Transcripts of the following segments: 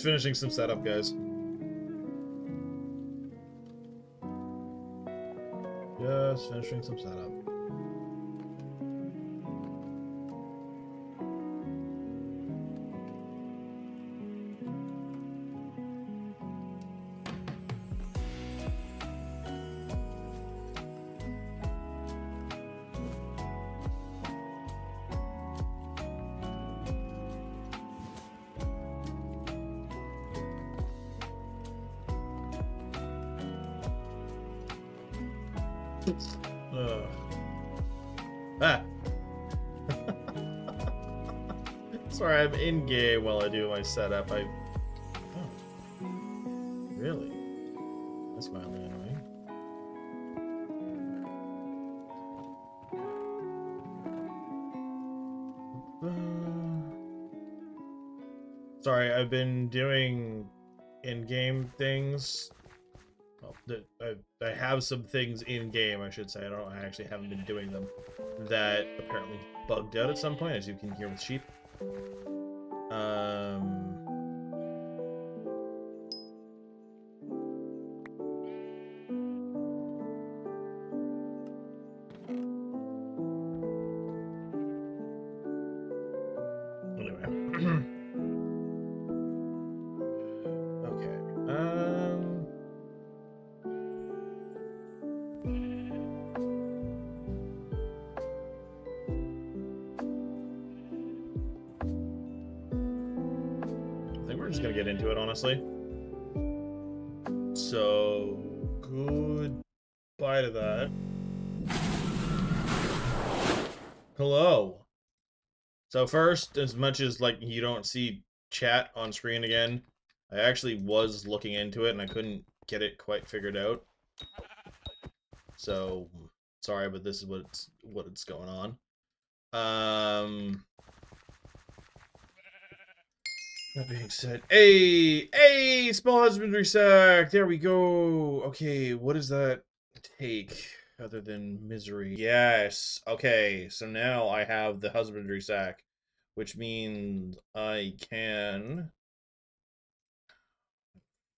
Just finishing some setup, guys. Just finishing some setup. Ah. Sorry, I'm in game while I do my setup. Oh. Really? That's mildly annoying. Sorry, I've been doing in-game things. Well, I have some things in-game, I should say. I actually haven't been doing them. That apparently bugged out at some point, as you can hear with sheep. Anyway. Okay. I think we're just gonna get into it, honestly. So, goodbye to that. Hello. So first, as much as like you don't see chat on screen again, I actually was looking into it and I couldn't get it quite figured out. So sorry, but this is what's going on. That being said, hey, small husbandry sack. There we go. Okay, what does that take other than misery? Yes. Okay, so now I have the husbandry sack, which means I can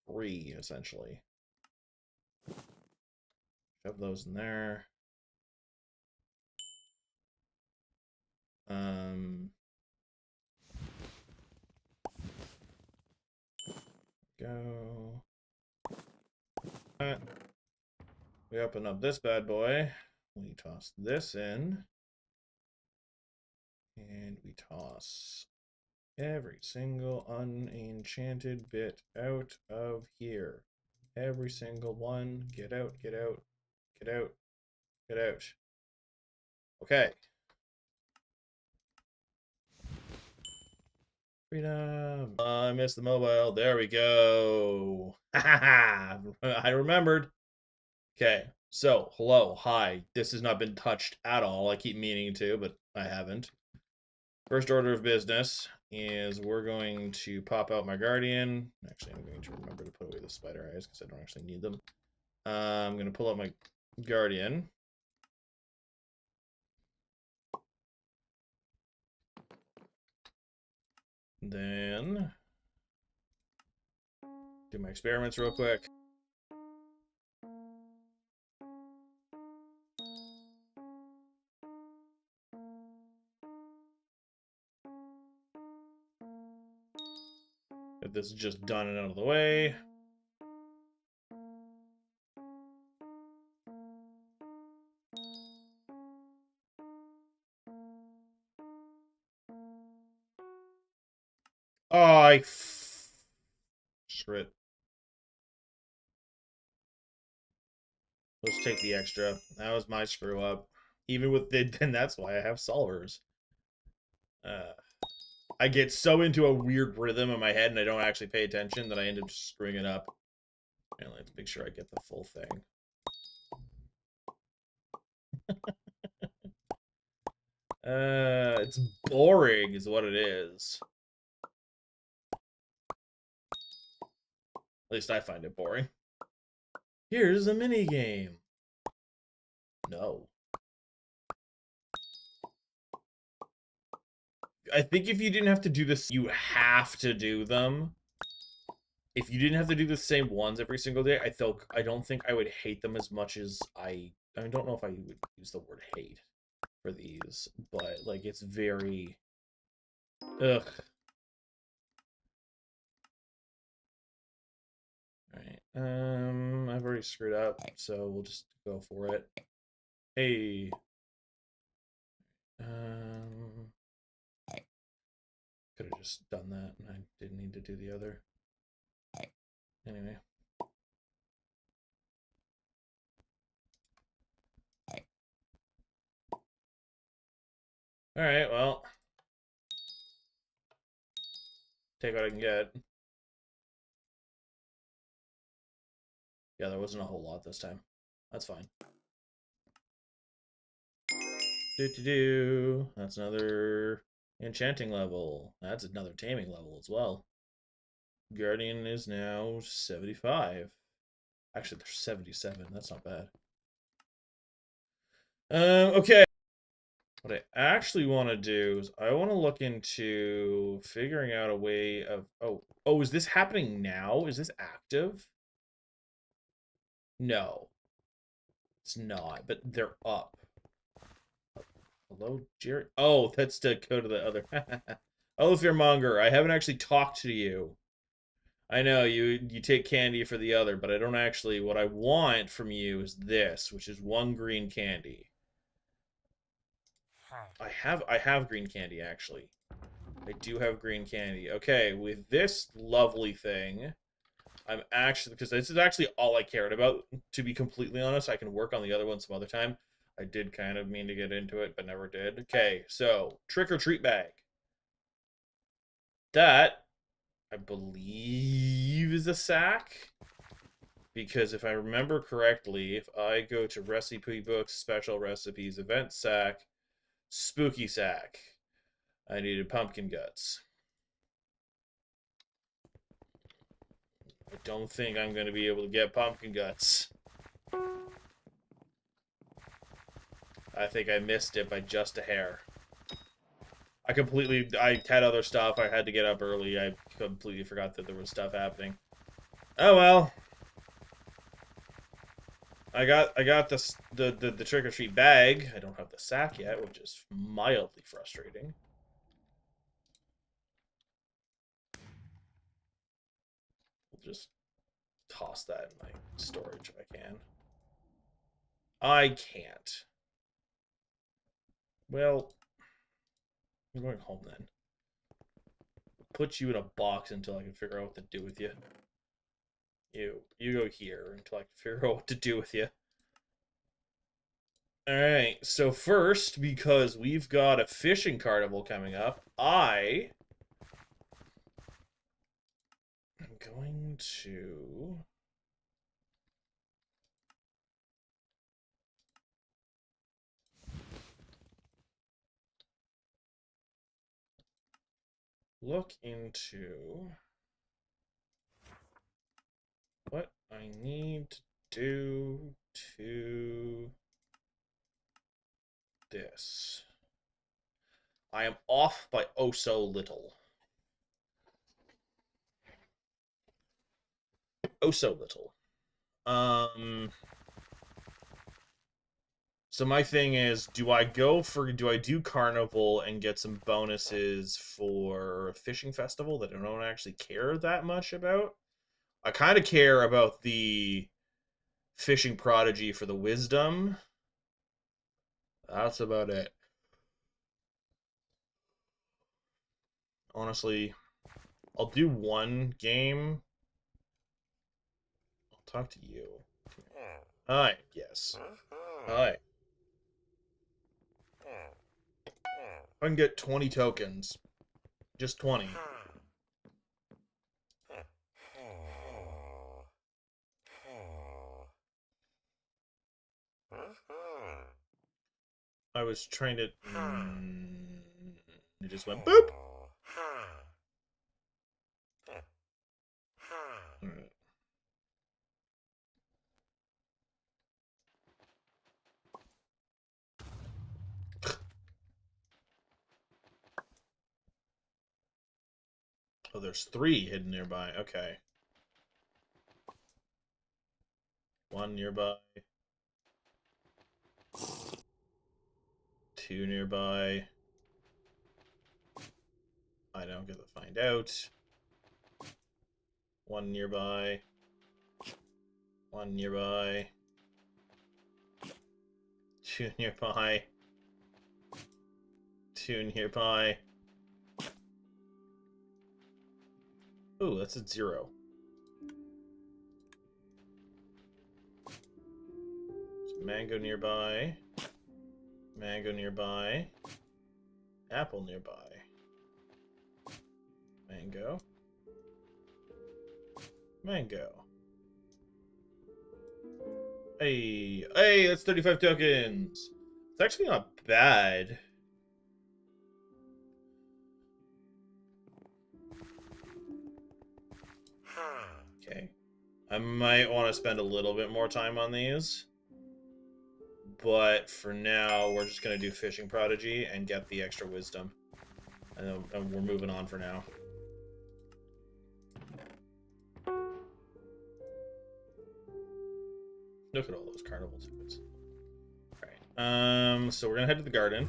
free essentially. Shove those in there. Go. We open up this bad boy. We toss this in. And we toss every single unenchanted bit out of here. Every single one. Get out, get out, get out, get out. Okay. Freedom. I missed the mobile. There we go. I remembered. Okay. So, hello. Hi. This has not been touched at all. I keep meaning to, but I haven't. First order of business is we're going to pop out my guardian. Actually, I'm going to remember to put away the spider eyes because I don't actually need them. I'm going to pull out my guardian. Then do my experiments real quick. If this is just done and out of the way. Oh, shit. Let's take the extra. That was my screw up. Even with and that's why I have solvers. I get so into a weird rhythm in my head and I don't actually pay attention that I end up just screwing it up. And let's make sure I get the full thing. It's boring is what it is. At least I find it boring. Here's a mini game. No. I think if you didn't have to do this, you have to do them. if you didn't have to do the same ones every single day, I don't think I would hate them as much as I don't know if I would use the word hate for these, but like it's very ugh. All right. I've already screwed up, so we'll just go for it. Hey. Um Could have just done that and I didn't need to do the other. Anyway. All right, well, take what I can get. Yeah, there wasn't a whole lot this time. That's fine. Do. That's another enchanting level. That's another taming level as well. Guardian is now 75. Actually, they're 77. That's not bad. Okay. What I actually want to do is I want to look into figuring out a way of... Oh, is this happening now? Is this active? No, it's not, but they're up. Hello, Jerry? Oh, that's to go to the other... Oh, Fearmonger, I haven't actually talked to you. I know, you take candy for the other, but I don't actually... What I want from you is this, which is 1 green candy. I have green candy, actually. I do have green candy. Okay, with this lovely thing, I'm actually... Because this is actually all I cared about, to be completely honest. I can work on the other one some other time. I did kind of mean to get into it, but never did. Okay, so, trick or treat bag. That, I believe, is a sack. Because if I remember correctly, if I go to recipe books, special recipes, event sack, spooky sack, I needed pumpkin guts. I don't think I'm going to be able to get pumpkin guts. I think I missed it by just a hair. I had other stuff. I had to get up early. I completely forgot that there was stuff happening. Oh well. I got the trick or treat bag. I don't have the sack yet, which is mildly frustrating. We'll just toss that in my storage if I can. I can't. Well, I'm going home then. Put you in a box until I can figure out what to do with you. You go here until I can figure out what to do with you. Alright, so first, because we've got a fishing carnival coming up, I am going to... look into what I need to do to this. I am off by oh so little. Oh so little. So my thing is, do I do Carnival and get some bonuses for Fishing Festival that I don't actually care that much about? I kind of care about the Fishing Prodigy for the Wisdom. That's about it. Honestly, I'll do one game. I'll talk to you. Hi, yes. Hi. I can get 20 tokens. Just 20. I was trying to... it just went boop! Alright. Oh, there's 3 hidden nearby. Okay. 1 nearby. 2 nearby. I don't get to find out. 1 nearby. 1 nearby. 2 nearby. 2 nearby. Ooh, that's a 0. Mango nearby. Mango nearby. Apple nearby. Mango. Mango. Hey, hey, that's 35 tokens. It's actually not bad. Okay. I might want to spend a little bit more time on these. But for now, we're just going to do Fishing Prodigy and get the extra wisdom. And we're moving on for now. Look at all those carnival tickets. Alright. So we're going to head to the garden.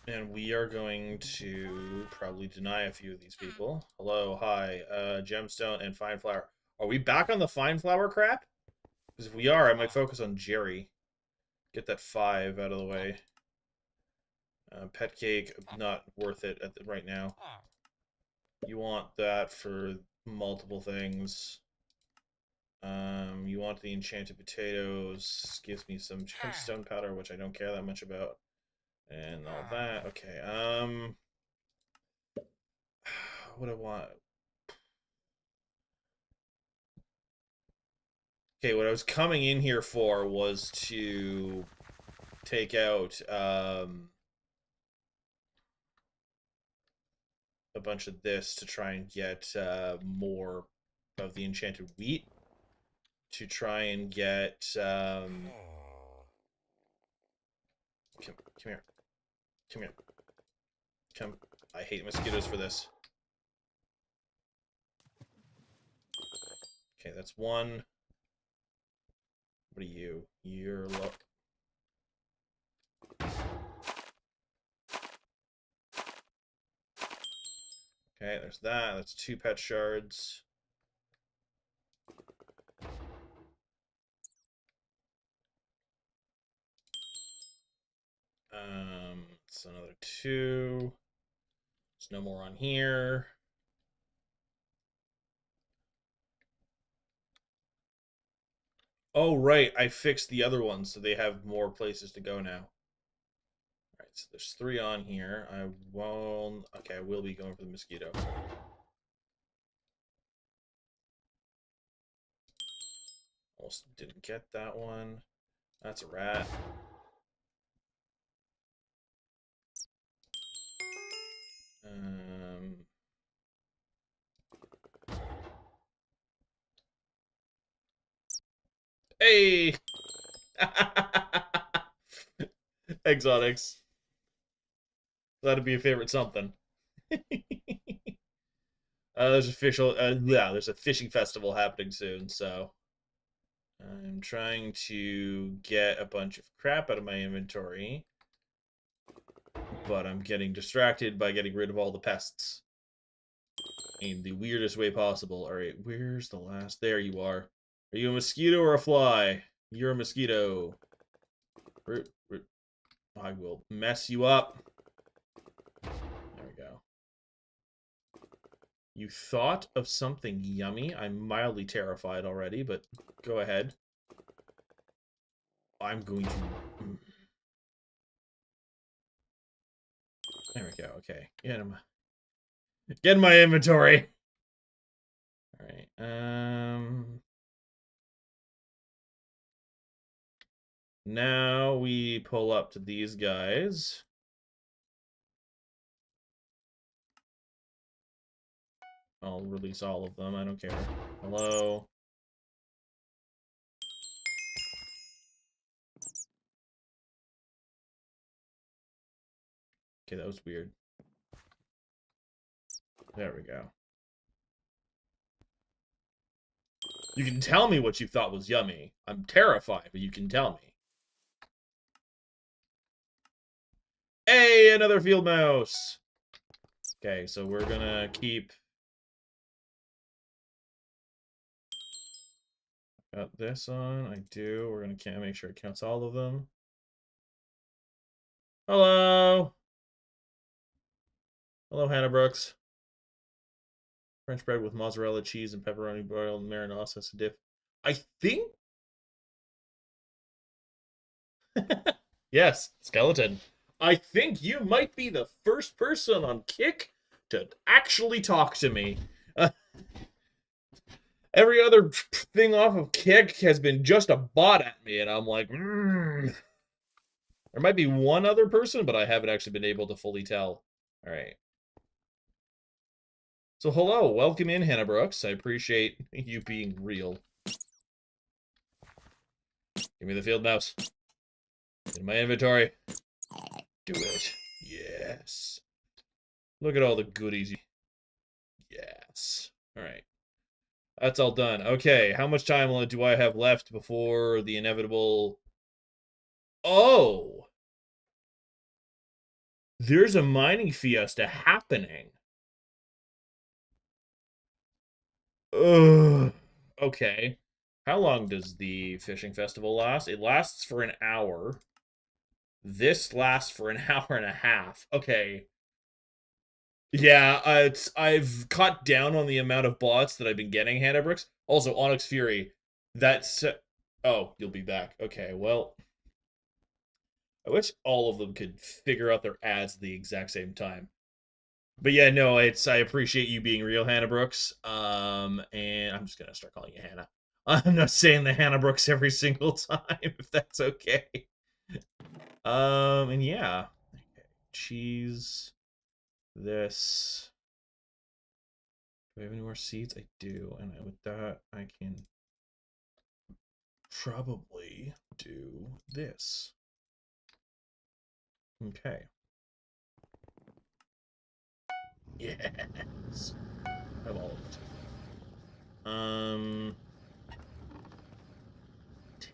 And we are going to probably deny a few of these people. Hello, hi, gemstone and fine flower. Are we back on the fine flower crap? Because if we are, I might focus on Jerry. Get that 5 out of the way. Pet cake, not worth it right now. You want that for multiple things. You want the enchanted potatoes. Gives me some gemstone powder, which I don't care that much about. And all that. Okay, what do I want? Okay, what I was coming in here for was to take out a bunch of this to try and get more of the enchanted wheat. To try and get come here. Come here. Come. I hate mosquitoes for this. Okay, that's 1. What are you? You're low. Okay, there's that. That's 2 pet shards. It's another 2. There's no more on here. Oh, right. I fixed the other ones, so they have more places to go now. Alright, so there's 3 on here. I won't... Okay, I will be going for the mosquito. Almost didn't get that one. That's a rat. Hey! Exotics. That'd be a favorite something. There's there's a fishing festival happening soon, so I'm trying to get a bunch of crap out of my inventory, but I'm getting distracted by getting rid of all the pests in the weirdest way possible. All right, where's the last? There you are. Are you a mosquito or a fly? You're a mosquito. I will mess you up. There we go. You thought of something yummy? I'm mildly terrified already, but go ahead. I'm going to... There we go, okay. Get in my inventory! Alright, now we pull up to these guys. I'll release all of them, I don't care. Hello? Okay, that was weird. There we go. You can tell me what you thought was yummy. I'm terrified, but you can tell me. Hey, another field mouse! Okay, so we're gonna keep... Got this on. I do. We're gonna make sure it counts all of them. Hello! Hello, Hannah Brooks. French bread with mozzarella cheese and pepperoni boiled marinara sauce dip. I think... Yes, skeleton. I think you might be the first person on Kick to actually talk to me. Every other thing off of Kick has been just a bot at me, and I'm like, There might be one other person, but I haven't actually been able to fully tell. All right. So hello, welcome in, Hannah Brooks. I appreciate you being real. Give me the field mouse. In my inventory. Do it. Yes. Look at all the goodies. Yes. All right. That's all done. Okay, how much time do I have left before the inevitable... Oh! There's a mining fiesta happening. Ugh. Okay. How long does the fishing festival last? It lasts for an hour. This lasts for an hour and a half. Okay. Yeah, I've cut down on the amount of bots that I've been getting, Hannah Brooks. Also, Onyx Fury. That's... Oh, you'll be back. Okay, well... I wish all of them could figure out their ads at the exact same time. But yeah, no, I appreciate you being real, Hannah Brooks. And I'm just gonna start calling you Hannah. I'm not saying the Hannah Brooks every single time, if that's okay. And yeah. Okay. Cheese. This. Do I have any more seeds? I do, and with that, I can probably do this. Okay. Yes. I have all of it.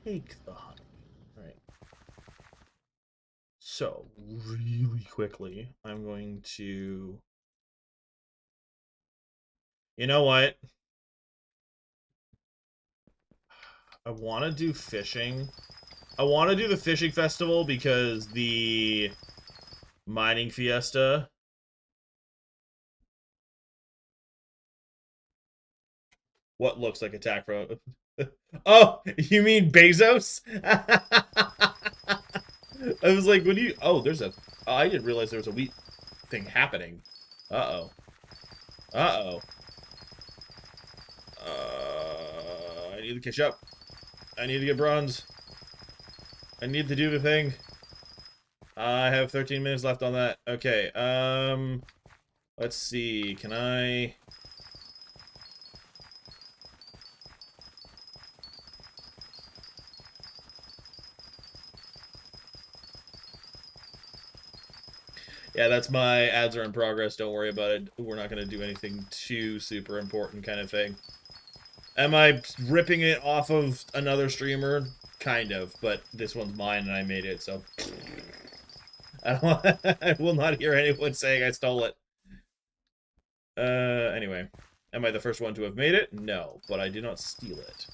Take the honey. All right. So, really quickly, I'm going to... You know what? I want to do fishing. I want to do the fishing festival because the mining fiesta... What looks like attack from... Oh, you mean Bezos? I was like, when you... Oh, there's a... Oh, I didn't realize there was a wheat thing happening. Uh-oh. Uh-oh. I need to catch up. I need to get bronze. I need to do the thing. I have 13 minutes left on that. Okay, let's see. Can I... Yeah, that's my ads are in progress. Don't worry about it. We're not going to do anything too super important kind of thing. Am I ripping it off of another streamer? Kind of, but this one's mine and I made it, so... I will not hear anyone saying I stole it. Anyway. Am I the first one to have made it? No, but I did not steal it.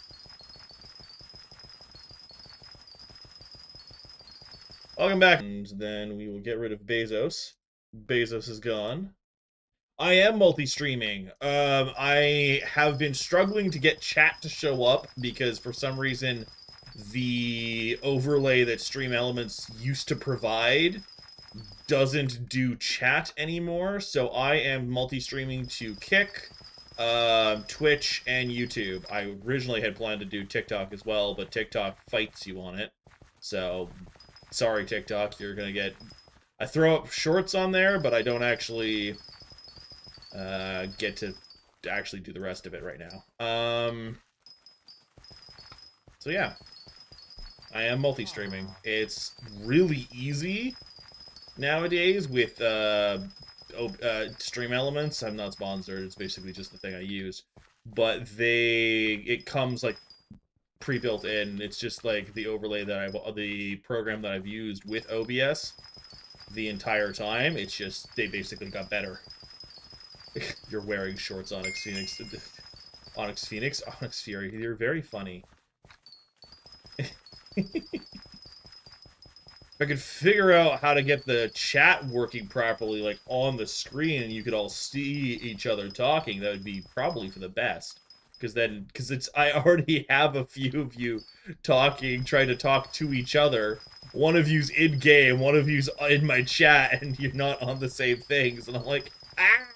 Welcome back. And then we will get rid of Bezos. Bezos is gone. I am multi-streaming. I have been struggling to get chat to show up because for some reason the overlay that Stream Elements used to provide doesn't do chat anymore. So I am multi-streaming to Kick, Twitch, and YouTube. I originally had planned to do TikTok as well, but TikTok fights you on it. So, sorry TikTok, you're gonna get... I throw up shorts on there, but I don't actually get to actually do the rest of it right now. So yeah. I am multi-streaming. It's really easy nowadays with Stream Elements. I'm not sponsored, it's basically just the thing I use. but it comes like pre-built in. It's just like the overlay that the program that I've used with OBS the entire time. It's just they basically got better. You're wearing shorts, Onyx Phoenix. Onyx Phoenix? Onyx Fury. You're very funny. If I could figure out how to get the chat working properly, like on the screen, and you could all see each other talking, that would be probably for the best. Because I already have a few of you talking, trying to talk to each other. One of you's in game, one of you's in my chat, and you're not on the same things. And I'm like, ah!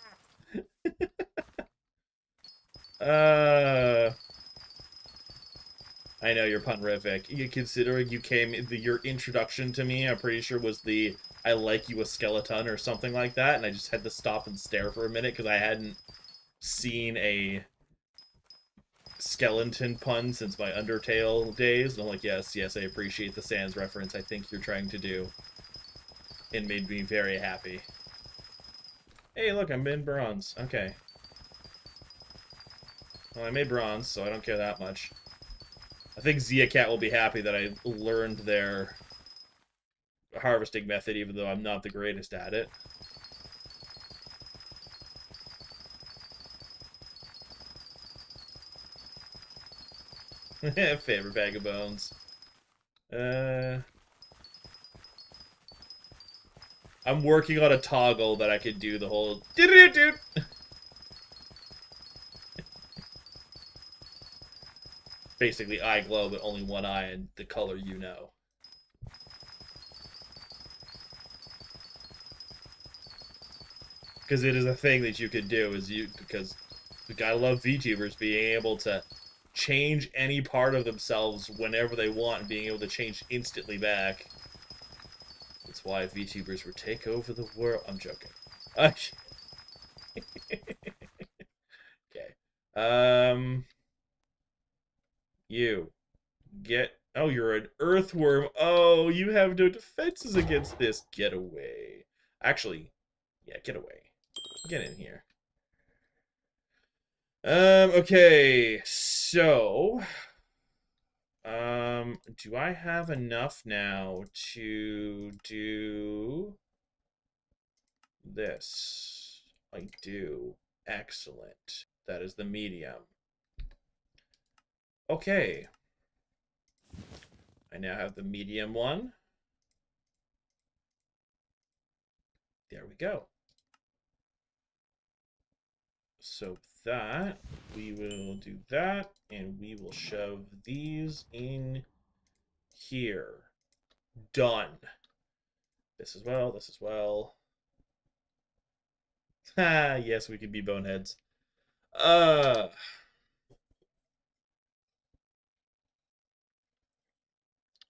I know you're punrific. Considering you came, your introduction to me, I'm pretty sure was the "I like you a skeleton" or something like that, and I just had to stop and stare for a minute because I hadn't seen a skeleton pun since my Undertale days. And I'm like, yes, yes, I appreciate the Sans reference. I think you're trying to do. It made me very happy. Hey, look, I'm in bronze. Okay. Well, I made bronze, so I don't care that much. I think Zia Cat will be happy that I learned their harvesting method, even though I'm not the greatest at it. Favorite bag of bones. I'm working on a toggle that I could do the whole basically eye glow, but only one eye and the color you know. Because it is a thing that you could do, because I love VTubers being able to change any part of themselves whenever they want and being able to change instantly back. That's why VTubers would take over the world. I'm joking. Okay. You get. Oh, you're an earthworm. Oh, you have no defenses against this. Get away. Actually, yeah, get away. Get in here. Okay. So, do I have enough now to do this? I do. Excellent. That is the medium. Okay. I now have the medium one. There we go. So that, we will do that, and we will shove these in here. Done. This as well, this as well. Ah, yes, we can be boneheads.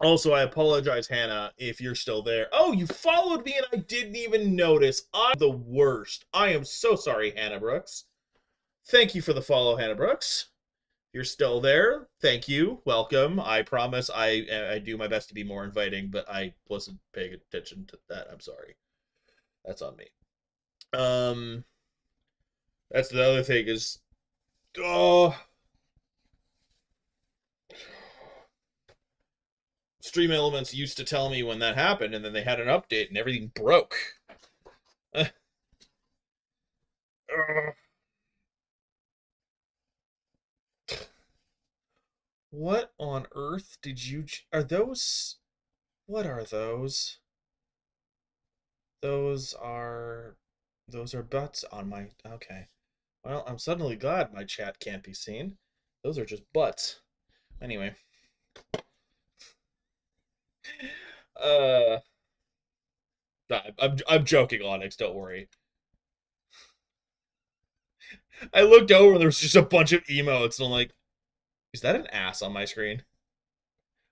Also, I apologize, Hannah, if you're still there. Oh, you followed me and I didn't even notice. I'm the worst. I am so sorry, Hannah Brooks. Thank you for the follow, Hannah Brooks. If you're still there, thank you. Welcome. I promise I do my best to be more inviting, but I wasn't paying attention to that. I'm sorry. That's on me. That's the other thing is, oh, Stream Elements used to tell me when that happened, and then they had an update and everything broke. What on earth did you... Are those... What are those? Those are butts on my... Okay. Well, I'm suddenly glad my chat can't be seen. Those are just butts. Anyway. I'm joking, Onyx, don't worry. I looked over and there was just a bunch of emotes, and I'm like, is that an ass on my screen?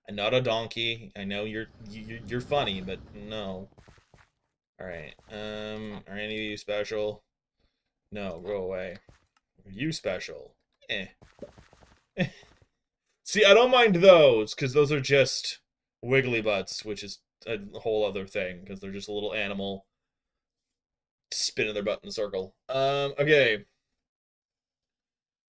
I'm not a donkey. I know you're funny, but no. Alright. Are any of you special? No, go away. Are you special? Eh. See, I don't mind those, because those are just wiggly butts, which is a whole other thing, because they're just a little animal spinning their butt in a circle. Okay.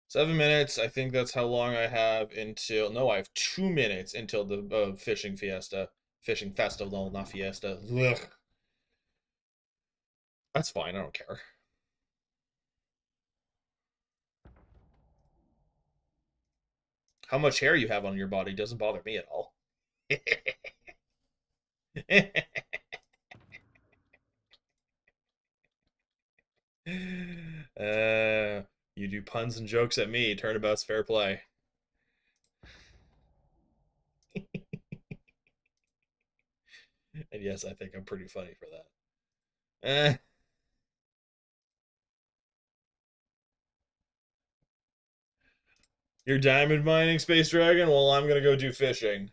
7 minutes. I think that's how long I have until. No, I have 2 minutes until the fishing fiesta, fishing festival, not fiesta. Ugh. That's fine. I don't care. How much hair you have on your body doesn't bother me at all. You do puns and jokes at me. Turnabout's fair play. And yes, I think I'm pretty funny for that. You're diamond mining, Space Dragon? Well, I'm gonna go do fishing.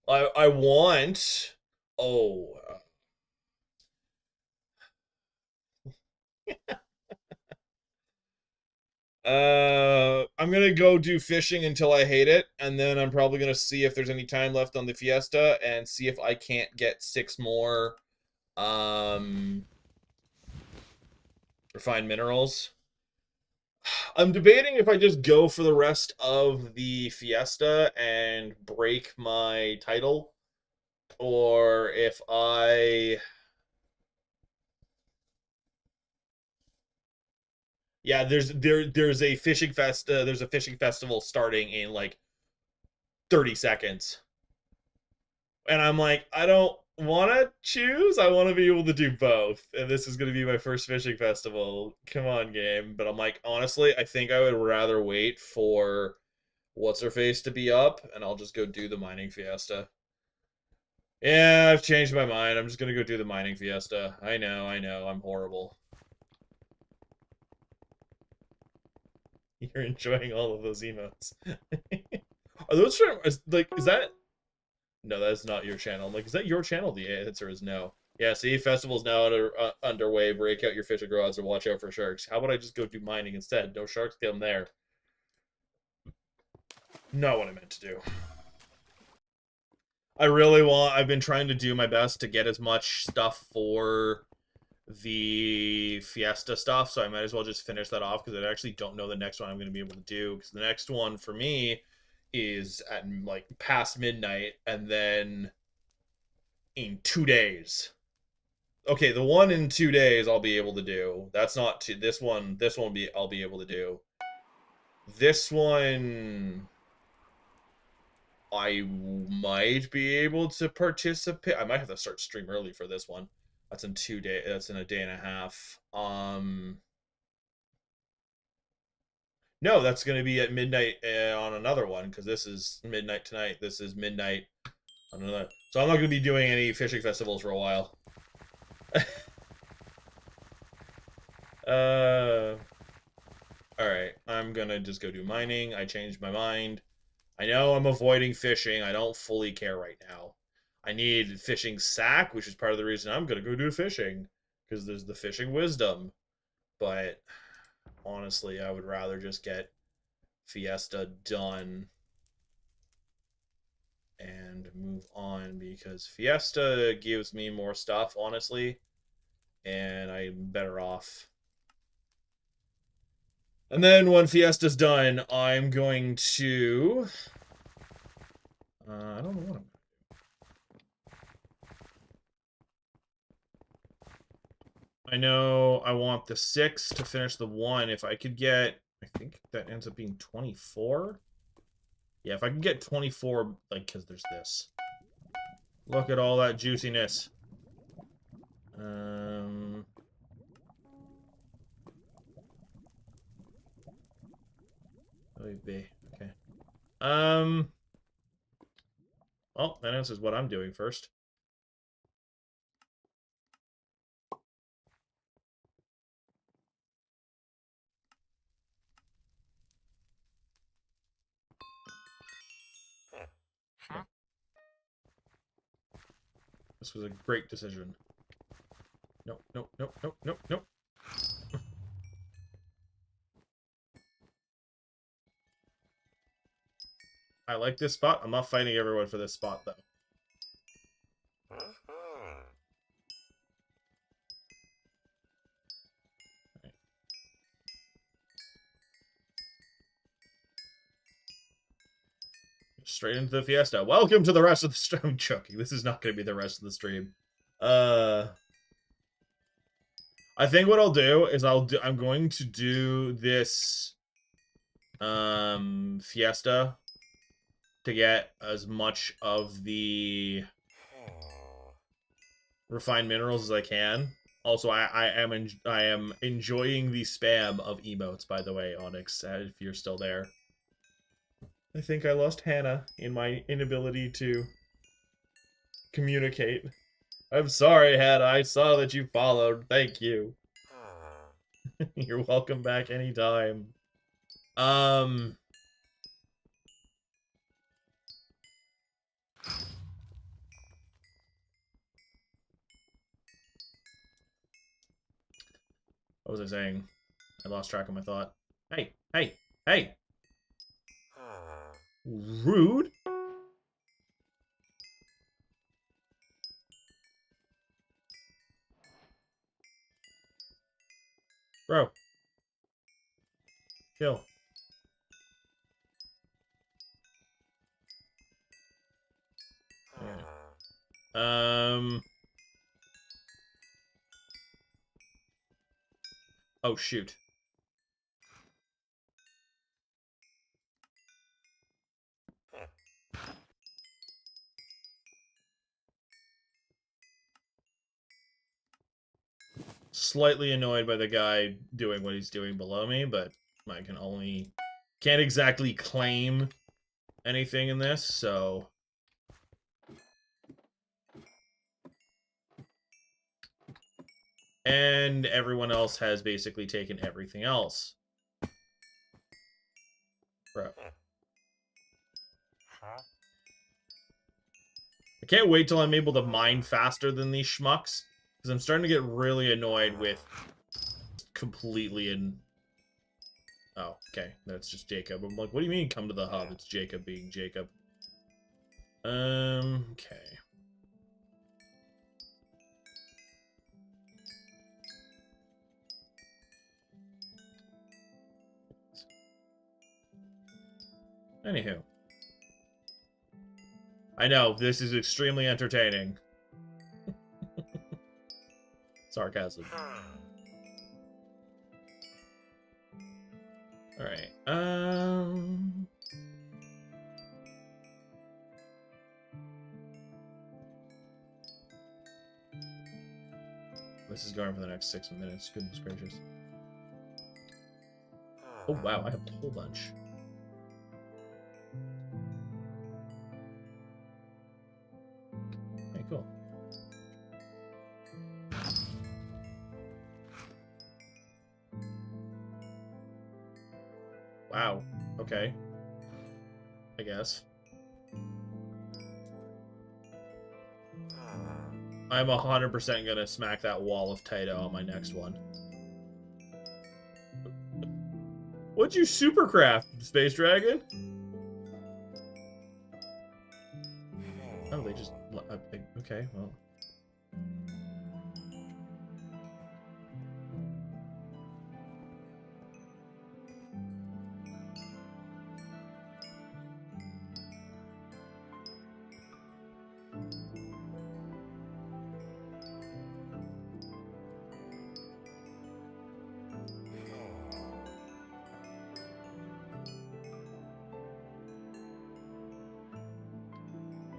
I want. Oh. I'm gonna go do fishing until I hate it, and then I'm probably gonna see if there's any time left on the Fiesta, and see if I can't get 6 more, refined minerals. I'm debating if I just go for the rest of the Fiesta and break my title, or if I. Yeah, there's a there's a fishing festival starting in like 30 seconds. And I'm like, I don't want to choose. I want to be able to do both. And this is going to be my first fishing festival. Come on, game. But I'm like, honestly, I think I would rather wait for what's her face to be up, and I'll just go do the mining fiesta. Yeah, I've changed my mind. I'm just going to go do the mining fiesta. I know, I'm horrible. You're enjoying all of those emotes. Are those like, is that. No, that's not your channel. I'm like, is that your channel? The answer is no. Yeah, see, festival's now underway. Break out your fishing rods or watch out for sharks. How about I just go do mining instead? No sharks, get them there. Not what I meant to do. I've been trying to do my best to get as much stuff for the Fiesta stuff, so I might as well just finish that off, because I actually don't know the next one I'm going to be able to do, because the next one for me is at like past midnight, and then in 2 days. Okay, the one in 2 days I'll be able to do. That's not this one. This one I'll be able to do. This one I might be able to participate. I might have to start stream early for this one. That's in 2 days. That's in a day and a half. No, that's going to be at midnight on another one, because this is midnight tonight. This is midnight on another. So I'm not going to be doing any fishing festivals for a while. Alright, I'm gonna just go do mining. I changed my mind. I know I'm avoiding fishing. I don't fully care right now. I need fishing sack, which is part of the reason I'm gonna go do fishing, because there's the fishing wisdom. But honestly, I would rather just get Fiesta done and move on, because Fiesta gives me more stuff, honestly, and I'm better off. And then when Fiesta's done, I'm going to. I don't know what I'm. I know I want the 6 to finish the 1. If I could get, I think that ends up being 24. Yeah, if I can get 24, like, because there's this. Look at all that juiciness. Okay. Well, that answers what I'm doing first. This was a great decision. Nope. I like this spot. I'm not fighting everyone for this spot, though. straight into the fiesta. Welcome to the rest of the stream. I'm joking. This is not going to be the rest of the stream. I think what I'll do is I'm going to do this fiesta to get as much of the refined minerals as I can. Also, I am enjoying the spam of emotes, by the way, Onyx, if you're still there. I think I lost Hannah in my inability to communicate. I'm sorry, Hannah. I saw that you followed. Thank you. You're welcome back anytime. What was I saying? I lost track of my thought. Hey, hey, hey! Rude? Bro. Kill. Yeah. Oh, shoot. Slightly annoyed by the guy doing what he's doing below me, but I can't exactly claim anything in this, so... And everyone else has basically taken everything else. Bro. I can't wait till I'm able to mine faster than these schmucks, because I'm starting to get really annoyed with completely in... Oh, okay. That's just Jacob. I'm like, what do you mean come to the hub? It's Jacob being Jacob. Okay. Anywho. I know, this is extremely entertaining. Sarcasm. Alright, This is going for the next 6 minutes, goodness gracious. Oh wow, I have a whole bunch. Okay, cool. Wow, okay. I guess. I'm 100% gonna smack that wall of Taito on my next one. What'd you supercraft, Space Dragon? Oh, they just... Okay, well...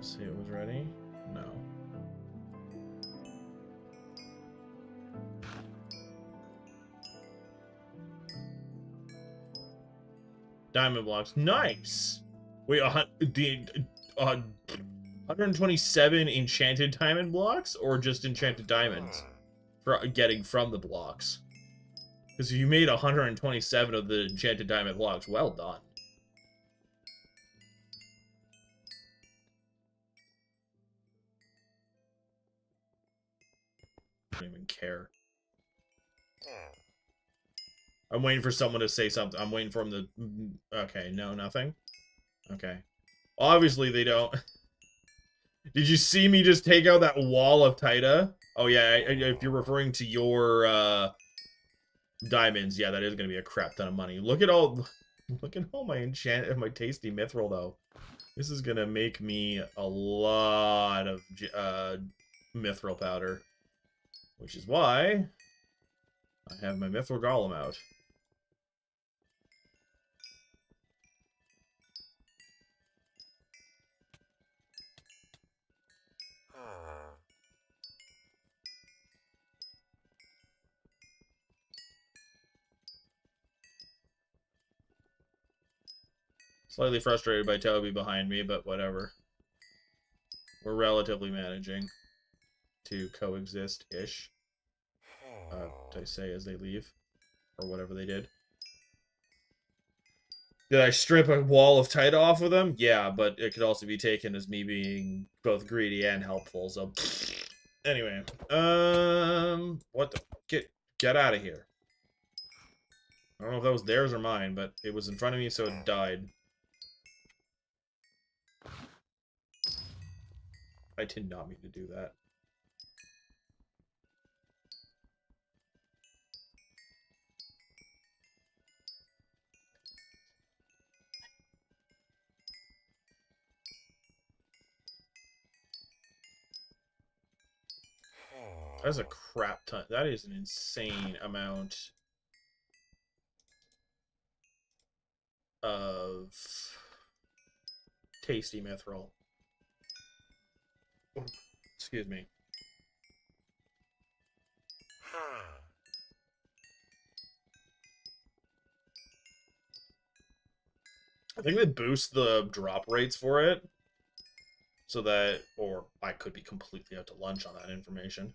See, it was ready? No. Diamond blocks. Nice! Wait, the 127 enchanted diamond blocks? Or just enchanted diamonds? For getting from the blocks. Because you made 127 of the enchanted diamond blocks. Well done. I don't even care. I'm waiting for someone to say something. I'm waiting for him to... Okay, no, nothing? Okay. Obviously, they don't... Did you see me just take out that wall of Taita? Oh, yeah, if you're referring to your, diamonds, yeah, that is going to be a crap ton of money. Look at all my tasty mithril, though. This is gonna make me a lot of mithril powder, which is why I have my mithril golem out. Slightly frustrated by Toby behind me, but whatever. We're relatively managing to coexist-ish. Did I say as they leave? Or whatever they did. Did I strip a wall of tight off of them? Yeah, but it could also be taken as me being both greedy and helpful, so... Anyway. What the... Get out of here. I don't know if that was theirs or mine, but it was in front of me, so it died. I did not mean to do that. That's a crap ton. That is an insane amount of tasty mithril. Excuse me. I think they boost the drop rates for it. So that, or I could be completely out to lunch on that information.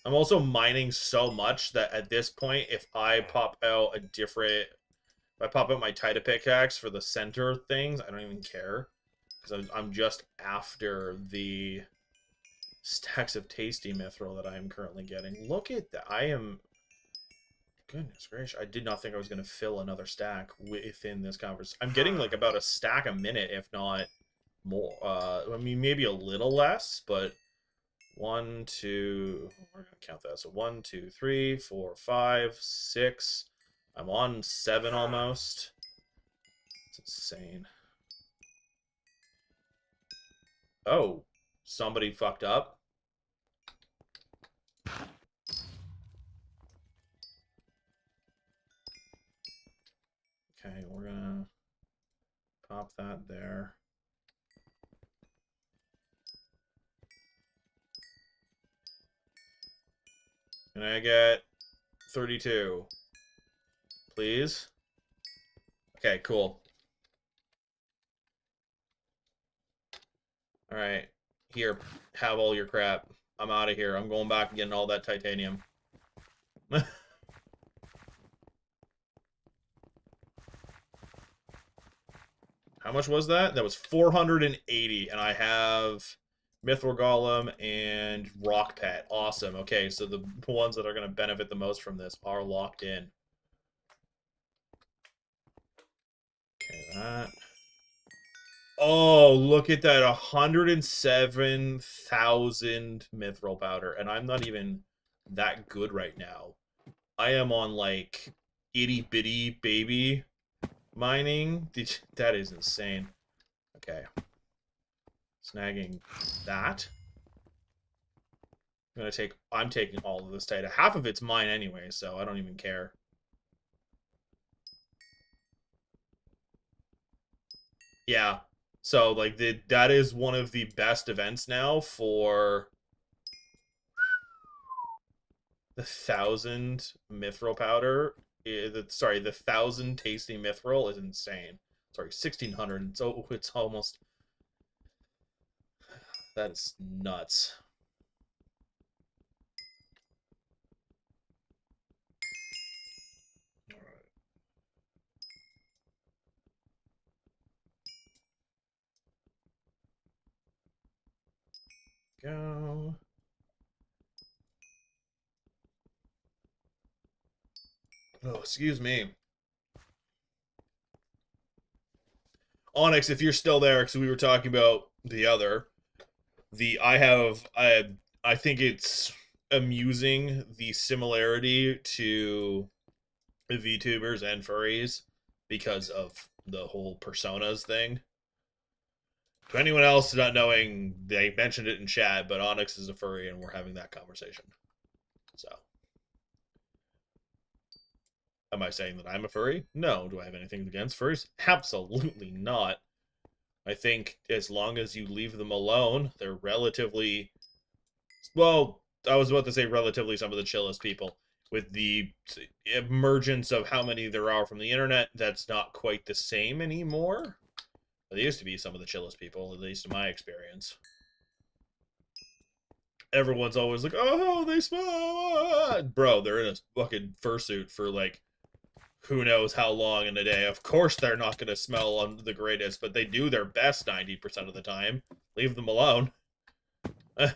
I'm also mining so much that at this point, if I pop out a different... If I pop out my Tita pickaxe for the center things, I don't even care. Because I'm just after the stacks of tasty mithril that I am currently getting. Look at that. I am... Goodness gracious. I did not think I was going to fill another stack within this conversation. I'm getting like about a stack a minute, if not more. I mean, maybe a little less, but... 1, 2... We're going to count that. So 1, 2, 3, 4, 5, 6... I'm on 7 almost. It's insane. Oh, somebody fucked up. Okay, we're gonna pop that there. Can I get 32? Please? Okay, cool. Alright. Here, have all your crap. I'm out of here. I'm going back and getting all that titanium. How much was that? That was 480, and I have Mithril Golem and Rock Pet. Awesome. Okay, so the ones that are going to benefit the most from this are locked in. Okay, that. Oh, look at that. 107,000 Mithril Powder, and I'm not even that good right now. I am on, like, itty-bitty baby mining. That is insane. Okay. Snagging that. I'm taking all of this data. Half of it's mine anyway, so I don't even care. Yeah. So, like, that is one of the best events now for the 1,000 mithril powder. Sorry, the 1,000 tasty mithril is insane. Sorry, 1,600. So it's almost... That is nuts. Go. Oh, excuse me. Onyx, if you're still there, because we were talking about the other, I think it's amusing the similarity to VTubers and furries because of the whole personas thing. To anyone else not knowing, they mentioned it in chat, but Onyx is a furry and we're having that conversation. So, am I saying that I'm a furry? No. Do I have anything against furries? Absolutely not. I think as long as you leave them alone, they're relatively, well, I was about to say relatively some of the chillest people. With the emergence of how many there are from the internet, that's not quite the same anymore. They used to be some of the chillest people, at least in my experience. Everyone's always like, oh, they smell. Bro, they're in a fucking fursuit for like who knows how long in a day. Of course they're not going to smell the greatest, but they do their best 90% of the time. Leave them alone. And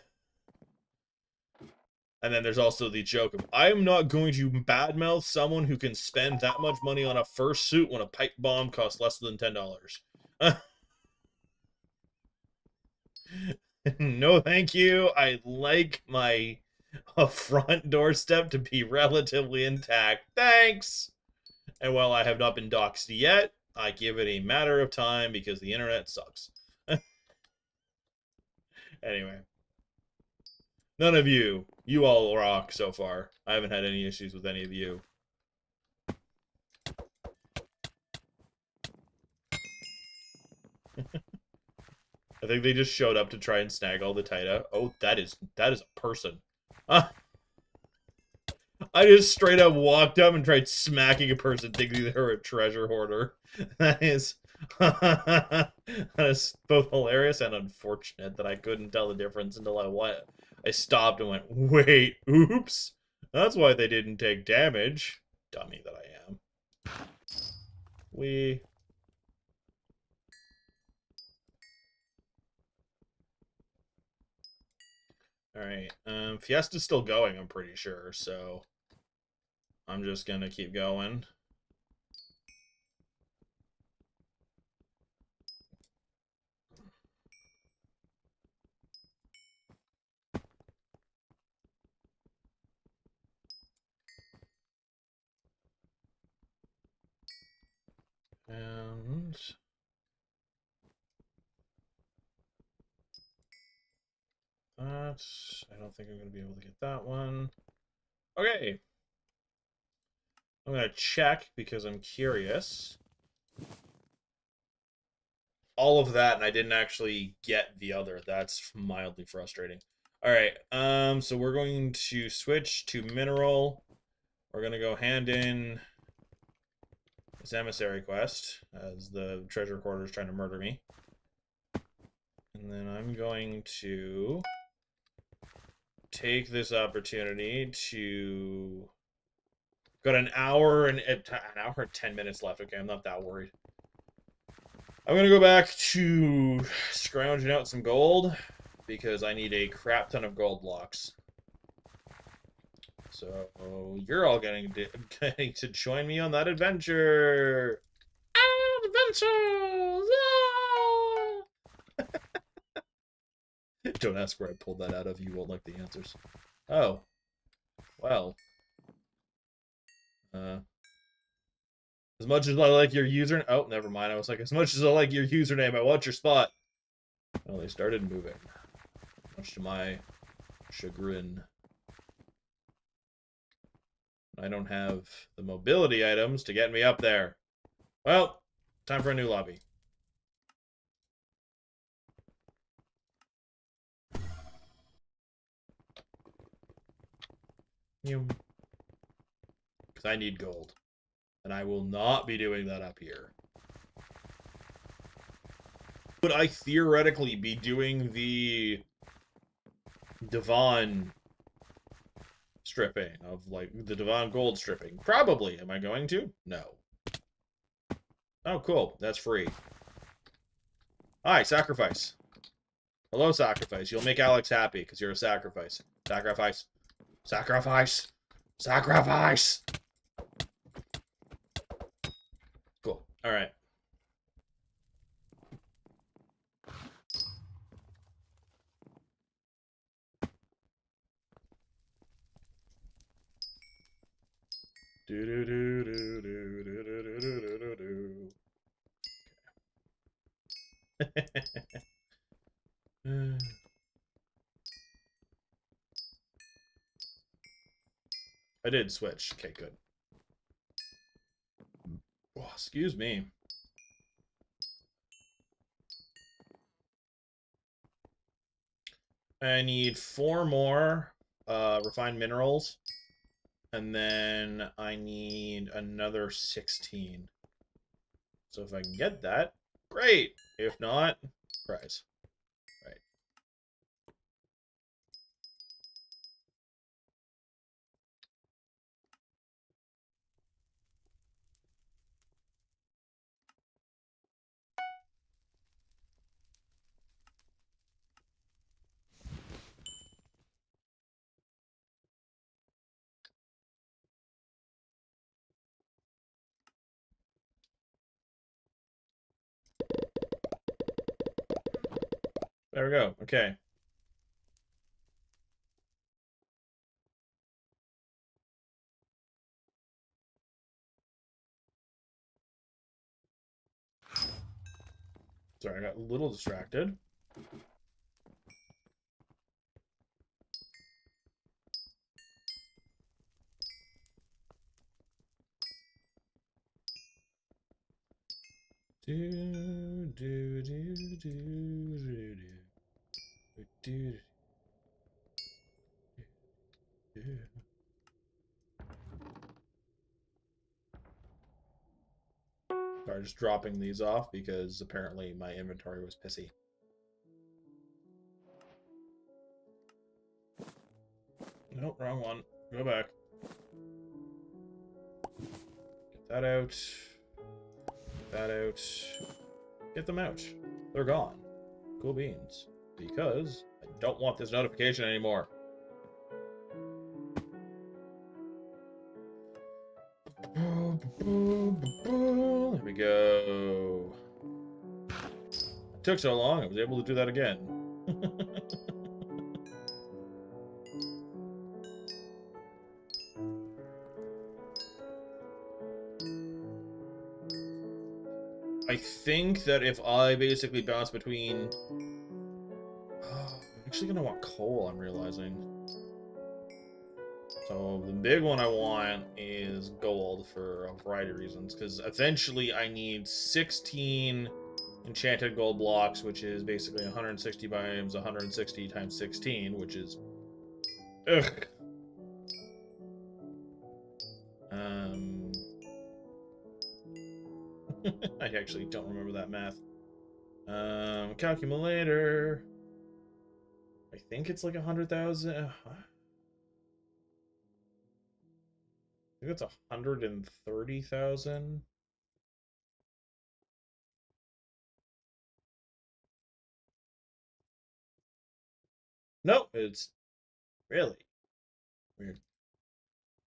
then there's also the joke of, I'm not going to badmouth someone who can spend that much money on a fursuit when a pipe bomb costs less than $10. No, thank you. I like my front doorstep to be relatively intact. Thanks! And while I have not been doxxed yet, I give it a matter of time because the internet sucks. Anyway. None of you. You all rock so far. I haven't had any issues with any of you. I think they just showed up to try and snag all the Taita. Oh, that is a person. I just straight up walked up and tried smacking a person thinking they were a treasure hoarder. That is both hilarious and unfortunate that I couldn't tell the difference until I stopped and went, wait, oops. That's why they didn't take damage. Dummy that I am. Alright, Fiesta's still going, I'm pretty sure, so I'm just gonna keep going. And that, I don't think I'm going to be able to get that one. Okay. I'm going to check because I'm curious. All of that, and I didn't actually get the other. That's mildly frustrating. Alright, so we're going to switch to mineral. We're going to go hand in this emissary quest, as the treasure hoarder is trying to murder me. And then I'm going to take this opportunity to... Got an hour and 10 minutes left. Okay, I'm not that worried. I'm gonna go back to scrounging out some gold because I need a crap ton of gold blocks. So you're all getting to join me on that adventure. Adventures! Ah! Don't ask where I pulled that out of. You won't like the answers. Oh, well. As much as I like your username... Oh, never mind. I was like, as much as I like your username, I want your spot. Well, they started moving. Much to my chagrin. I don't have the mobility items to get me up there. Well, time for a new lobby. Because I need gold. And I will not be doing that up here. Would I theoretically be doing the Devon stripping of, like, the Devon gold stripping? Probably. Am I going to? No. Oh, cool. That's free. Hi, sacrifice. Hello, sacrifice. You'll make Alex happy because you're a sacrifice. Sacrifice. Sacrifice. Sacrifice. Cool. All right. Do do do do do do do do do do do. I did switch. Okay, good. Oh, excuse me. I need 4 more refined minerals. And then I need another 16. So if I can get that, great. If not, prize. Right. There we go. Okay. Sorry, I got a little distracted. Do do do do do do do do. Sorry, just dropping these off because apparently my inventory was pissy. Nope, wrong one. Go back. Get that out. Get that out. Get them out. They're gone. Cool beans. Because I don't want this notification anymore. There we go. It took so long, I was able to do that again. I think that if I basically bounce between... I'm actually going to want coal, I'm realizing. So the big one I want is gold for a variety of reasons, because eventually I need 16 enchanted gold blocks, which is basically 160 times 160 times 16, which is... Ugh. I actually don't remember that math. Calculator. I think it's like 100,000. I think it's 130,000. Nope, it's really weird.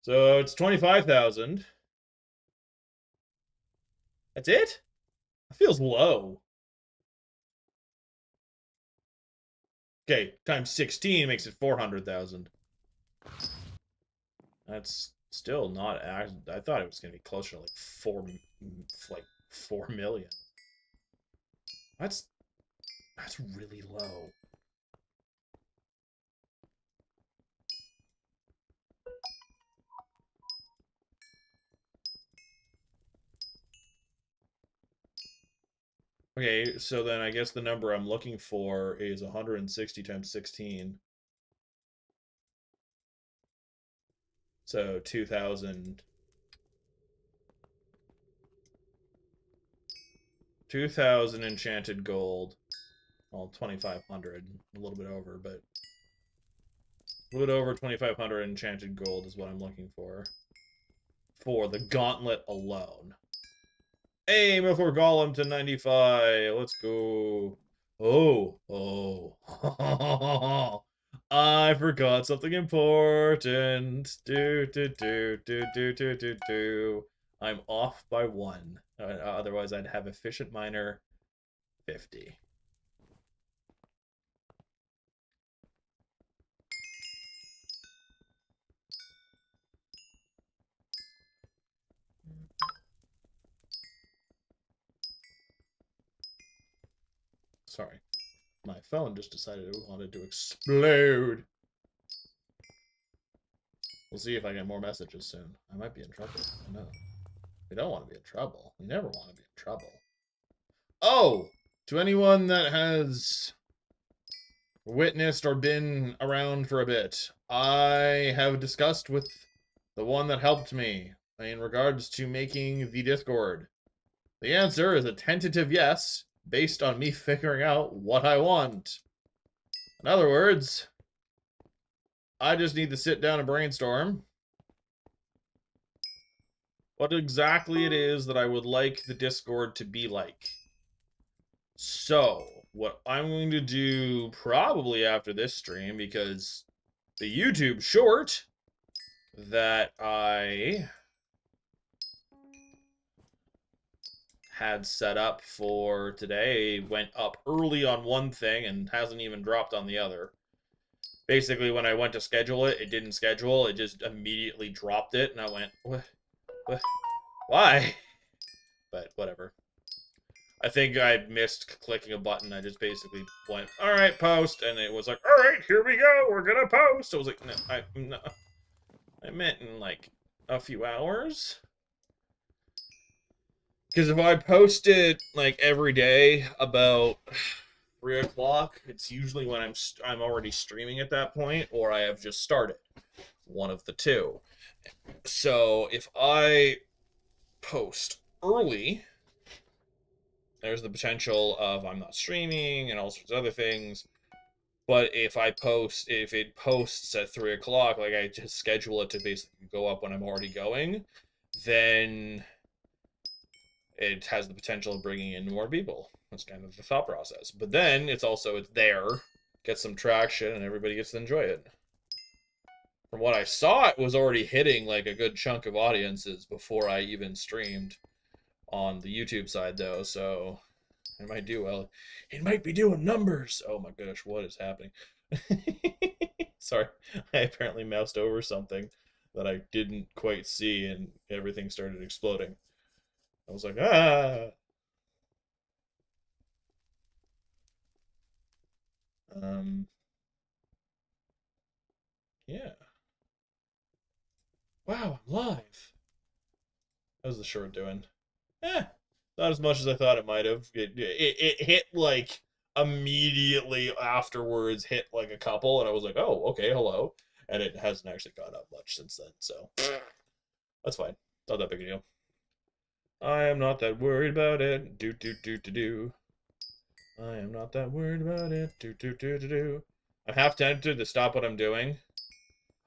So it's 25,000. That's it? That feels low. Okay, times 16 makes it 400,000. That's still not. I thought it was gonna be closer to like 4 million. That's really low. Okay, so then I guess the number I'm looking for is 160 times 16. So 2,000. 2,000 enchanted gold. Well, 2,500. A little bit over, but... A little bit over 2,500 enchanted gold is what I'm looking for. For the gauntlet alone. Hey, before Golem to 95. Let's go. Oh, oh. I forgot something important. Do. I'm off by 1. Otherwise, I'd have efficient miner 50. Sorry. My phone just decided it wanted to explode. We'll see if I get more messages soon. I might be in trouble. I know. We don't want to be in trouble. We never want to be in trouble. Oh! To anyone that has witnessed or been around for a bit, I have discussed with the one that helped me in regards to making the Discord. The answer is a tentative yes, based on me figuring out what I want. In other words, I just need to sit down and brainstorm what exactly it is that I would like the Discord to be like. So, what I'm going to do probably after this stream, because the YouTube short that I had set up for today went up early on one thing and hasn't even dropped on the other. Basically, when I went to schedule it, it didn't schedule. It just immediately dropped it, and I went, what? Why? But whatever. I think I missed clicking a button. I just basically went, all right, post, and it was like, all right, here we go. We're gonna post. I was like, no, I meant in like a few hours. Because if I post it like every day about 3 o'clock, it's usually when I'm already streaming at that point, or I have just started. One of the two. So if I post early, there's the potential of I'm not streaming and all sorts of other things. But if it posts at 3 o'clock, like I just schedule it to basically go up when I'm already going, then it has the potential of bringing in more people. That's kind of the thought process. But then it's there, gets some traction, and everybody gets to enjoy it. From what I saw, it was already hitting like a good chunk of audiences before I even streamed on the YouTube side, though, so it might do well. It might be doing numbers. Oh my gosh, what is happening? Sorry, I apparently moused over something that I didn't quite see, and everything started exploding. I was like, ah! Yeah. Wow, I'm live. How's the short doing? Eh, not as much as I thought it might have. It hit like immediately afterwards, hit like a couple, and I was like, oh, okay, hello. And it hasn't actually gone up much since then, so that's fine. Not that big a deal. I am not that worried about it. Do. I am not that worried about it. Do. I'm half tempted to stop what I'm doing.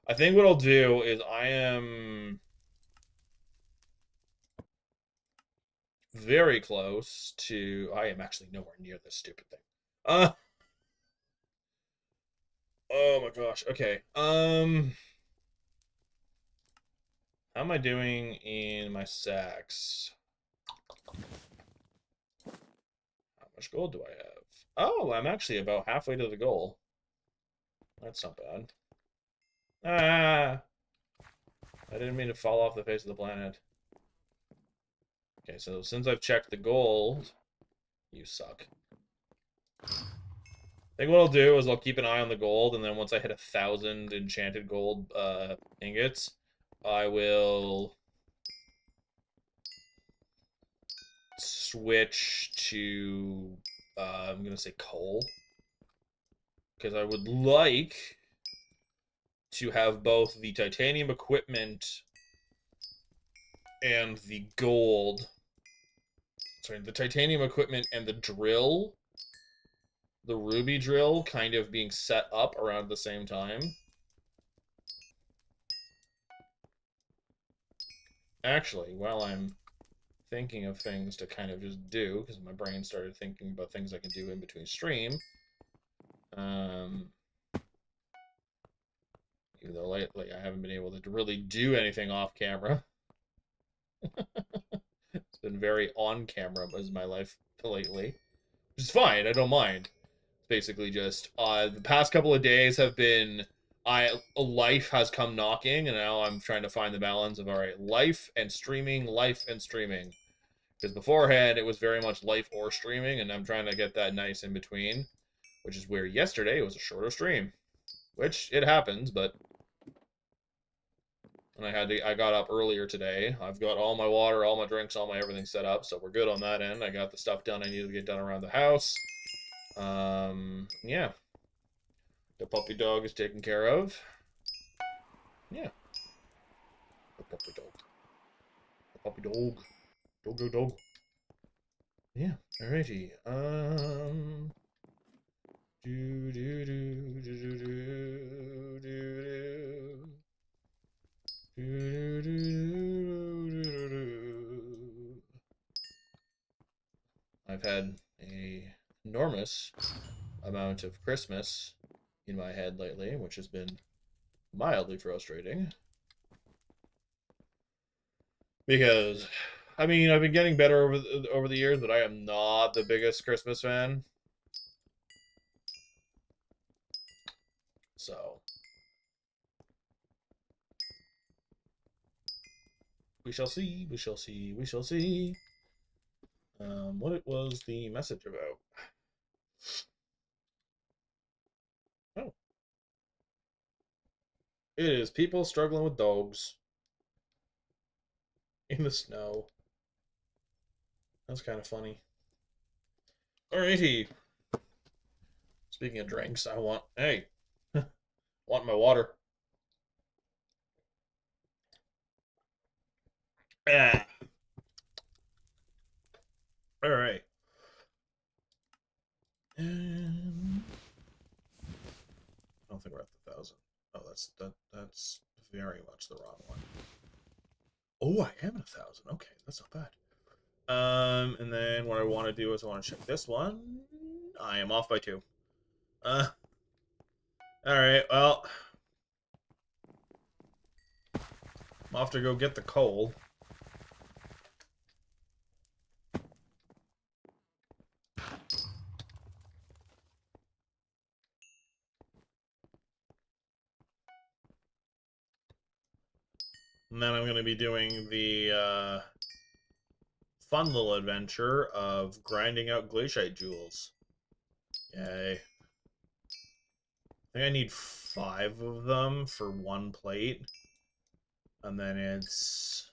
I think what I'll do is I am very close to... I am actually nowhere near this stupid thing. Oh my gosh. Okay. How am I doing in my sacks? How much gold do I have? Oh, I'm actually about halfway to the goal. That's not bad. Ah! I didn't mean to fall off the face of the planet. Okay, so since I've checked the gold... You suck. I think what I'll do is I'll keep an eye on the gold, and then once I hit 1,000 enchanted gold ingots, I will switch to, I'm going to say coal, because I would like to have both the titanium equipment and the gold, sorry, the titanium equipment and the drill, the ruby drill, kind of being set up around the same time. Actually, while I'm thinking of things to kind of just do, because my brain started thinking about things I can do in between stream, even though lately I haven't been able to really do anything off camera. It's been very on camera as my life lately, which is fine. I don't mind. It's basically just the past couple of days have been life has come knocking, and now I'm trying to find the balance of all right, life and streaming, Because beforehand, it was very much life or streaming, and I'm trying to get that nice in between, which is where yesterday was a shorter stream, which it happens, but and I got up earlier today. I've got all my water, all my drinks, all my everything set up, so we're good on that end. I got the stuff done I needed to get done around the house. Yeah. The puppy dog is taken care of. Yeah. The puppy dog. The puppy dog. Dog. Yeah. Alrighty. Do do do do do do do do do do. I've had a enormous amount of Christmas in my head lately, which has been mildly frustrating. Because, I mean, I've been getting better over the years, but I am not the biggest Christmas fan. So, we shall see, we shall see, we shall see. What it was the message about? Oh, it is people struggling with dogs in the snow. That's kind of funny. Alrighty. Speaking of drinks, I want want my water. Ah. All right. I don't think we're at the 1,000. Oh, that's very much the wrong one. Oh, I am at 1,000. Okay, that's not bad. And then what I want to do is I want to check this one. I am off by 2. All right. Well, I'm off to go get the coal. And then I'm going to be doing the fun little adventure of grinding out glaciate jewels. Yay. I think I need 5 of them for 1 plate. And then it's...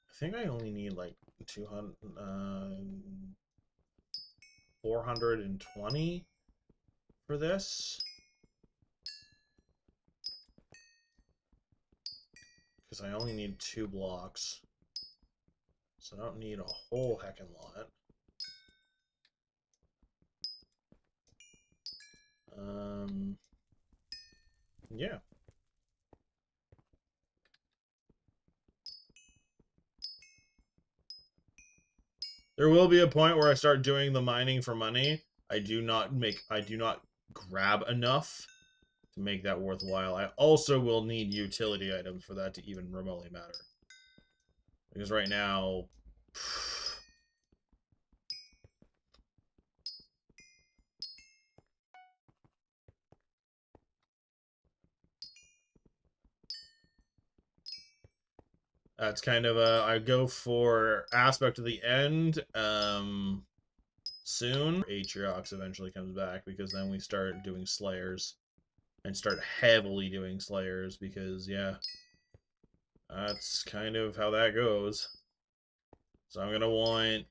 I think I only need like 200... 420 for this. Because I only need 2 blocks. So I don't need a whole heckin' lot. Yeah. There will be a point where I start doing the mining for money. I do not grab enough to make that worthwhile. I also will need utility items for that to even remotely matter. Because right now... That's kind of I go for aspect of the end soon. Atriox eventually comes back because then we start doing Slayers. And start heavily doing Slayers because, yeah, that's kind of how that goes. So I'm going to want,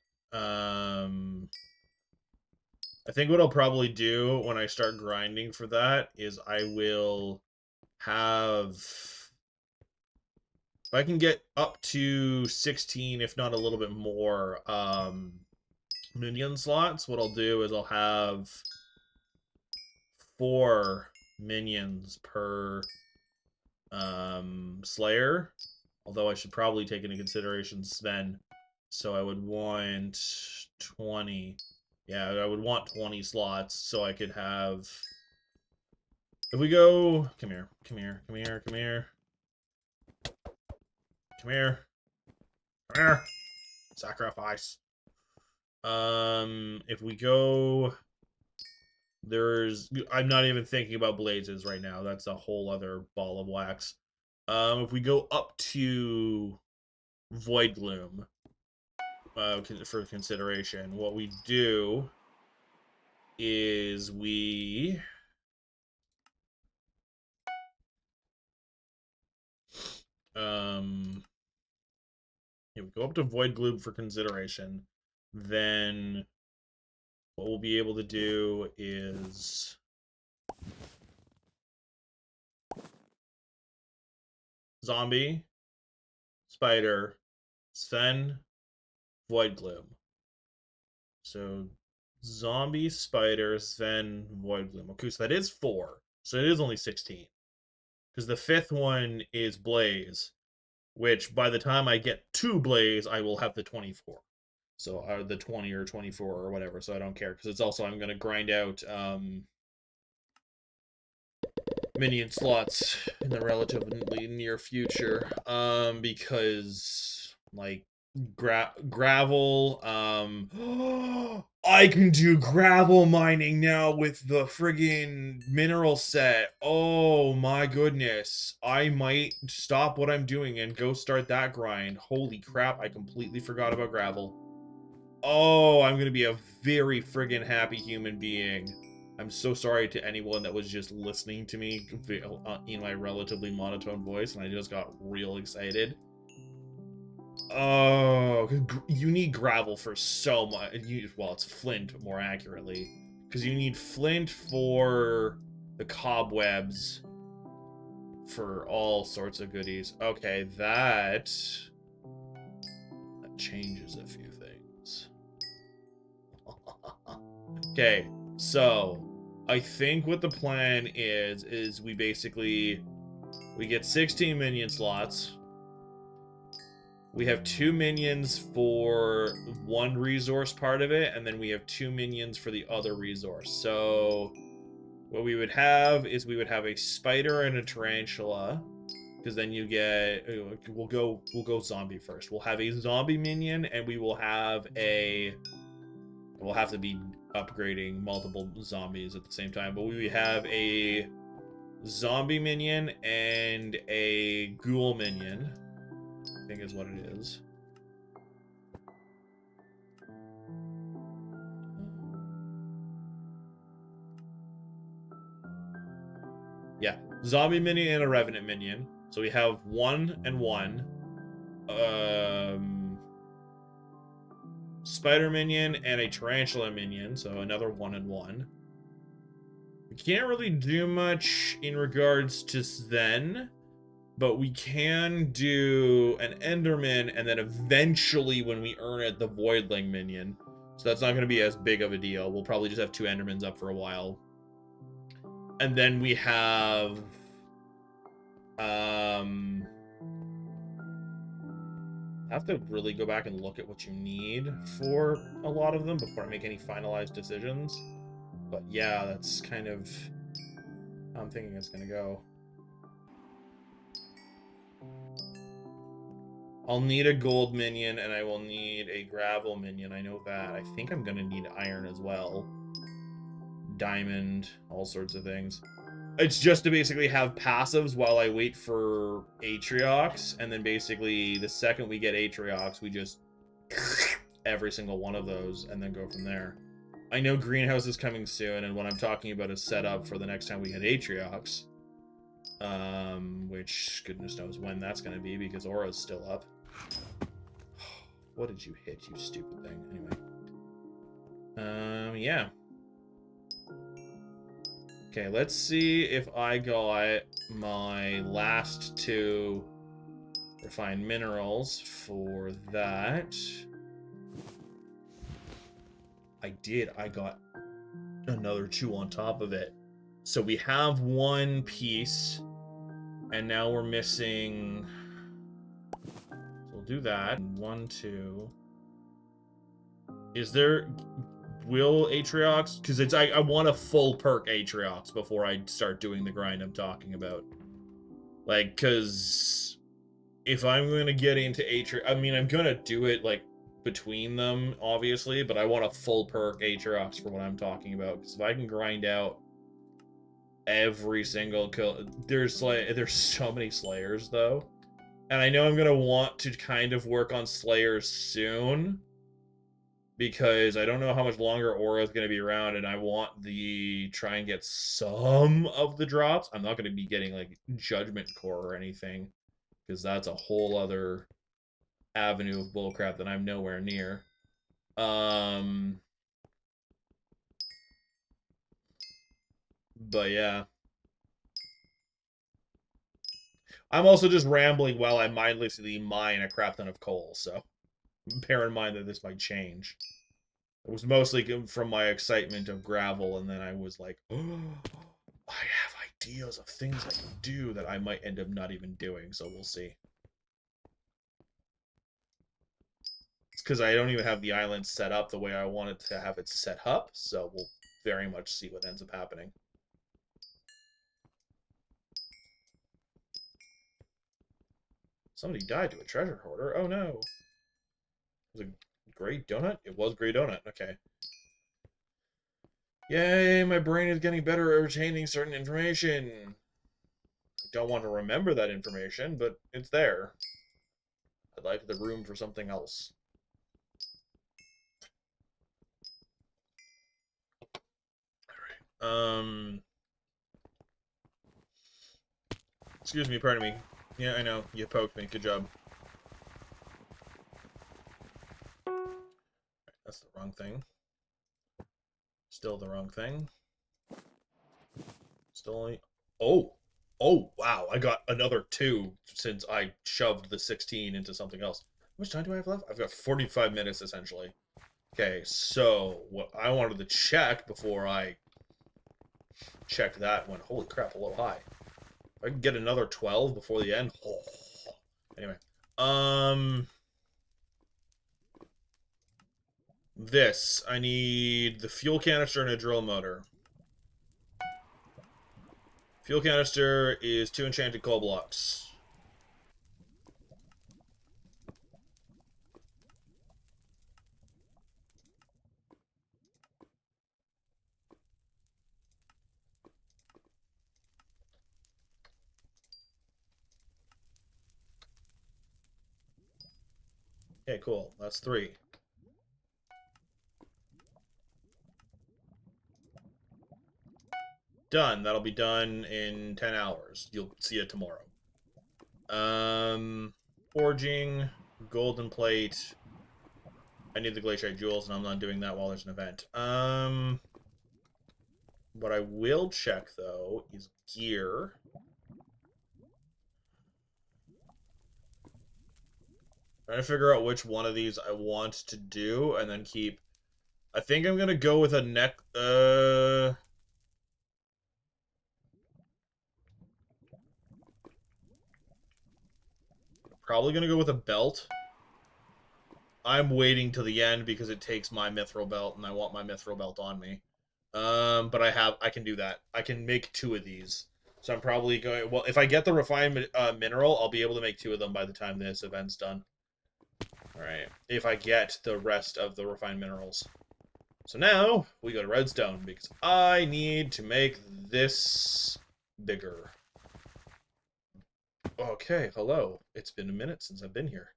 I think what I'll probably do when I start grinding for that is I will have, if I can get up to 16, if not a little bit more, minion slots, what I'll do is I'll have 4 minions per Slayer, although I should probably take into consideration Sven, so I would want 20. Yeah, I would want 20 slots so I could have... If we go... Come here. Come here. Come here. Come here. Come here. Come here. Sacrifice. If we go... I'm not even thinking about blazes right now. That's a whole other ball of wax. If we go up to Void Gloom for consideration, what we do is we yeah, we go up to Void Gloom for consideration. Then what we'll be able to do is zombie, spider, Sven, Void Gloom. So zombie, spider, Sven, Void Gloom. Okay, so that is 4. So it is only 16. Because the 5th one is Blaze, which by the time I get to Blaze, I will have the 24. So the 20 or 24 or whatever. So I don't care because it's also I'm gonna grind out minion slots in the relatively near future. Because like gravel. I can do gravel mining now with the friggin' mineral set. Oh my goodness. I might stop what I'm doing and go start that grind. Holy crap, I completely forgot about gravel. Oh, I'm gonna be a very friggin' happy human being. I'm so sorry to anyone that was just listening to me in my relatively monotone voice, and I just got real excited. Oh, you need gravel for so much. Well, it's flint, more accurately. Because you need flint for the cobwebs for all sorts of goodies. Okay, that changes a few things. Okay, so I think what the plan is we get 16 minion slots. We have 2 minions for one resource part of it, and then we have 2 minions for the other resource. So what we would have is we would have a spider and a tarantula, because then you get we'll go zombie first. We'll have a zombie minion, and we'll have to be upgrading multiple zombies at the same time. But we have a zombie minion and a ghoul minion, I think is what it is. Yeah, zombie minion and a revenant minion. So we have 1 and 1. Spider minion and a tarantula minion, so another 1 and 1. We can't really do much in regards to Sven, but we can do an Enderman, and then eventually, when we earn it, the Voidling minion. So that's not going to be as big of a deal. We'll probably just have 2 Endermans up for a while. And then we have... I have to really go back and look at what you need for a lot of them before I make any finalized decisions. But yeah, that's kind of how I'm thinking it's going to go. I'll need a gold minion, and I will need a gravel minion. I know that. I think I'm going to need iron as well. Diamond, all sorts of things. It's just to basically have passives while I wait for Atriox, and then basically the second we get Atriox, we just every single one of those, and then go from there. I know Greenhouse is coming soon, and what I'm talking about is set up for the next time we get Atriox. Which goodness knows when that's going to be, because Aura's still up. What did you hit, you stupid thing? Anyway. Yeah. Okay, let's see if I got my last 2 refined minerals for that. I did. I got another 2 on top of it. So we have 1 piece, and now we're missing... So we'll do that. 1, 2... Is there... Will Atriox... Because it's I want a full perk Atriox before I start doing the grind I'm talking about. Like, because... If I'm going to get into Atriox... I mean, I'm going to do it, like, between them, obviously, but I want a full perk Atriox for what I'm talking about. Because if I can grind out every single kill. There's so many Slayers though. And I know I'm gonna want to kind of work on Slayers soon. Because I don't know how much longer Aura is going to be around, and I want the try and get some of the drops. I'm not going to be getting like Judgment Core or anything, because that's a whole other avenue of bullcrap that I'm nowhere near. But yeah, I'm also just rambling while I mindlessly mine a crap ton of coal. So bear in mind that this might change. It was mostly from my excitement of gravel, and then I was like, oh, I have ideas of things I can do that I might end up not even doing, so we'll see. It's because I don't even have the island set up the way I wanted to have it set up, so we'll very much see what ends up happening. Somebody died to a treasure hoarder. Oh no. Was it Grey Donut? It was Grey Donut. Okay. Yay, my brain is getting better at retaining certain information. I don't want to remember that information, but it's there. I'd like the room for something else. Alright. Excuse me, pardon me. Yeah, I know. You poked me. Good job. That's the wrong thing. Still the wrong thing. Still only... Oh! Oh, wow. I got another 2 since I shoved the 16 into something else. How much time do I have left? I've got 45 minutes, essentially. Okay, so what I wanted to check before I checked that went, holy crap, a little high. If I can get another 12 before the end. Oh. Anyway. This. I need the fuel canister and a drill motor. Fuel canister is 2 enchanted coal blocks. Okay, cool. That's 3. Done. That'll be done in 10 hours. You'll see it tomorrow. Forging, golden plate. I need the glaciate jewels, and I'm not doing that while there's an event. What I will check, though, is gear. Trying to figure out which one of these I want to do, and then keep... I think I'm gonna go with a neck... Probably gonna go with a belt. I'm waiting till the end because it takes my mithril belt, and I want my mithril belt on me. But I can do that. I can make 2 of these. So I'm probably going, well, if I get the refined mineral, I'll be able to make 2 of them by the time this event's done. Alright, if I get the rest of the refined minerals. So now, we go to redstone, because I need to make this bigger. Okay, hello. It's been a minute since I've been here.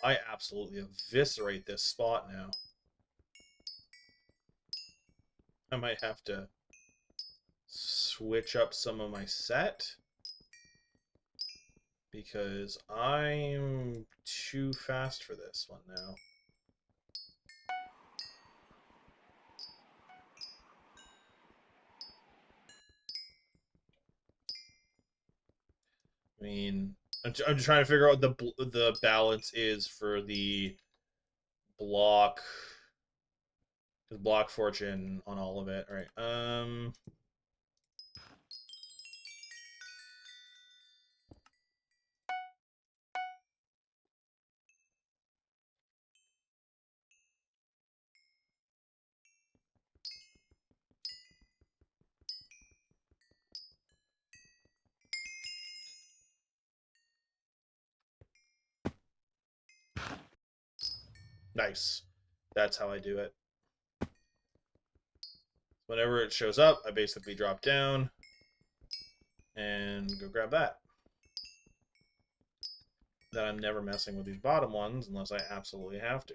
I absolutely eviscerate this spot now. I might have to switch up some of my set. Because I'm too fast for this one now. I mean, I'm just trying to figure out what the balance is for the block, block fortune on all of it. All right. Nice. That's how I do it. Whenever it shows up, I basically drop down and go grab that. Then I'm never messing with these bottom ones unless I absolutely have to.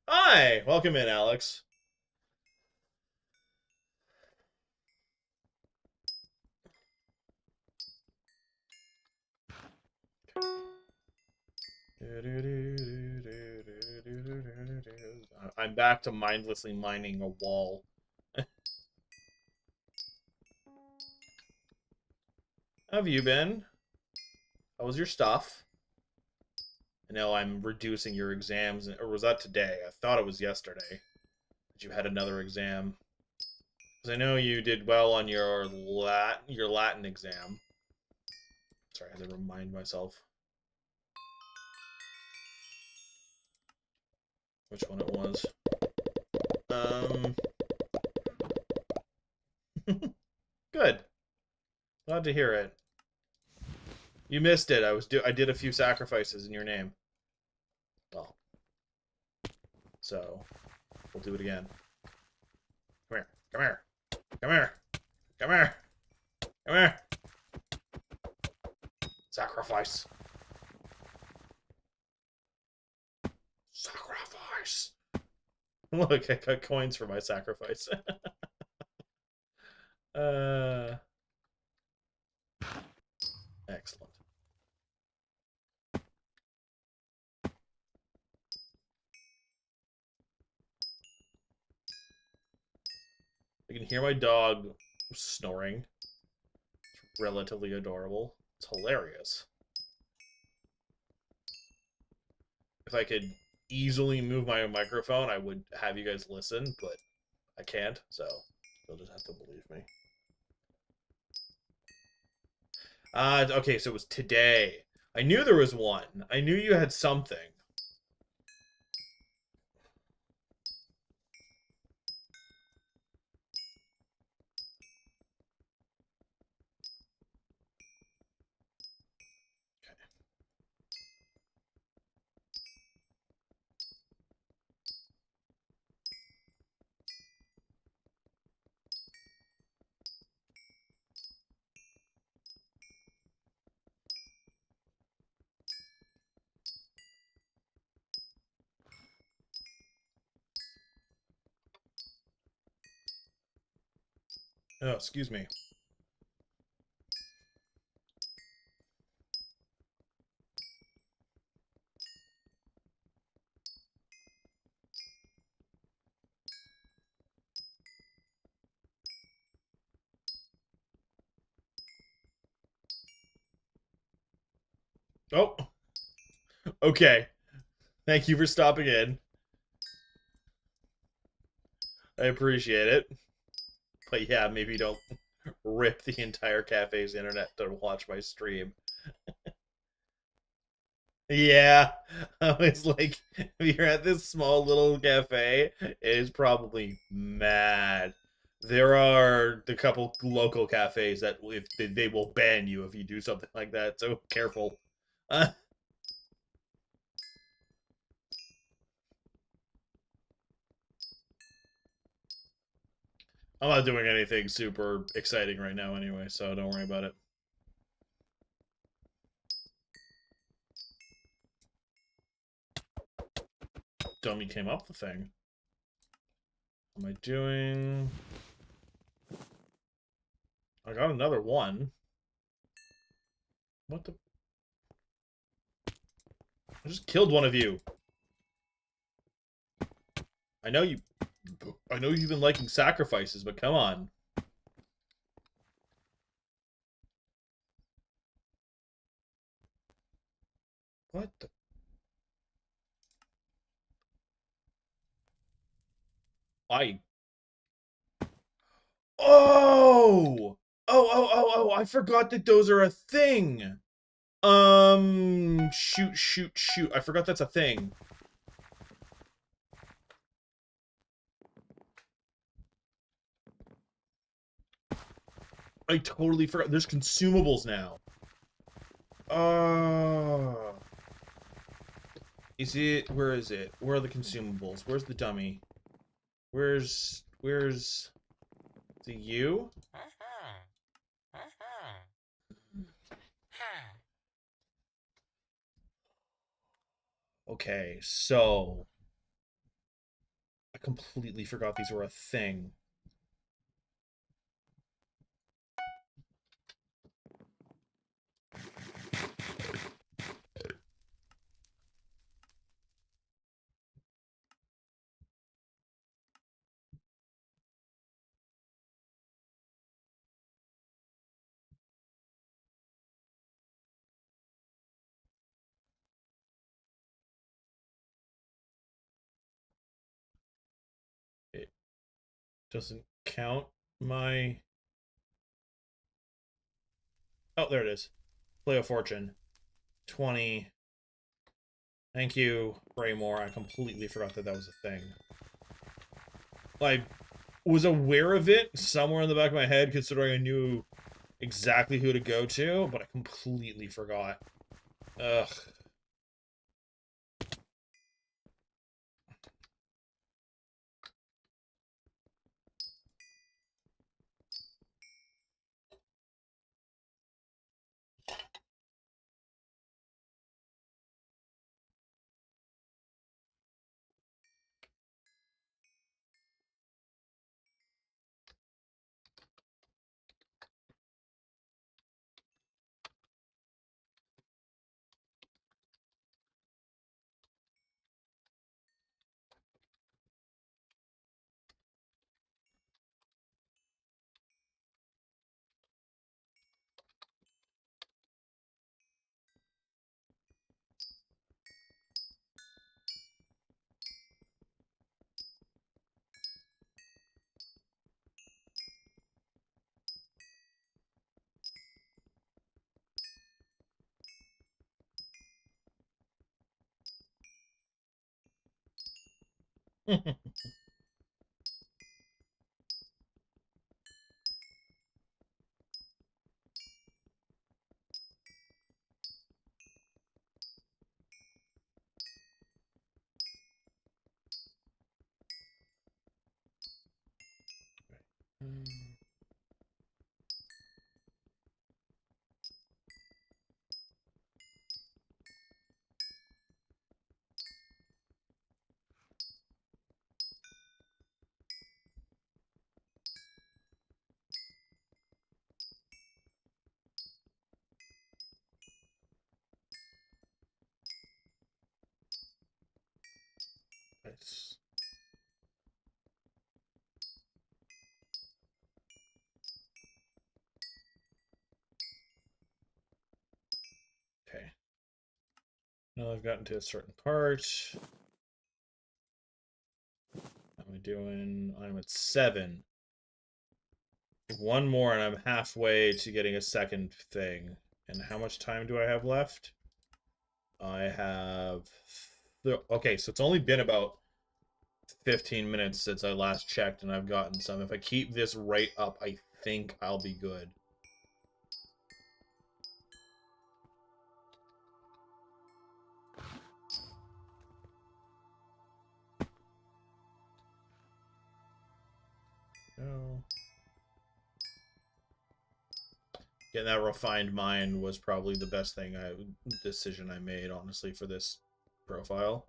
Hi! Welcome in, Alex. I'm back to mindlessly mining a wall. How have you been? How was your stuff? I know I'm reducing your exams, or was that today? I thought it was yesterday that you had another exam. Because I know you did well on your Latin exam. Sorry, I had to remind myself which one it was. Good. Glad to hear it. You missed it. I did a few sacrifices in your name. Well, so we'll do it again. Come here. Come here. Come here. Come here. Come here. Sacrifice. Sacrifice. Look, I got coins for my sacrifice. Excellent. I can hear my dog snoring. It's relatively adorable. It's hilarious. If I could easily move my microphone, I would have you guys listen, but I can't, so you'll just have to believe me. Okay, so it was today. I knew there was one. I knew you had something. Oh, excuse me. Oh, okay. Thank you for stopping in. I appreciate it. But yeah, maybe don't rip the entire cafe's internet to watch my stream. Yeah, I was like, if you're at this small little cafe, it is probably mad. There are the couple local cafes that if they will ban you if you do something like that, so careful. I'm not doing anything super exciting right now anyway, so don't worry about it. Dummy came up the thing. What am I doing? I got another one. What the? I just killed one of you. I know you. I know you've been liking sacrifices, but come on. What the? I. Oh! Oh! I forgot that those are a thing. Shoot. I forgot that's a thing. I totally forgot. There's consumables now. Oh. Is it? Where is it? Where are the consumables? Where's the dummy? Where's the you? Okay, so I completely forgot these were a thing. It doesn't count my... Oh, there it is. Play of Fortune. 20. Thank you, Raymore. I completely forgot that that was a thing. I was aware of it somewhere in the back of my head, considering I knew exactly who to go to, but I completely forgot. Ugh. Nice. Okay. Now I've gotten to a certain part. How am I doing? I'm at 7. One more and I'm halfway to getting a second thing. And how much time do I have left? I have... Okay, so it's only been about 15 minutes since I last checked and I've gotten some. If I keep this right up, I think I'll be good. No. Getting that refined mind was probably the best decision I made, honestly, for this profile.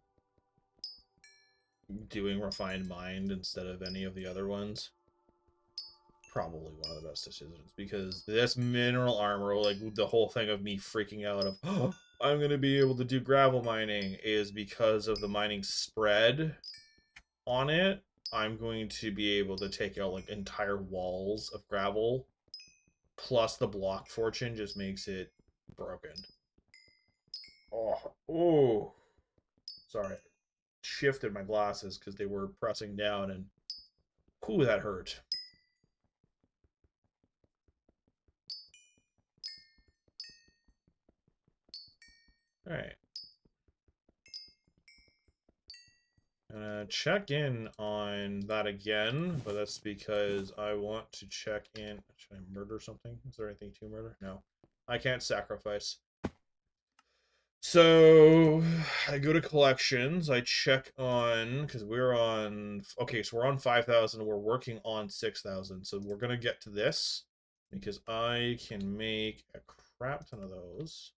Doing refined mind instead of any of the other ones. Probably one of the best decisions, because this mineral armor, like the whole thing of me freaking out of, oh, I'm going to be able to do gravel mining, is because of the mining spread on it. I'm going to be able to take out like entire walls of gravel. Plus the block fortune just makes it broken. Oh. Sorry. Shifted my glasses because they were pressing down and whew, that hurt. Alright. Check in on that again, but that's because I want to check in. Should I murder something? Is there anything to murder? No. I can't sacrifice. So I go to collections. I check on because we're on. Okay, so we're on 5,000. We're working on 6,000. So we're gonna get to this because I can make a crap ton of those.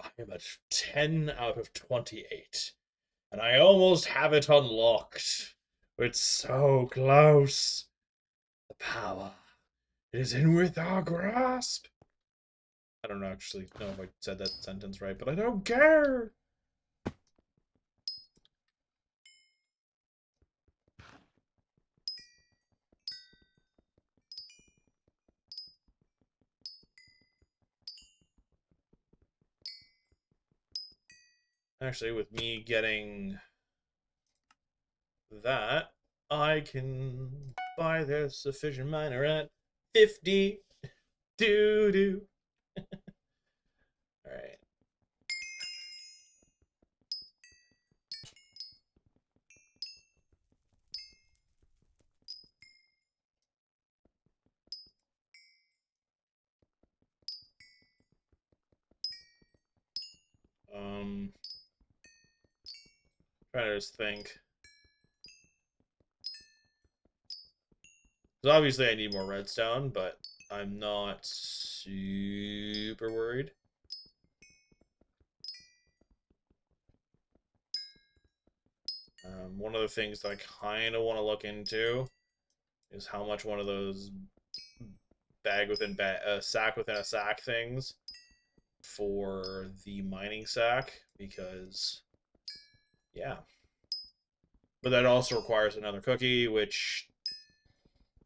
I am at 10 out of 28, and I almost have it unlocked. It's so close. The power. It is in with our grasp. I don't actually know if I said that sentence right, but I don't care. Actually, with me getting that, I can buy this efficient miner at 50. Doo-doo. Alright. Trying to just think. Because obviously I need more redstone, but I'm not super worried. One of the things that I kind of want to look into is how much one of those bag within sack within a sack things for the mining sack, because yeah. But that also requires another cookie, which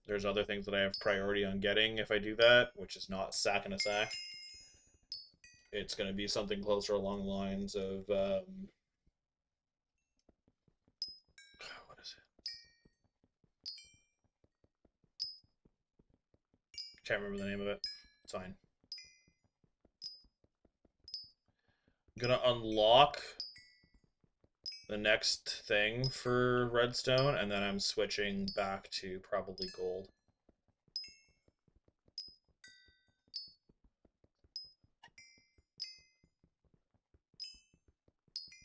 there's other things that I have priority on getting if I do that, which is not sack in a sack. It's going to be something closer along the lines of what is it? Can't remember the name of it. It's fine. I'm gonna unlock the next thing for redstone, and then I'm switching back to probably gold.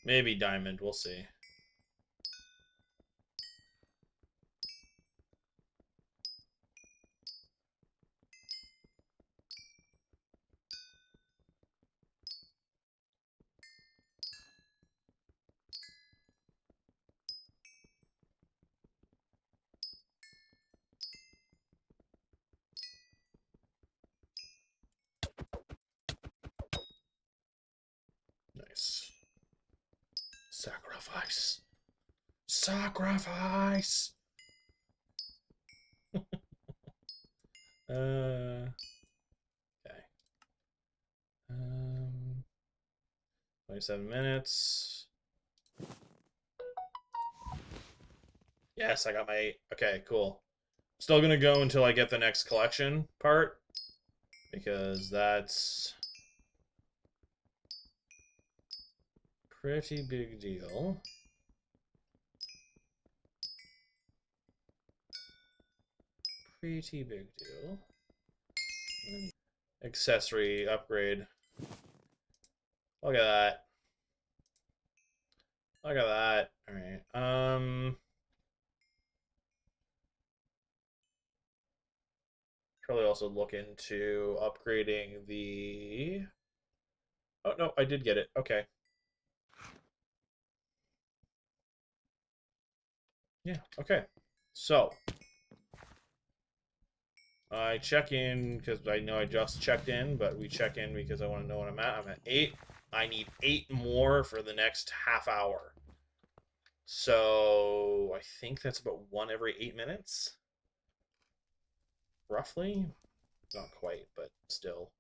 Maybe diamond, we'll see. Nice. Sacrifice. Sacrifice! Okay. 27 minutes. Yes, I got my 8. Okay, cool. Still gonna go until I get the next collection part, because that's pretty big deal. Pretty big deal. Accessory upgrade. Look at that. Look at that. Alright. Probably also look into upgrading the... Oh, no, I did get it. Okay. Yeah, okay. So, I check in because I know I just checked in, but we check in because I want to know what I'm at. I'm at 8. I need 8 more for the next half hour. So, I think that's about 1 every 8 minutes. Roughly. Not quite, but still.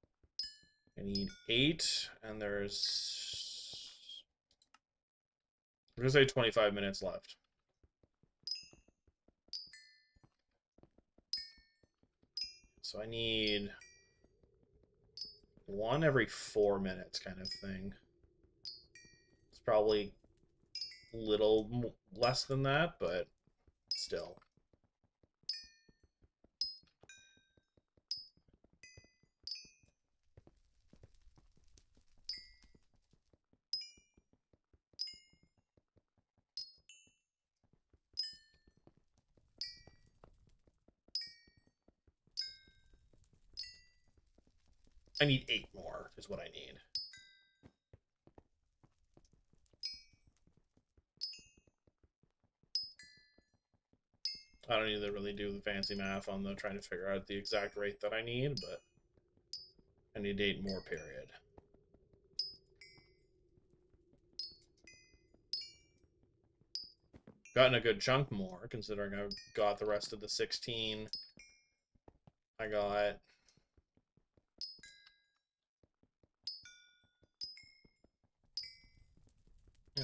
I need 8, and there's... I'm going to say 25 minutes left. So I need 1 every 4 minutes kind of thing. It's probably a little less than that, but still. I need 8 more is what I need. I don't need to really do the fancy math on the trying to figure out the exact rate that I need, but I need 8 more, period. Gotten a good chunk more, considering I got the rest of the 16. I got... Yeah.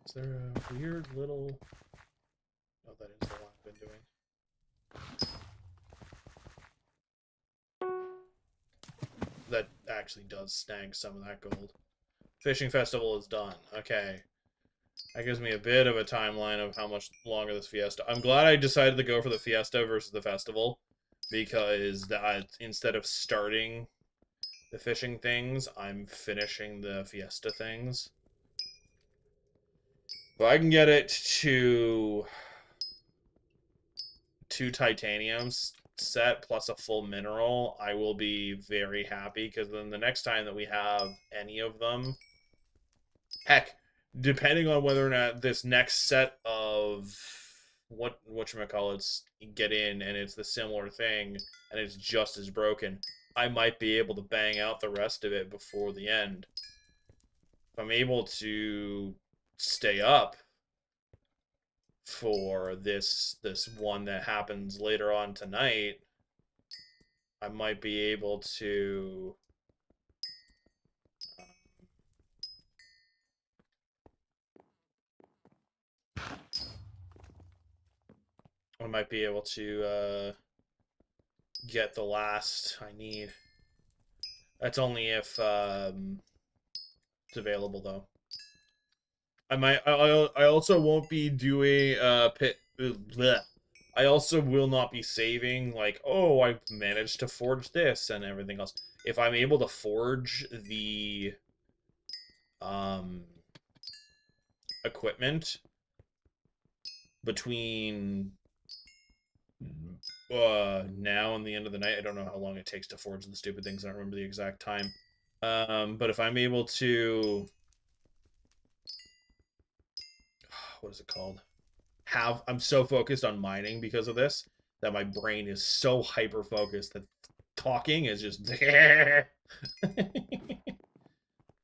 Is there a weird little... Oh, that is the one I've been doing. That actually does snag some of that gold. Fishing festival is done. Okay. That gives me a bit of a timeline of how much longer this fiesta. I'm glad I decided to go for the fiesta versus the festival, because that instead of starting the fishing things, I'm finishing the fiesta things. If I can get it to 2 titaniums set plus a full mineral, I will be very happy, because then the next time that we have any of them, heck, depending on whether or not this next set of whatchamacallits get in and it's the similar thing and it's just as broken, I might be able to bang out the rest of it before the end. If I'm able to stay up for this one that happens later on tonight, I might be able to get the last I need. That's only if it's available, though. I also won't be doing bleh. I also will not be saving, like, oh, I've managed to forge this and everything else. If I'm able to forge the equipment between now and the end of the night, I don't know how long it takes to forge the stupid things. I don't remember the exact time. But if I'm able to, what is it called? I'm so focused on mining because of this that my brain is so hyper focused that talking is just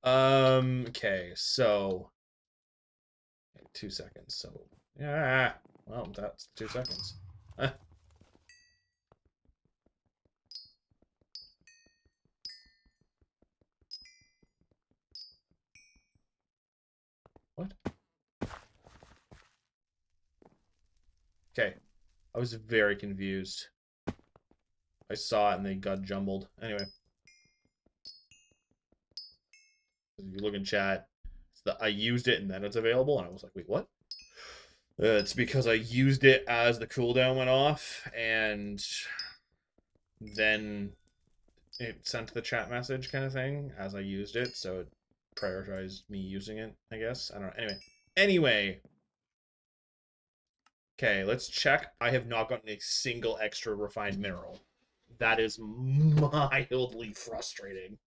okay, so 2 seconds. So yeah, well, that's 2 seconds. What? Okay. I was very confused. I saw it and they got jumbled. Anyway. If you look in chat, I used it and then it's available, and I was like, wait, what? It's because I used it as the cooldown went off, and then it sent the chat message kind of thing as I used it, so it prioritized me using it, I guess. I don't know. Anyway. Okay, let's check. I have not gotten a single extra refined mineral. That is mildly frustrating.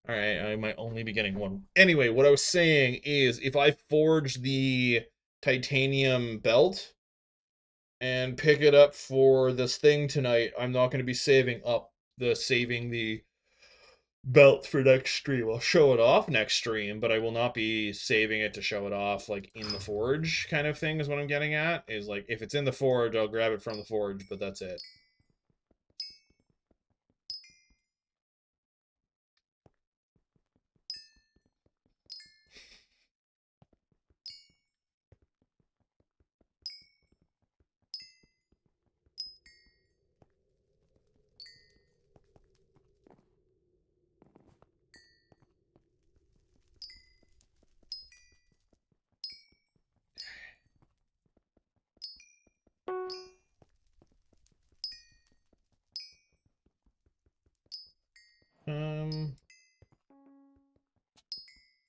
Alright, I might only be getting one. Anyway, what I was saying is, if I forge the titanium belt and pick it up for this thing tonight, I'm not going to be saving the belt for next stream. I'll show it off next stream, but I will not be saving it to show it off, like, in the forge kind of thing is what I'm getting at. Is, like, if it's in the forge, I'll grab it from the forge, but that's it.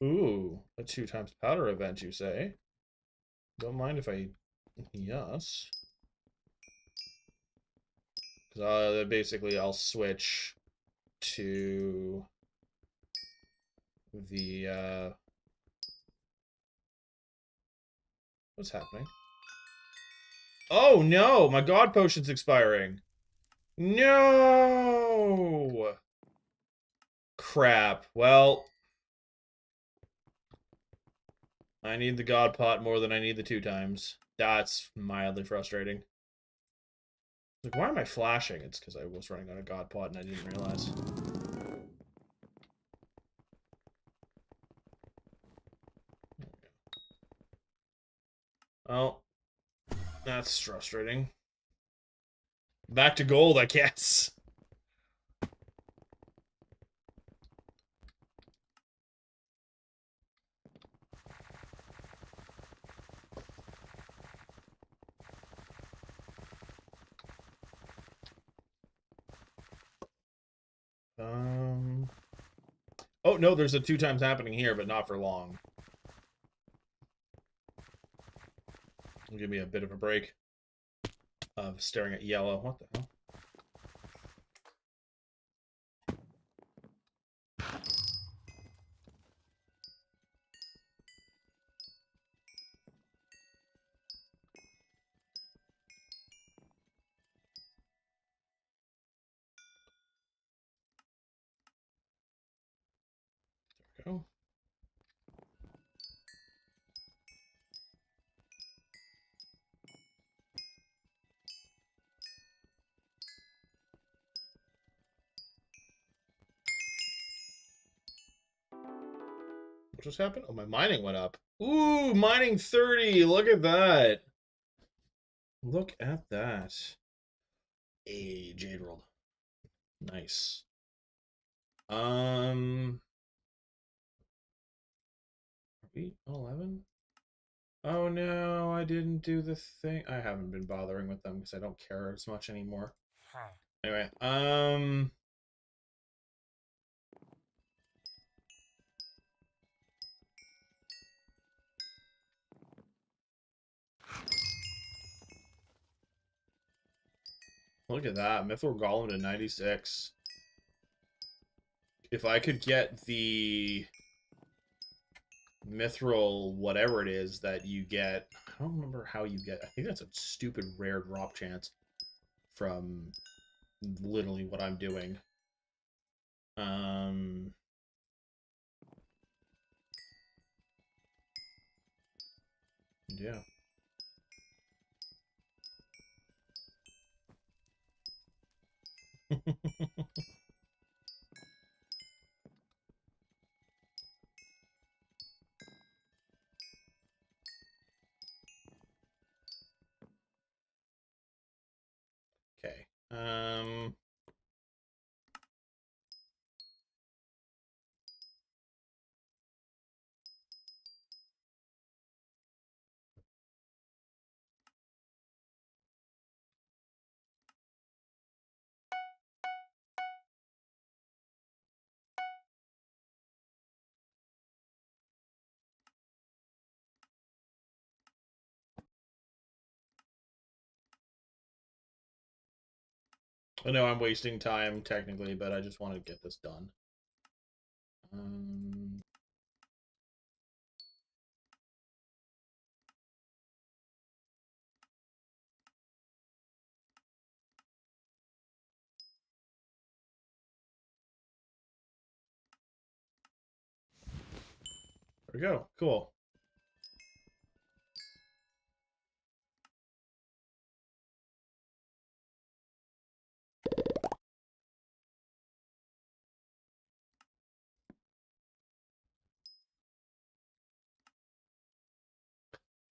Ooh, a 2 times powder event, you say? Don't mind if I... Yes. Because basically I'll switch to the... What's happening? Oh, no! My god potion's expiring! No! Crap. Well... I need the god pot more than I need the 2 times. That's mildly frustrating. Like, why am I flashing? It's because I was running on a god pot and I didn't realize. Oh, that's frustrating. Back to gold, I guess. Oh, no, there's a 2 times happening here, but not for long. It'll give me a bit of a break of staring at yellow. What the hell? There we go. What just happened? Oh, my mining went up. Ooh, mining 30. Look at that. Look at that. A Jade World. Nice. Are we 11? Oh no, I didn't do the thing. I haven't been bothering with them because I don't care as much anymore. Anyway, look at that. Mithril Golem to 96. If I could get the Mithril whatever it is that you get, I don't remember how you get. I think that's a stupid rare drop chance from literally what I'm doing. Yeah. Okay. I know I'm wasting time technically, but I just want to get this done. There we go. Cool.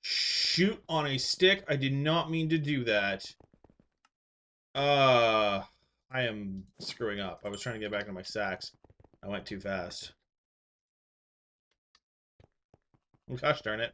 Shoot on a stick. I did not mean to do that. I am screwing up. I was trying to get back into my sacks. I went too fast. Gosh darn it.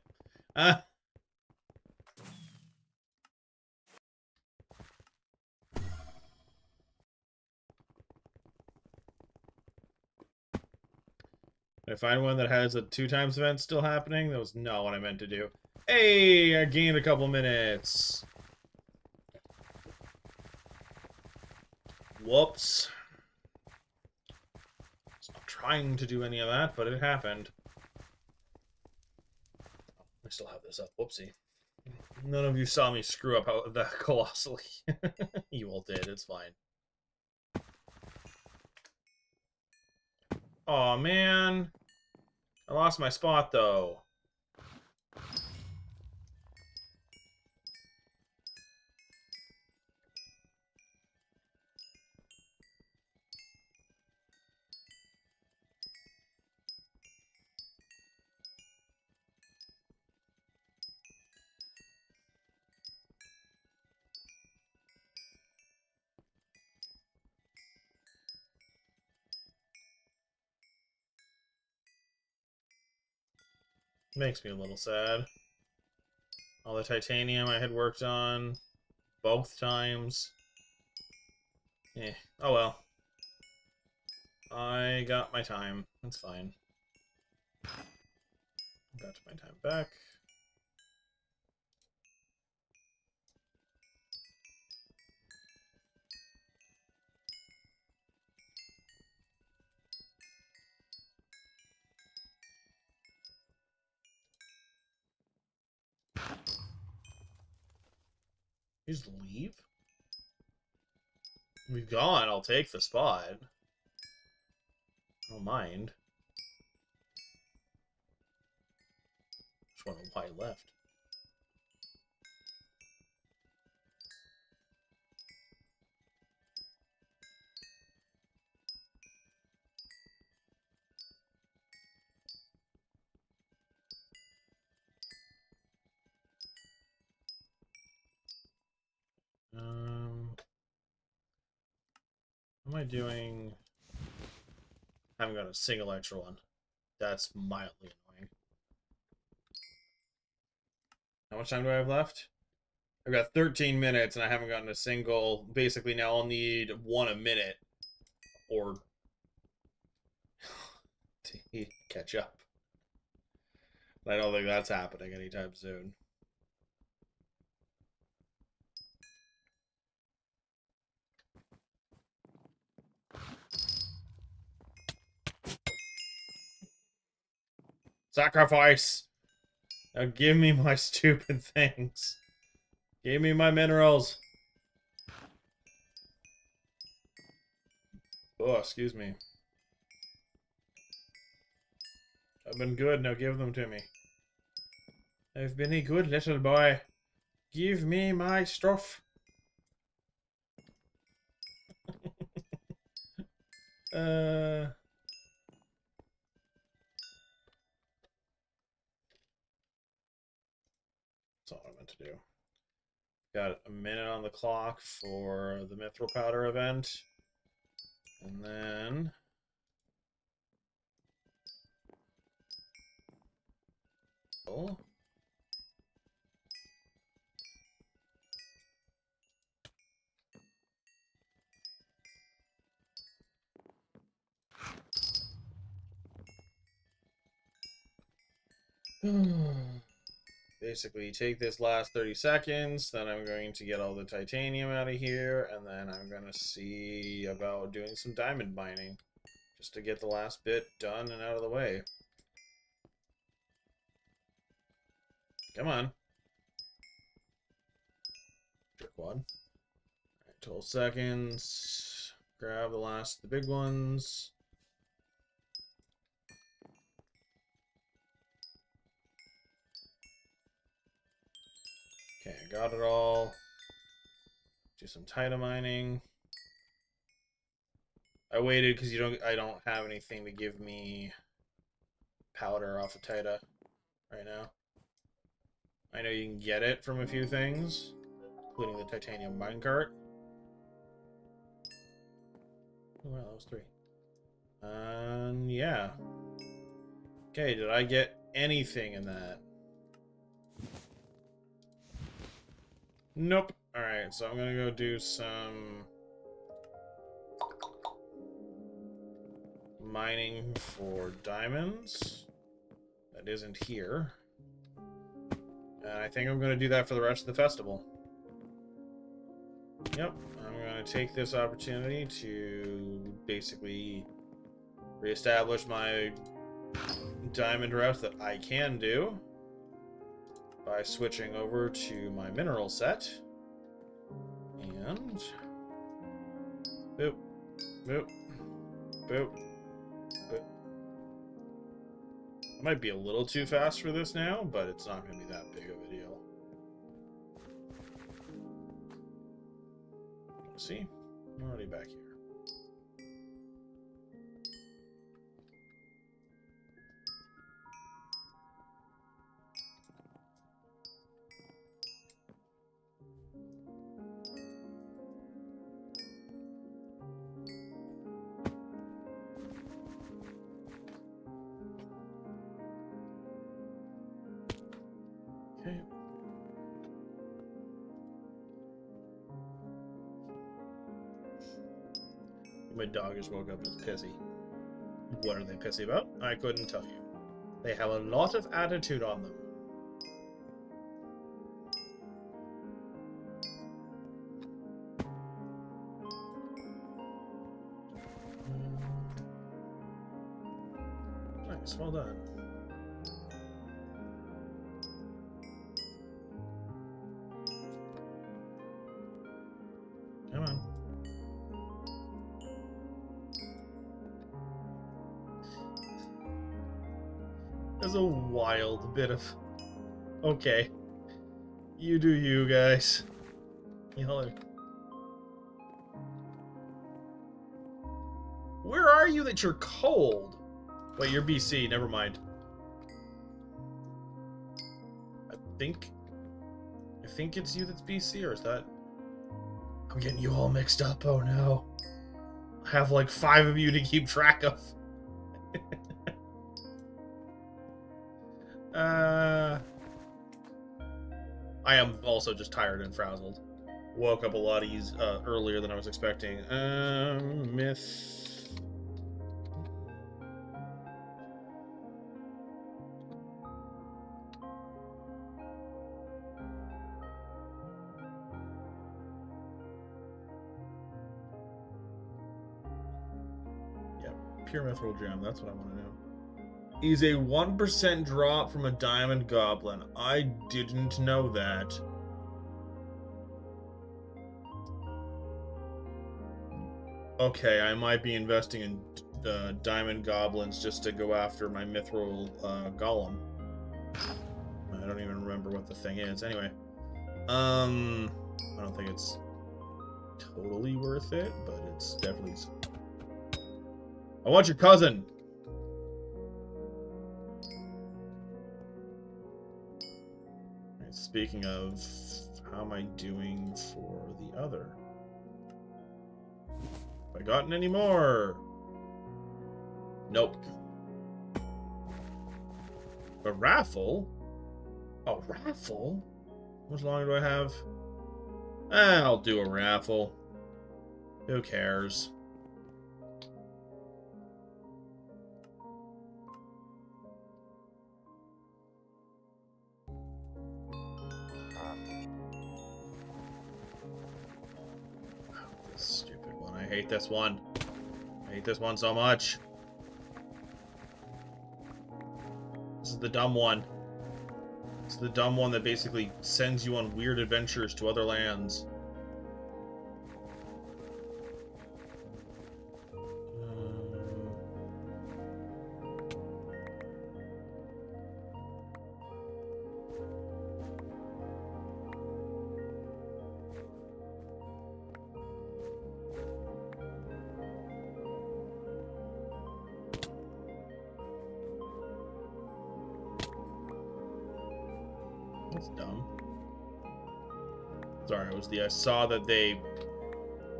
Did I find one that has a 2x event still happening? That was not what I meant to do. Hey, I gained a couple minutes. Whoops. I was not trying to do any of that, but it happened. I still have this up. Whoopsie. None of you saw me screw up that colossally. You all did. It's fine. Aw, man. I lost my spot, though. Makes me a little sad. All the titanium I had worked on both times. Oh well. I got my time. That's fine. Got my time back. You just leave? We've gone. I'll take the spot. I don't mind. Just wonder why I left. What am I doing? I haven't got a single extra one. That's mildly annoying. How much time do I have left? I've got 13 minutes and I haven't gotten a single. Basically, now I'll need one a minute or to catch up. I don't think that's happening anytime soon. Sacrifice! Now give me my stupid things. Give me my minerals. Oh, excuse me. I've been good, now give them to me. I've been a good little boy. Give me my stuff. That's all I meant to do. Got a minute on the clock for the mithril powder event. And then... Oh. Basically, take this last 30 seconds, then I'm going to get all the titanium out of here, and then I'm going to see about doing some diamond mining, just to get the last bit done and out of the way. Come on. Jerkwad. Alright, 12 seconds. Grab the big ones. Okay, I got it all. Do some titan mining. I waited because I don't have anything to give me powder off of Tita right now. I know you can get it from a few things, including the titanium minecart. Oh, wow, that was 3. Yeah. Okay, did I get anything in that? Nope. Alright, so I'm gonna go do some mining for diamonds. That isn't here. And I think I'm going to do that for the rest of the festival. Yep, I'm going to take this opportunity to basically reestablish my diamond route that I can do by switching over to my mineral set. And boop, boop, boop, boop. I might be a little too fast for this now, but it's not going to be that big of a deal. Let's see, I'm already back here. Okay. My dog just woke up and is pissy. What are they pissy about? I couldn't tell you. They have a lot of attitude on them. Nice, well done. Come on. There's a wild bit of... Okay. You do you, guys. Y'all are... Where are you that you're cold? Wait, you're BC, never mind. I think it's you that's BC, or is that... I'm getting you all mixed up, oh no. I have like 5 of you to keep track of. I am also just tired and frazzled. Woke up a lot earlier than I was expecting. Myth... Pure mithril gem, that's what I want to know. Is a 1% drop from a diamond goblin. I didn't know that. Okay, I might be investing in diamond goblins just to go after my mithril golem. I don't even remember what the thing is. Anyway, I don't think it's totally worth it, but it's definitely... I want your cousin! Right, speaking of, how am I doing for the other? Have I gotten any more? Nope. A raffle? A raffle? How much longer do I have? I'll do a raffle. Who cares? I hate this one. I hate this one so much. This is the dumb one. This is the dumb one that basically sends you on weird adventures to other lands. That's dumb. Sorry, it was I saw that they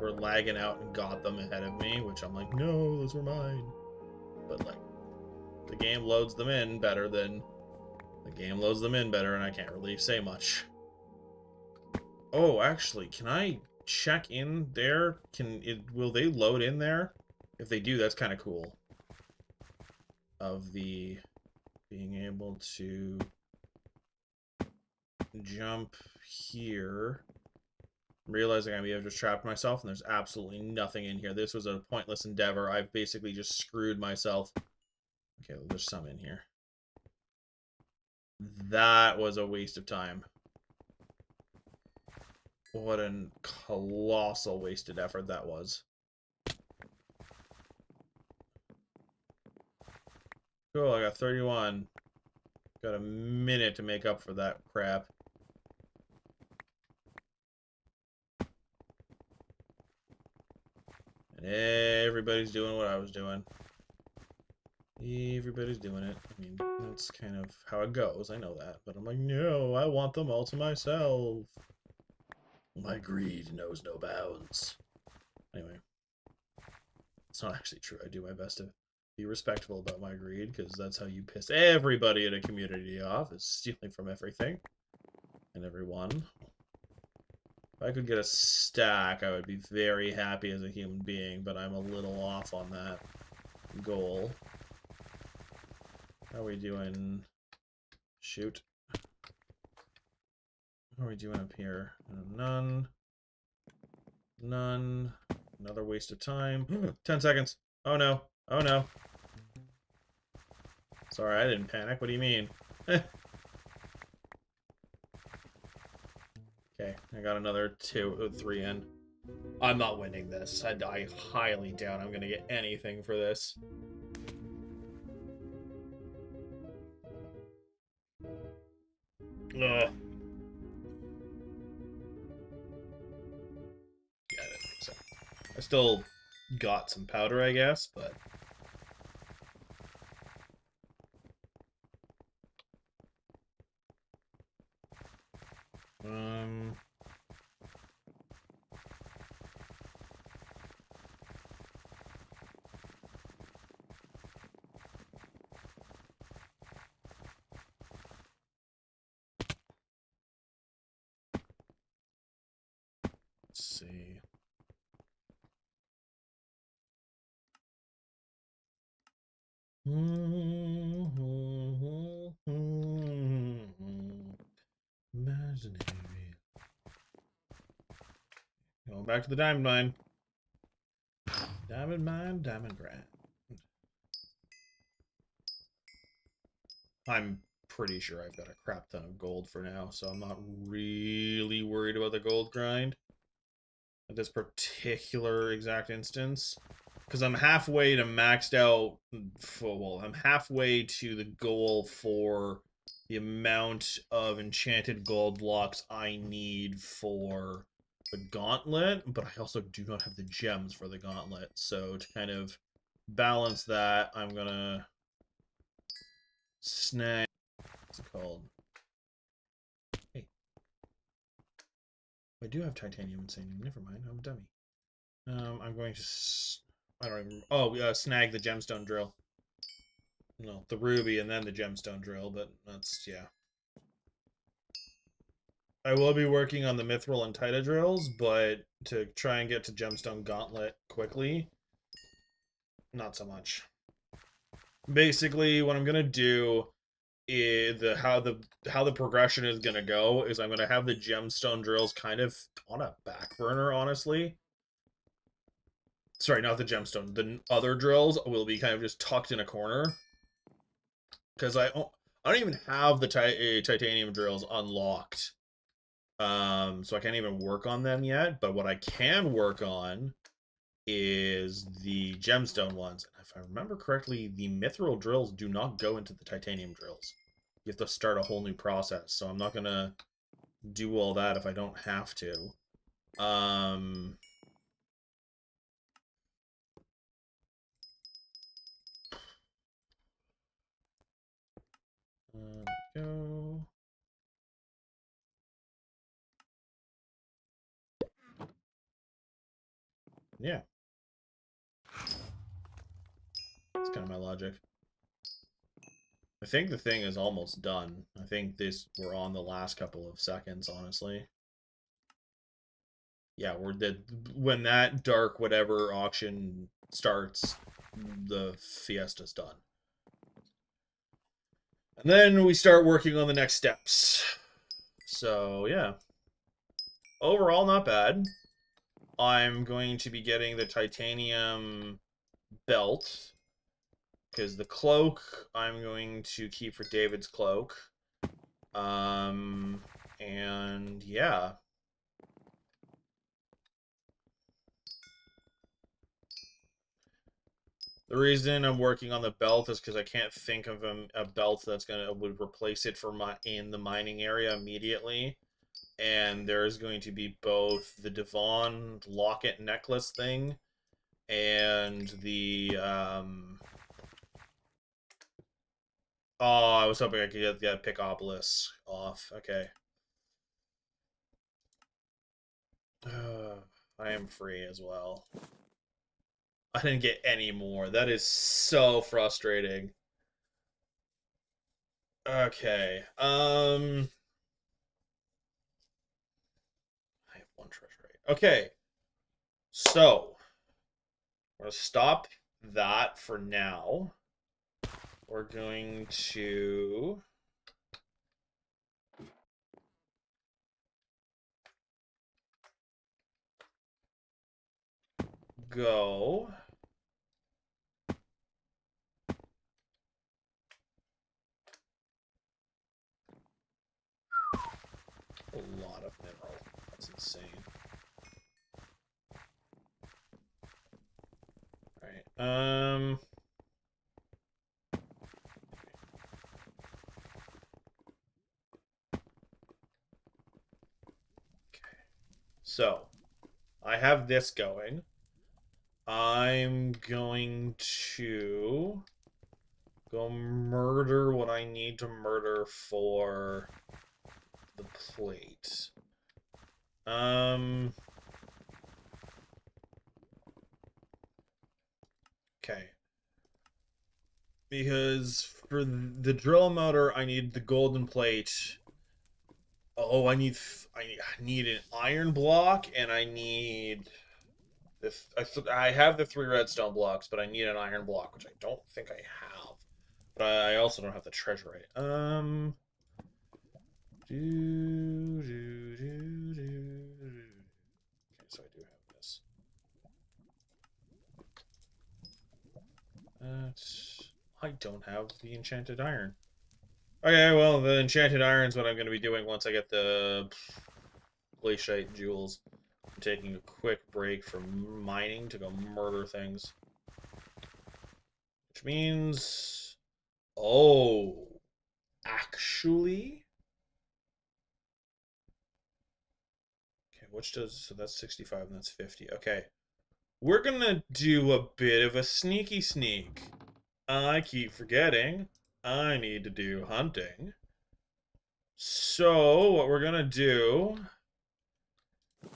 were lagging out and got them ahead of me, which I'm like, no, those were mine. But like, the game loads them in better, and I can't really say much. Oh, actually, can I check in there? Will they load in there? If they do, that's kind of cool. of the being able to jump here. I'm realizing I may have just trapped myself, and there's absolutely nothing in here. This was a pointless endeavor. I've basically just screwed myself. Okay, well, there's some in here. That was a waste of time. What a colossal wasted effort that was. Cool, I got 31. Got a minute to make up for that crap. And everybody's doing what I was doing. Everybody's doing it. I mean, that's kind of how it goes. I know that. But I'm like, no, I want them all to myself. My greed knows no bounds. Anyway. It's not actually true. I do my best to be respectful about my greed, because that's how you piss everybody in a community off, is stealing from everything and everyone. If I could get a stack, I would be very happy as a human being, but I'm a little off on that goal. How are we doing? Shoot. How are we doing up here? None. None. Another waste of time. 10 seconds. Oh no. Oh no. Sorry, I didn't panic. What do you mean? Okay, I got another 3 in. I'm not winning this. I highly doubt I'm going to get anything for this. Ugh. Yeah, I didn't think so. I still got some powder, I guess, but... Let's see. Imaginary. Going back to the diamond mine. Diamond mine, diamond grind. I'm pretty sure I've got a crap ton of gold for now, so I'm not really worried about the gold grind at this particular exact instance. Because I'm halfway to maxed out, well, I'm halfway to the goal for the amount of enchanted gold blocks I need for the gauntlet, but I also do not have the gems for the gauntlet. So to kind of balance that, I'm gonna snag, what's it called? Hey. I do have titanium and sanding. Never mind, I'm a dummy. I'm going to, I don't even, oh, snag the gemstone drill. No, the ruby and then the gemstone drill, but that's, yeah. I will be working on the mithril and tita drills, but to try and get to gemstone gauntlet quickly, not so much. Basically, what I'm gonna do is how the progression is gonna go is I'm gonna have the gemstone drills kind of on a back burner, honestly. Sorry, not the gemstone. The other drills will be kind of just tucked in a corner. Because I don't even have the titanium drills unlocked. So I can't even work on them yet. But what I can work on is the gemstone ones. If I remember correctly, the mithril drills do not go into the titanium drills. You have to start a whole new process. So I'm not going to do all that if I don't have to. Go. Yeah. That's kind of my logic. I think the thing is almost done. I think we're on the last couple of seconds, honestly. Yeah, when that dark whatever auction starts, the fiesta's done. And then we start working on the next steps. So, yeah. Overall, not bad. I'm going to be getting the titanium belt. Because the cloak, I'm going to keep for David's cloak. And yeah. The reason I'm working on the belt is because I can't think of a belt that's would replace it in the mining area immediately. And there's going to be both the Devon locket necklace thing and the oh, I was hoping I could get Pickopolis off. Okay. I am free as well. I didn't get any more. That is so frustrating. Okay. I have one treasure rate. Okay. So, we're going to stop that for now. We're going to go a lot of mineral. That's insane. Alright. Okay. So, I have this going. I'm going to go murder what I need to murder for the plate. Okay. Because for the drill motor, I need the golden plate. Oh, I need an iron block, and I need this. I have the 3 redstone blocks, but I need an iron block, which I don't think I have. But I also don't have the treasure rate. Okay, so I do have this. I don't have the enchanted iron. Okay, well, the enchanted iron's what I'm going to be doing once I get the glaciate jewels. I'm taking a quick break from mining to go murder things. Which means... Oh... Actually... Okay, which does... So that's 65 and that's 50. Okay. We're gonna do a bit of a sneaky sneak. I keep forgetting I need to do hunting. So, what we're gonna do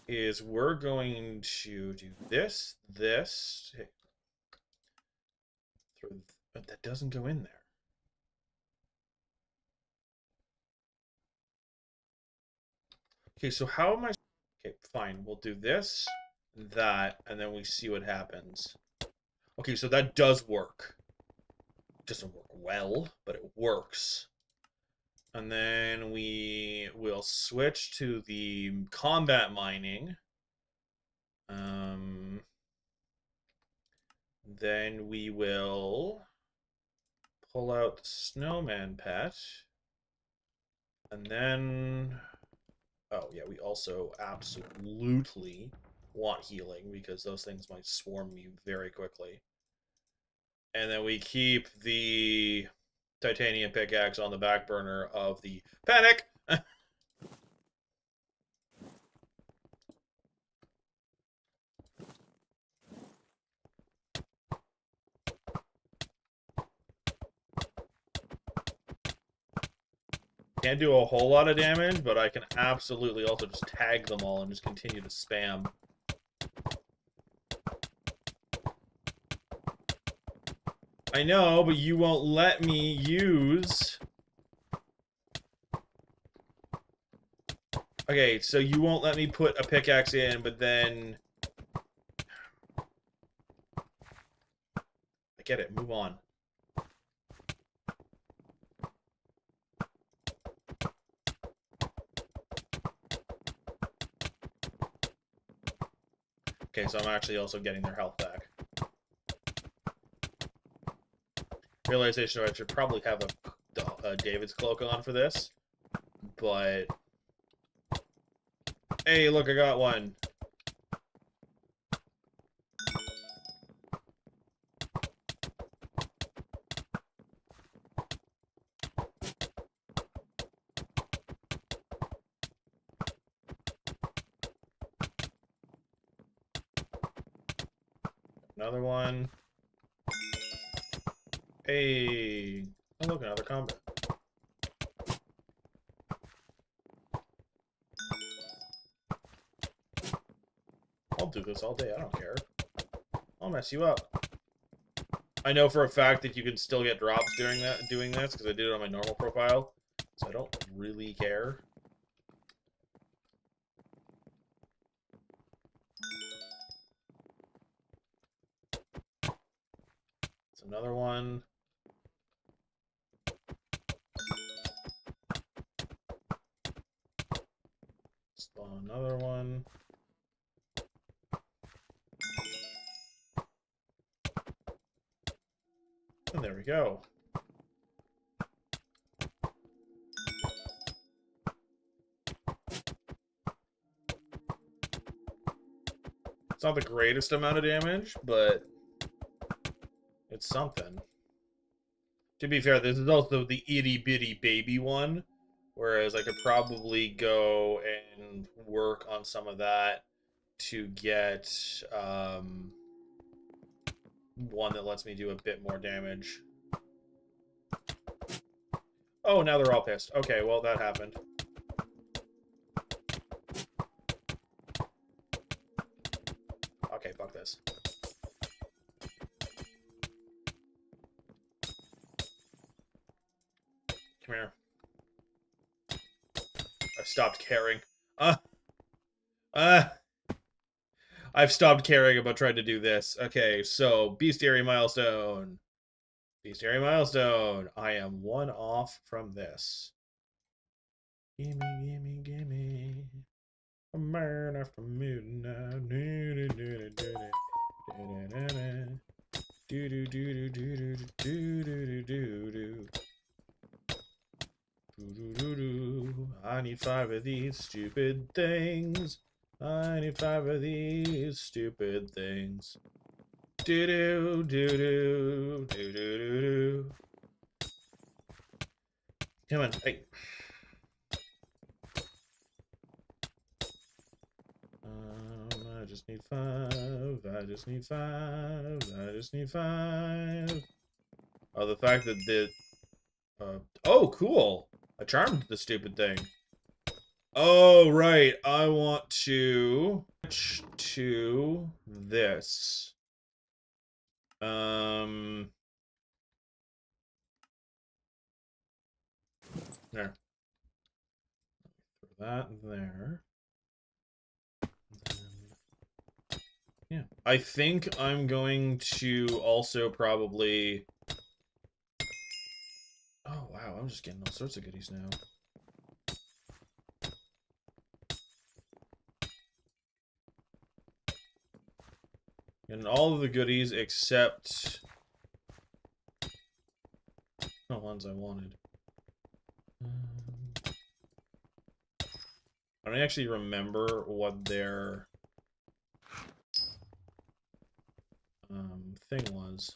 is we're going to do this. But that doesn't go in there. Okay, so how am I... Okay, fine. We'll do this, that, and then we see what happens. Okay, so that does work. It doesn't work well, but it works. And then we will switch to the combat mining. Then we will pull out the snowman pet. And then... Oh, yeah, we also absolutely want healing because those things might swarm me very quickly. And then we keep the titanium pickaxe on the back burner of the panic. Can't do a whole lot of damage, but I can absolutely also just tag them all and just continue to spam. I know, but you won't let me use... Okay, so you won't let me put a pickaxe in, but then... I get it, move on. Okay, so I'm actually also getting their health back. Realization I should probably have a David's cloak on for this, but hey, look, I got one. Another one. Hey, oh look, another combat. I'll do this all day, I don't care. I'll mess you up. I know for a fact that you can still get drops doing this, because I did it on my normal profile, so I don't really care. It's another one. Spawn another one. And there we go. It's not the greatest amount of damage, but it's something. To be fair, this is also the itty-bitty baby one, whereas I could probably go and work on some of that to get one that lets me do a bit more damage. Oh, now they're all pissed. Okay, well, that happened. Okay, fuck this. Come here. I stopped caring. I've stopped caring about trying to do this. Okay, so bestiary milestone. Bestiary milestone. I am one off from this. Gimme, gimme, gimme. A man after midnight. Do do do do do do do do do do. I need 5 of these stupid things. I need 5 of these stupid things. Do do do do do do do do. Come on, hey. I just need 5. I just need 5. I just need 5. Oh, the fact that the oh, cool. I charmed the stupid thing. Oh, right. I want to switch to this. There. Throw that there. Yeah. I think I'm going to also probably... Oh, wow. I'm just getting all sorts of goodies now. And all of the goodies except the ones I wanted. I don't actually remember what their thing was.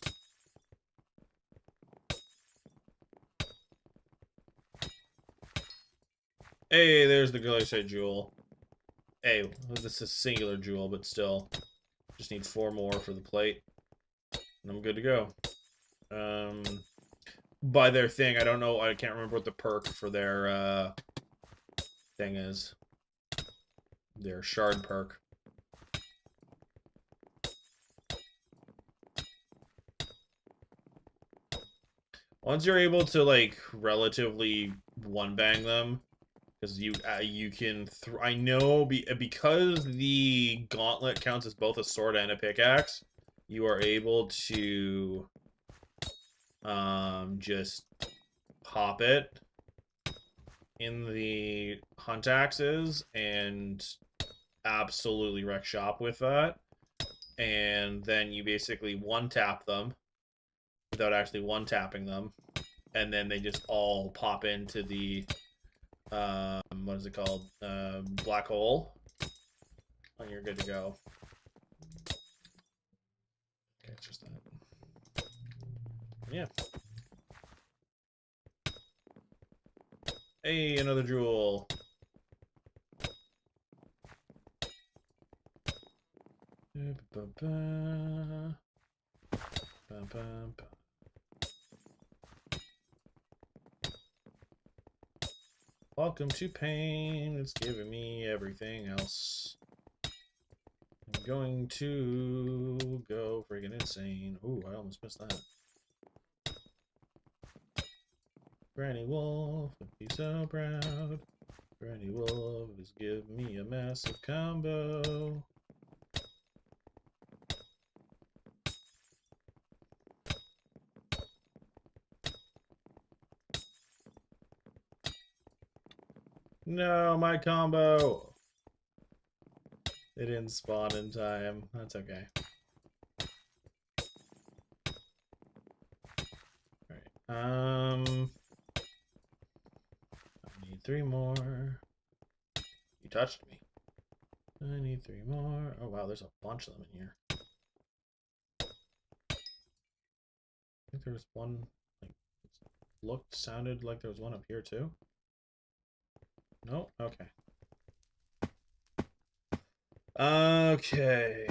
Hey, there's the Glacier Jewel. Hey, this is a singular jewel, but still. Just need 4 more for the plate. And I'm good to go. By their thing, I don't know, I can't remember what the perk for their thing is. Their shard perk. Once you're able to, like, relatively one-bang them, because you can... I know, because the gauntlet counts as both a sword and a pickaxe, you are able to just pop it in the hunt axes and absolutely wreck shop with that. and then you basically one-tap them without actually one-tapping them, and then they just all pop into the what is it called? Black hole, and you're good to go. Okay, it's just that. Yeah. Hey, another jewel. Welcome to pain. It's giving me everything else. I'm going to go friggin' insane. Ooh, I almost missed that. Granny Wolf would be so proud. Granny Wolf is giving me a massive combo. No, my combo! It didn't spawn in time. That's okay. Alright, I need 3 more. You touched me. I need 3 more. Oh wow, there's a bunch of them in here. I think there was one, like, sounded like there was one up here too. No? Okay. Okay.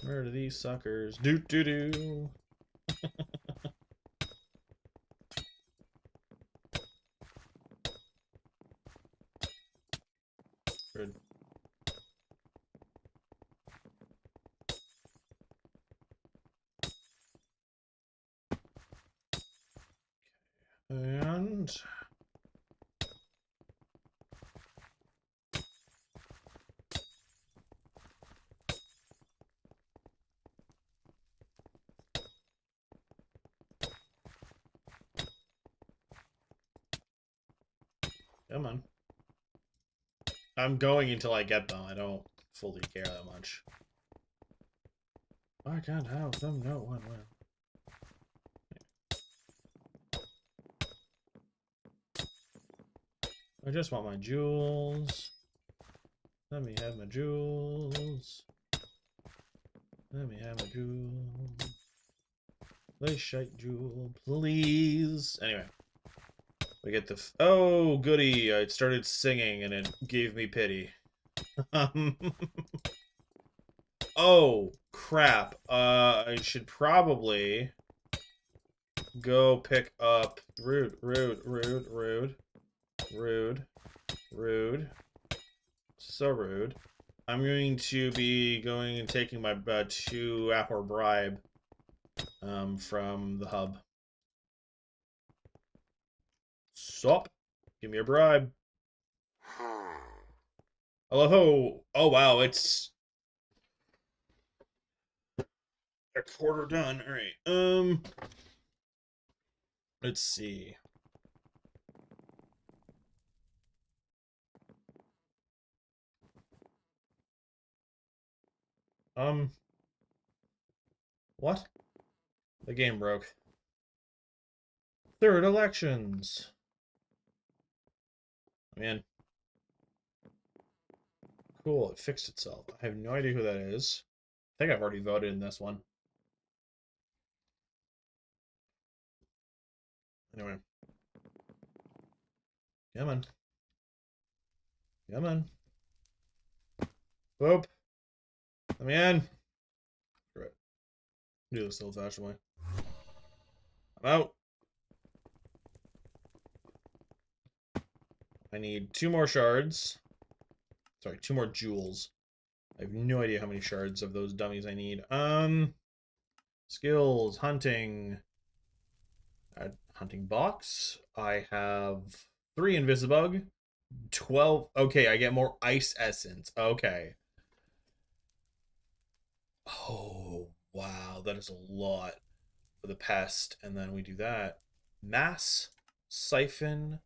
Murder these suckers. Doo doo doo. Good. And come on. I'm going until I get them. I don't fully care that much. I can't have them. No one will. I just want my jewels. Let me have my jewels. Let me have my jewels. Play shite jewel, please. Anyway. We get the... Oh, goody. I started singing and it gave me pity. Oh, crap. I should probably go pick up... Rude, rude, rude, rude. Rude. Rude. So rude. I'm going to be going and taking my 2-hour bribe from the hub. Sup? Give me a bribe. Hello. Oh, wow. It's a quarter done. All right. Let's see. What? The game broke. 3rd elections. Man. Cool, it fixed itself. I have no idea who that is. I think I've already voted in this one. Anyway. Come on. Come on. Boop. Let me in. Right. Do this the old-fashioned way. I'm out. I need 2 more shards. Sorry, 2 more jewels. I have no idea how many shards of those dummies I need. Skills, hunting. Hunting box. I have 3 invisibug. 12. Okay, I get more ice essence. Okay. Oh, wow. That is a lot for the pest. And then we do that. Mass siphon,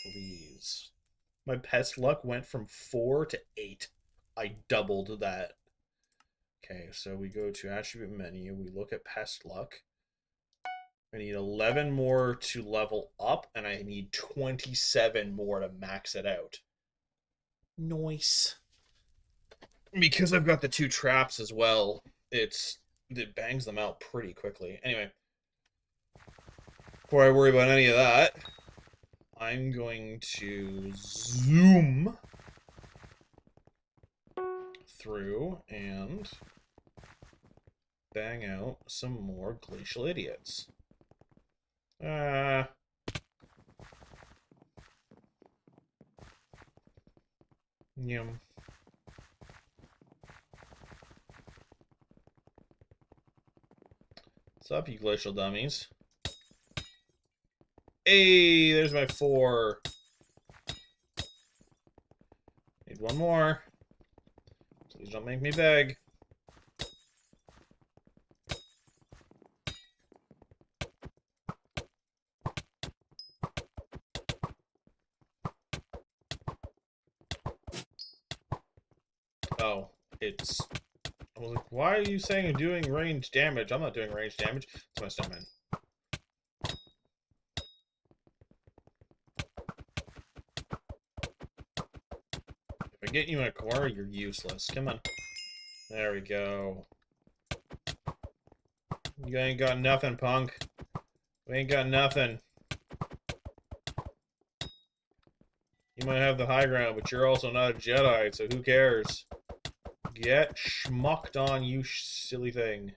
please. My pest luck went from 4 to 8. I doubled that. Okay, so we go to attribute menu. We look at pest luck. I need 11 more to level up, and I need 27 more to max it out. Nice. Because I've got the 2 traps as well, it bangs them out pretty quickly. Anyway, before I worry about any of that, I'm going to zoom through and bang out some more glacial idiots. Yum. What's up, you glacial dummies? Hey, there's my 4. Need one more. Please don't make me beg. Oh, it's... I was like, why are you saying you're doing range damage? I'm not doing range damage. It's my stomach. If I get you in a corner, you're useless. Come on. There we go. You ain't got nothing, punk. We ain't got nothing. You might have the high ground, but you're also not a Jedi, so who cares? Get schmucked on, you silly thing.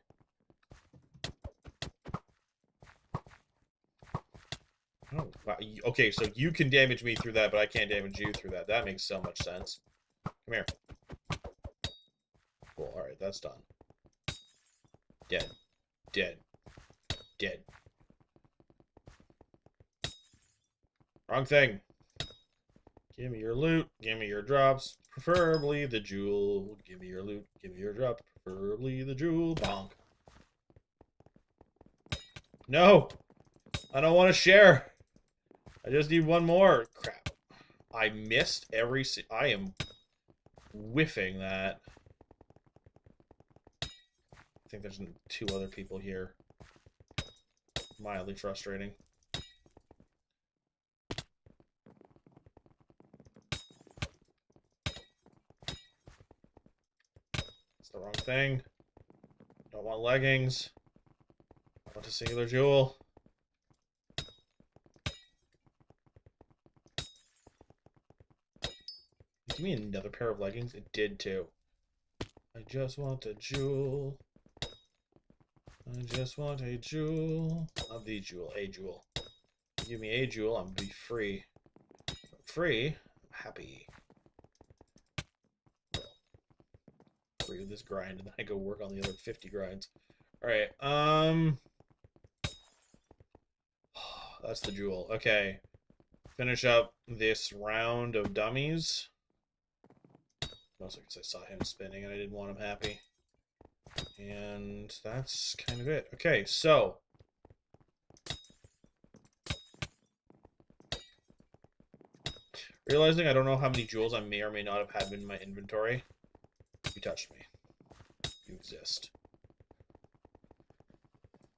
Oh, wow. Okay, so you can damage me through that, but I can't damage you through that. That makes so much sense. Come here. Cool, alright, that's done. Dead. Dead. Dead. Wrong thing. Give me your loot. Give me your drops. Preferably the jewel. Give me your loot. Give me your drop. Preferably the jewel. Bonk. No! I don't want to share. I just need one more. Crap. I missed every... I am whiffing that. I think there's 2 other people here. Mildly frustrating. It's the wrong thing. Don't want leggings. I want a singular jewel. Give me another pair of leggings. It did too. I just want a jewel. I just want a jewel. Not the jewel, a jewel. Give me a jewel, I'm gonna be free. Free? I'm happy. Free of this grind, and then I go work on the other 50 grinds. Alright, that's the jewel. Okay. Finish up this round of dummies. Mostly because I saw him spinning and I didn't want him happy. And that's kind of it. Okay, so realizing I don't know how many jewels I may or may not have had in my inventory. You touched me. You exist.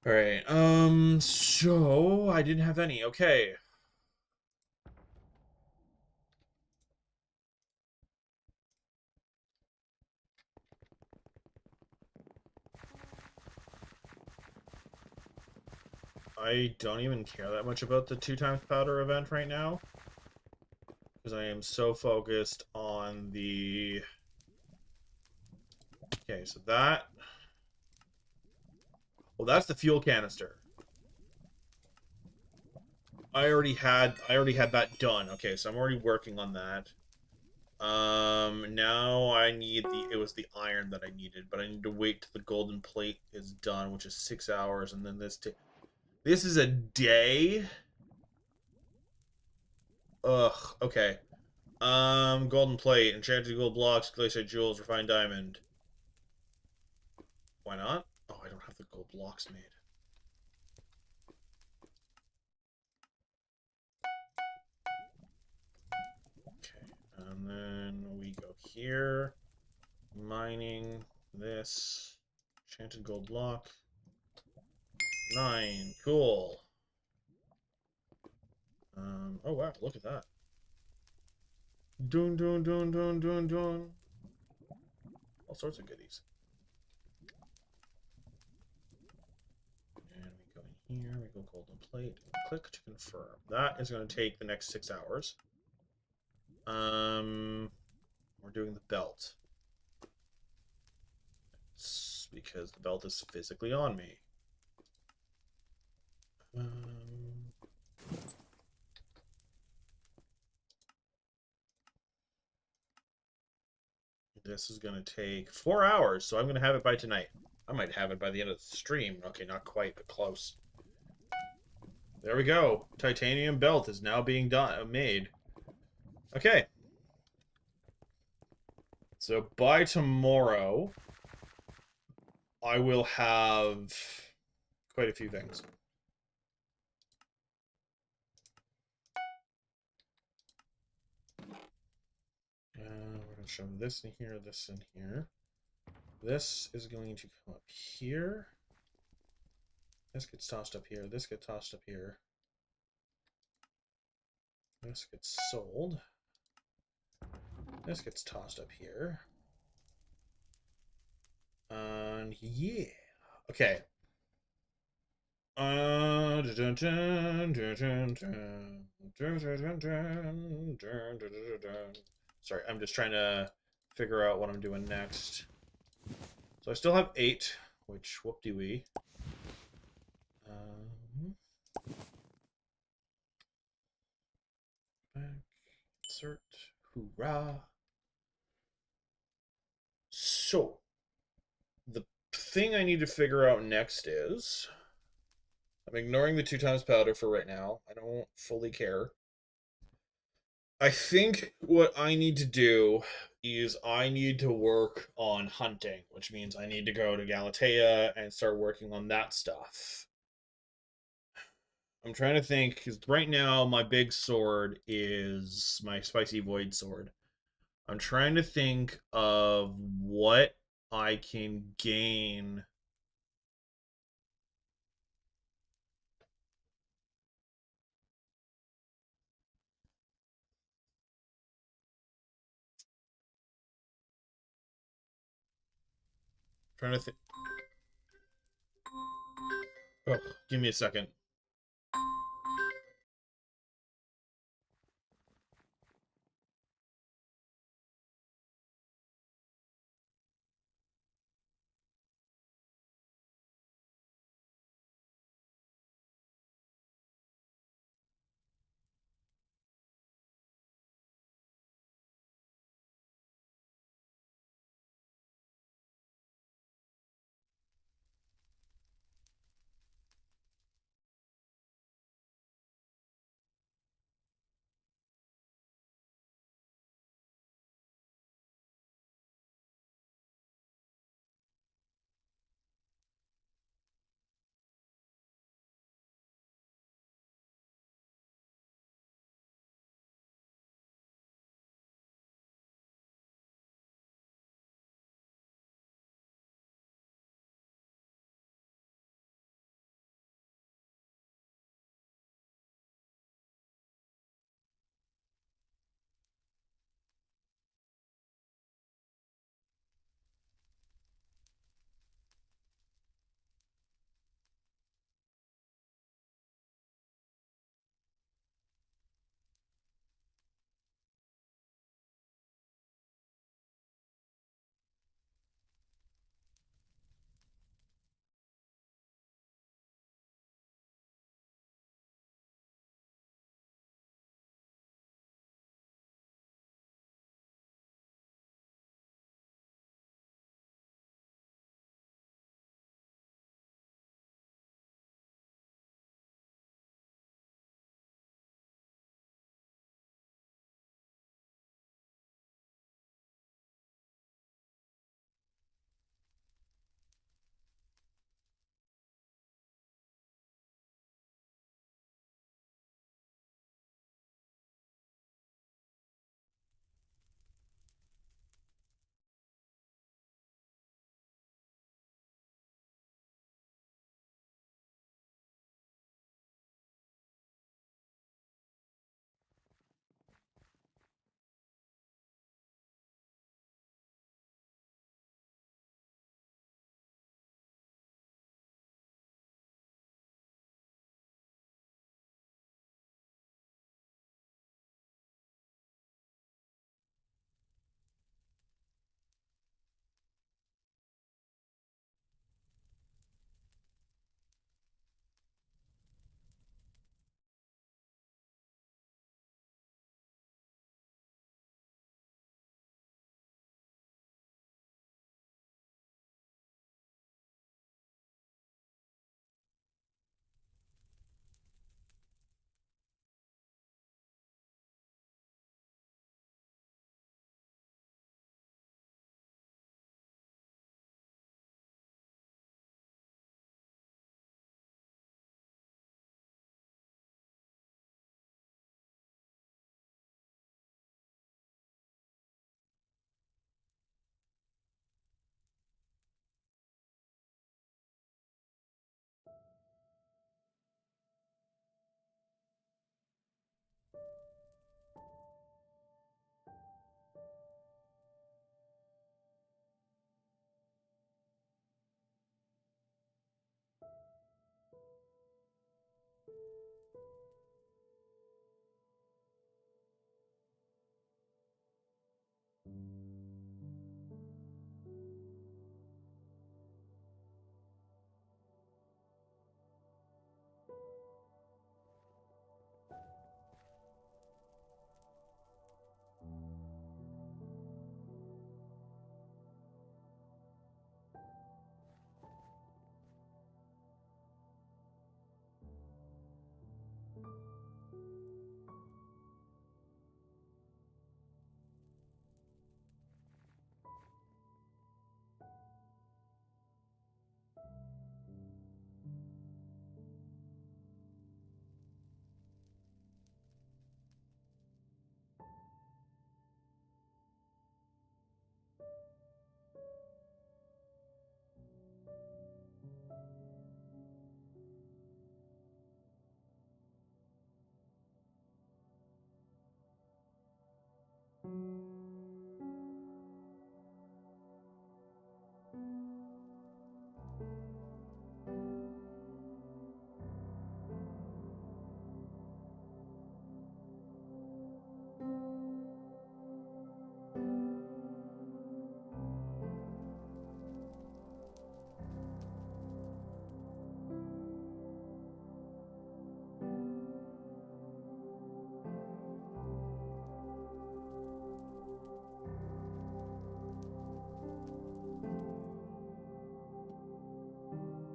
Alright, so I didn't have any. Okay. I don't even care that much about the 2x powder event right now. Because I am so focused on the... Okay, so that... Well, that's the fuel canister. I already had that done. Okay, so I'm already working on that. Now I need it was the iron that I needed, but I need to wait till the golden plate is done, which is 6 hours, and then this is a day? Ugh, okay. Golden plate, enchanted gold blocks, glacier jewels, refined diamond. Why not? Oh, I don't have the gold blocks made. Okay. mining this. Enchanted gold block. 9. Cool. Oh wow, look at that. Dun dun dun dun dun dun. All sorts of goodies. And we go in here, we go golden plate, click to confirm. That is going to take the next 6 hours. We're doing the belt. It's because the belt is physically on me. This is going to take 4 hours, so I'm going to have it by tonight. I might have it by the end of the stream. Okay, not quite, but close. There we go. Titanium belt is now being made. Okay. So by tomorrow, I will have quite a few things. We're going to shove this in here, this in here. This is going to come up here. This gets tossed up here. This gets tossed up here. This gets sold. This gets tossed up here. And yeah. Okay. Sorry, I'm just trying to figure out what I'm doing next. So I still have 8, which whoop-de-wee. Back, insert, hoorah. So, the thing I need to figure out next is... I'm ignoring the 2 times powder for right now. I don't fully care. I think what I need to do is I need to work on hunting, which means I need to go to Galatea and start working on that stuff. I'm trying to think, because right now my big sword is my Spicy Void sword. I'm trying to think of what I can gain. Trying to think. Oh, give me a second.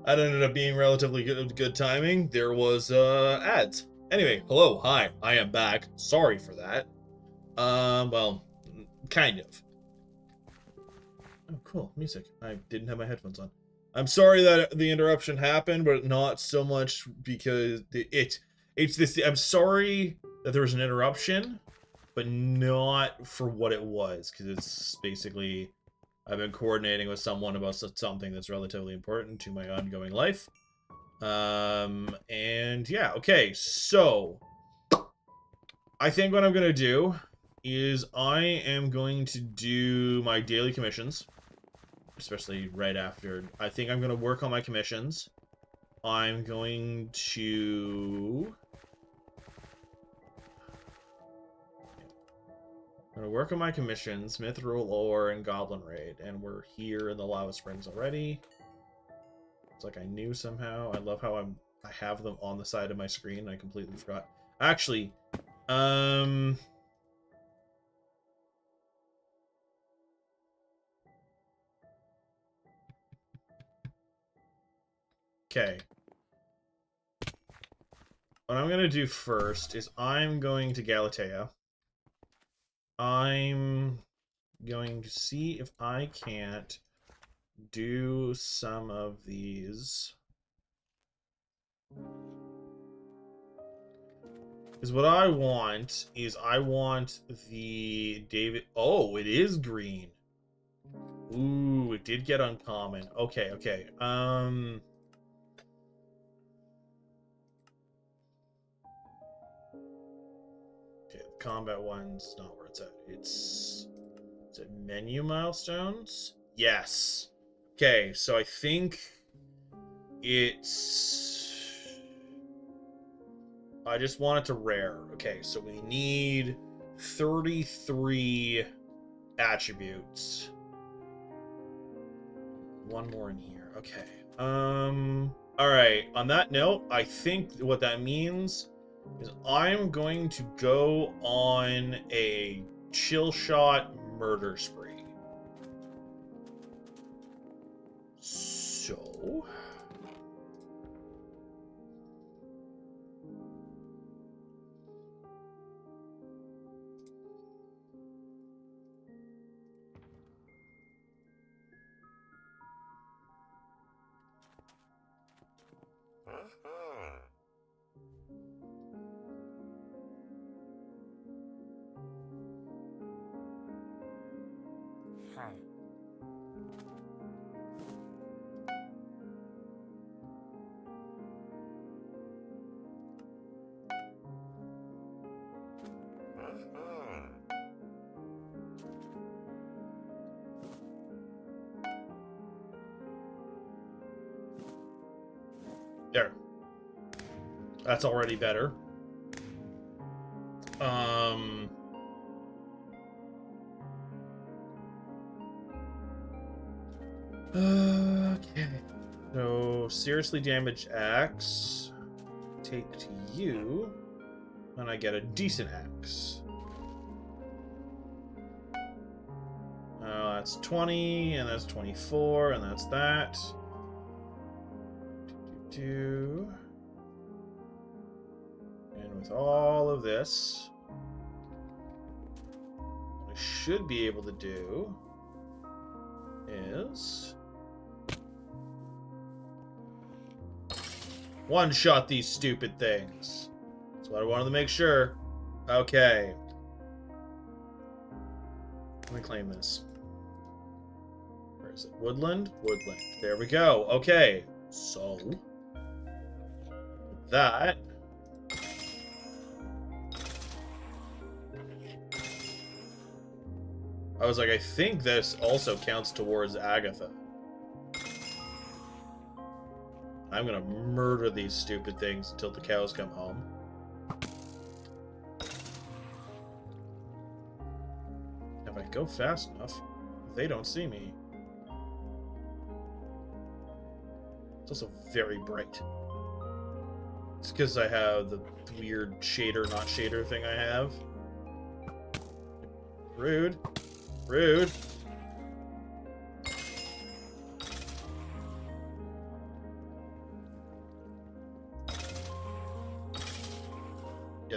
That ended up being relatively good timing. There was ads. Anyway, hello, hi, I am back. Sorry for that. Well, kind of. Oh, cool, music. I didn't have my headphones on. I'm sorry that the interruption happened, but not so much because it's this. I'm sorry that there was an interruption, but not for what it was, because it's basically I've been coordinating with someone about something that's relatively important to my ongoing life. And yeah, okay, so I think what I'm gonna do is I am going to do my daily commissions, especially right after. I think I'm gonna work on my commissions. I'm going to work on my commissions, Mithril Ore and Goblin Raid, and we're here in the Lava Springs already. It's like I knew somehow. I love how I have them on the side of my screen. I completely forgot. Actually, okay. What I'm gonna do first is I'm going to Galatea. I'm going to see if I can't do some of these. Because what I want is I want the David... Oh, it is green. Ooh, it did get uncommon. Okay, okay. Okay, the combat one's not where it's at. Is it menu milestones? Yes. Okay, so I think it's... I just want it to rare. Okay, so we need 33 attributes. One more in here. Okay. Alright, on that note, I think what that means is I'm going to go on a chill shot murder spree. So... There. That's already better. Okay. So, seriously damaged axe. Take to you. And I get a decent axe. That's 20, and that's 24, and that's that. And with all of this, what I should be able to do is one-shot these stupid things. That's what I wanted to make sure. Okay. Let me claim this. Where is it? Woodland? Woodland. There we go. Okay. So, that... I was like, I think this also counts towards Agatha. I'm gonna murder these stupid things until the cows come home. If I go fast enough, they don't see me. It's also very bright. It's because I have the weird shader, not shader thing I have. Rude. Rude.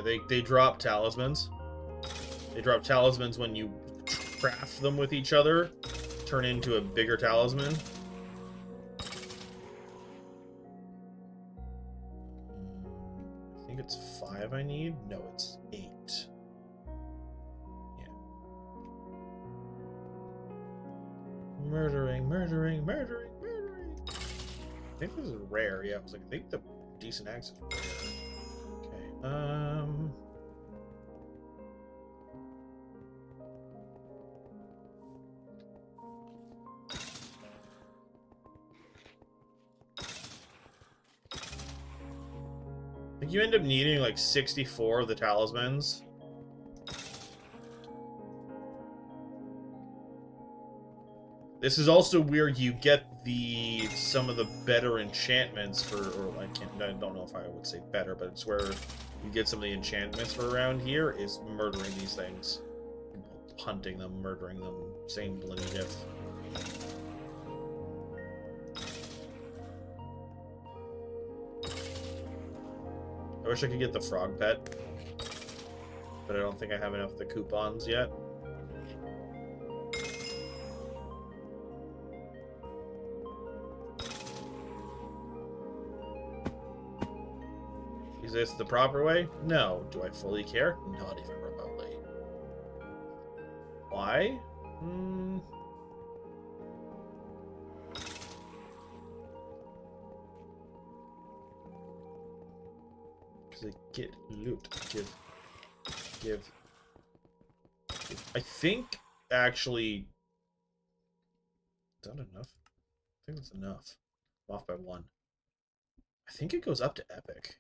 Yeah, they drop talismans. They drop talismans when you craft them with each other, turn into a bigger talisman. I think it's 5 I need. No, it's 8. Yeah. Murdering. I think this is rare. Yeah, I was like, I think the decent axe is rare. Okay. I think you end up needing like 64 of the talismans. This is also where you get some of the better enchantments for, or I don't know if I would say better, but it's where you get some of the enchantments for around here is murdering these things. Hunting them, murdering them, same bloody diff. I wish I could get the frog pet, but I don't think I have enough of the coupons yet. Is this the proper way? No. Do I fully care? Not even remotely. Why? Because I get loot. Give. I think, actually... Is that enough? I think that's enough. I'm off by 1. I think it goes up to epic.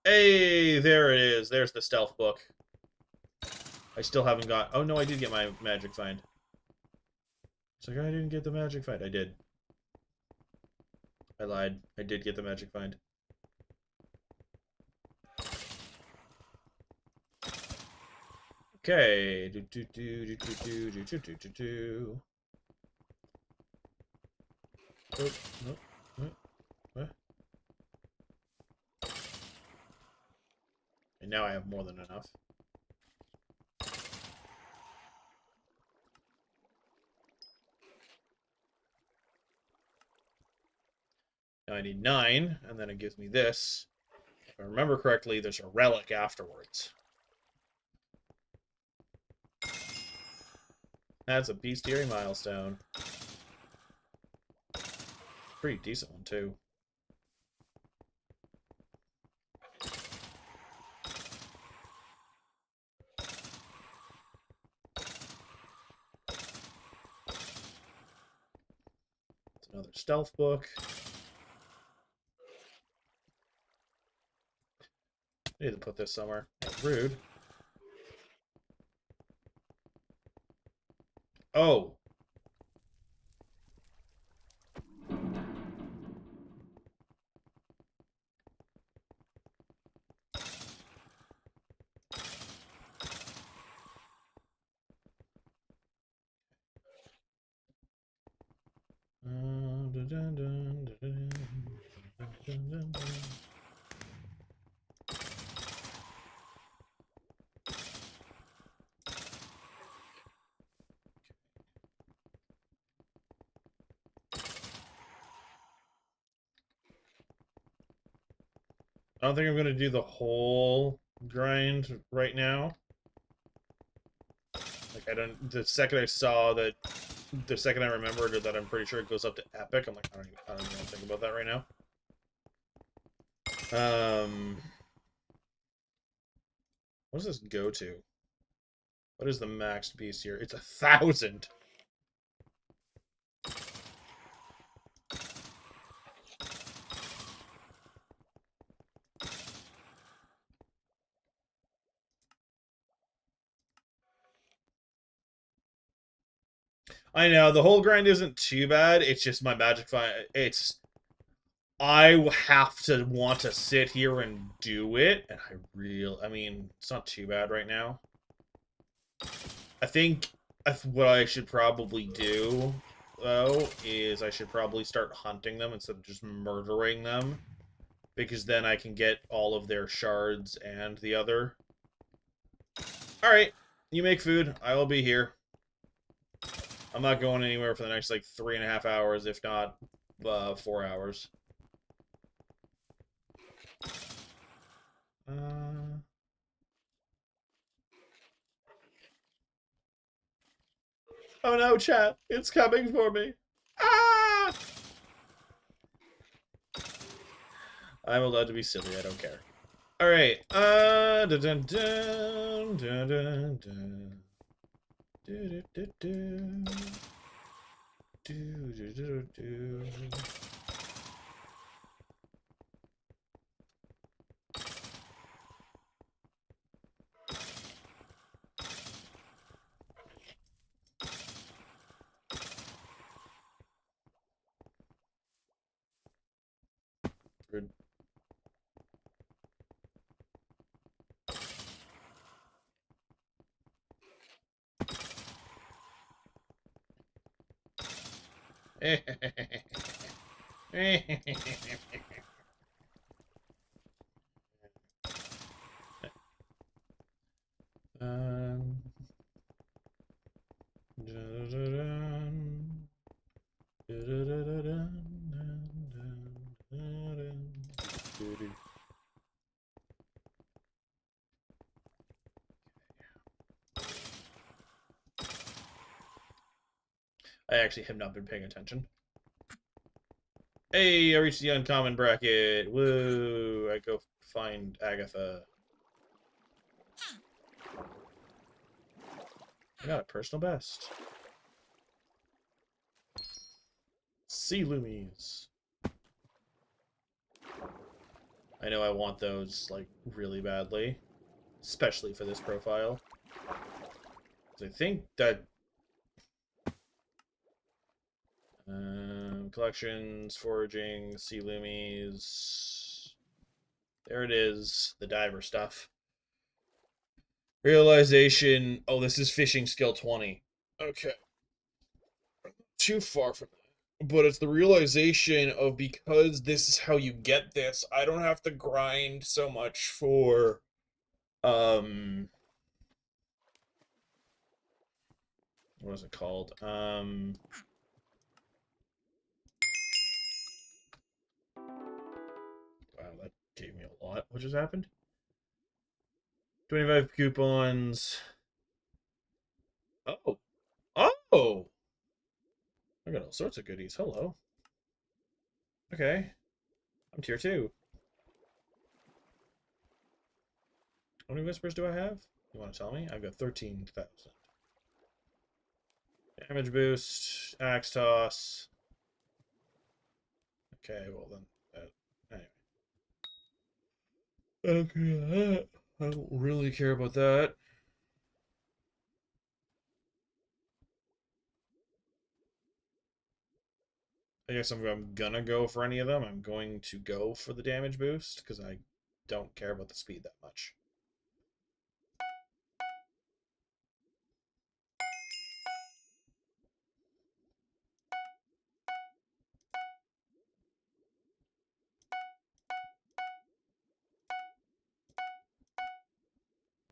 Hey, there it is. There's the stealth book. I still haven't got... Oh, no, I did get my magic find. It's like, I didn't get the magic find. I did. I lied. I did get the magic find. Okay. Oh, no. What? And now I have more than enough. Now I need 9, and then it gives me this. If I remember correctly, there's a relic afterwards. That's a bestiary milestone. Pretty decent one, too. It's another stealth book. Need to put this somewhere. Rude. Oh. I don't think I'm going to do the whole grind right now. Like, the second I saw that, the second I remembered that I'm pretty sure it goes up to epic, I'm like, I don't even think about that right now. What does this go to? What is the maxed beast here? It's 1,000. I know, the whole grind isn't too bad. It's just my magic find. I have to want to sit here and do it, and I mean, it's not too bad right now. I think what I should probably do, though, is I should probably start hunting them instead of just murdering them. because then I can get all of their shards and the other. Alright, you make food. I will be here. I'm not going anywhere for the next, like, 3.5 hours, if not 4 hours. Oh no, chat. It's coming for me. Ah! I'm allowed to be silly. I don't care. Alright. Dun, dun, dun, dun, dun, dun. Do, do, do, do. Do, do, do, do. Good. um, I actually have not been paying attention. Hey, I reached the uncommon bracket. Woo! I go find Agatha. I got a personal best. Sea Loomies. I know I want those, like, really badly. Especially for this profile. I think that... collections, foraging, sea loomies. There it is. The diver stuff. Realization. Oh, this is fishing skill 20. Okay. Too far from that. But it's the realization of, because this is how you get this, I don't have to grind so much for what is it called? Wow, that gave me a lot. What just happened? 25 coupons. Oh. Oh! I got all sorts of goodies. Hello. Okay. I'm tier 2. How many whispers do I have? You want to tell me? I've got 13,000. Damage boost, axe toss. Okay, well then, anyway. Okay, I don't really care about that. I guess if I'm gonna go for any of them, I'm going to go for the damage boost, because I don't care about the speed that much.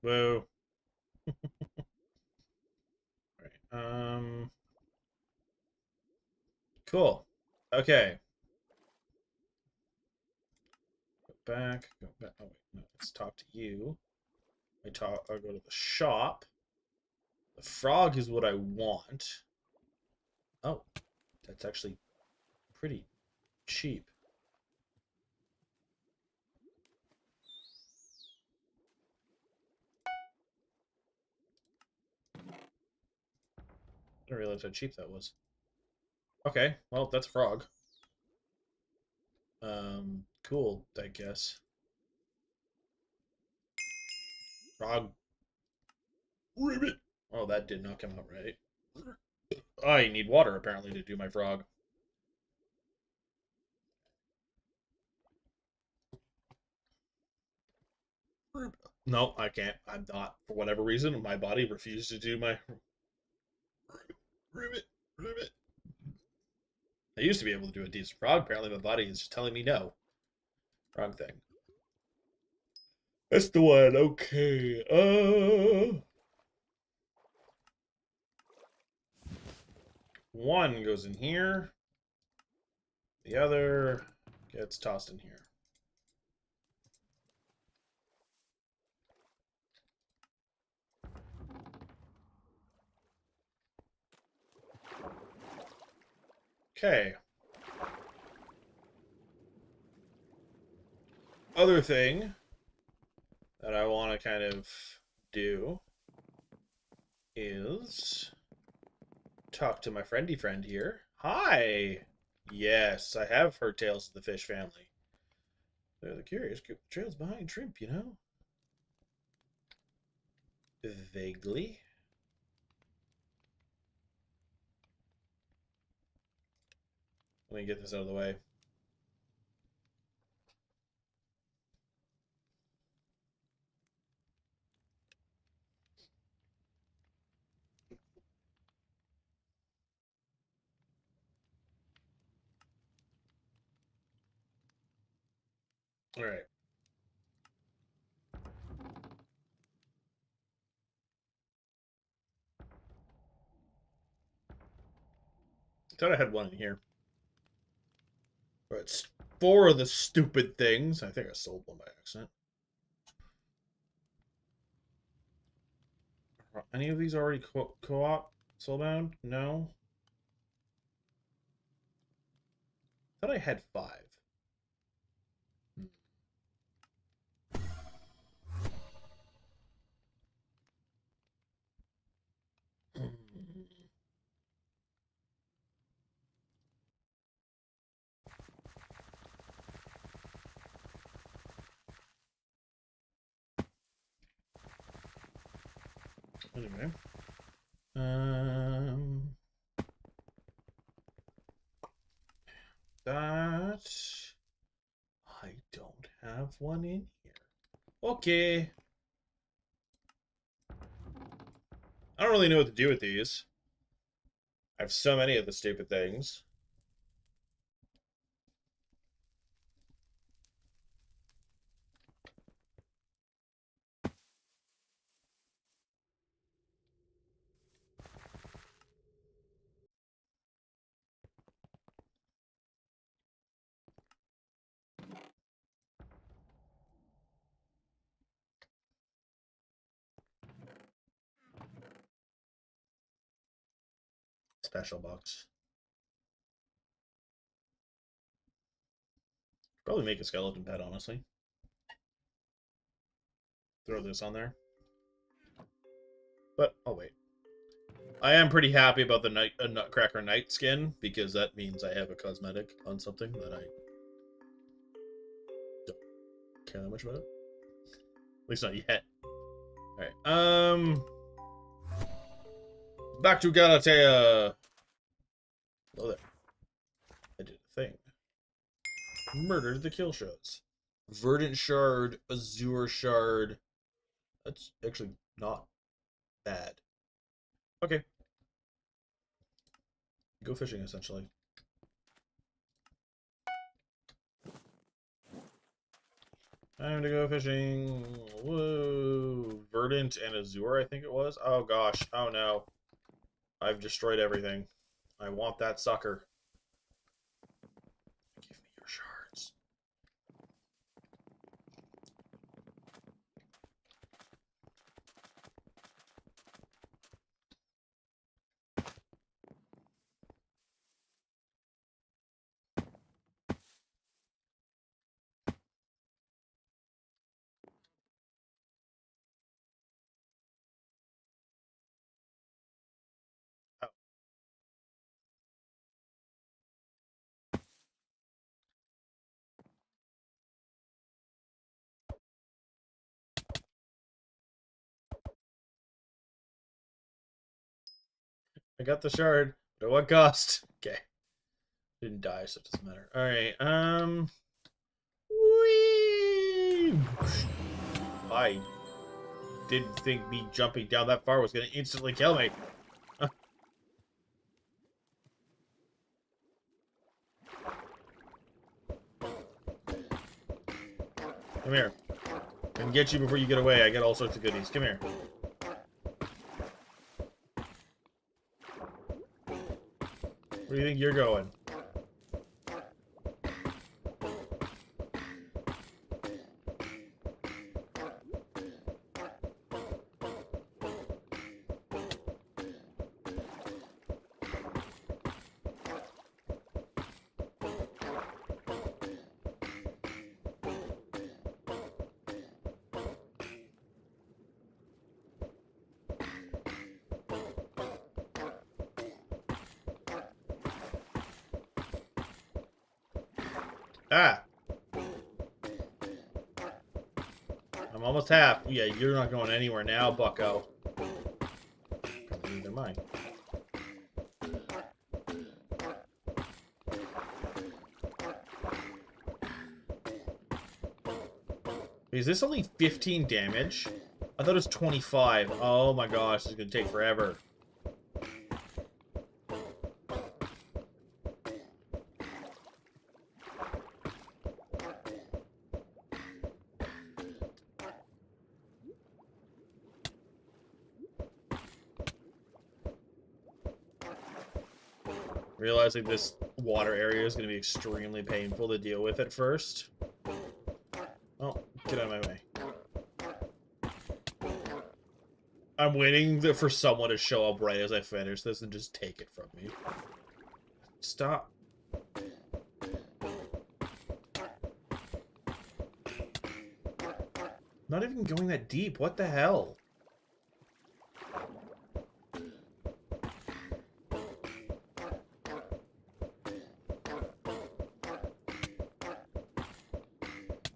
Whoa. Alright, cool. Okay. Go back. Oh, wait, no, let's talk to you. I'll go to the shop. The frog is what I want. Oh, that's actually pretty cheap. I didn't realize how cheap that was. Okay, well, that's a frog. Cool, I guess. Frog. Ribbit. Oh, that did not come out right. I need water, apparently, to do my frog. No, I can't. I'm not. For whatever reason, my body refused to do my... Ribbit. Ribbit. I used to be able to do a decent frog. Apparently, my body is just telling me no. Wrong thing. That's the one. Okay. One goes in here. The other gets tossed in here. Okay. Other thing that I want to kind of do is talk to my friendy friend here. Hi! Yes, I have heard tales of the fish family. They're the curious group of trails behind shrimp, you know? Vaguely. Let me get this out of the way. All right. I thought I had one in here. But it's 4 of the stupid things. I think I sold one by accident. Are any of these already co-op soulbound? No. I thought I had 5. Anyway. That I don't have one in here. Okay. I don't really know what to do with these. I have so many of the stupid things. Special box. Probably make a skeleton pet, honestly. Throw this on there. But I'll wait. I am pretty happy about the Nutcracker Knight skin because that means I have a cosmetic on something that I don't care that much about. At least not yet. Alright. Back to Galatea. Hello there. I did a thing. Murdered the kill shots. Verdant shard, azure shard. That's actually not bad. Okay. Go fishing, essentially. Time to go fishing. Whoa. Verdant and azure, I think it was. Oh, gosh. Oh, no. I've destroyed everything. I want that sucker. Give me your shards. Oh. I got the shard. But at what cost? Okay. Didn't die, so it doesn't matter. Alright, whee! I didn't think me jumping down that far was going to instantly kill me. Come here. I can get you before you get away. I get all sorts of goodies. Come here. Where do you think you're going? Ah! I'm almost half. Yeah, you're not going anywhere now, bucko. Neither am I. Is this only 15 damage? I thought it was 25. Oh my gosh, this is gonna take forever. Realizing this water area is going to be extremely painful to deal with at first. Oh, get out of my way. I'm waiting for someone to show up right as I finish this and just take it from me. Stop. Not even going that deep. What the hell?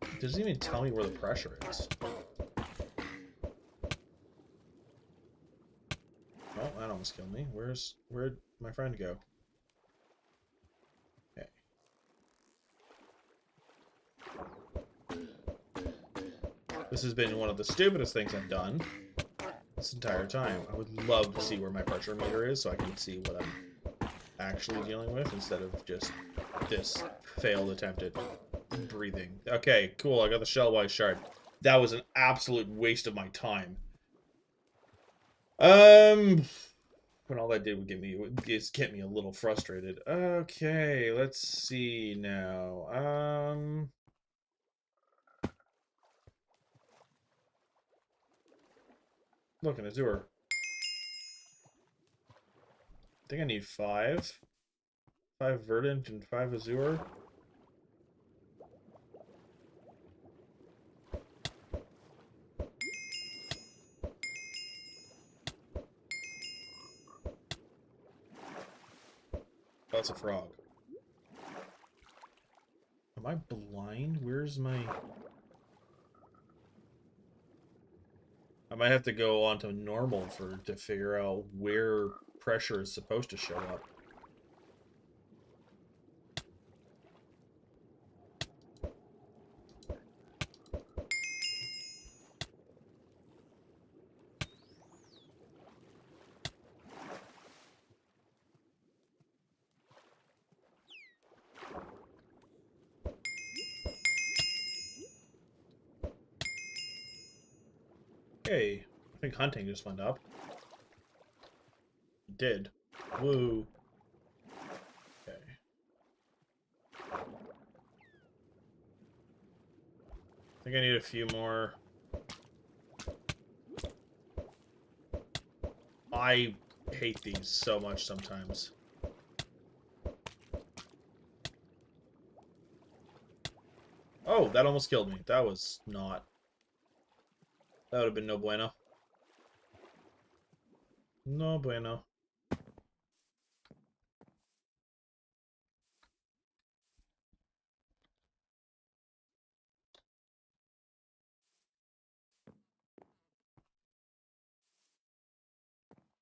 It doesn't even tell me where the pressure is. Oh, that almost killed me. Where'd my friend go? Okay. This has been one of the stupidest things I've done this entire time. I would love to see where my pressure meter is so I can see what I'm actually dealing with instead of just this failed attempt at breathing. Okay, cool. I got the Shellwise shard. That was an absolute waste of my time. When all that did would get me a little frustrated. Okay, let's see now. Look, an Azure. I think I need 5. 5 Verdant and 5 Azure. That's a frog. Am I blind? Where's my... I might have to go on to normal to figure out where pressure is supposed to show up. Hey, I think hunting just went up. It did. Woo. Okay. I think I need a few more. I hate these so much sometimes. Oh, that almost killed me. That was not... That would have been no bueno. No bueno.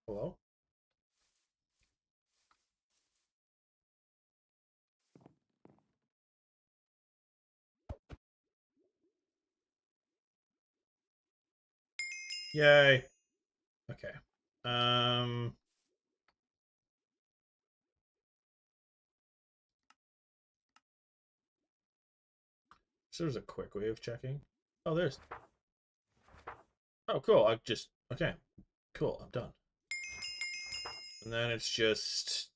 Hello? Yay. Okay. So there's a quick way of checking. Oh, there's. Oh, cool. I just. Okay. Cool. I'm done. And then it's just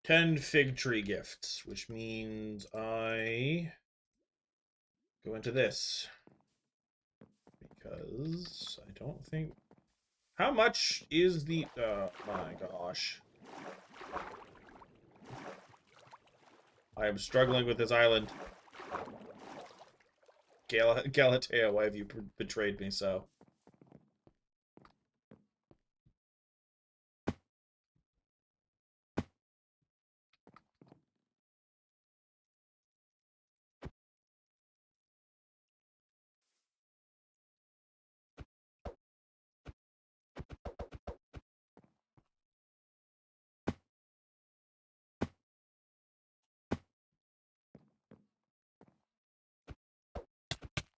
10 fig tree gifts, which means I go into this. Because I don't think... How much is the... Oh my gosh. I am struggling with this island. Galatea, why have you betrayed me so?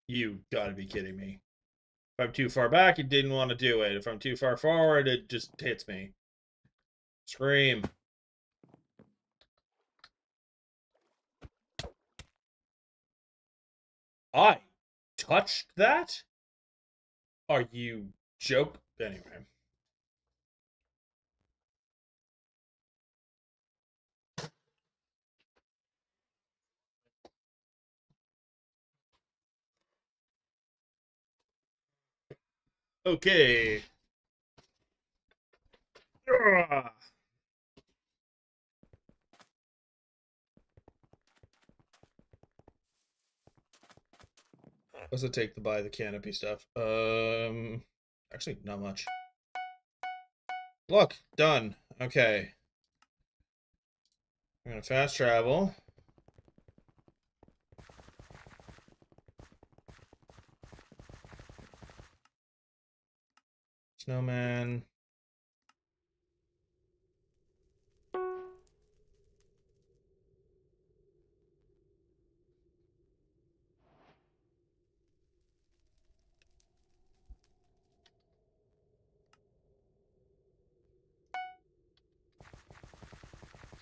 You gotta be kidding me. If I'm too far back, it didn't want to do it. If I'm too far forward, it just hits me. Scream. I touched that? Are you joke? Anyway. Okay. Ugh. What's it take to buy the canopy stuff? Actually, not much. Look, done. Okay. I'm gonna fast travel. Snowman.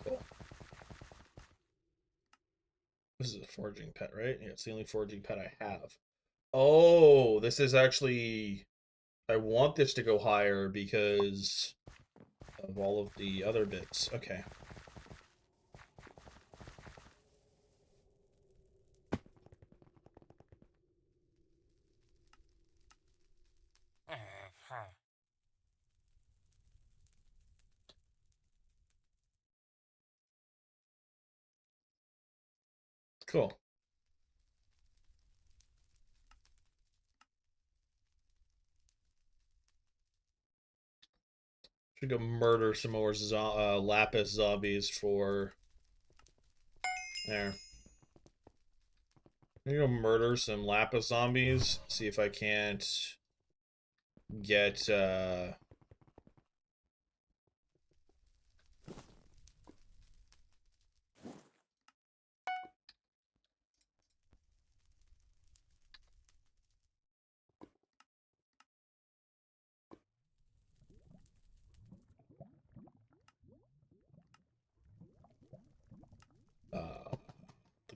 Cool. This is a foraging pet, right? Yeah, it's the only foraging pet I have. Oh, this is actually... I want this to go higher because of all of the other bits. Okay. Cool. Should go murder some more lapis zombies for... There. I'm gonna go murder some lapis zombies. See if I can't get the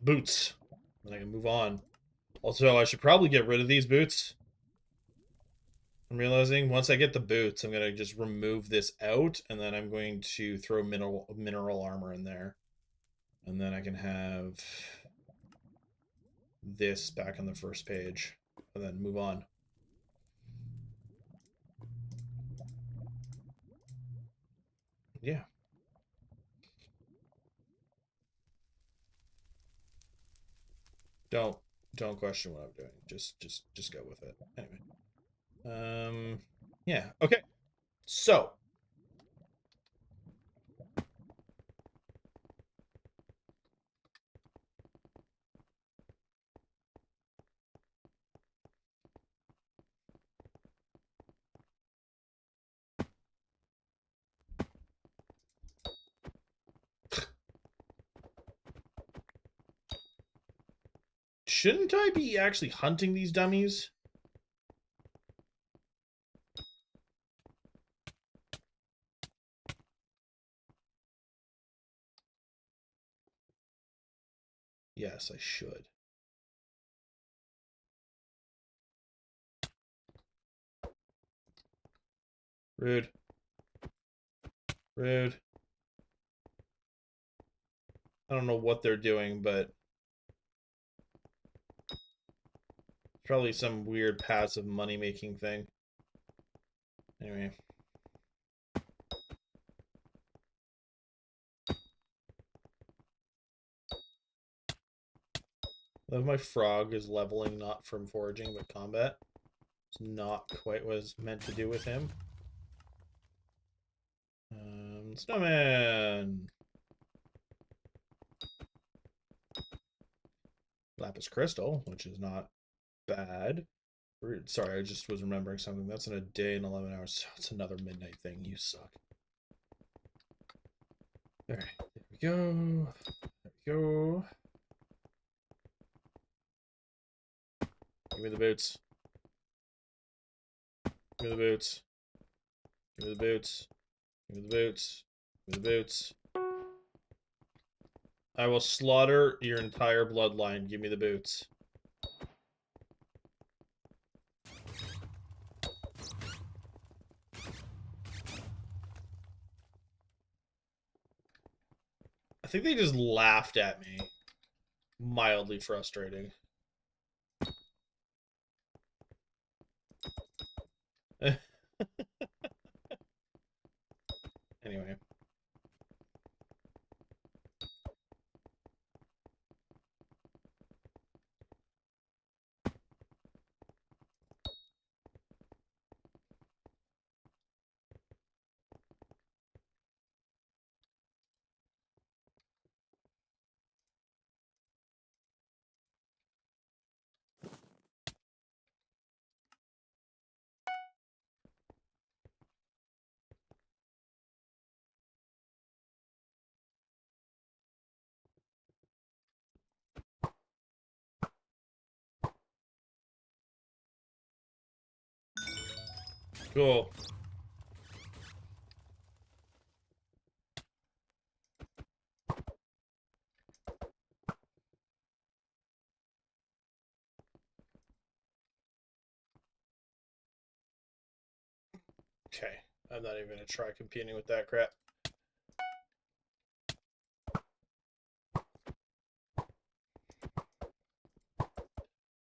boots. Then I can move on. Also, I should probably get rid of these boots. I'm realizing once I get the boots, I'm gonna just remove this out, and then I'm going to throw mineral armor in there, and then I can have this back on the first page, and then move on. Yeah. Don't don't question what I'm doing. Just go with it. Anyway. Yeah. Okay. So shouldn't I be actually hunting these dummies? Yes, I should. Rude. Rude. I don't know what they're doing, but probably some weird passive money-making thing. Anyway. I love my frog is leveling not from foraging, but combat. It's not quite what it's meant to do with him. Snowman! Lapis Crystal, which is not bad. Sorry, I just was remembering something. That's in a day and 11 hours. So it's another midnight thing. You suck. Alright, there we go. There we go. Give me the boots. Give me the boots. Give me the boots. Give me the boots. Give me the boots. I will slaughter your entire bloodline. Give me the boots. I think they just laughed at me. Mildly frustrating. Anyway. Cool. Okay. I'm not even going to try competing with that crap.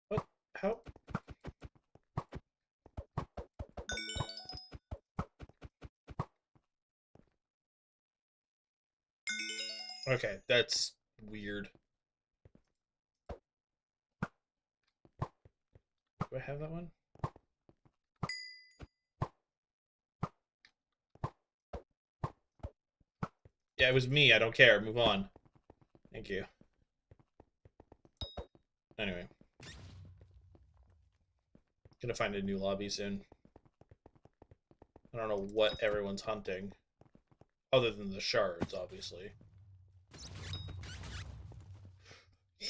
What? How? Okay, that's weird. Do I have that one? Yeah, it was me. I don't care. Move on. Thank you. Anyway. Gonna find a new lobby soon. I don't know what everyone's hunting. Other than the shards, obviously.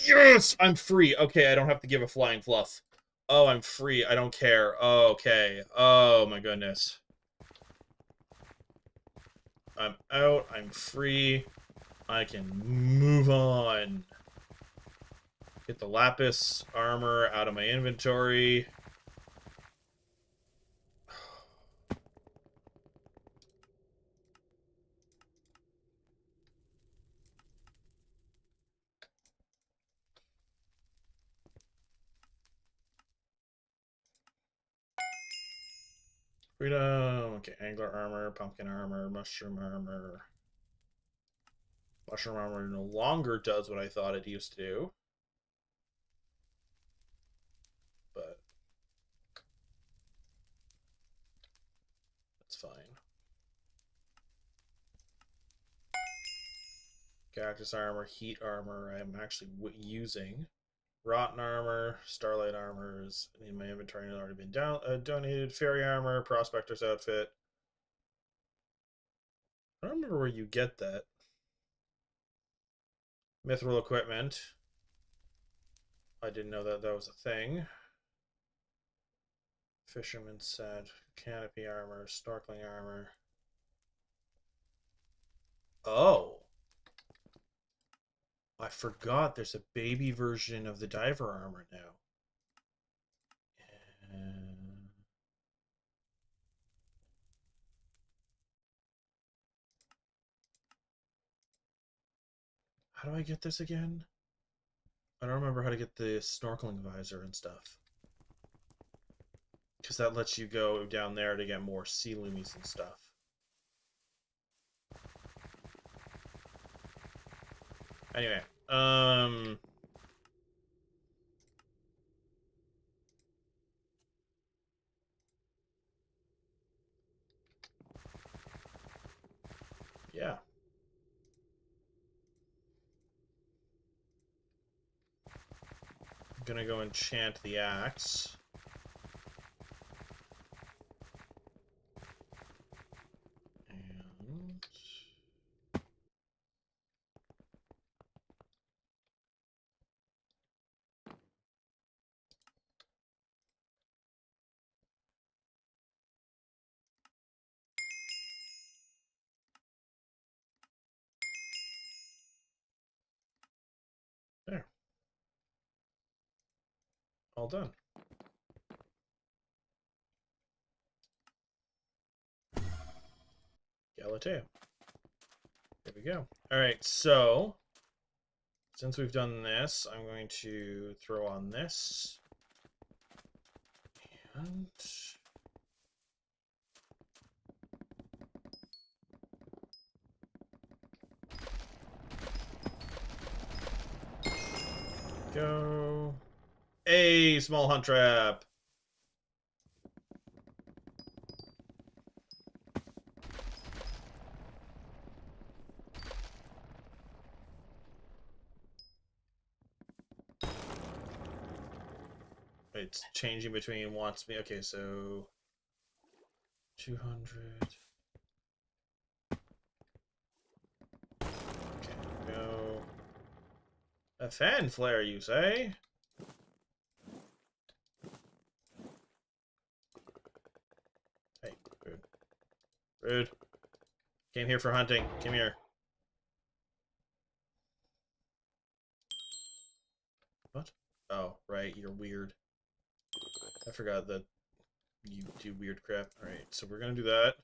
Yes! I'm free. Okay, I don't have to give a flying fluff. Oh, I'm free. I don't care. Oh, okay. Oh, my goodness. I'm out. I'm free. I can move on. Get the lapis armor out of my inventory. Freedom. Okay, angler armor, pumpkin armor, mushroom armor. Mushroom armor no longer does what I thought it used to do. But that's fine. Cactus armor, heat armor, I'm actually using. Rotten armor, starlight armors in my inventory has already been donated. Fairy armor, prospector's outfit. I don't remember where you get that. Mithril equipment. I didn't know that that was a thing. Fisherman's set, canopy armor, snorkeling armor. Oh. I forgot there's a baby version of the diver armor now. How do I get this again? I don't remember how to get the snorkeling visor and stuff. Because that lets you go down there to get more sea loomies and stuff. Anyway, yeah. I'm gonna go enchant the axe. And... there. All done. Galatea. There we go. Alright, so... since we've done this, I'm going to throw on this. And... go. A small hunt trap. It's changing between wants me. Okay, so 200. Okay, go. A fan flare, you say? Hey, rude. Rude. Came here for hunting. Come here. What? Oh, right, you're weird. I forgot that you do weird crap. Alright, so we're gonna do that.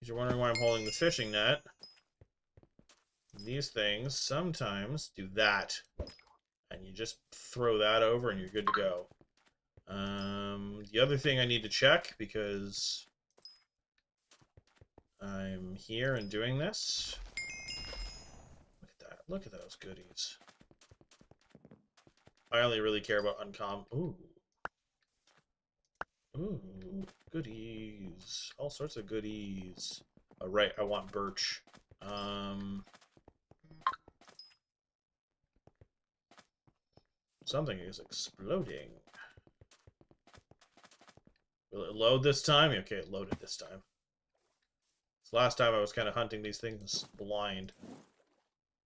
You're wondering why I'm holding the fishing net. These things sometimes do that. And you just throw that over and you're good to go. The other thing I need to check, because I'm here and doing this. Look at that. Look at those goodies. I only really care about uncommon. Ooh. Ooh. Goodies. All sorts of goodies. Oh, right. I want birch. Something is exploding. Will it load this time? Okay, it loaded this time. Last time I was kind of hunting these things blind.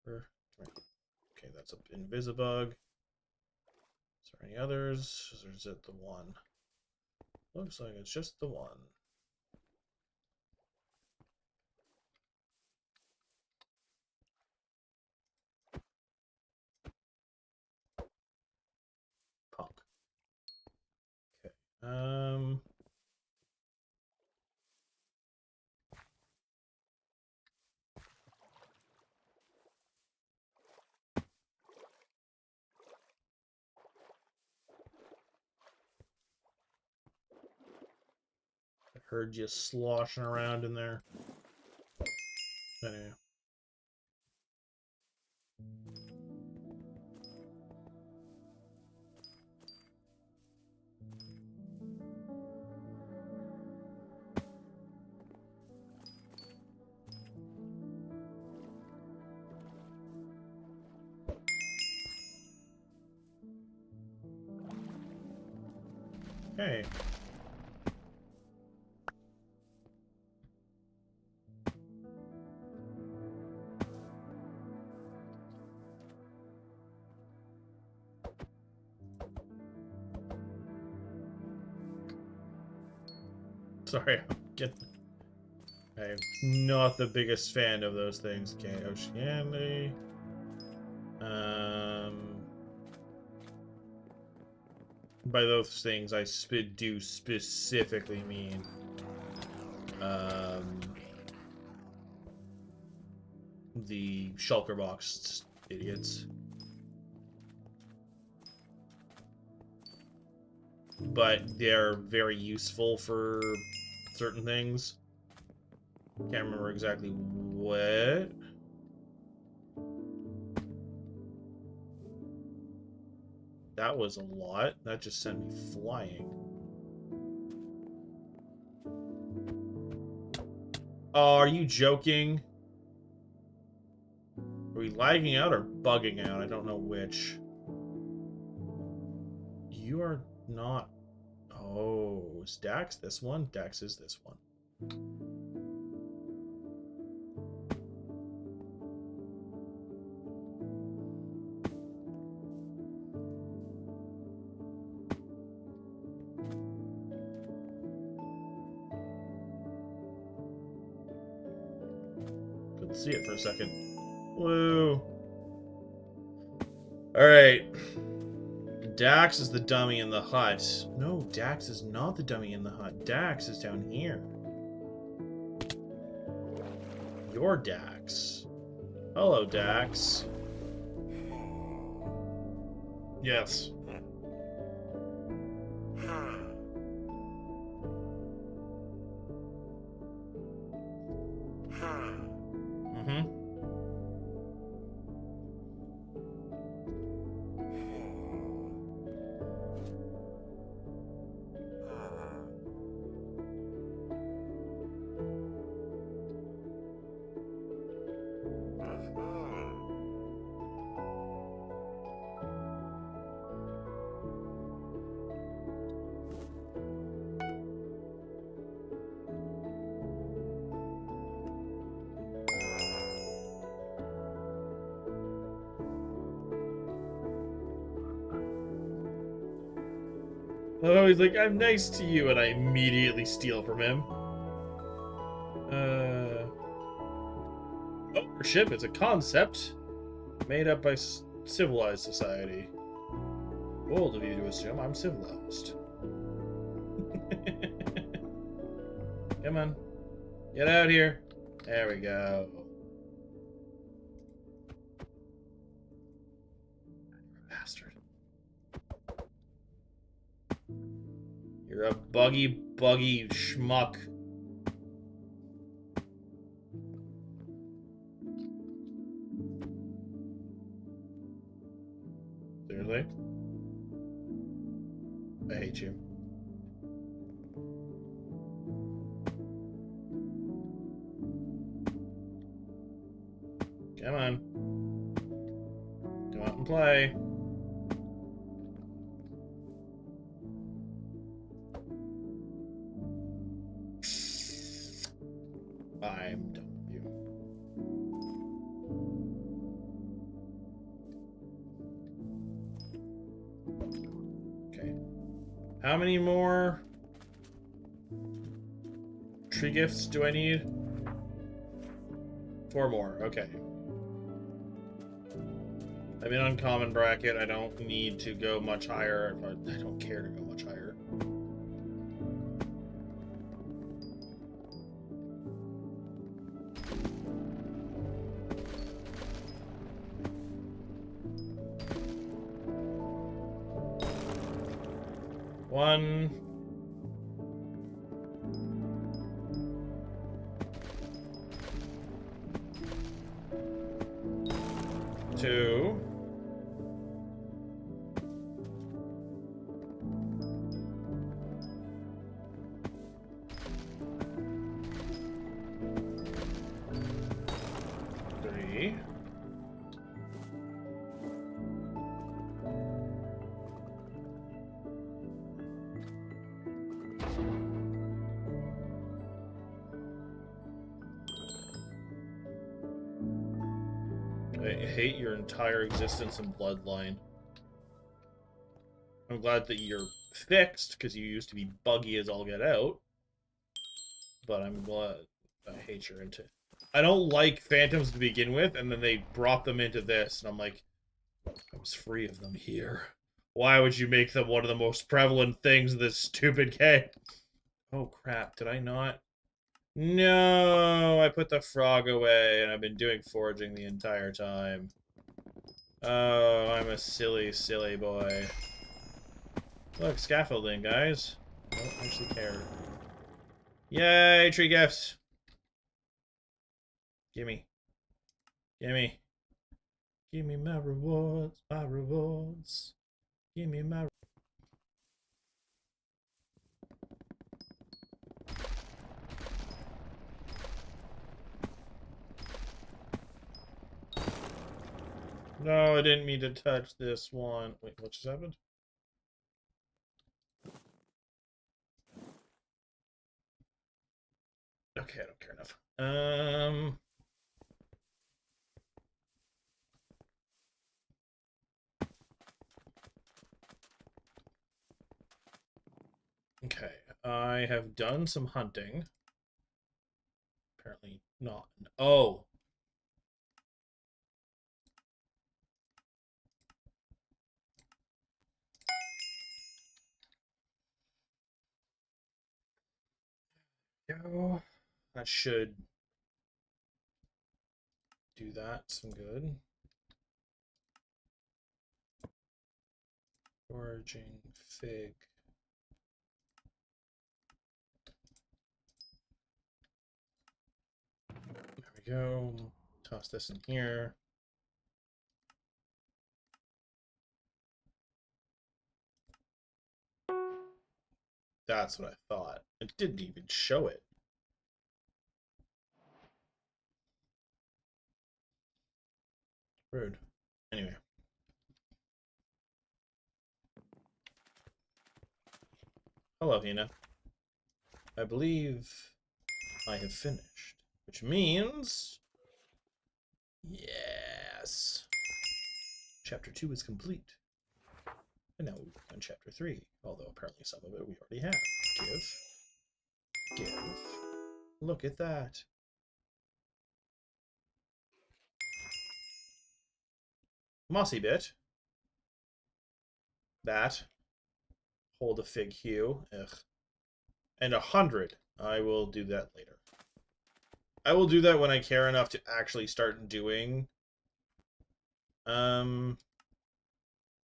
Okay, that's an Invisibug. Is there any others? Or is it the one? Looks like it's just the one. Punk. Okay. I heard you sloshing around in there. Anyway. Okay. Sorry, I'm not the biggest fan of those things. Okay, Oceanic. By those things, I do specifically mean the shulker box idiots. But they're very useful for certain things. Can't remember exactly what. That was a lot. That just sent me flying. Oh, are you joking? Are we lagging out or bugging out? I don't know which. You are not... Oh, is Dax this one? Dax is this one. Couldn't see it for a second. Woo. Alright. Dax is the dummy in the hut. No, Dax is not the dummy in the hut. Dax is down here. You're Dax. Hello, Dax. Yes. Oh, he's like, I'm nice to you, and I immediately steal from him. Ownership is a concept made up by civilized society. Bold of you to assume I'm civilized. Come on. Get out here. There we go. Bastard. You're a buggy schmuck. Seriously? I hate you. Come on. Come out and play. I'm done with you. Okay. How many more tree gifts do I need? 4 more. Okay. I'm in uncommon bracket. I don't need to go much higher. I don't care to go much higher. One. 2. 3. 'I hate your entire existence and bloodline. I'm glad that you're fixed, because you used to be buggy as all get out. But I'm glad. I hate your I don't like phantoms to begin with, and then they brought them into this, and I'm like, I was free of them here. Why would you make them one of the most prevalent things in this stupid game? Oh crap, did I not? No, I put the frog away, and I've been doing foraging the entire time. Oh, I'm a silly, silly boy. Look, scaffolding, guys. I don't actually care. Yay, tree gifts! Gimme. Gimme. Gimme my rewards, my rewards. Gimme my... No, I didn't mean to touch this one. Wait, what just happened? Okay, I don't care enough. Okay, I have done some hunting. Apparently not. Oh! Go. That should do that some good. Foraging fig. There we go. Toss this in here. That's what I thought. It didn't even show it. Rude. Anyway. Hello, Hina. I believe I have finished. Which means... Yes! Chapter 2 is complete. And now we work on Chapter 3. Although apparently some of it we already have. Give. Look at that. Mossy bit. That. Hold a fig hue. Ugh. And 100. I will do that later. I will do that when I care enough to actually start doing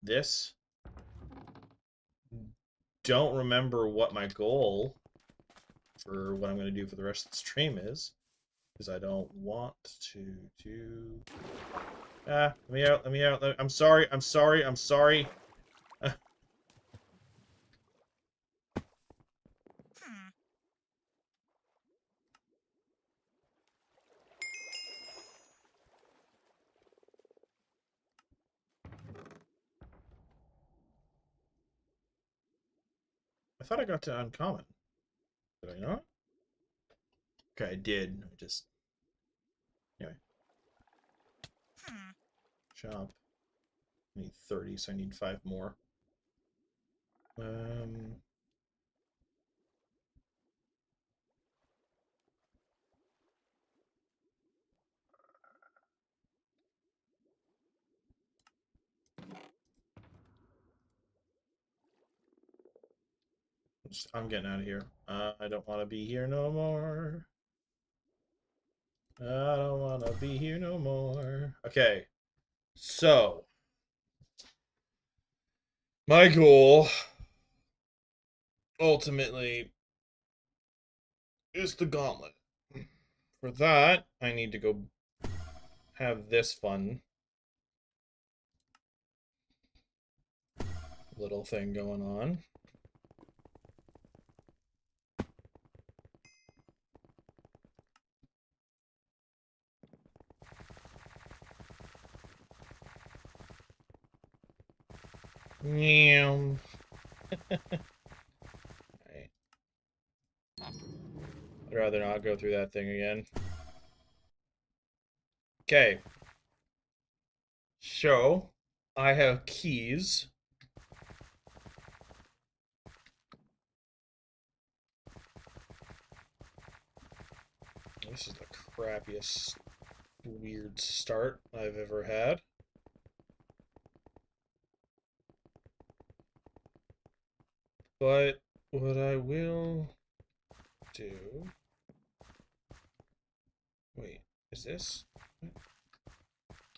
this. Don't remember what my goal for what I'm going to do for the rest of the stream is, because I don't want to do... let me out, let me out. I'm sorry, I'm sorry, I'm sorry. I thought I got to uncommon. Did I not? Okay, I did. I just... Anyway. Shop. I need 30, so I need 5 more. I'm getting out of here. I don't want to be here no more. I don't want to be here no more. Okay. So, my goal, ultimately, is the gauntlet. For that, I need to go have this fun little thing going on. Meow. Right. I'd rather not go through that thing again. Okay. So, I have keys. This is the crappiest, weird start I've ever had. But what I will do Wait, is this?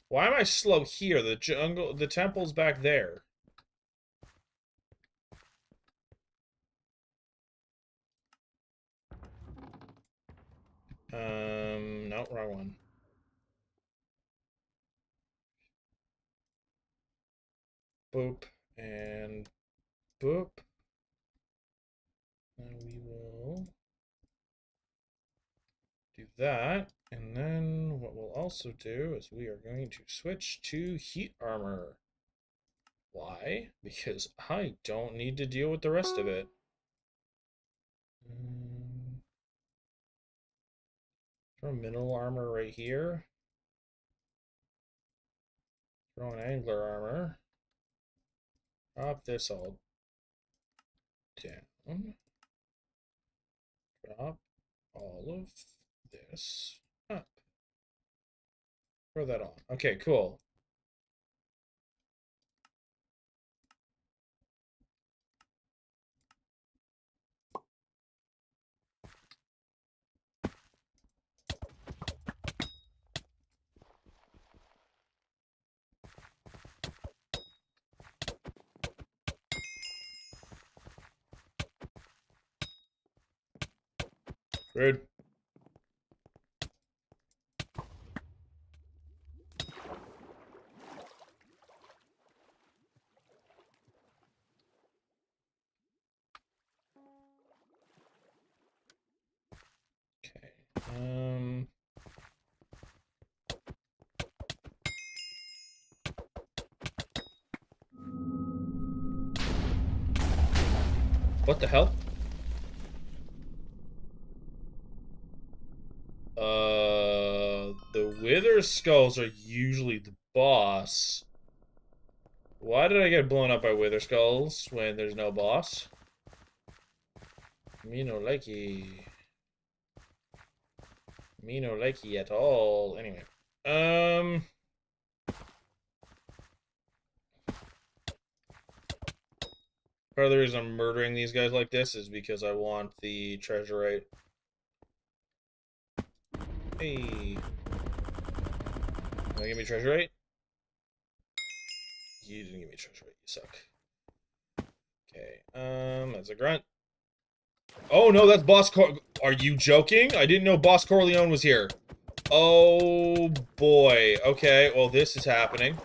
Why am I slow here? The jungle, the temple's back there. No, wrong one. Boop and boop. And we will do that. And then what we'll also do is we are going to switch to heat armor. Why? Because I don't need to deal with the rest of it. Throw mineral armor right here. Throw an angler armor. Drop this all down. Drop all of this up. Throw that on. Okay, cool. Rude. Okay. What the hell? The Wither Skulls are usually the boss. Why did I get blown up by Wither Skulls when there's no boss? Me no likey. Me no likey at all. Anyway. Part of the reason I'm murdering these guys like this is because I want the treasure right. Hey. Wanna give me treasure right? You didn't give me treasure right, you suck. Okay, that's a grunt. Oh no, that's Boss Cor- Are you joking? I didn't know Boss Corleone was here. Oh boy. Okay, well this is happening.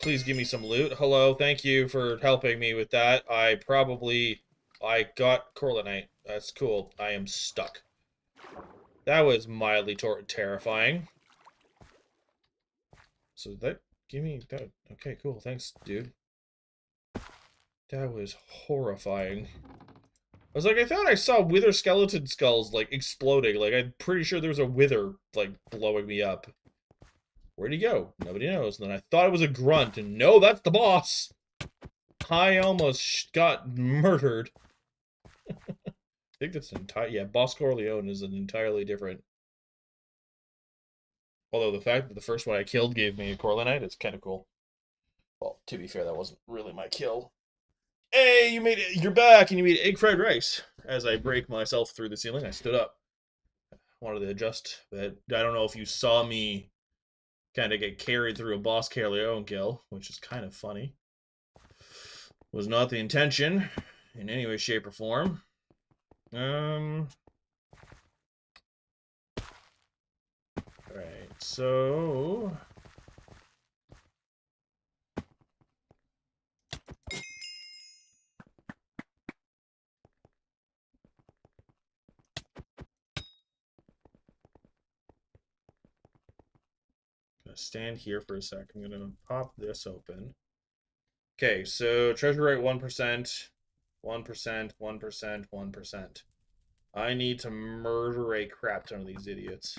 Please give me some loot. Hello, thank you for helping me with that. I got Corleonite. That's cool. I am stuck. That was mildly terrifying. So that, give me that. Okay, cool. Thanks, dude. That was horrifying. I was like, I thought I saw wither skeleton skulls, like, exploding. Like, I'm pretty sure there was a wither, like, blowing me up. Where'd he go? Nobody knows. And then I thought it was a grunt, and no, that's the boss! I almost got murdered. I think that's an entire... Yeah, Boss Corleone is an entirely different... Although the fact that the first one I killed gave me a Corleonite, it's kind of cool. Well, to be fair, that wasn't really my kill. Hey, you made it. You're back, and you made egg fried rice. As I break myself through the ceiling, I stood up. Wanted to adjust, but I don't know if you saw me kind of get carried through a Boss Corleone kill, which is kind of funny. Was not the intention in any way, shape, or form. Alright, so... Gonna stand here for a sec. I'm gonna pop this open. Okay, so treasure rate 1%, 1%, 1%, 1%. I need to murder a crap ton of these idiots.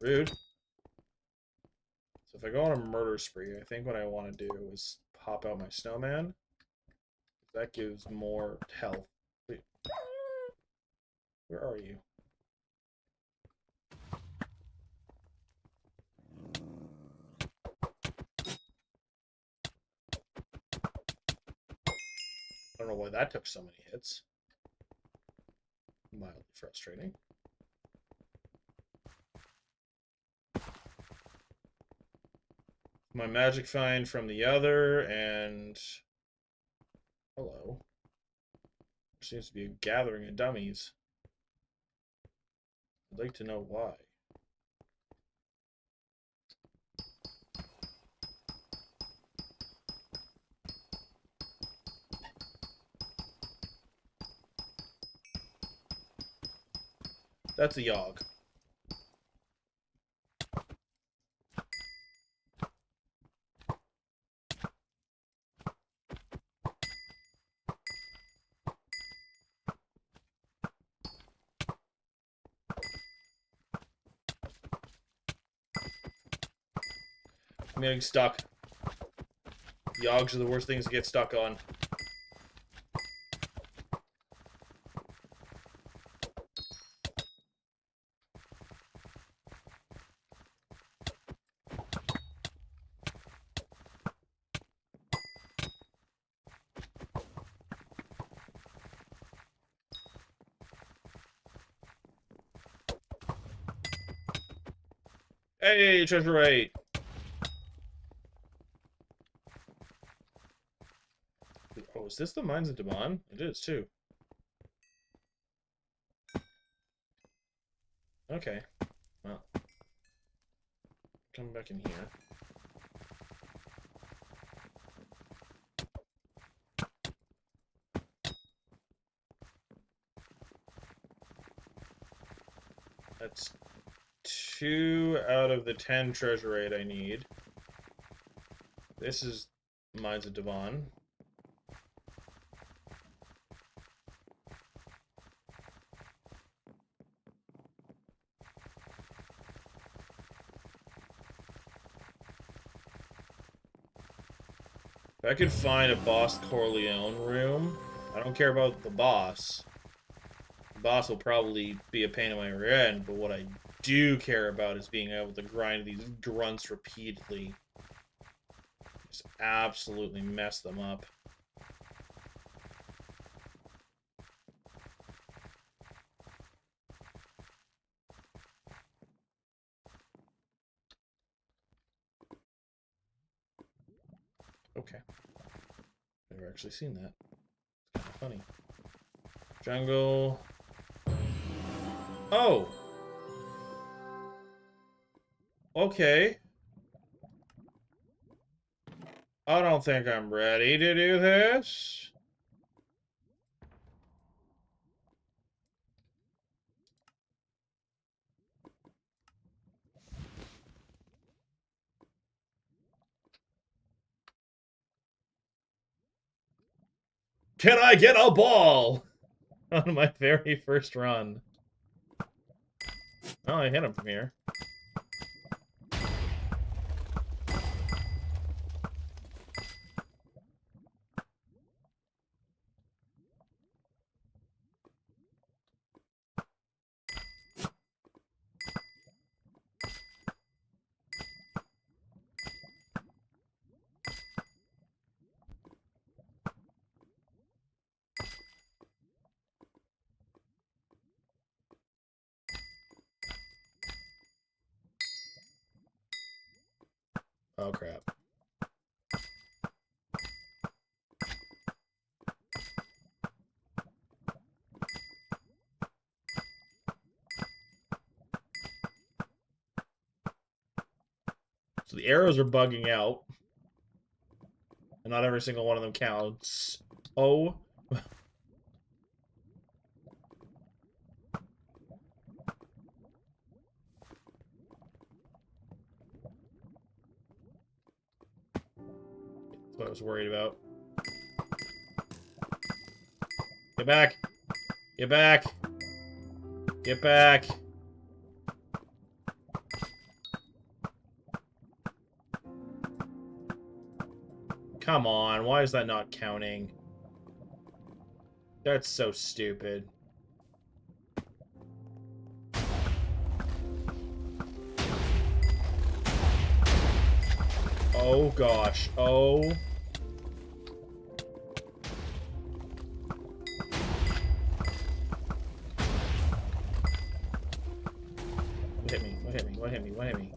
Rude. So if I go on a murder spree, I think what I want to do is pop out my snowman. That gives more health. Wait. Where are you? I don't know why that took so many hits. Mildly frustrating. My magic find from the other, and hello. There seems to be a gathering of dummies. I'd like to know why. That's a Yogg. I'm getting stuck. Yoggs are the worst things to get stuck on. Hey, treasure rate. Oh, is this the Mines of Daban? It is, too. Okay. Well. Come back in here. That's 2 out of the 10 treasure rate I need. This is Mines of Daban. If I could find a boss Corleone room, I don't care about the boss. The boss will probably be a pain in my rear end, but what I do care about is being able to grind these grunts repeatedly. Just absolutely mess them up. Okay. Never actually seen that. It's kind of funny. Jungle. Oh! Okay. I don't think I'm ready to do this. Can I get a ball? On my very first run. Oh, I hit him from here. Oh, crap. So the arrows are bugging out. And not every single one of them counts. Oh. That's what I was worried about. Get back! Get back! Get back! Come on, why is that not counting? That's so stupid. Oh gosh, oh. What hit me? What hit me?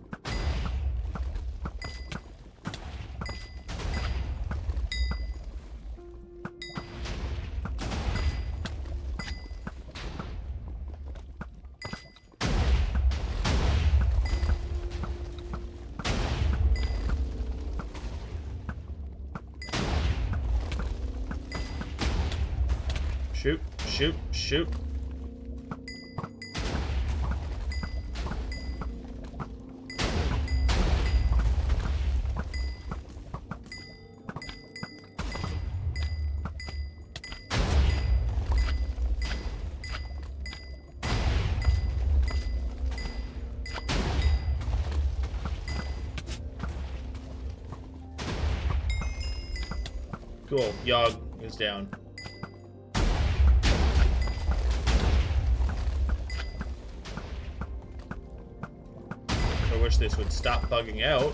Shoot, shoot, shoot. Cool, Yogg is down. I wish this would stop bugging out.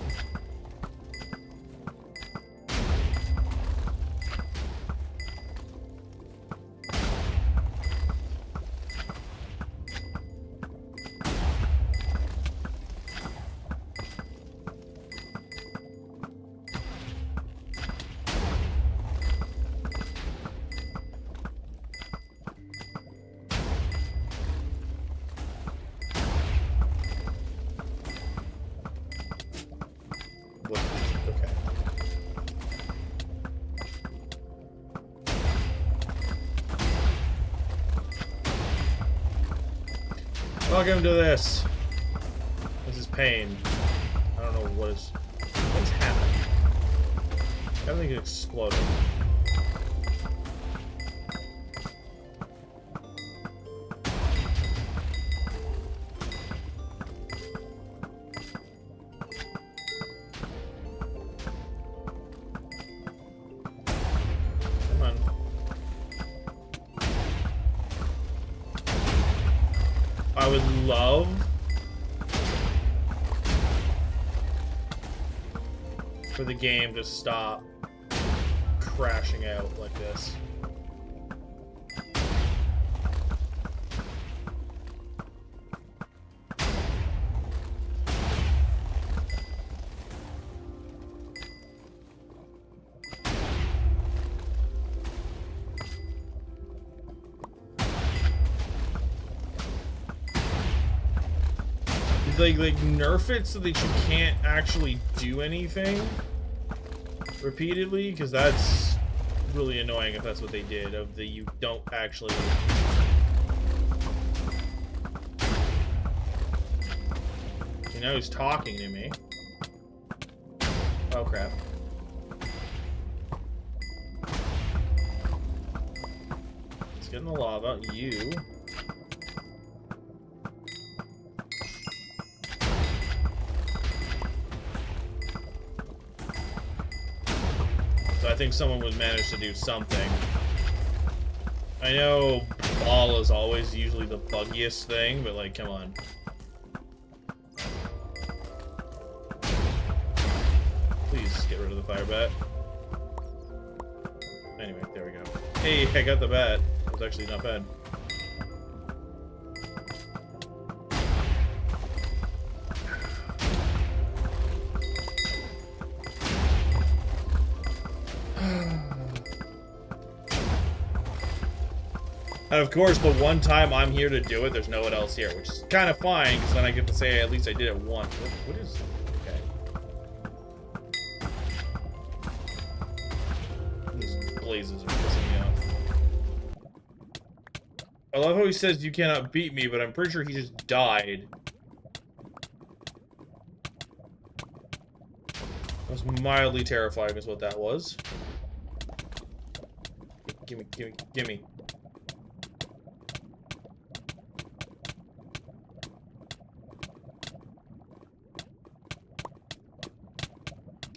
Okay. Welcome to this. This is pain. I don't know what's happening. Everything exploded. I would love for the game to stop crashing out like this. Like nerf it so that you can't actually do anything repeatedly, because that's really annoying if that's what they did, of the you don't actually you know he's talking to me. Oh crap. Let's get in the lava. You I think someone would manage to do something. I know ball is always usually the buggiest thing, but like, come on. Please get rid of the fire bat. Anyway, there we go. Hey, I got the bat. It was actually not bad. And of course, the one time I'm here to do it, there's no one else here, which is kind of fine, because then I get to say at least I did it once. What is... Okay. These blazes are pissing me off. I love how he says you cannot beat me, but I'm pretty sure he just died. That was mildly terrifying is what that was. Gimme, gimme, gimme.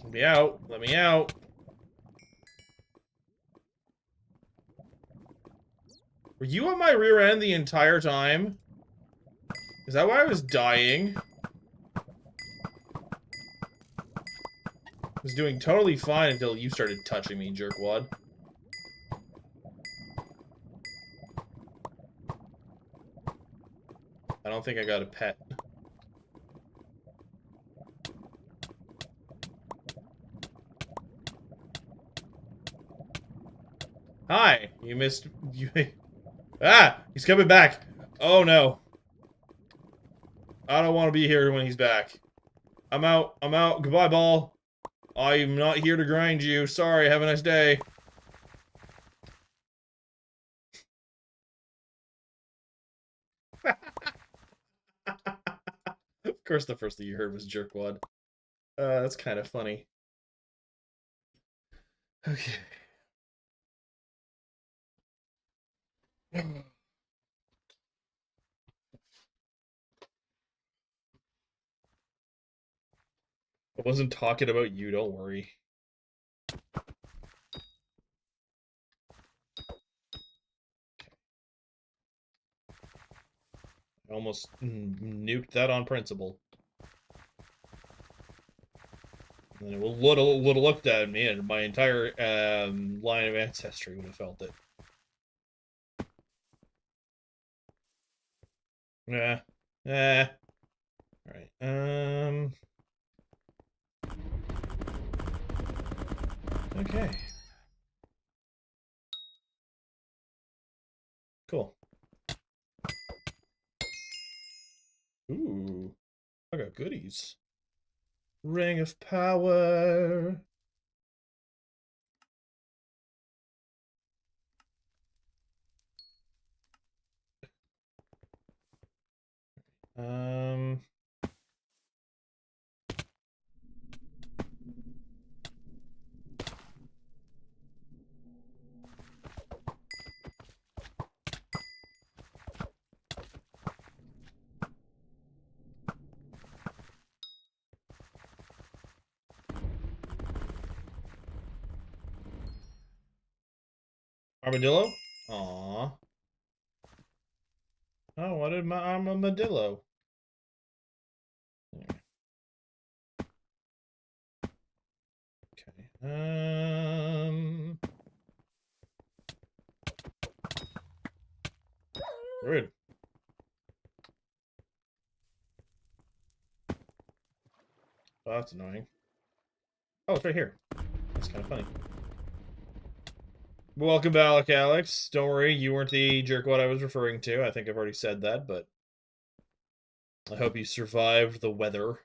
Let me out. Let me out. Were you on my rear end the entire time? Is that why I was dying? I was doing totally fine until you started touching me, jerkwad. I don't think I got a pet. You missed... You... Ah! He's coming back! Oh, no. I don't want to be here when he's back. I'm out. I'm out. Goodbye, ball. I'm not here to grind you. Sorry. Have a nice day. Of course, the first thing you heard was jerkwad. That's kind of funny. Okay. I wasn't talking about you, don't worry. I almost nuked that on principle. And it would have looked at me, and my entire line of ancestry would have felt it. Yeah. Alright. Okay. Cool. Ooh. I got goodies. Ring of Power. Armadillo? Aww. Oh, what did my armadillo? Okay. Rude. Oh, that's annoying. Oh, it's right here. That's kind of funny. Welcome back, Alex. Don't worry, you weren't the jerkwad I was referring to. I think I've already said that, but I hope you survived the weather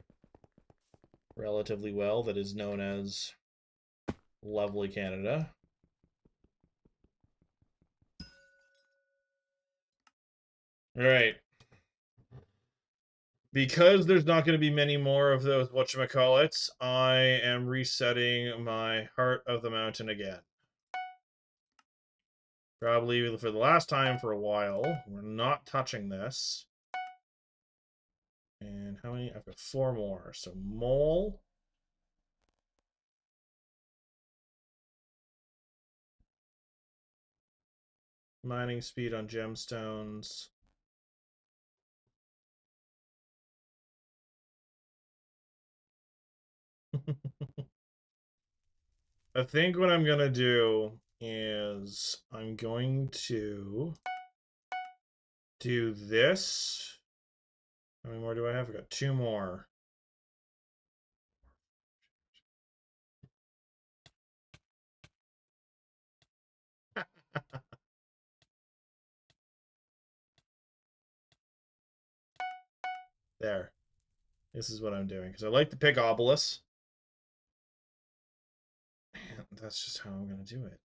relatively well that is known as lovely Canada. Alright. Because there's not going to be many more of those whatchamacallits, I am resetting my Heart of the Mountain again. Probably for the last time for a while. We're not touching this. And how many? I've got 4 more. So mole. Mining speed on gemstones. I think what I'm going to do is I'm going to do this. How many more do I have? I've got 2 more. There. This is what I'm doing. Because I like to pick obelisk. Man, that's just how I'm going to do it.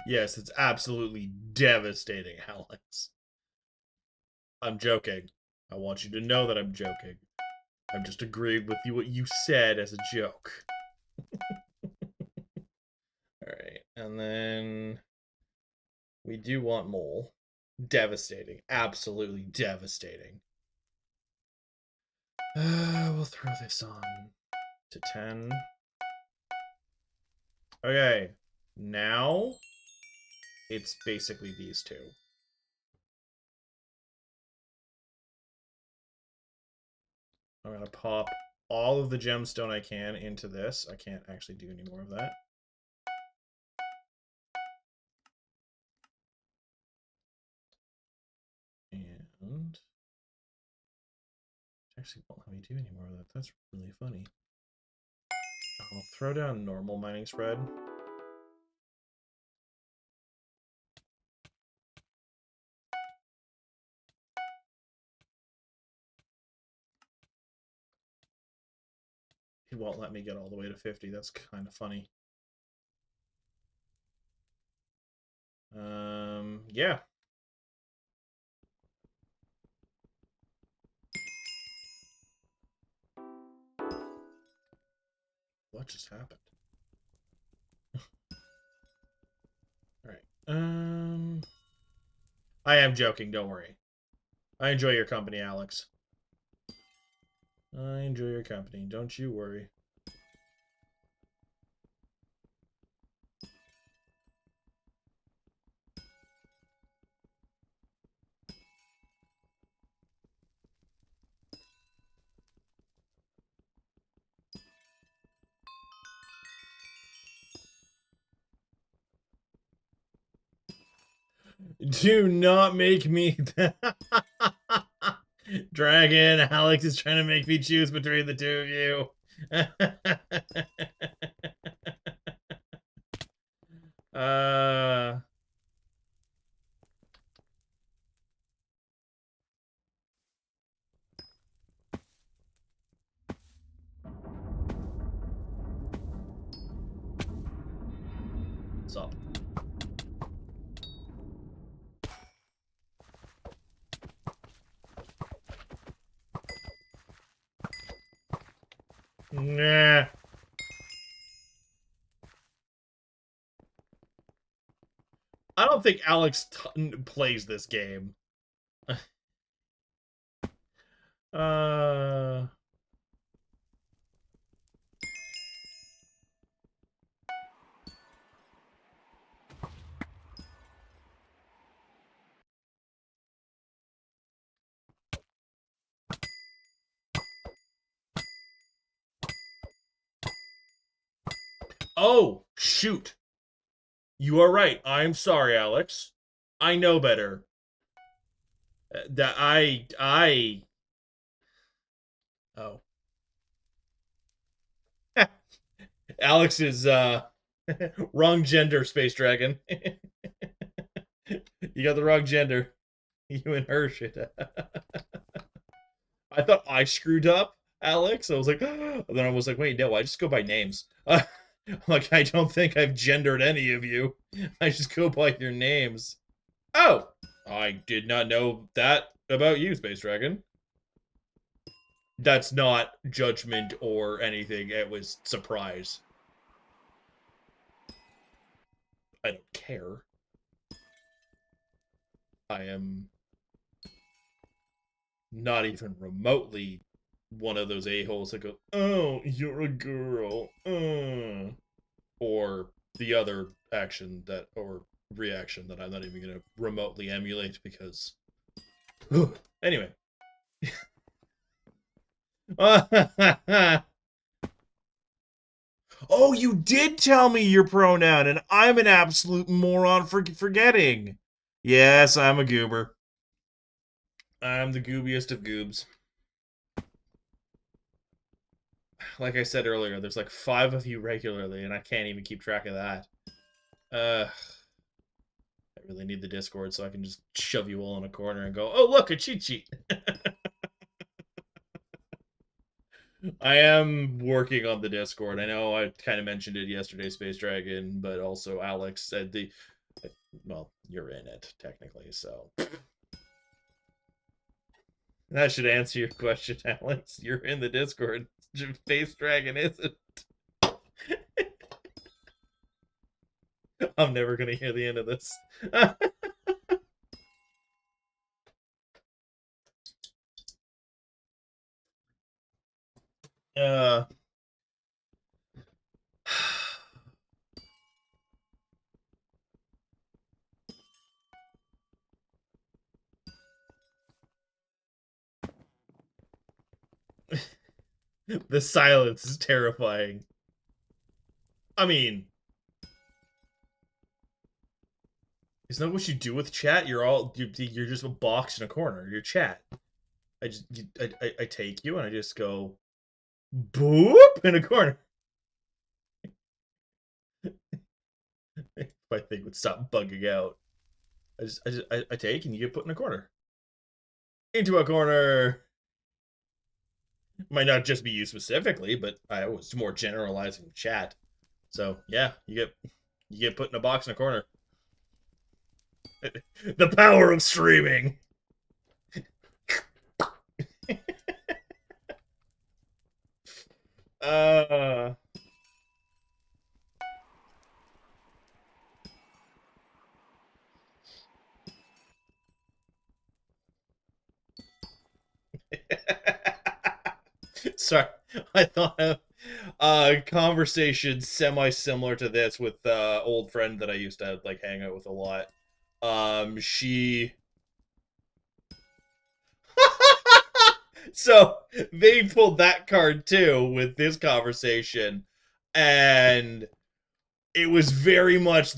Yes, it's absolutely devastating, Alex. I'm joking. I want you to know that I'm joking. I'm just agreeing with you what you said as a joke. Alright, and then we do want mole. Devastating. Absolutely devastating. We'll throw this on to 10. Okay, now it's basically these 2. I'm gonna pop all of the gemstone I can into this. I can't actually do any more of that. And actually won't let me do any more of that. That's really funny. I'll throw down normal mining spread. It won't let me get all the way to 50. That's kind of funny. Yeah. What just happened? All right. I am joking. Don't worry. I enjoy your company, Alex. I enjoy your company. Don't you worry. Do not make me... Dragon, Alex is trying to make me choose between the two of you. uh... What's up? Nah. I don't think Alex plays this game. uh... Oh, shoot. You are right. I'm sorry, Alex. I know better. That Oh. Alex is wrong gender, Space Dragon. You got the wrong gender. You and her shit. I thought I screwed up, Alex. I was like, then I was like, wait, no, I just go by names. Like, I don't think I've gendered any of you. I just go by your names. Oh, I did not know that about you, Space Dragon. That's not judgment or anything. It was surprise. I don't care. I am not even remotely one of those a-holes that go, oh, you're a girl. Or the other action that, or reaction that I'm not even going to remotely emulate because... Anyway. Oh, you did tell me your pronoun, and I'm an absolute moron for forgetting. Yes, I'm a goober. I'm the goobiest of goobs. Like I said earlier, there's like 5 of you regularly, and I can't even keep track of that. I really need the Discord so I can just shove you all in a corner and go, oh, look, a cheat sheet. I am working on the Discord. I know I kind of mentioned it yesterday, Space Dragon, but also Alex said well, you're in it, technically, so. That should answer your question, Alex. You're in the Discord. Space Dragon isn't. I'm never going to hear the end of this. uh... The silence is terrifying. I mean, isn't that what you do with chat? You're just a box in a corner. You're chat. I take you and I just go boop in a corner. If I think would stop bugging out. I take and you get put in a corner. Into a corner. Might not just be you specifically, but I was more generalizing chat. So yeah, you get put in a box in a corner. The power of streaming. uh Sorry, I thought of a conversation semi-similar to this with old friend that I used to like hang out with a lot. She So they pulled that card too with this conversation, and it was very much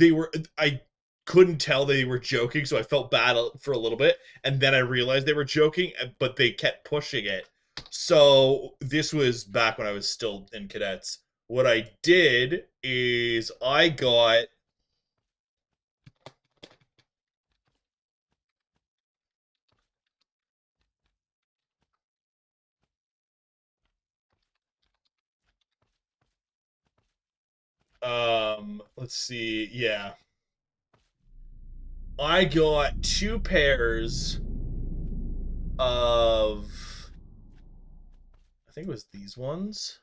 I couldn't tell they were joking, so I felt bad for a little bit, and then I realized they were joking, but they kept pushing it. So this was back when I was still in cadets. What I did is I got let's see, yeah. I got two pairs of, I think it was these ones.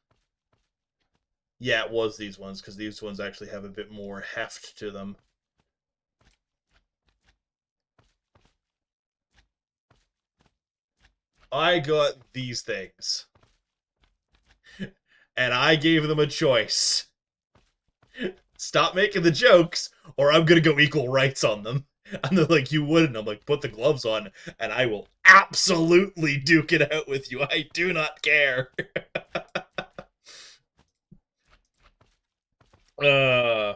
Yeah, it was these ones, because these ones actually have a bit more heft to them. I got these things. And I gave them a choice. Stop making the jokes, or I'm gonna go equal rights on them. And they're like, you wouldn't. I'm like, put the gloves on, and I will absolutely duke it out with you. I do not care. uh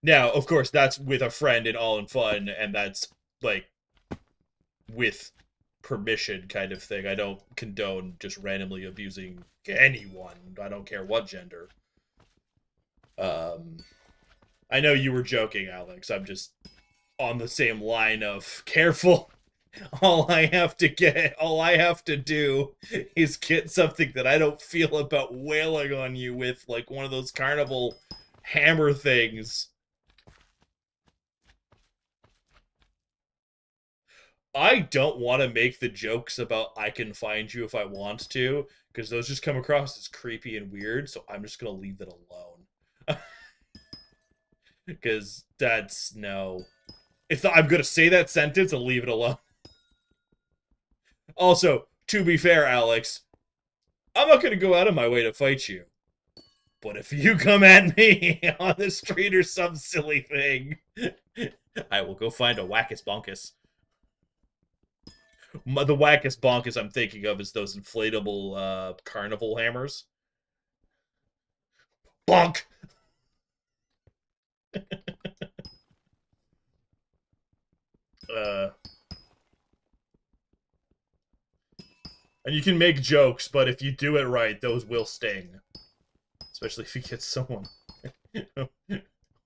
Now, of course, that's with a friend and all in fun, and that's like with permission kind of thing. I don't condone just randomly abusing anyone. I don't care what gender. Um, I know you were joking, Alex. I'm just on the same line of careful. All I have to do is get something that I don't feel about wailing on you with, like one of those carnival hammer things. I don't want to make the jokes about I can find you if I want to, because those just come across as creepy and weird, so I'm just going to leave it alone. Because that's no. If I'm going to say that sentence, I'll leave it alone. Also, to be fair, Alex, I'm not going to go out of my way to fight you. But if you come at me on the street or some silly thing, I will go find a wackus bonkus. The wackest bonkus I'm thinking of is those inflatable carnival hammers. Bonk! uh, and you can make jokes, but if you do it right, those will sting. Especially if you get someone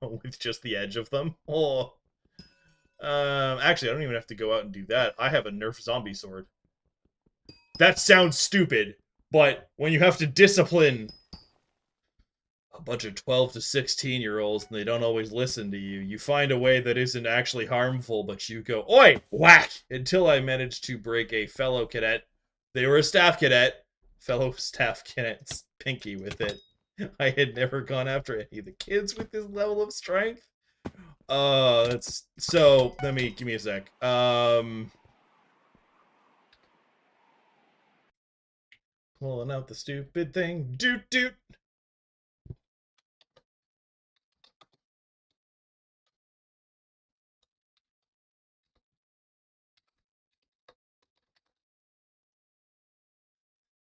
with just the edge of them. Oh. Actually, I don't even have to go out and do that. I have a Nerf zombie sword. That sounds stupid, but when you have to discipline a bunch of 12 to 16-year-olds and they don't always listen to you, you find a way that isn't actually harmful, but you go, oi, whack, until I managed to break a fellow cadet. They were a staff cadet, fellow staff cadet's pinky with it. I had never gone after any of the kids with this level of strength. That's so. Give me a sec. Pulling out the stupid thing. Doot doot.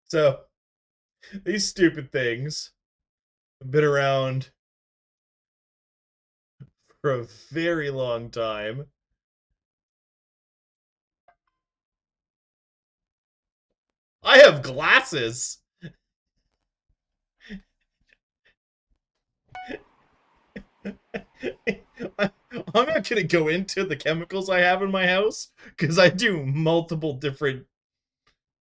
So These stupid things have been around for a very long time. I have glasses. I'm not gonna go into the chemicals I have in my house because I do multiple different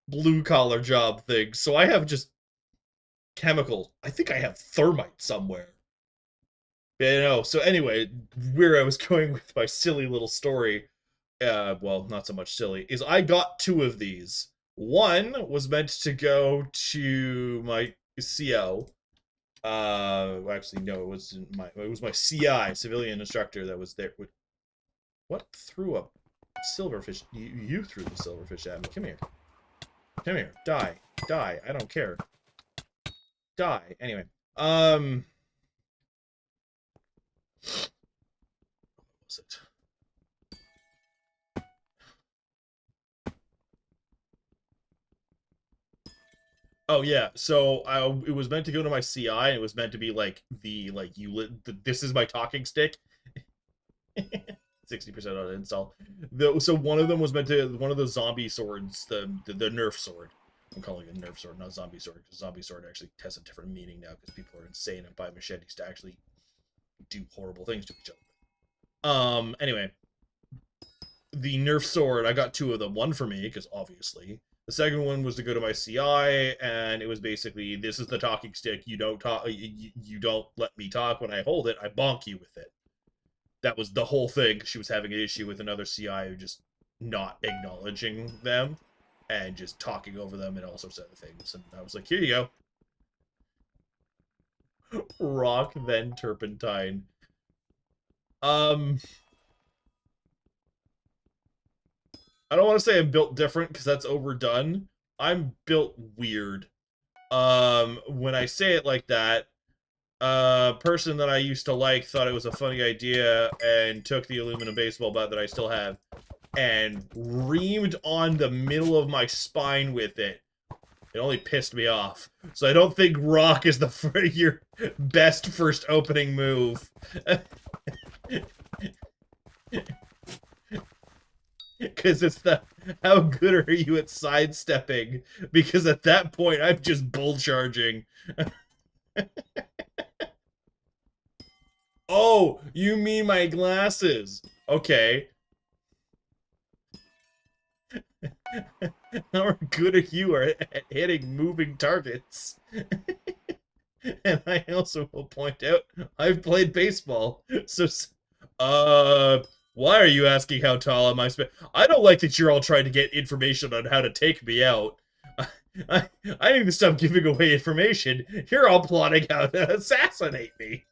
blue collar job things. So I have just chemical. I think I have thermite somewhere. You know. So anyway, where I was going with my silly little story, well, not so much silly, is I got two of these. One was meant to go to my CO. Actually, no, it was my CI, civilian instructor, that was there. What threw a silverfish? You threw the silverfish at me. Come here. Come here. Die. Die. I don't care. Die. Anyway. What was it? Oh yeah, so it was meant to go to my CI, and it was meant to be like this is my talking stick. 60% on install. So one of them was meant to one of the zombie swords, the nerf sword. I'm calling it nerf sword, not zombie sword, because zombie sword actually has a different meaning now because people are insane and buy machetes to actually do horrible things to each other. Anyway, the Nerf sword, I got two of them. One for me, because obviously. The second one was to go to my CI, and it was basically, this is the talking stick. You don't talk. You don't let me talk when I hold it. I bonk you with it. That was the whole thing. She was having an issue with another CI who just not acknowledging them and just talking over them and all sorts of other things. And I was like, here you go. Rock, then turpentine. I don't want to say I'm built different because that's overdone. I'm built weird. When I say it like that, a person that I used to like thought it was a funny idea and took the aluminum baseball bat that I still have and reamed on the middle of my spine with it. It only pissed me off. So I don't think rock is your best first opening move. Because it's how good are you at sidestepping? Because at that point, I'm just bull charging. Oh, you mean my glasses? Okay. How good are you at hitting moving targets? And I also will point out, I've played baseball. So, why are you asking how tall am I? I don't like that you're all trying to get information on how to take me out. I need to stop giving away information. You're all plotting how to assassinate me.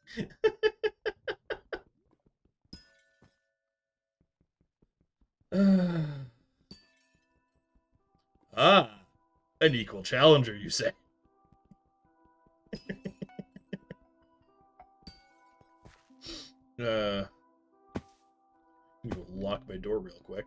Ah, an equal challenger, you say? I'm gonna lock my door real quick.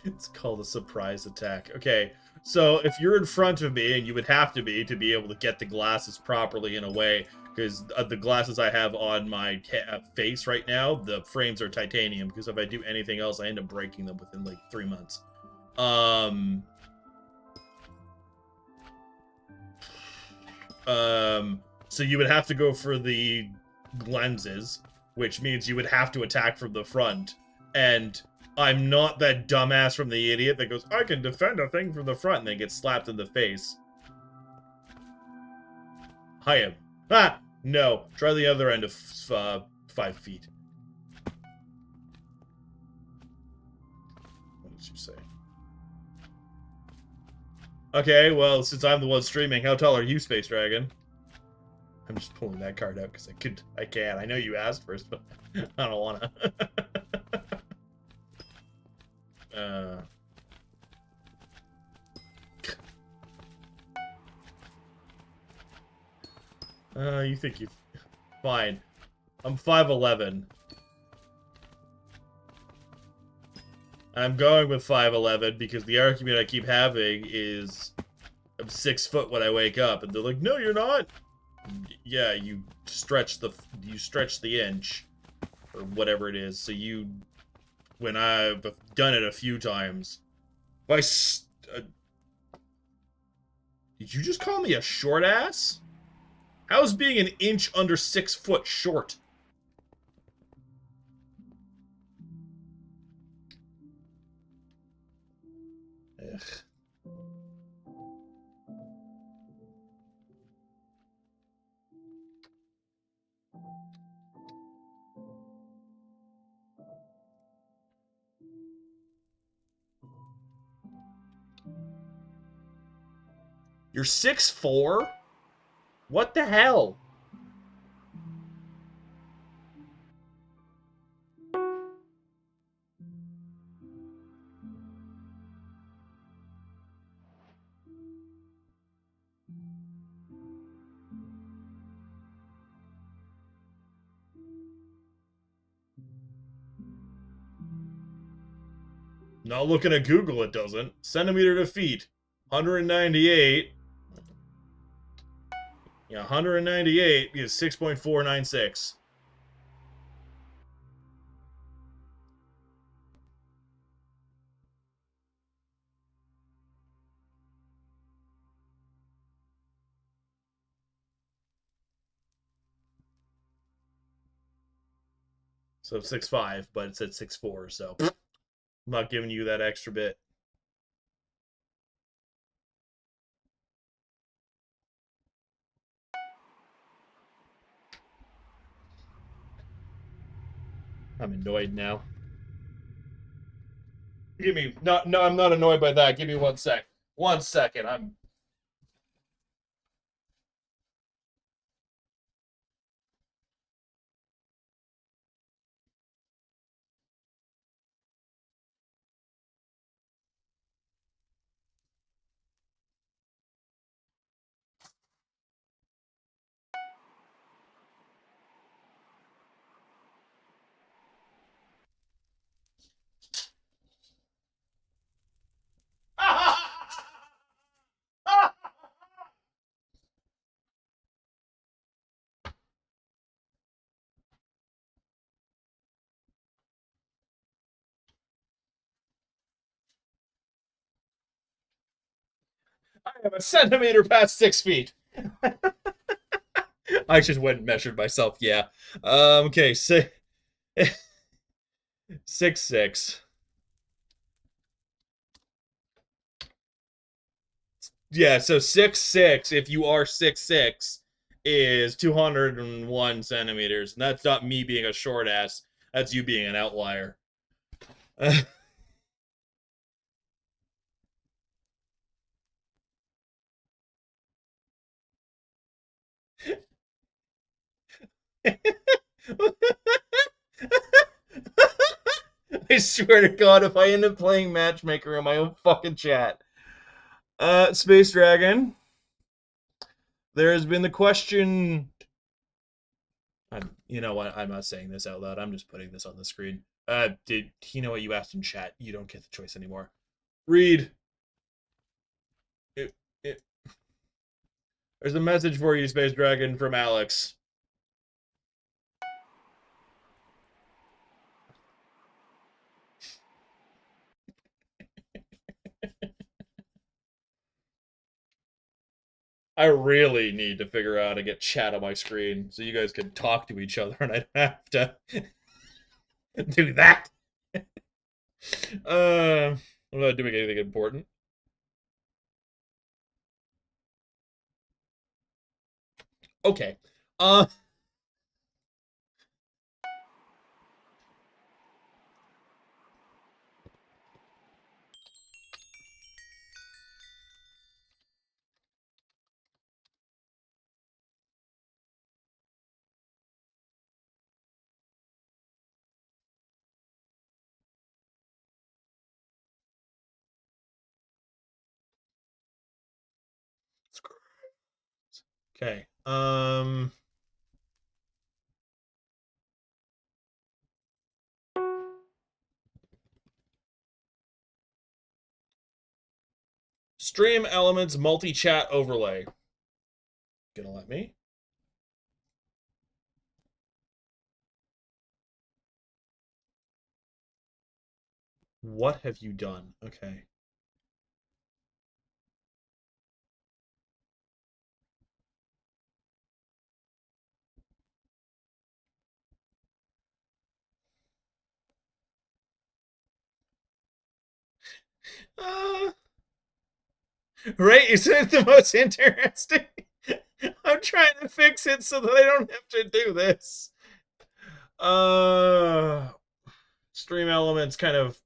It's called a surprise attack. Okay, so if you're in front of me, and you would have to be able to get the glasses properly in a way, because the glasses I have on my face right now, the frames are titanium, because if I do anything else, I end up breaking them within like 3 months. So you would have to go for the lenses, which means you would have to attack from the front, and I'm not that dumbass from the idiot that goes, I can defend a thing from the front, and then gets slapped in the face. I am. Ah! No. Try the other end of 5 feet. What did you say? Okay, well, since I'm the one streaming, how tall are you, Space Dragon? I'm just pulling that card out because I can. I know you asked first, but I don't wanna. You think you... Fine. I'm 5'11". I'm going with 5'11 because the argument I keep having is I'm 6 foot when I wake up, and they're like, "No, you're not." Yeah, you stretch the inch or whatever it is. So when I've done it a few times, if did you just call me a short ass? How's being an inch under 6 foot short? Ugh. You're 6'4"? What the hell? Not looking at Google, it doesn't. Centimeter to feet. 198. Yeah, 198 is 6.496. So 6'5", but it said 6'4", so I'm not giving you that extra bit. I'm annoyed now. Give me no, I'm not annoyed by that. Give me 1 sec. 1 second. I'm I am a centimeter past 6 feet. I just went and measured myself. Yeah. Okay. 6'6". Yeah. So 6'6", if you are 6'6", is 201 centimeters, and that's not me being a short ass. That's you being an outlier. I swear to God, if I end up playing matchmaker in my own fucking chat. Space Dragon. There has been the question. You know what? I'm not saying this out loud. I'm just putting this on the screen. Did you know what you asked in chat? You don't get the choice anymore. Read. It, it, there's a message for you, Space Dragon, from Alex. I really need to figure out how to get chat on my screen so you guys can talk to each other and I don't have to do that. I'm not doing anything important. Okay. Uh, Okay. Stream elements multi-chat overlay. Gonna let me? What have you done? Okay. Uh, right? Isn't it the most interesting? I'm trying to fix it so that I don't have to do this. Uh, Stream elements kind of,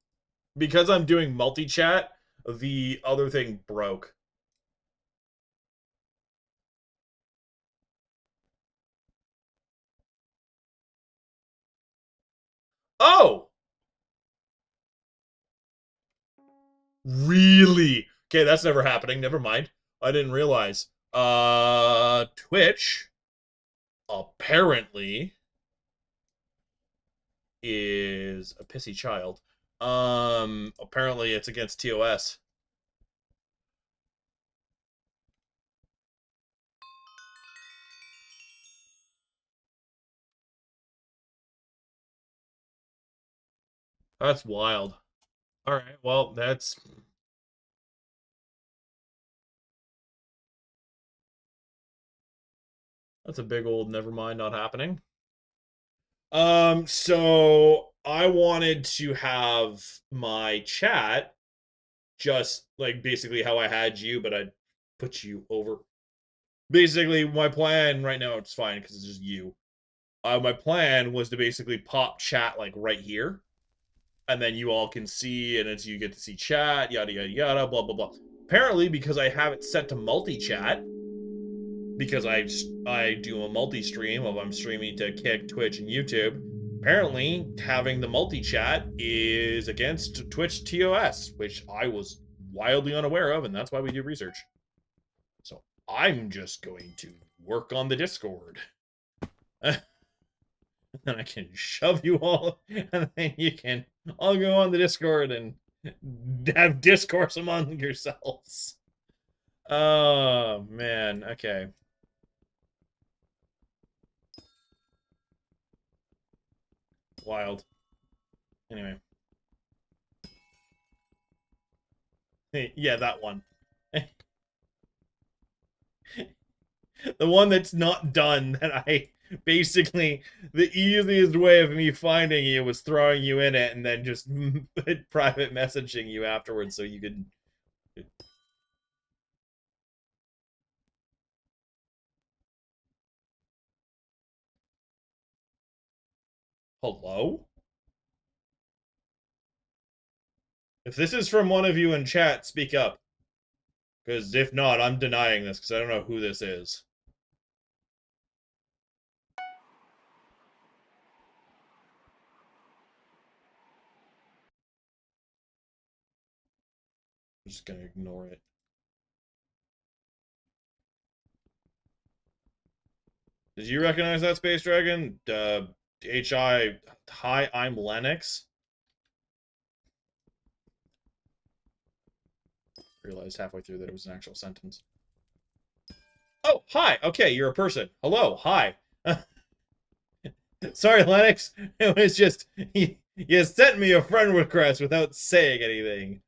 because I'm doing multi-chat, the other thing broke. Oh! Really? Okay, that's never happening. Never mind. I didn't realize. Twitch apparently is a pissy child. Apparently it's against TOS. That's wild. All right, well, that's a big old never mind, not happening. So I wanted to have my chat just like basically how I had you, but I put you over. Basically, my plan right now, it's fine because it's just you. My plan was to basically pop chat like right here, and then you all can see, and it's you get to see chat, yada yada yada, blah blah blah. Apparently, because I have it set to multi-chat, because I do a multi-stream of I'm streaming to Kick, Twitch, and YouTube. Apparently, having the multi-chat is against Twitch TOS, which I was wildly unaware of, and that's why we do research. So I'm just going to work on the Discord. And then I can shove you all, and then you can all go on the Discord and have discourse among yourselves. Oh, man. Okay. Wild. Anyway. Yeah, that one. The one that's not done, that I basically, the easiest way of me finding you was throwing you in it and then just private messaging you afterwards so you could. Hello? If this is from one of you in chat, speak up. Because if not, I'm denying this because I don't know who this is. I'm just gonna ignore it. Did you recognize that, Space Dragon? Hi, I'm Lennox. Realized halfway through that it was an actual sentence. Oh, hi. Okay, you're a person. Hello. Hi. Sorry, Lennox. It was just you sent me a friend request without saying anything.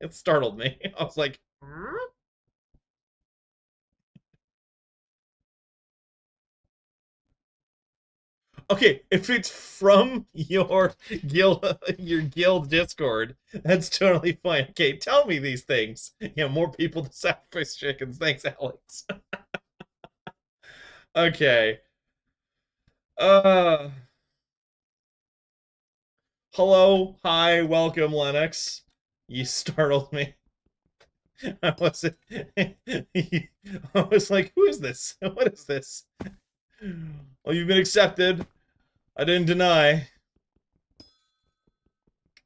It startled me. I was like, hmm? Okay, if it's from your guild Discord, that's totally fine. Okay, tell me these things. Yeah, more people to sacrifice chickens. Thanks, Alex. Okay. Uh Hello, hi, welcome, Lennox. You startled me. I was I was like, who is this? What is this? Well, you've been accepted. I didn't deny. I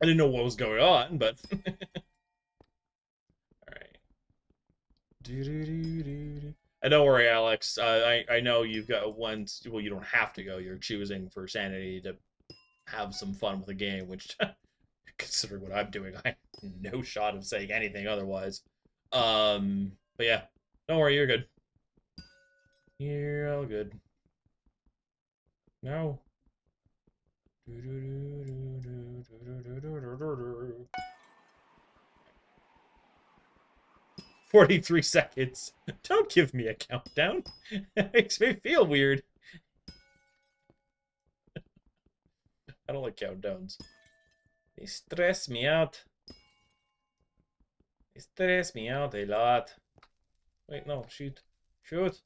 didn't know what was going on, but all right. And don't worry, Alex. I know you've got one. Well, you don't have to go. You're choosing for sanity to have some fun with the game, which, considering what I'm doing, I have no shot of saying anything otherwise. But yeah, don't worry, you're good. You're all good. No. 43 seconds. Don't give me a countdown. It makes me feel weird. I don't like countdowns. They stress me out. They stress me out a lot. Wait, no, shoot. Shoot.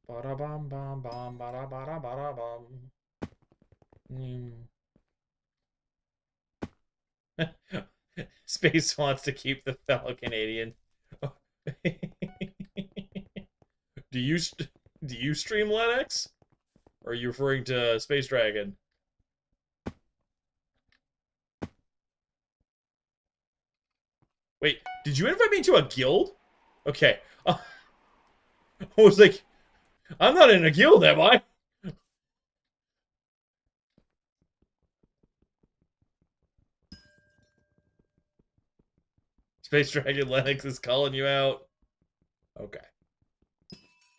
Bada bum bum bum bada bada bada bum. Space wants to keep the fellow Canadian. do you stream Linux? Or are you referring to Space Dragon? Wait, did you invite me to a guild? Okay. I was like, I'm not in a guild, am I? Space Dragon Linux is calling you out. Okay.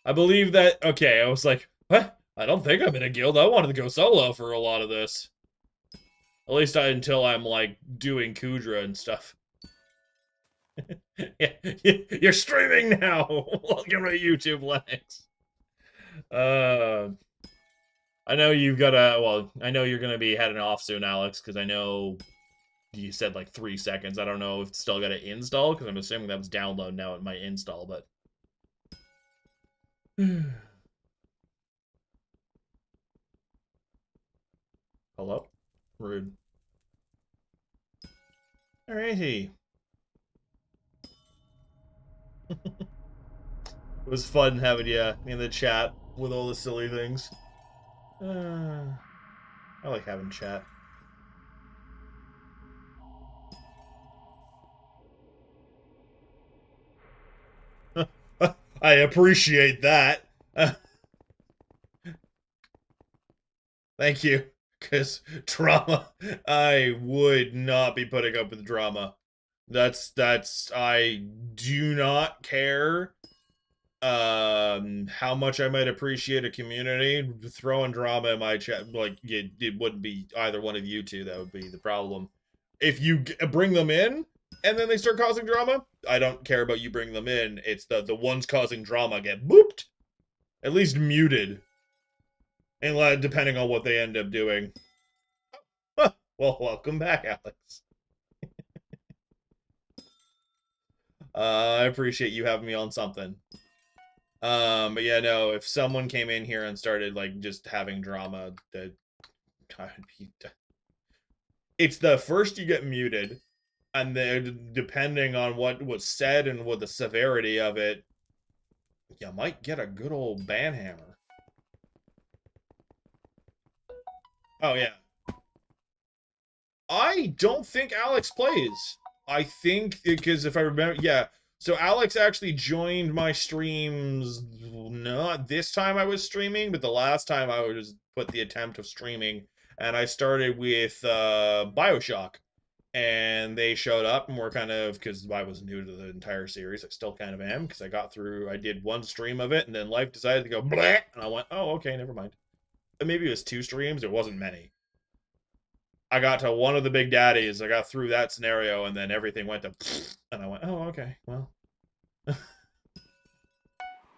I believe that. Okay, I was like, what? I don't think I'm in a guild. I wanted to go solo for a lot of this. At least until I'm, like, doing Kudra and stuff. Yeah, you're streaming now. Welcome to YouTube, Linux. I know you've got a. Well, I know you're gonna be heading off soon, Alex, because I know you said like 3 seconds. I don't know if it's still got to install, because I'm assuming that was download now. It might install, but. Hello? Rude. Alrighty. It was fun having you in the chat with all the silly things. I like having chat. I appreciate that. Thank you. Because drama, I would not be putting up with drama. I do not care how much I might appreciate a community. Throwing drama in my chat, like, it wouldn't be either one of you two that would be the problem. If you bring them in and then they start causing drama, I don't care about you bringing them in. It's the ones causing drama get booped, at least muted, and depending on what they end up doing. Well, welcome back, Alex. I appreciate you having me on something. But yeah, no, if someone came in here and started, like, just having drama, that it's the first you get muted, and then depending on what was said and what the severity of it, you might get a good old banhammer. Oh, yeah. I don't think Alex plays. I think, because if I remember, yeah. So Alex actually joined my streams, not this time I was streaming, but the last time I was put the attempt of streaming, and I started with Bioshock. And they showed up and were kind of, because I was new to the entire series, I still kind of am, because I did one stream of it, and then life decided to go bleh, and I went, oh, okay, never mind. Maybe it was 2 streams, it wasn't many. I got to one of the big daddies, I got through that scenario, and then everything went to, and I went, oh, okay, well.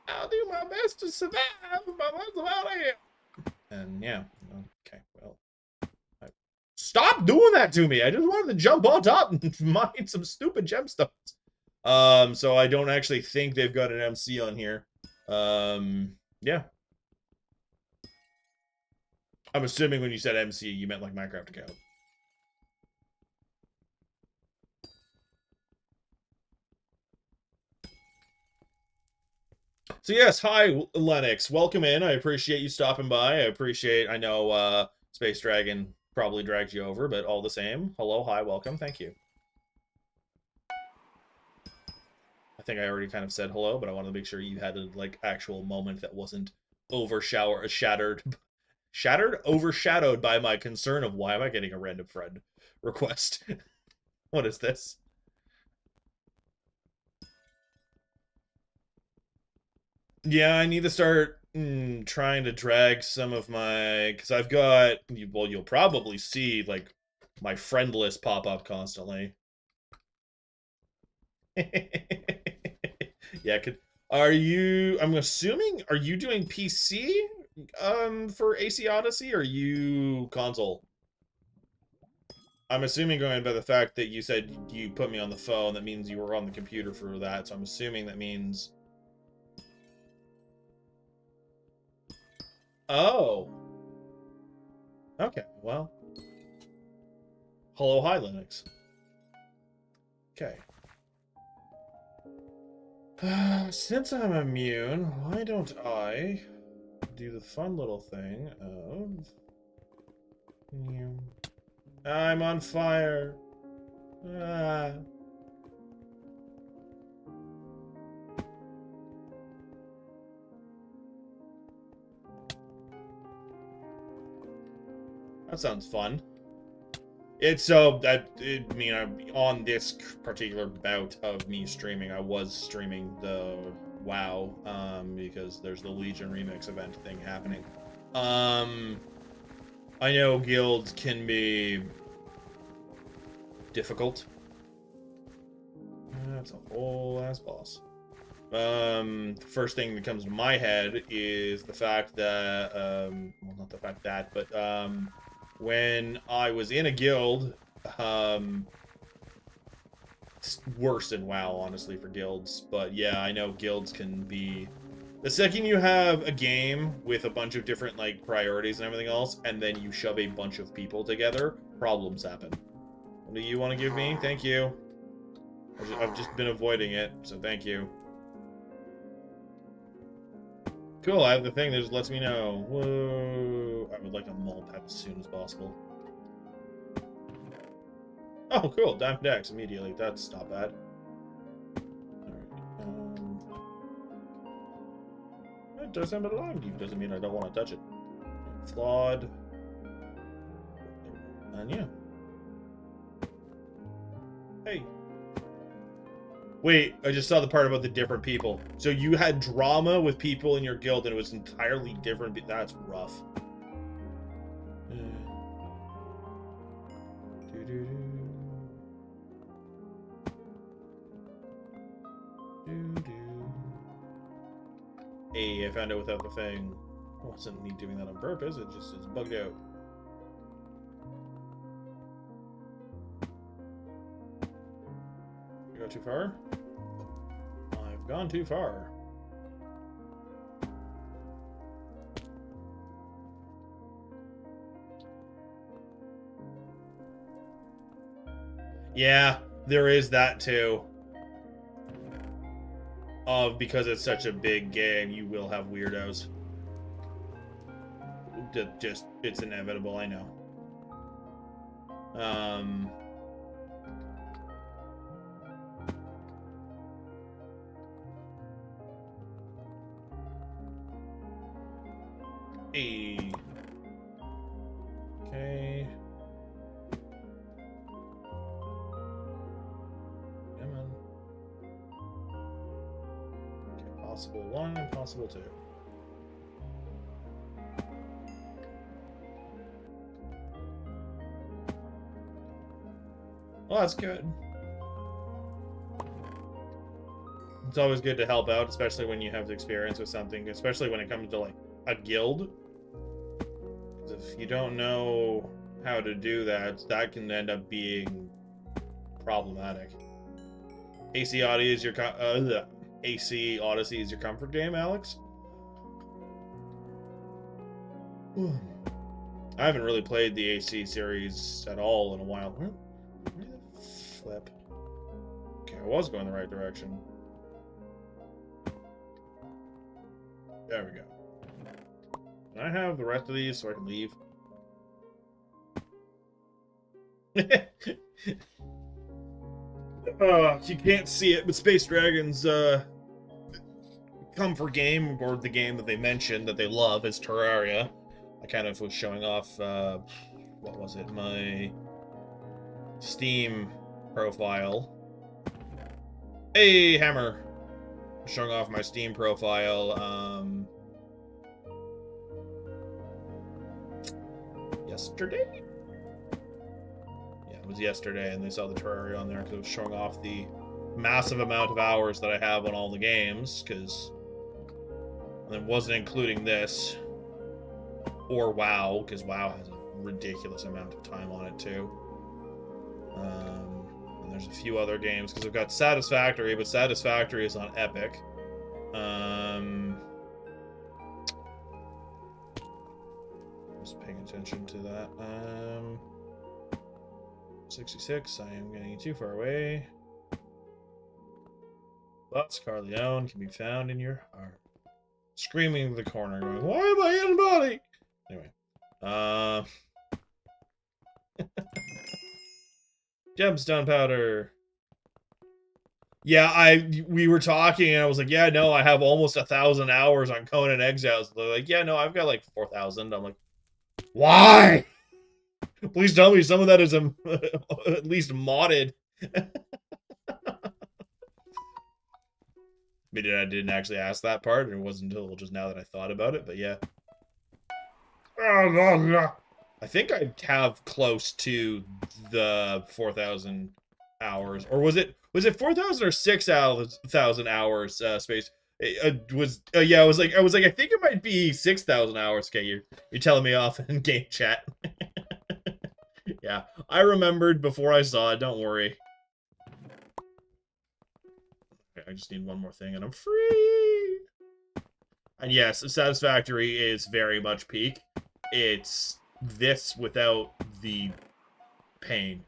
I'll do my best to survive, but that's about it. And yeah, okay, well. Stop doing that to me. I just wanted to jump on top and mine some stupid gemstones. So I don't actually think they've got an MC on here. Yeah. I'm assuming when you said MC, you meant like Minecraft account. So yes, hi Lennox. Welcome in. I appreciate you stopping by. I know Space Dragon probably dragged you over, but all the same. Hello, hi, welcome, thank you. think I already kind of said hello, but I wanted to make sure you had a like actual moment that wasn't overshadowed by my concern of why am I getting a random friend request? What is this? Yeah, I need to start trying to drag some of my, because I've got, well, you'll probably see like my friend list pop up constantly. Yeah, I'm assuming, are you doing PC for AC Odyssey, or are you console? I'm assuming, going by the fact that you said you put me on the phone, that means you were on the computer for that, so I'm assuming that means... Oh. Okay, well. Hello, hi, Linux. Okay. Since I'm immune, why don't I do the fun little thing of... I'm on fire. Ah. That sounds fun. It's so that I mean, on this particular bout of me streaming, I was streaming the WoW because there's the Legion remix event thing happening. I know guilds can be difficult. That's a whole ass boss. The first thing that comes to my head is the fact that well, not the fact that, but when I was in a guild, it's worse than WoW, honestly, for guilds. But yeah, I know guilds can be... The second you have a game with a bunch of different, like, priorities and everything else, and then you shove a bunch of people together, problems happen. What do you want to give me? Thank you. I've just been avoiding it, so thank you. Cool, I have the thing that just lets me know. Whoa. I would like a mole pad as soon as possible. Oh, cool. Diamond X immediately. That's not bad. Alright. It doesn't belong to you. Doesn't mean I don't want to touch it. Flawed. And yeah. Hey. Wait, I just saw the part about the different people. So you had drama with people in your guild and it was entirely different. That's rough. Hey, I found it without the thing. It wasn't me doing that on purpose, it just is bugged out. You go too far? I've gone too far. Yeah, there is that too. Because it's such a big game, you will have weirdos. Just, it's inevitable, I know. Hey. Okay. Come on. Okay, possible 1 and possible 2. Well, that's good. It's always good to help out, especially when you have experience with something, especially when it comes to, like, a guild. Because if you don't know how to do that, that can end up being problematic. AC Odyssey is your AC Odyssey is your comfort game, Alex? I haven't really played the AC series at all in a while. Where the flip? Okay, I was going the right direction. There we go. Can I have the rest of these so I can leave? You can't see it, but Space Dragons, come for game, or the game that they mentioned that they love is Terraria. I kind of was showing off, what was it, my Steam profile. Hey, Hammer! Showing off my Steam profile, yesterday? Yeah, it was yesterday, and they saw the Terraria on there because it was showing off the massive amount of hours that I have on all the games, because it wasn't including this, or WoW, because WoW has a ridiculous amount of time on it, too. And there's a few other games, because I've got Satisfactory, but Satisfactory is on Epic. Just paying attention to that. 66, I am getting too far away. Thoughts, Carleone, can be found in your heart. Screaming in the corner, going, why am I in body? Anyway. Gemstone powder. Yeah, we were talking, and I was like, yeah, no, I have almost 1,000 hours on Conan Exiles. They're like, yeah, no, I've got like 4,000. I'm like, why? Please tell me some of that is at least modded. Maybe I didn't actually ask that part, and it wasn't until just now that I thought about it, but yeah. I think I have close to the 4,000 hours, or was it 4,000 or 6,000 hours? Space. Yeah. I was like, I think it might be 6,000 hours. Okay, you're telling me off in game chat. Yeah, I remembered before I saw it. Don't worry. Okay, I just need one more thing, and I'm free. And yes, Satisfactory is very much peak. It's this without the pain,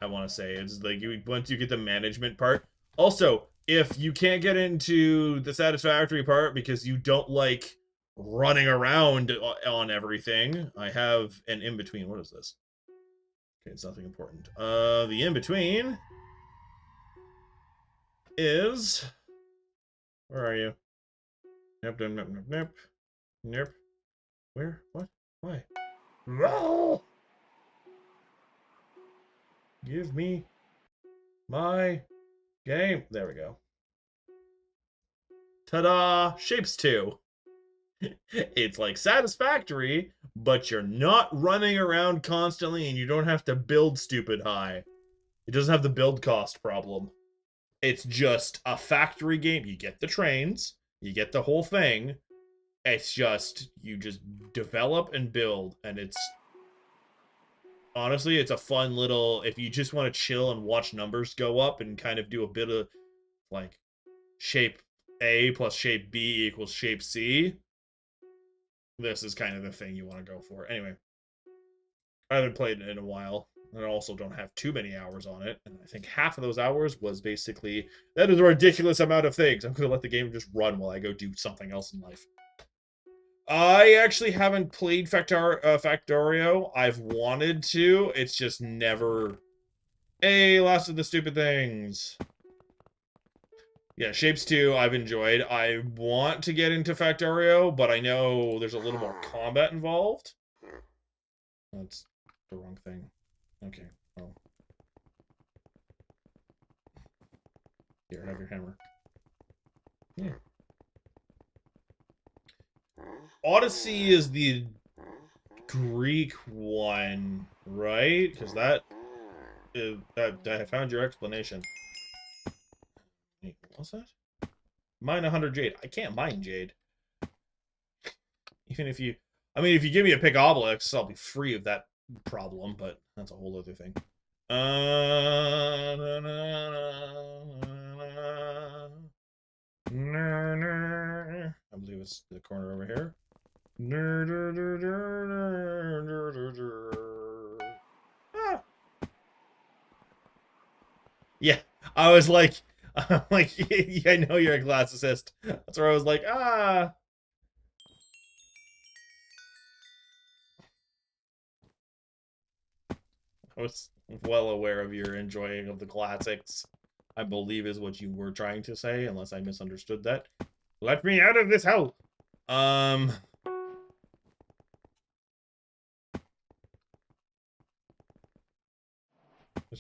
I want to say. It's like once you get the management part. Also, if you can't get into the Satisfactory part because you don't like running around on everything, I have an in-between. What is this? Okay, it's nothing important. The in-between is... Where are you? Nope, nope, nope, nope, nope. Nope. Where? What? Why? Roll! Give me my game. There we go. Ta-da! Shapes 2. It's like Satisfactory, but you're not running around constantly and you don't have to build stupid high. It doesn't have the build cost problem. It's just a factory game. You get the trains, you get the whole thing. It's just, you just develop and build, and it's... Honestly, it's a fun little... If you just want to chill and watch numbers go up and kind of do a bit of, like, shape A plus shape B equals shape C, this is kind of the thing you want to go for. Anyway, I haven't played it in a while, and I also don't have too many hours on it, and I think half of those hours was basically, that is a ridiculous amount of things. I'm going to let the game just run while I go do something else in life. I actually haven't played Factorio. I've wanted to. It's just never... Hey, last of the stupid things. Yeah, Shapes 2, I've enjoyed. I want to get into Factorio, but I know there's a little more combat involved. That's the wrong thing. Okay, well. Here, have your hammer. Yeah. Odyssey is the Greek one, right? Because that I found your explanation. Wait, what's that? Mine 100 jade. I can't mine jade. Even if you... I mean, if you give me a pick obelix, I'll be free of that problem, but that's a whole other thing. I believe it's the corner over here. Ah. Yeah, I was like, I'm like, yeah, I know you're a class assist. That's where I was like, ah. I was well aware of your enjoying of the classics. I believe is what you were trying to say, unless I misunderstood that. Let me out of this hell! Let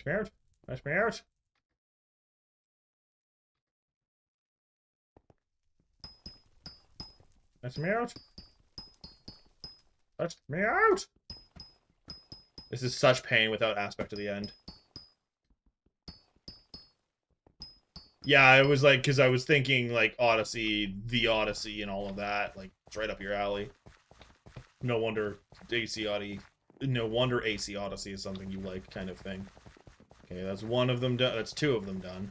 me out! Let me out! Let me out! Let me out! This is such pain without aspect to the end. Yeah, it was like, because I was thinking, like, Odyssey, the Odyssey, and all of that. Like, it's right up your alley. No wonder AC Odyssey. No wonder AC Odyssey is something you like, kind of thing. Okay, that's one of them done. That's two of them done.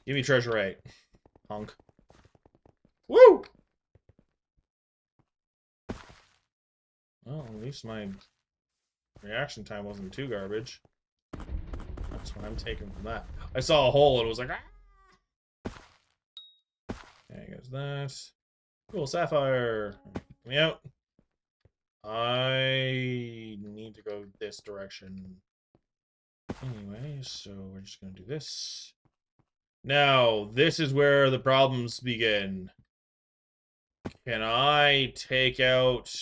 Give me treasure 8. Punk. Woo! Well, at least my reaction time wasn't too garbage. That's what I'm taking from that. I saw a hole and was like, ah! Okay, goes that. Cool, sapphire. Get me out. I need to go this direction. Anyway, so we're just gonna do this. Now, this is where the problems begin. Can I take out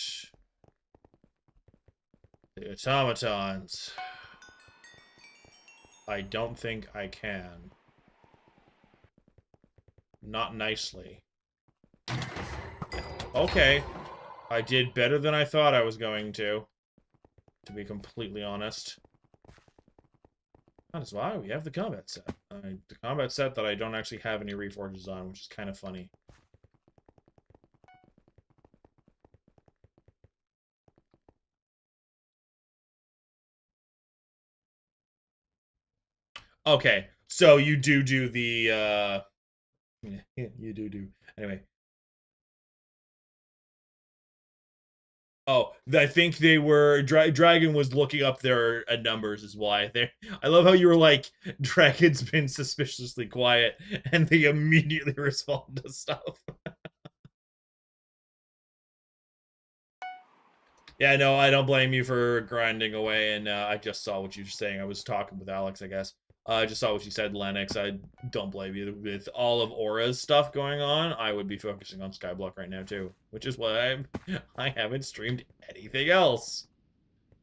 the automatons? I don't think I can. Not nicely. Okay. I did better than I thought I was going to be completely honest. That is why we have the combat set. The combat set that I don't actually have any reforges on, which is kind of funny. Okay, so you do the, you do. Anyway. Oh, I think they were, Dragon was looking up their numbers is why. I love how you were like, Dragon's been suspiciously quiet, and they immediately respond to stuff. Yeah, no, I don't blame you for grinding away, and I just saw what you were saying. I was talking with Alex, I guess. I just saw what you said, Lennox. I don't blame you. With all of Aura's stuff going on, I would be focusing on Skyblock right now, too. Which is why I haven't streamed anything else.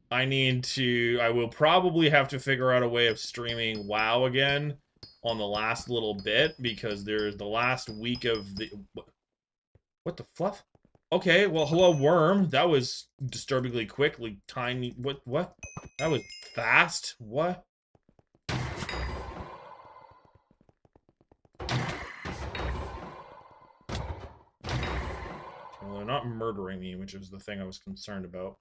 I will probably have to figure out a way of streaming WoW again on the last little bit, because there's the last week of the... What the fluff? Okay, well, hello, worm. That was disturbingly quickly tiny. What? That was fast? What? Well, they're not murdering me, which is the thing I was concerned about.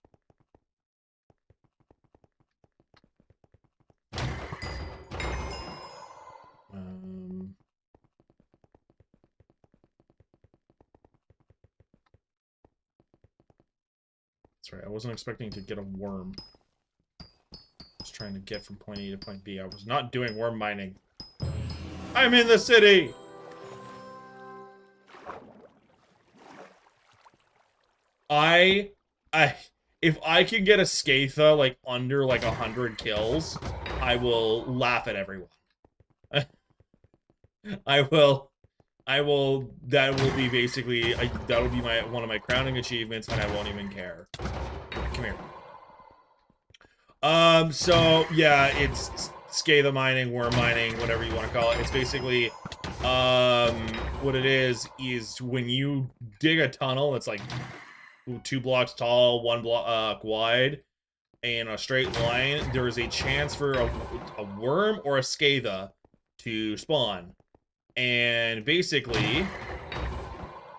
That's right, I wasn't expecting to get a worm. I was trying to get from point A to point B. I was not doing worm mining. I'm in the city! If I can get a Skatha, like, under, like, 100 kills, I will laugh at everyone. That will be basically, that will be one of my crowning achievements, and I won't even care. Come here. So, yeah, it's Skatha mining, worm mining, whatever you want to call it. It's basically, what it is when you dig a tunnel that's, like, 2 blocks tall, 1 block wide, in a straight line, there is a chance for a worm or a Skatha to spawn. And basically...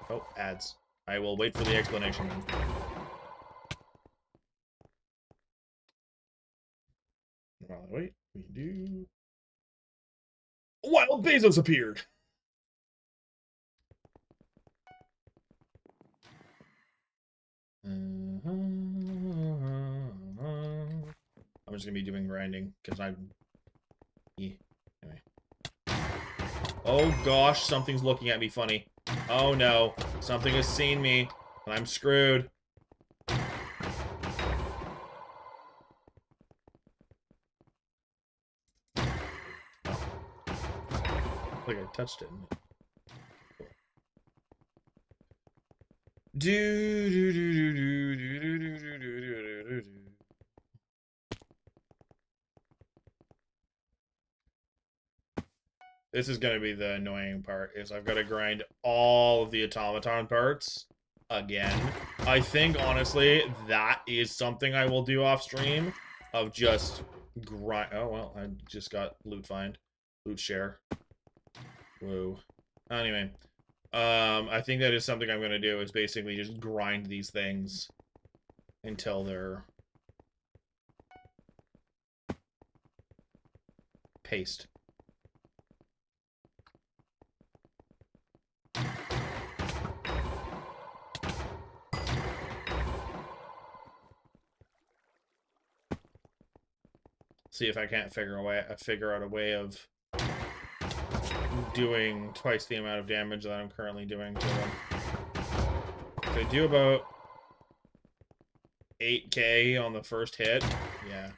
Oh, ads. I will wait for the explanation then. While I wait, we do... Wild Bezos appeared! I'm just gonna be doing grinding, because I'm... Yeah. Anyway. Oh gosh, something's looking at me funny. Oh no, something has seen me, and I'm screwed. Like I touched it. Cool. This is going to be the annoying part, is I've got to grind all of the automaton parts again. I think, honestly, that is something I will do off stream, of just grind. Oh, well, I just got loot find. Loot share. Whoa. Anyway, I think that is something I'm going to do, is basically just grind these things until they're paste. See if I can't figure out a way of doing twice the amount of damage that I'm currently doing to them. So I do about 8k on the first hit. Yeah.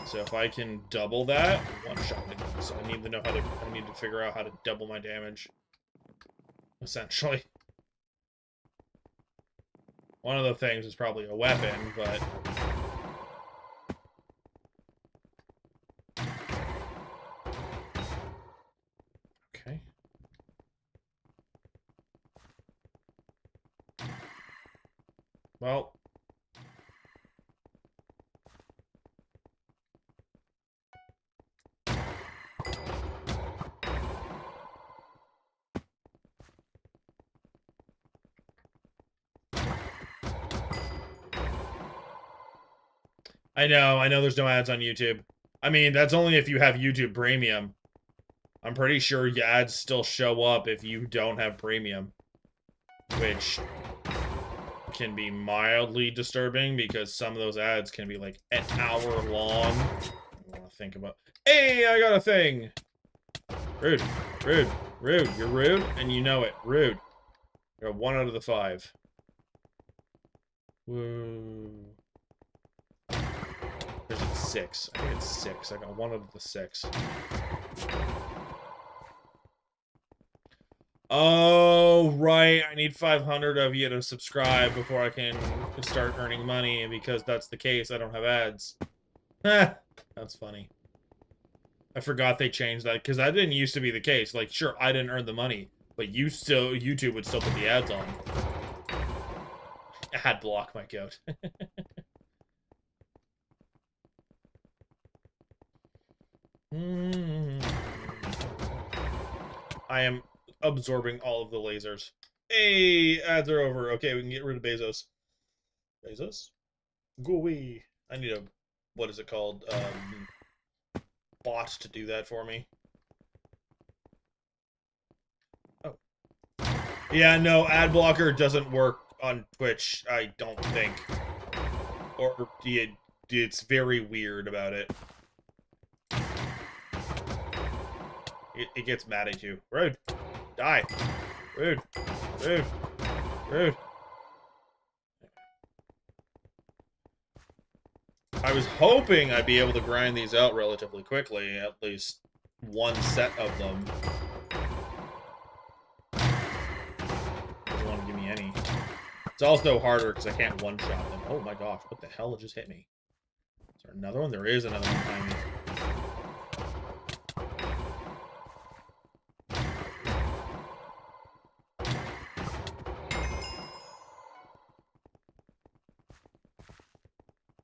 So if I can double that, one shot. So I need to figure out how to double my damage. Essentially. One of the things is probably a weapon, but okay. Well, I know there's no ads on YouTube. I mean, that's only if you have YouTube Premium. I'm pretty sure your ads still show up if you don't have Premium, which can be mildly disturbing because some of those ads can be like an hour long. I want to think about. Hey, I got a thing. Rude, rude, rude. You're rude, and you know it. Rude. You're 1 out of the 5. Whoa. There's 6. I think it's 6. I got 1 out of the 6. Oh, right. I need 500 of you to subscribe before I can start earning money. And because that's the case, I don't have ads. That's funny. I forgot they changed that because that didn't used to be the case. Like, sure, I didn't earn the money, but YouTube would still put the ads on. Ad block my goat. I am absorbing all of the lasers. Hey, ads are over. Okay, we can get rid of Bezos. Bezos? Go away. I need a, what is it called? Bot to do that for me. Oh. Yeah, no, ad blocker doesn't work on Twitch, I don't think. Or it's very weird about it. It gets mad at you. Rude. Die. Rude. Rude. Rude. I was hoping I'd be able to grind these out relatively quickly, at least one set of them. Doesn't want to give me any. It's also harder because I can't one-shot them. Oh my gosh, what the hell just hit me? Is there another one? There is another one behind me.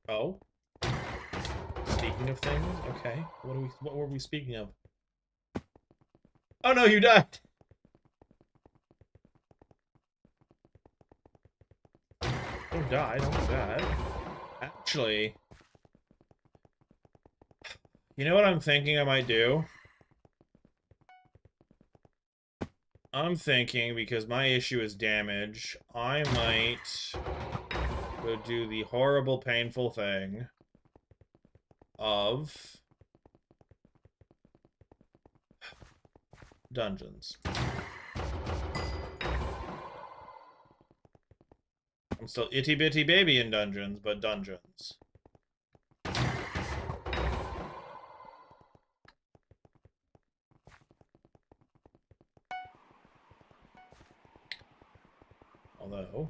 Oh. Speaking of things, okay. What were we speaking of? Oh no, you died! Don't die, don't do that. Actually, you know what I'm thinking I might do? I'm thinking, because my issue is damage, I might go do the horrible, painful thing of dungeons. I'm still itty bitty baby in dungeons, but dungeons. Although...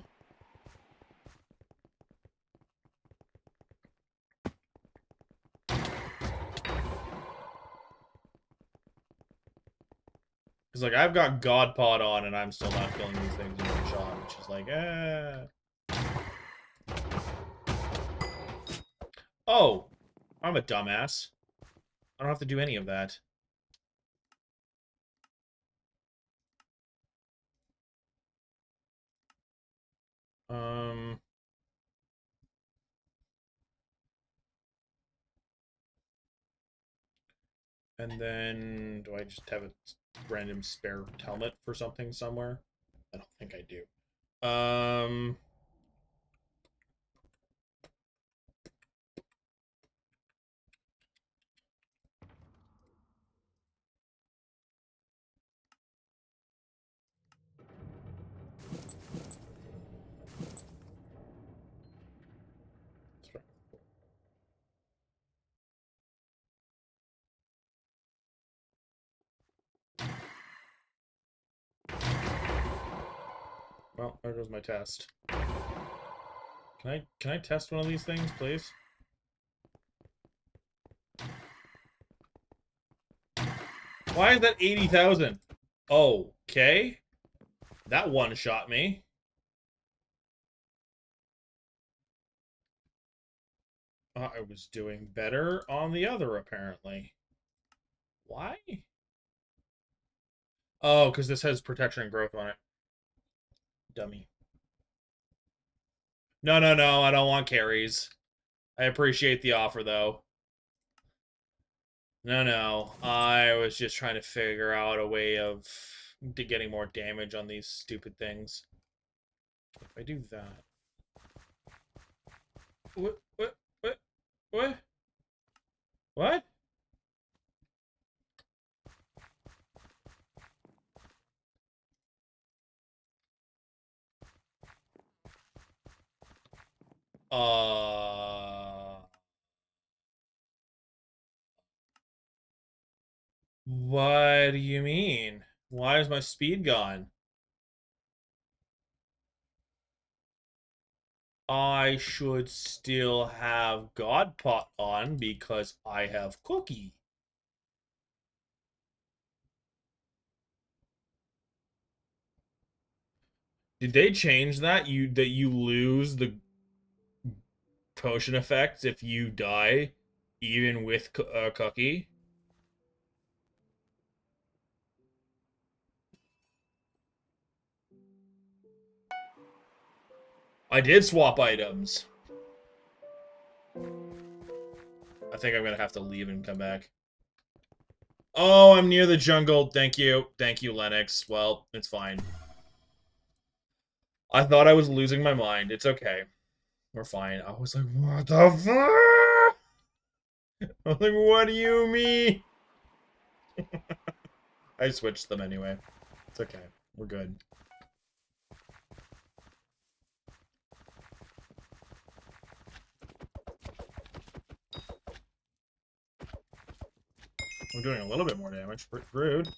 Because, like, I've got God Pod on, and I'm still not killing these things in one shot, which is like, Oh! I'm a dumbass. I don't have to do any of that. And then, do I just have a random spare helmet for something somewhere? I don't think I do. Well, there goes my test. Can I test one of these things, please? Why is that 80,000? Okay. That one shot me. I was doing better on the other, apparently. Why? Oh, because this has protection and growth on it. Dummy. No, no, no, I don't want carries. I appreciate the offer, though. No, no. I was just trying to figure out a way of getting more damage on these stupid things. If I do that... What? What? What? What? What? What do you mean? Why is my speed gone? I should still have Godpot on because I have Cookie. Did they change that? You lose the potion effects if you die, even with Cookie? I did swap items. I think I'm gonna have to leave and come back. Oh, I'm near the jungle. Thank you. Thank you, Lennox. Well, it's fine. I thought I was losing my mind. It's okay. We're fine. I was like, what the fuck? I was like, what do you mean? I switched them anyway. It's okay. We're good. We're doing a little bit more damage. Rude.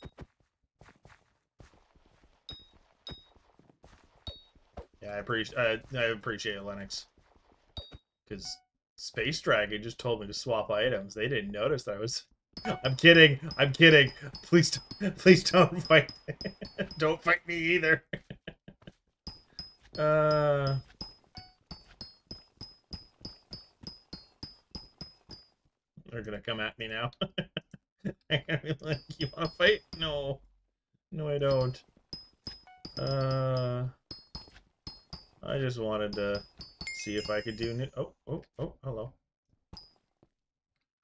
Yeah, I appreciate it, Lennox. Because Space Dragon just told me to swap items. They didn't notice that I was... I'm kidding. I'm kidding. Please don't fight. Don't fight me either. They're gonna come at me now. I'm gonna be like, you wanna fight? No. No, I don't. I just wanted to see if I could do new... Oh, hello.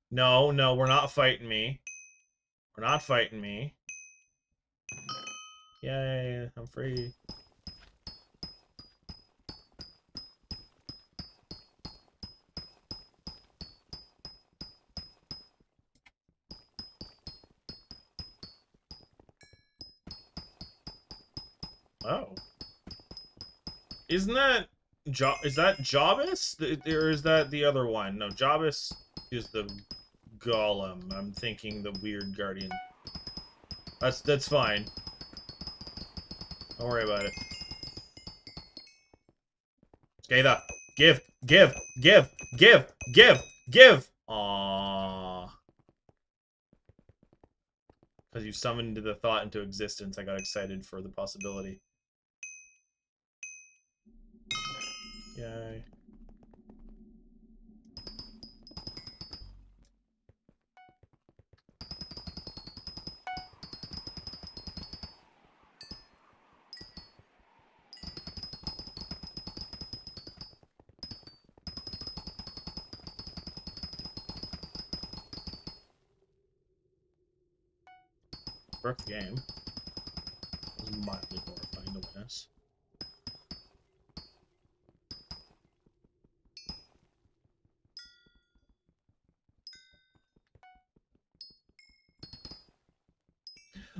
No, no, we're not fighting me. We're not fighting me. Yay, I'm free. Oh. Isn't that... Is that Jobus? Or is that the other one? No, Jobus is the golem. I'm thinking the weird guardian. That's fine. Don't worry about it. Skatha. Give. Give. Give. Give. Give. Give. Aww. Because you summoned the thought into existence, I got excited for the possibility. Yay. Broke the game. It was mildly horrifying to witness.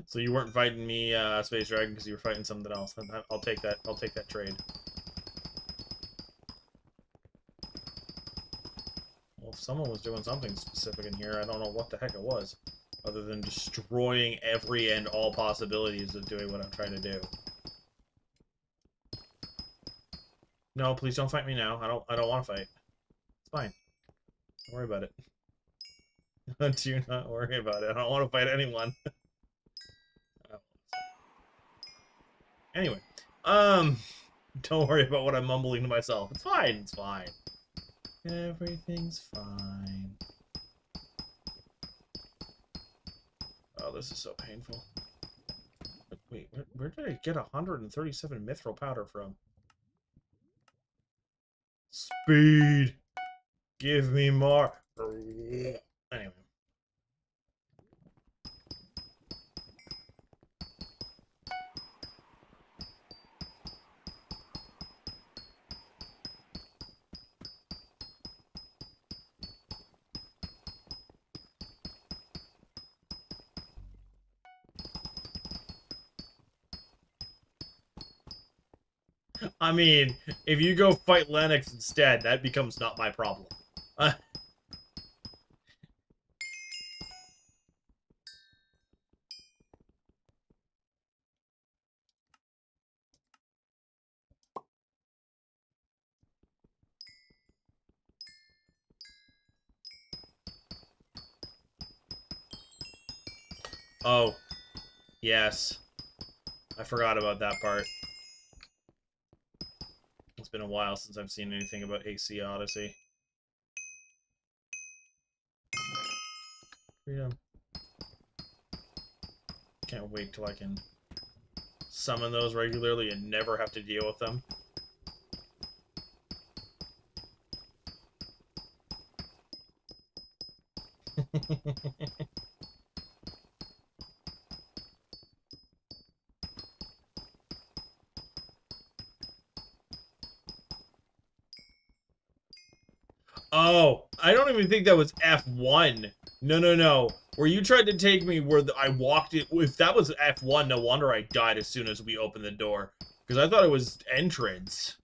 So you weren't fighting me, Space Dragon, because you were fighting something else. I'll take that. I'll take that trade. Well, if someone was doing something specific in here, I don't know what the heck it was, other than destroying every and all possibilities of doing what I'm trying to do. No, please don't fight me now. I don't want to fight. It's fine. Don't worry about it. Do not worry about it. I don't want to fight anyone. Anyway, don't worry about what I'm mumbling to myself. It's fine. It's fine. Everything's fine. Oh, this is so painful. But wait, where did I get 137 mithril powder from? Speed! Give me more! Anyway. I mean, if you go fight Lennox instead, that becomes not my problem. Oh, yes. I forgot about that part. It's been a while since I've seen anything about AC Odyssey. Freedom. Can't wait till I can summon those regularly and never have to deal with them. Oh, I don't even think that was F1. No. Where you tried to take me where I walked it. If that was F1, no wonder I died as soon as we opened the door. Because I thought it was entrance.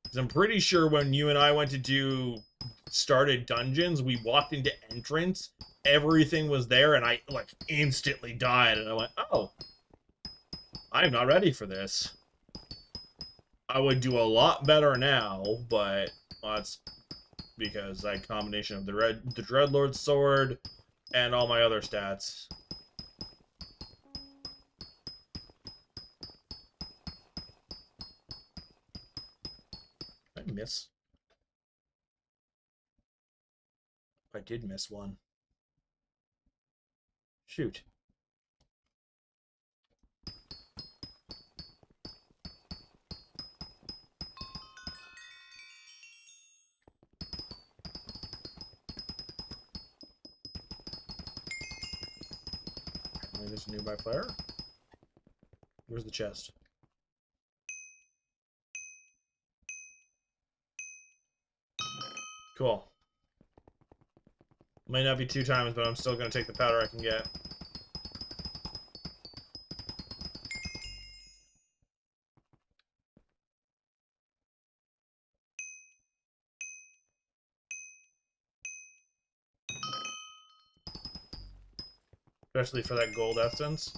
Because I'm pretty sure when you and I went to do started dungeons, we walked into entrance. Everything was there, and I, like, instantly died. And I went, oh. I'm not ready for this. I would do a lot better now, but well, that's because I combination of the Dreadlord's sword and all my other stats. Did I miss? I did miss one. Shoot. There's a nearby player. Where's the chest? Cool. Might not be 2 times, but I'm still going to take the powder I can get. Especially for that gold essence.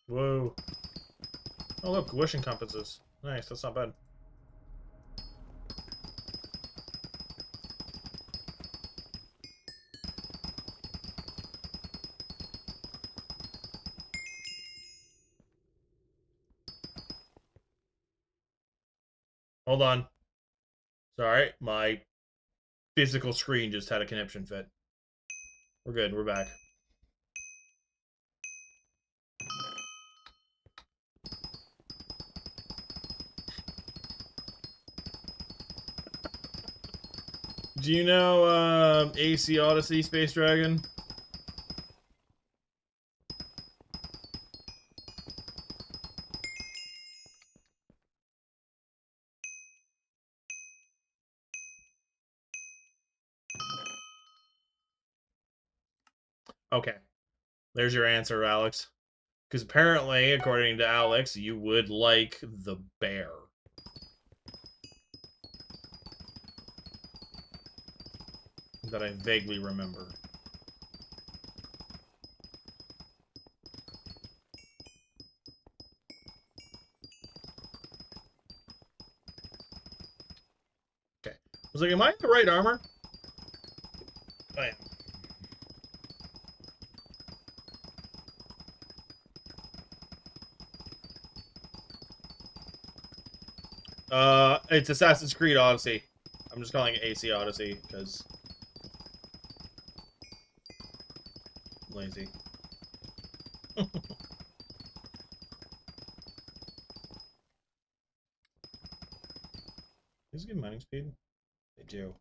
Whoa. Oh look, wishing compasses. Nice, that's not bad. Hold on. Sorry, my physical screen just had a conniption fit. We're good, we're back. Do you know AC Odyssey Space Dragon? Okay. There's your answer, Alex. Because apparently, according to Alex, you would like the bear. That I vaguely remember. Okay. I was like, am I in the right armor? I am. It's Assassin's Creed Odyssey. I'm just calling it AC Odyssey, because... lazy. Does it give mining speed? They do.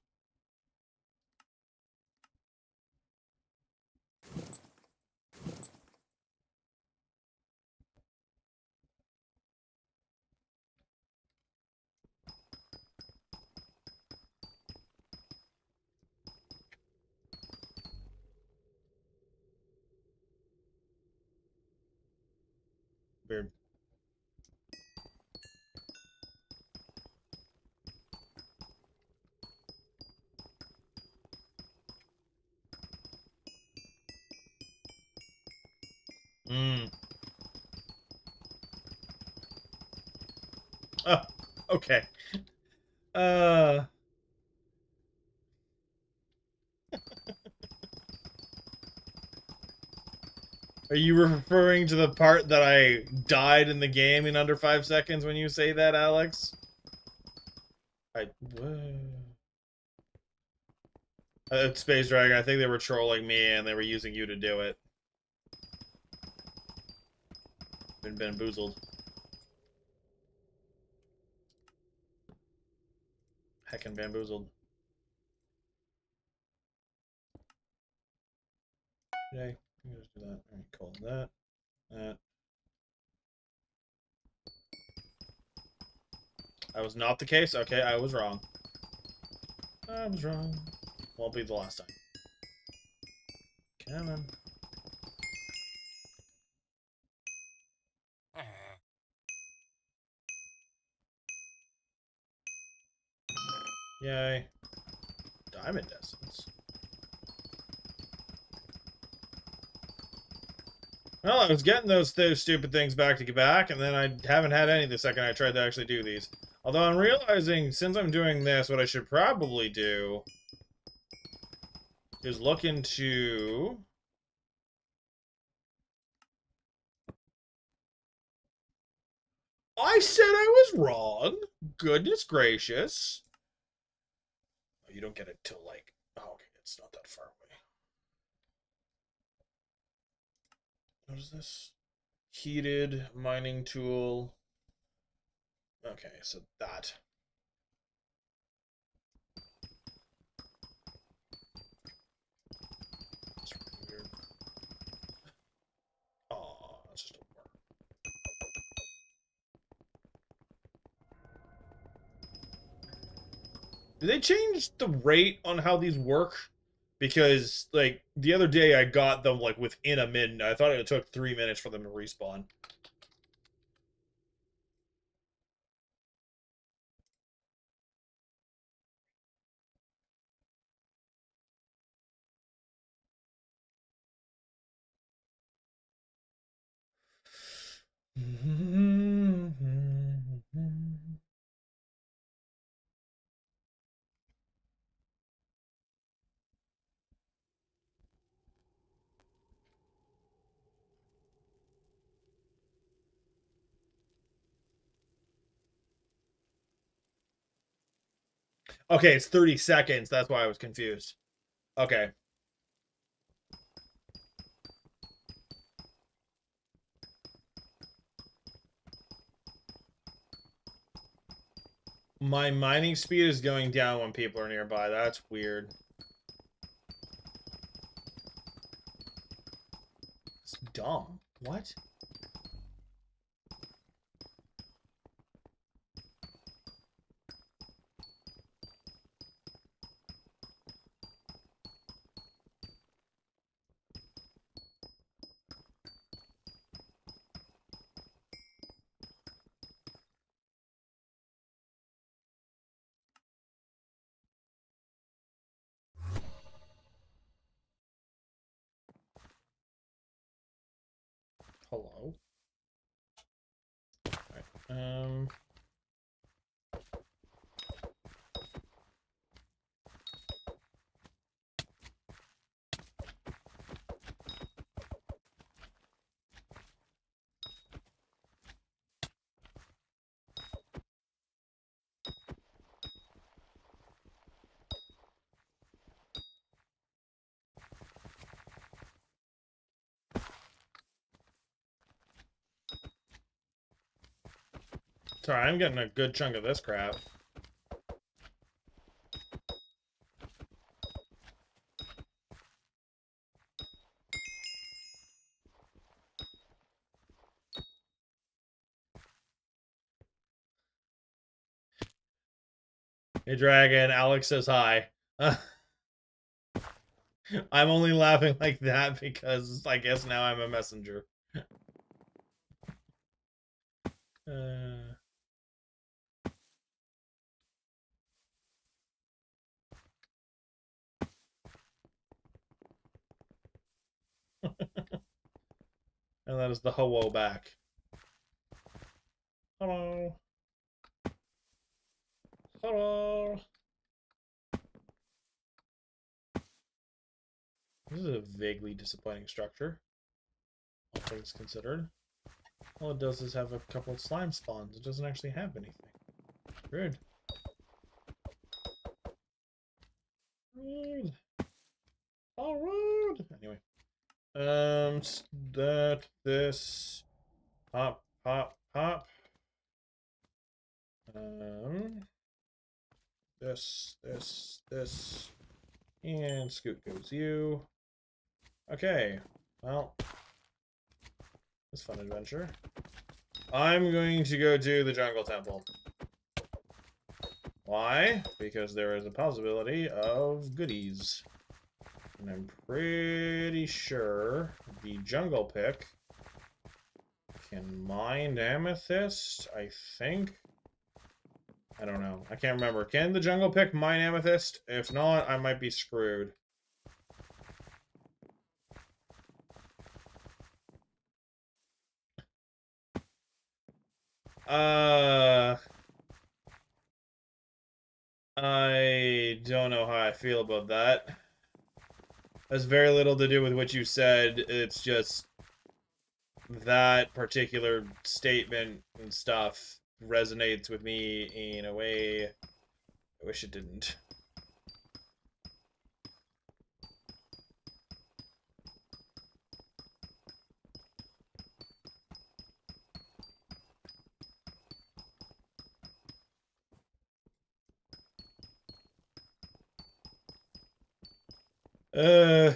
Weird. Mm. Oh, okay. Uh... Are you referring to the part that I died in the game in under 5 seconds when you say that, Alex? Space Dragon, I think they were trolling me and they were using you to do it. Been bamboozled. Heckin' bamboozled. Yay. I'm gonna just do that. Alright, cool. That. That was not the case? Okay, I was wrong. I was wrong. Won't be the last time. Come on. Yay. Diamond essence. Well, I was getting those stupid things back to back, and then I haven't had any the second I tried to actually do these. Although I'm realizing, since I'm doing this, what I should probably do is look into... I said I was wrong! Goodness gracious. Oh, you don't get it till, like... Oh, okay, it's not that far away. What is this? Heated mining tool. Okay, so that. That's weird. Oh, that's just a worm. Did they change the rate on how these work? Because, like, the other day I got them, like, within a minute. I thought it took 3 minutes for them to respawn. Okay, it's 30 seconds. That's why I was confused. Okay. My mining speed is going down when people are nearby. That's weird. It's dumb. What? Hello? Alright, sorry, I'm getting a good chunk of this crap. Hey, Dragon, Alex says hi. I'm only laughing like that because I guess now I'm a messenger. Uh... And that is the ho-wo back. Hello. Hello. This is a vaguely disappointing structure, all things considered. All it does is have a couple of slime spawns. It doesn't actually have anything. Rude. Rude. All rude. Anyway. This. Hop, hop, hop. This. And scoot goes you. Okay. Well. It's fun adventure. I'm going to go to the jungle temple. Why? Because there is a possibility of goodies. And I'm pretty sure the jungle pick can mine amethyst, I think. I don't know. I can't remember. Can the jungle pick mine amethyst? If not, I might be screwed. I don't know how I feel about that. Has very little to do with what you said. It's just that particular statement and stuff resonates with me in a way I wish it didn't. Uh...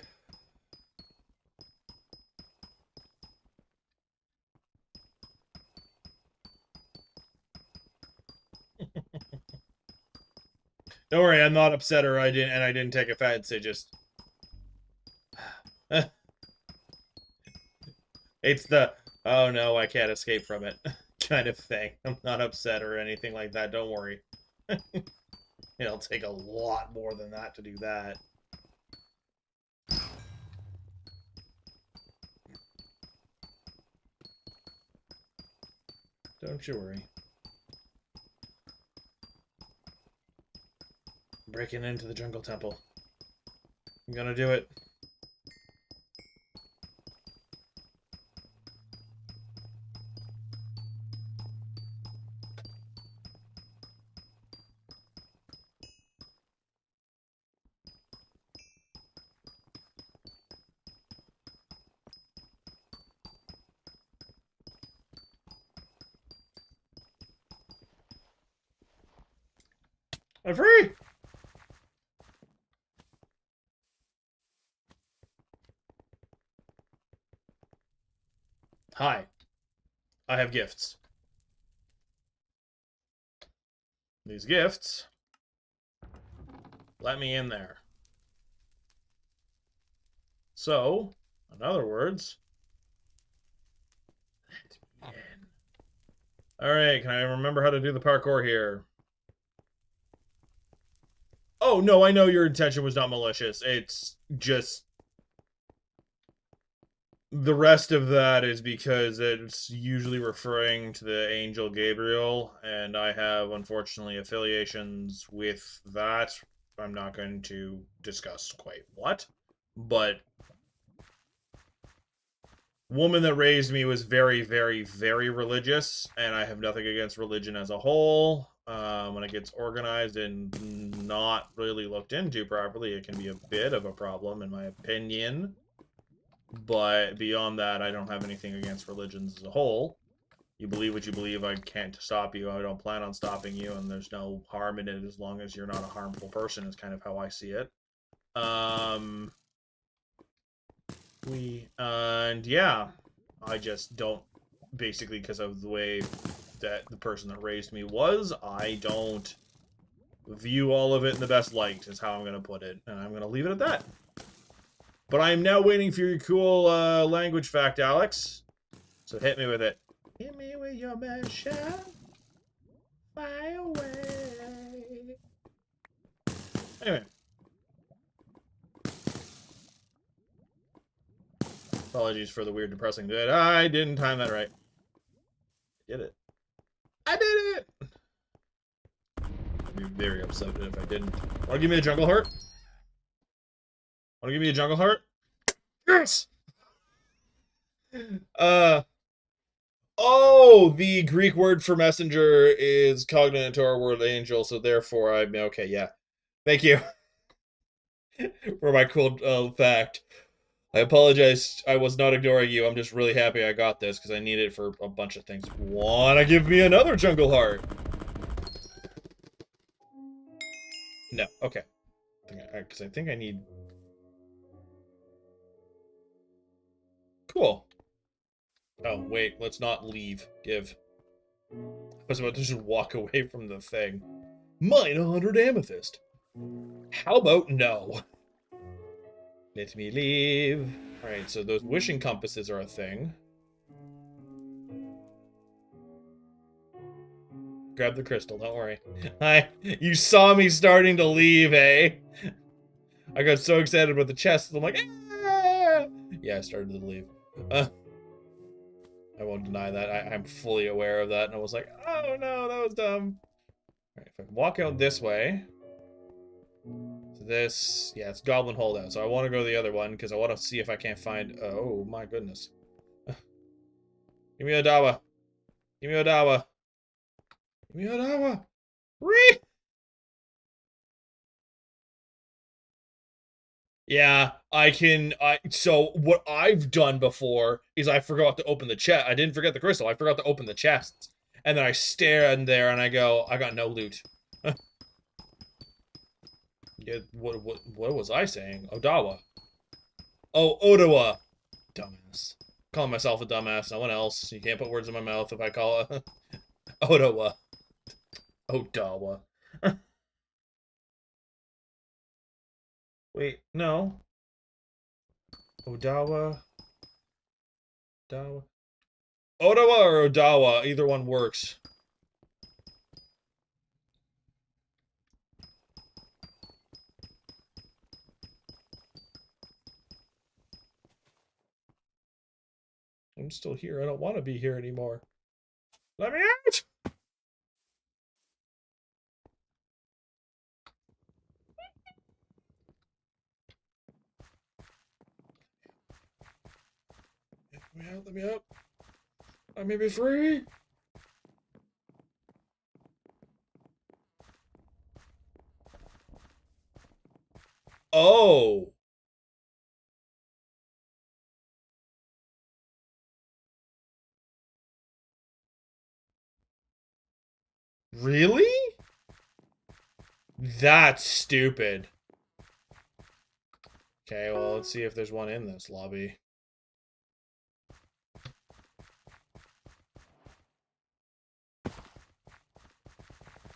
Don't worry, I'm not upset or I didn't take offense. It just it's the oh no, I can't escape from it kind of thing. I'm not upset or anything like that. Don't worry. It'll take a lot more than that to do that. Don't you worry. Breaking into the jungle temple. I'm gonna do it. I'm free! Hi. I have gifts. These gifts let me in there. So, in other words, let me in. Alright, can I remember how to do the parkour here? Oh, no, I know your intention was not malicious. It's just... The rest of that is because it's usually referring to the angel Gabriel, and I have, unfortunately, affiliations with that. I'm not going to discuss quite what, but woman that raised me was very, very, very religious, and I have nothing against religion as a whole. When it gets organized and not really looked into properly, it can be a bit of a problem, in my opinion. But beyond that, I don't have anything against religions as a whole. You believe what you believe, I can't stop you. I don't plan on stopping you, and there's no harm in it as long as you're not a harmful person, is kind of how I see it. And yeah, I just don't, basically because of the way that the person that raised me was, I don't view all of it in the best light, is how I'm going to put it, and I'm going to leave it at that. But I am now waiting for your cool language fact, Alex. So hit me with it. Hit me with your mission. Fly away. Anyway. Apologies for the weird depressing bit. I didn't time that right. I did it. I did it! I'd be very upset if I didn't. Wanna give me a jungle heart? Wanna give me a jungle heart? Yes! Oh, the Greek word for messenger is cognate to our word angel, so therefore I'm okay, yeah. Thank you for my cool fact. I apologize, I was not ignoring you, I'm just really happy I got this, because I need it for a bunch of things. Wanna give me another jungle heart? No, okay. Because I think I need... Cool. Oh, wait, let's not leave. Give. I was about to just walk away from the thing. Mine 100 amethyst. How about no? Let me leave. Alright, so those wishing compasses are a thing. Grab the crystal, don't worry. You saw me starting to leave, eh? I got so excited about the chest, I'm like, ah! Yeah, I started to leave. I won't deny that. I'm fully aware of that, and I was like, oh no, that was dumb. Alright, if I can walk out this way. So this, yeah, it's Goblin Holdout, so I want to go the other one, because I want to see if I can't find, oh my goodness. Give me Odawa. Give me Odawa. Give me Odawa. Ree! Yeah, so what I've done before is I forgot to open the chest. I didn't forget the crystal, I forgot to open the chests. And then I stare in there and I go, I got no loot. Yeah, what was I saying? Odawa. Oh, Odawa. Dumbass. Calling myself a dumbass, no one else. You can't put words in my mouth if I call it Odawa. Odawa. Wait, no. Odawa. Odawa. Odawa or Odawa, either one works. I'm still here. I don't want to be here anymore. Let me out! Let me out, let me out. I may be free. Oh. Really? That's stupid. Okay, well, let's see if there's one in this lobby.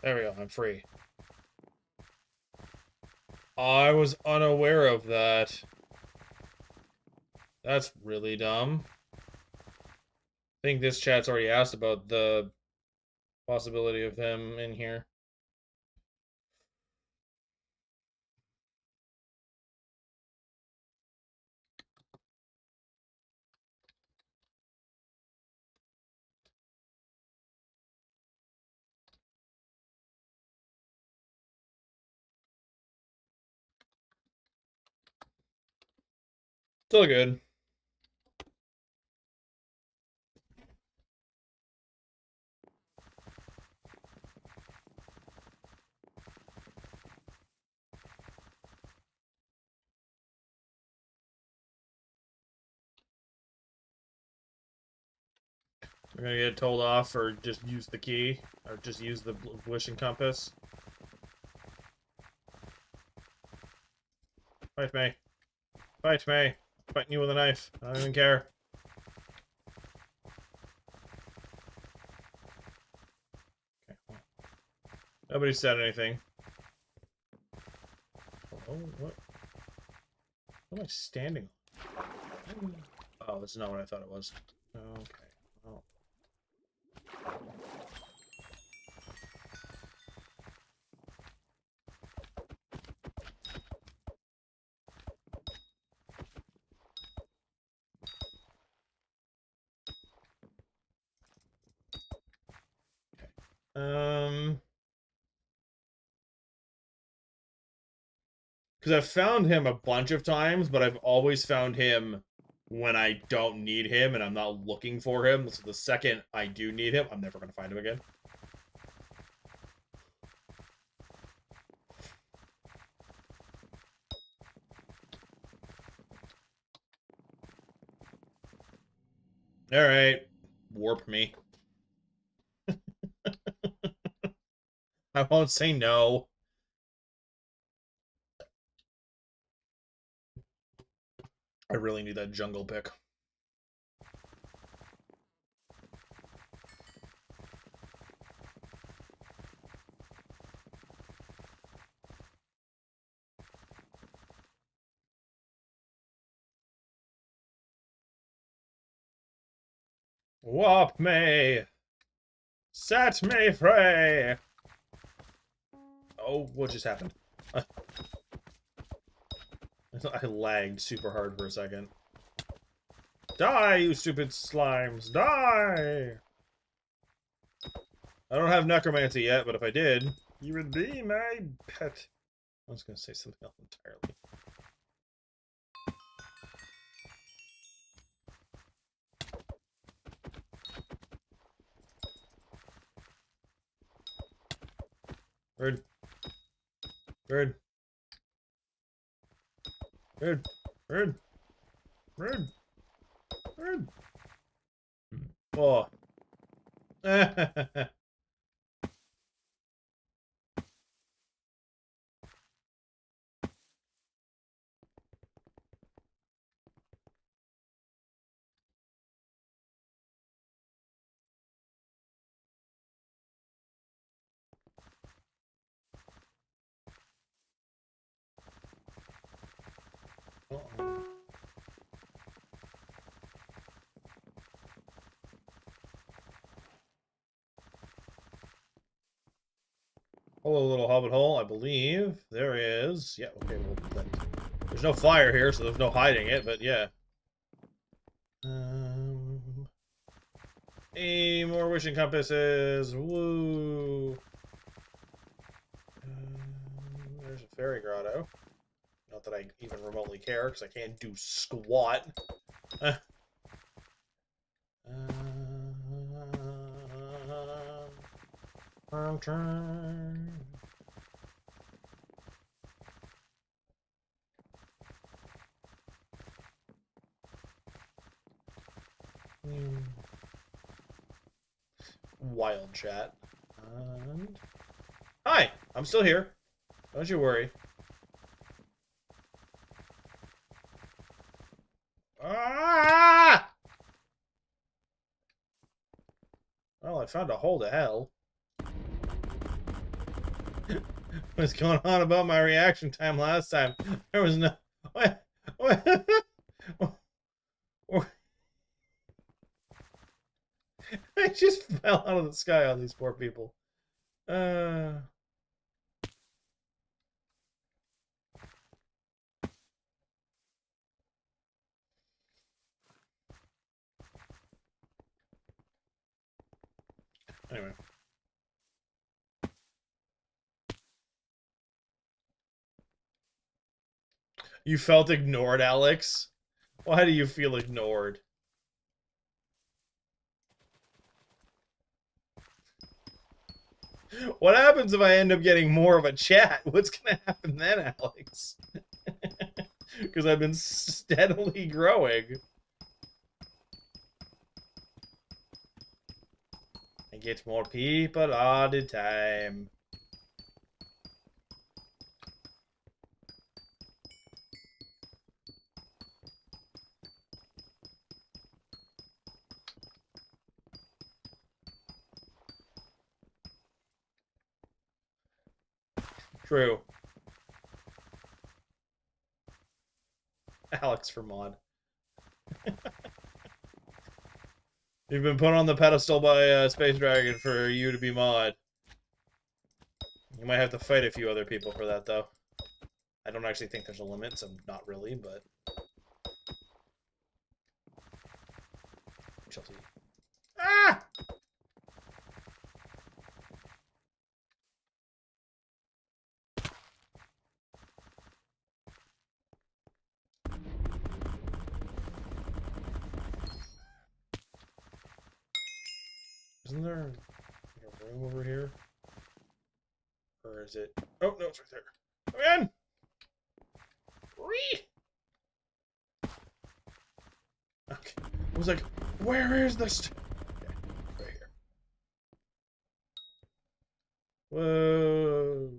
There we go, I'm free. I was unaware of that. That's really dumb. I think this chat's already asked about the possibility of him in here. Still good. We're gonna get told off or just use the key, or just use the wishing compass. Fight me. Fight me. I'm fighting you with a knife. I don't even care. Okay, well. Nobody said anything. Oh, what? What am I standing on? Oh, this is not what I thought it was. Okay. Well. Because I've found him a bunch of times, but I've always found him when I don't need him and I'm not looking for him. So the second I do need him, I'm never going to find him again. Alright. Warp me. I won't say no. I really need that jungle pick. Warp me! Set me free! Oh, what just happened? I lagged super hard for a second. Die, you stupid slimes! Die! I don't have necromancy yet, but if I did, you would be my pet. I was going to say something else entirely. Bird. Bird. Bird. Bird. Bird. Bird. Oh. Hello, little hobbit hole, I believe. There is. Yeah, okay, well, then. There's no fire here, so there's no hiding it, but yeah. Hey, more wishing compasses. Woo. There's a fairy grotto. Not that I even remotely care, because I can't do squat. I'm trying. Wild chat. And... Hi! I'm still here. Don't you worry. Ah! Well, I found a hole to hell. What's going on about my reaction time last time? There was no... What? I just fell out of the sky on these poor people. Anyway. You felt ignored, Alex? Why do you feel ignored? What happens if I end up getting more of a chat? What's gonna happen then, Alex? Because I've been steadily growing. I get more people all the time. True. Alex for mod. You've been put on the pedestal by Space Dragon for you to be mod. You might have to fight a few other people for that, though. I don't actually think there's a limit, so not really, but... We shall see. Ah! Isn't there a room over here? Or is it... Oh, no, it's right there. Come in! Whee! Okay. I was like, where is this? Okay, right here. Whoa.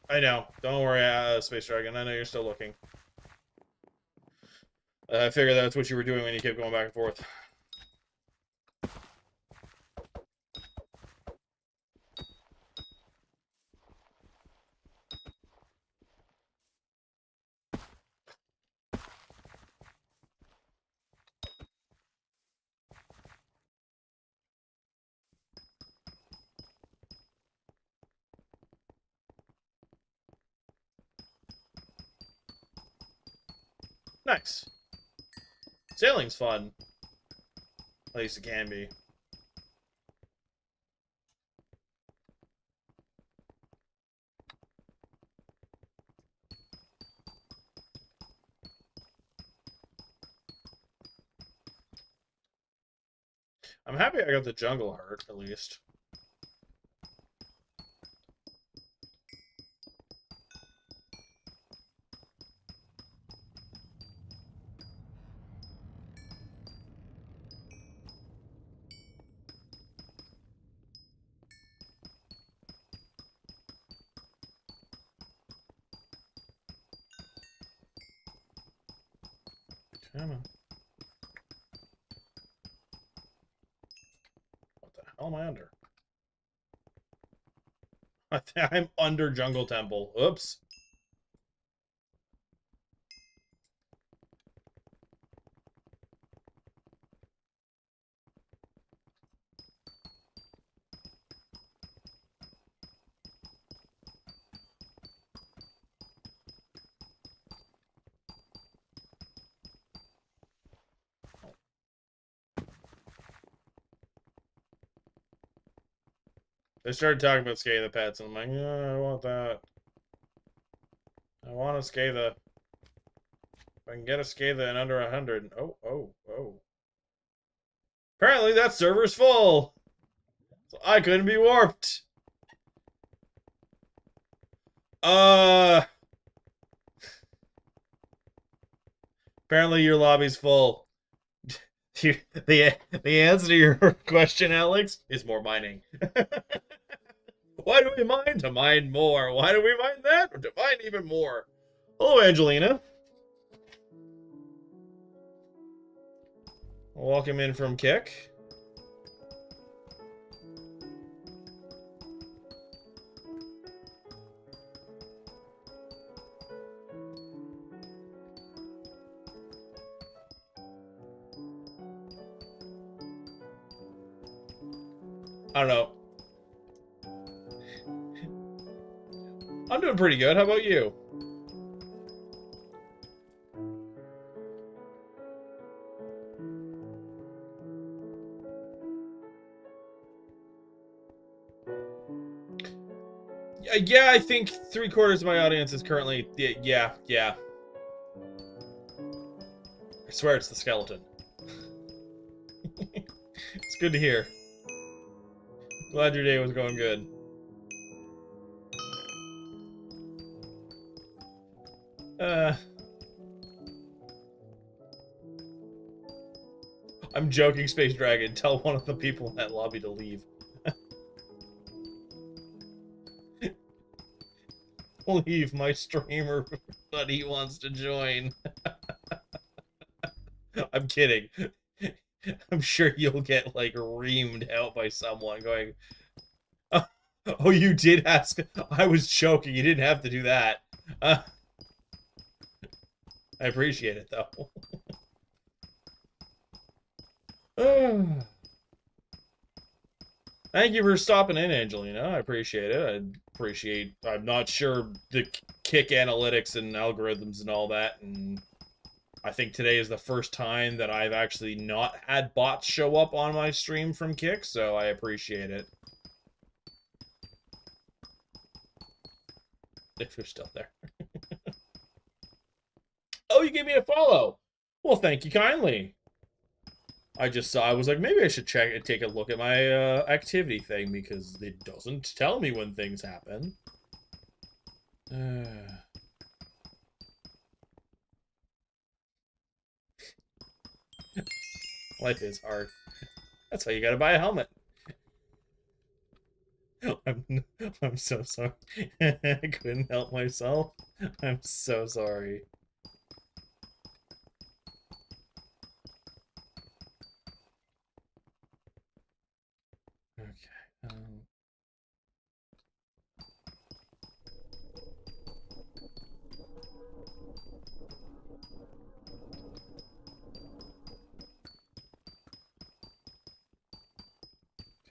I know. Don't worry, Space Dragon. I know you're still looking. I figured that's what you were doing when you kept going back and forth. Nice. Sailing's fun. At least it can be. I'm happy I got the jungle heart, at least. Come on. What the hell am I under? I'm under Jungle Temple. Oops. They started talking about Scathe pets, and I'm like, yeah, I want that. I want a Scathe. If I can get a Scathe in under 100. Oh, oh, oh. Apparently that server's full. So I couldn't be warped. Apparently your lobby's full. the answer to your question, Alex, is more mining. Why do we mine? To mine more. Why do we mine that? To mine even more. Hello, Angelina. Welcome in from Kick. I don't know. I'm doing pretty good. How about you? Yeah, I think 3/4 of my audience is currently... Yeah. I swear it's the skeleton. It's good to hear. Glad your day was going good. I'm joking, Space Dragon. Tell one of the people in that lobby to leave. Leave my streamer buddy wants to join. I'm kidding. I'm sure you'll get, like, reamed out by someone going, oh, you did ask. I was joking. You didn't have to do that. I appreciate it, though. Thank you for stopping in, Angelina. I appreciate it. I'm not sure the Kick analytics and algorithms and all that, and I think today is the first time that I've actually not had bots show up on my stream from Kick, so I appreciate it. If you're still there. Oh, you gave me a follow. Well, thank you kindly. I was like, maybe I should check and take a look at my activity thing because it doesn't tell me when things happen. Life is hard. That's why you gotta buy a helmet. I'm so sorry. I couldn't help myself. I'm so sorry. Okay.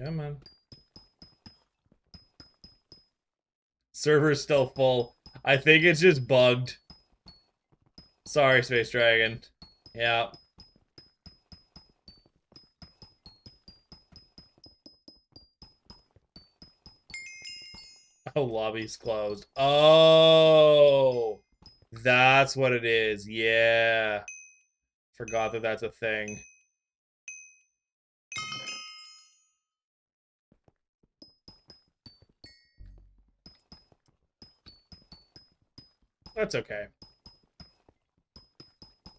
Come on. Server's still full. I think it's just bugged. Sorry, Space Dragon. Yeah. Oh, lobby's closed. Oh! That's what it is. Yeah. Forgot that that's a thing. That's okay.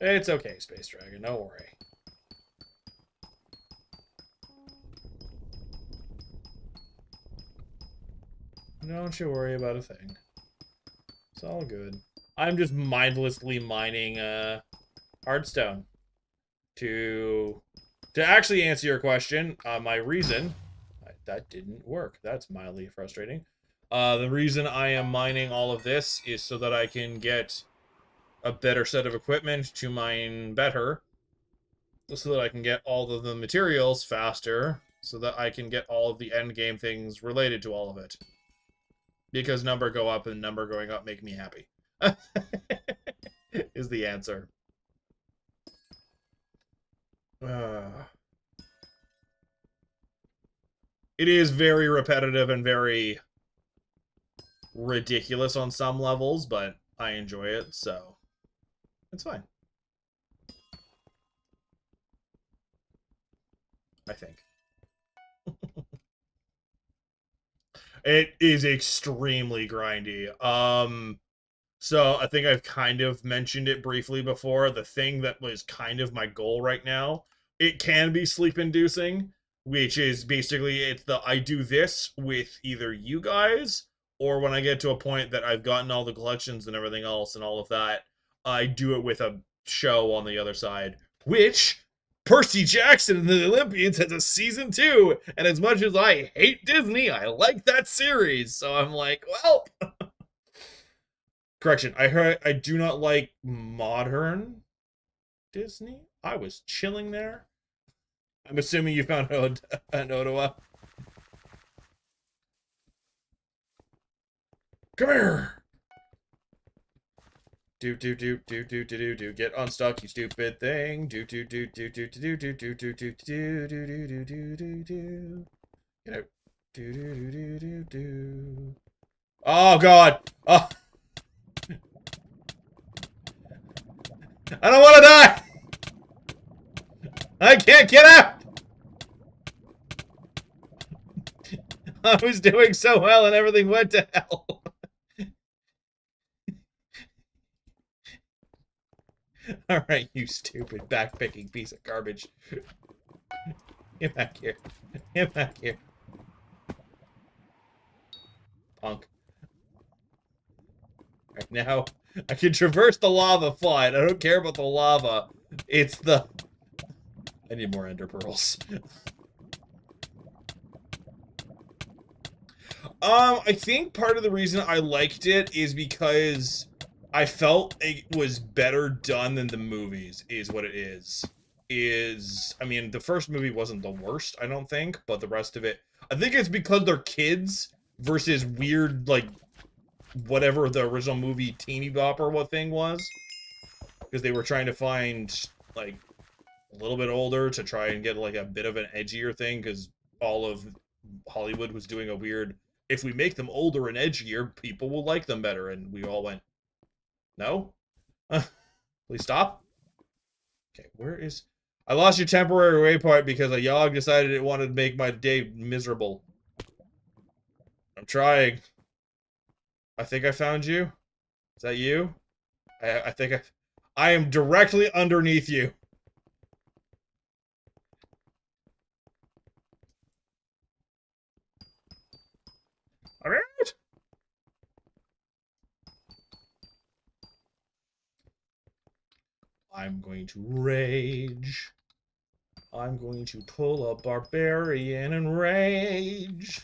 It's okay, Space Dragon. Don't worry. Don't you worry about a thing. It's all good. I'm just mindlessly mining Hearthstone to actually answer your question. My reason that didn't work. That's mildly frustrating. The reason I am mining all of this is so that I can get a better set of equipment to mine better, so that I can get all of the materials faster, so that I can get all of the end game things related to all of it. Because number go up and number going up make me happy. Is the answer. It is very repetitive and very ridiculous on some levels, but I enjoy it, so it's fine. I think. It is extremely grindy. So I think I've kind of mentioned it briefly before. The thing that was kind of my goal right now, it can be sleep inducing, which is basically it's the I do this with either you guys or when I get to a point that I've gotten all the collections and everything else and all of that, I do it with a show on the other side, which Percy Jackson and the Olympians has a season 2, and as much as I hate Disney, I like that series. So I'm like, well, correction, I do not like modern Disney. I was chilling there. I'm assuming you found an Ottawa. Come here. Do. Get unstuck, you stupid thing. Do. Get out. Do. Oh God. Oh. I don't want to die. I can't get out. I was doing so well and everything went to hell. Alright, you stupid backpicking piece of garbage. Get back here. Get back here. Punk. Right now, I can traverse the lava fine. I don't care about the lava. It's the... I need more ender pearls. I think part of the reason I liked it is because I felt it was better done than the movies, is what it is. I mean, the first movie wasn't the worst, I don't think, but the rest of it, I think it's because they're kids versus weird, like, whatever the original movie teeny bopper what thing was. Because they were trying to find, like, a little bit older to try and get, like, a bit of an edgier thing, because all of Hollywood was doing a weird, if we make them older and edgier, people will like them better, and we all went, no? Please stop. Okay, where is... I lost your temporary waypoint because a Yogg decided it wanted to make my day miserable. I'm trying. I think I found you. Is that you? I think I am directly underneath you. Alright. I'm going to rage. I'm going to pull a barbarian and rage.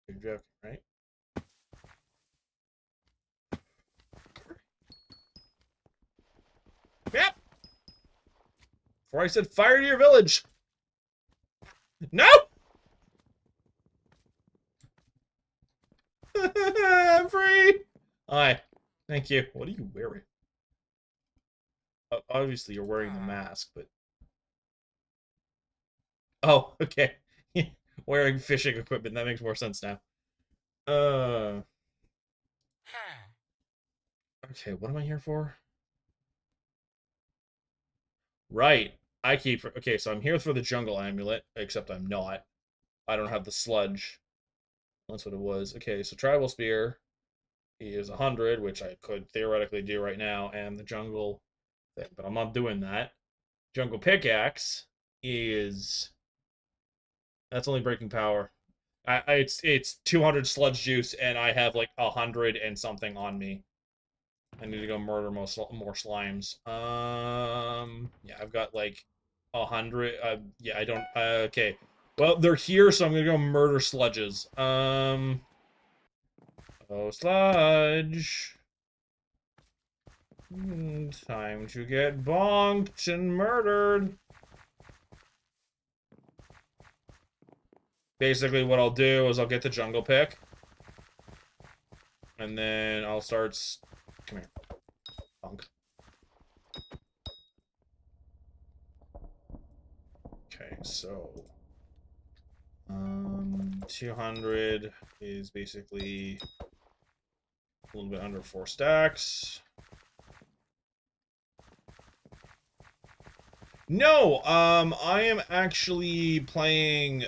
You're joking, right? Yep. Before I said fire to your village. No! I'm free! Hi. Thank you. What are you wearing? Obviously, you're wearing the mask, but... Oh, okay. Wearing fishing equipment. That makes more sense now. Okay, what am I here for? Right. Okay, so I'm here for the jungle amulet, except I'm not. I don't have the sludge. That's what it was. Okay, so tribal spear is 100, which I could theoretically do right now, and the jungle thing, but I'm not doing that. Jungle pickaxe is... That's only breaking power. It's 200 sludge juice, and I have like 100 and something on me. I need to go murder more slimes. Yeah, I've got like 100. Yeah, I don't. Okay. Well, they're here, so I'm gonna go murder sludges. Oh, sludge. Time to get bonked and murdered. Basically, what I'll do is I'll get the jungle pick. And then I'll start... Come here. Bonk. Okay, so 200 is basically a little bit under 4 stacks. No, I am actually playing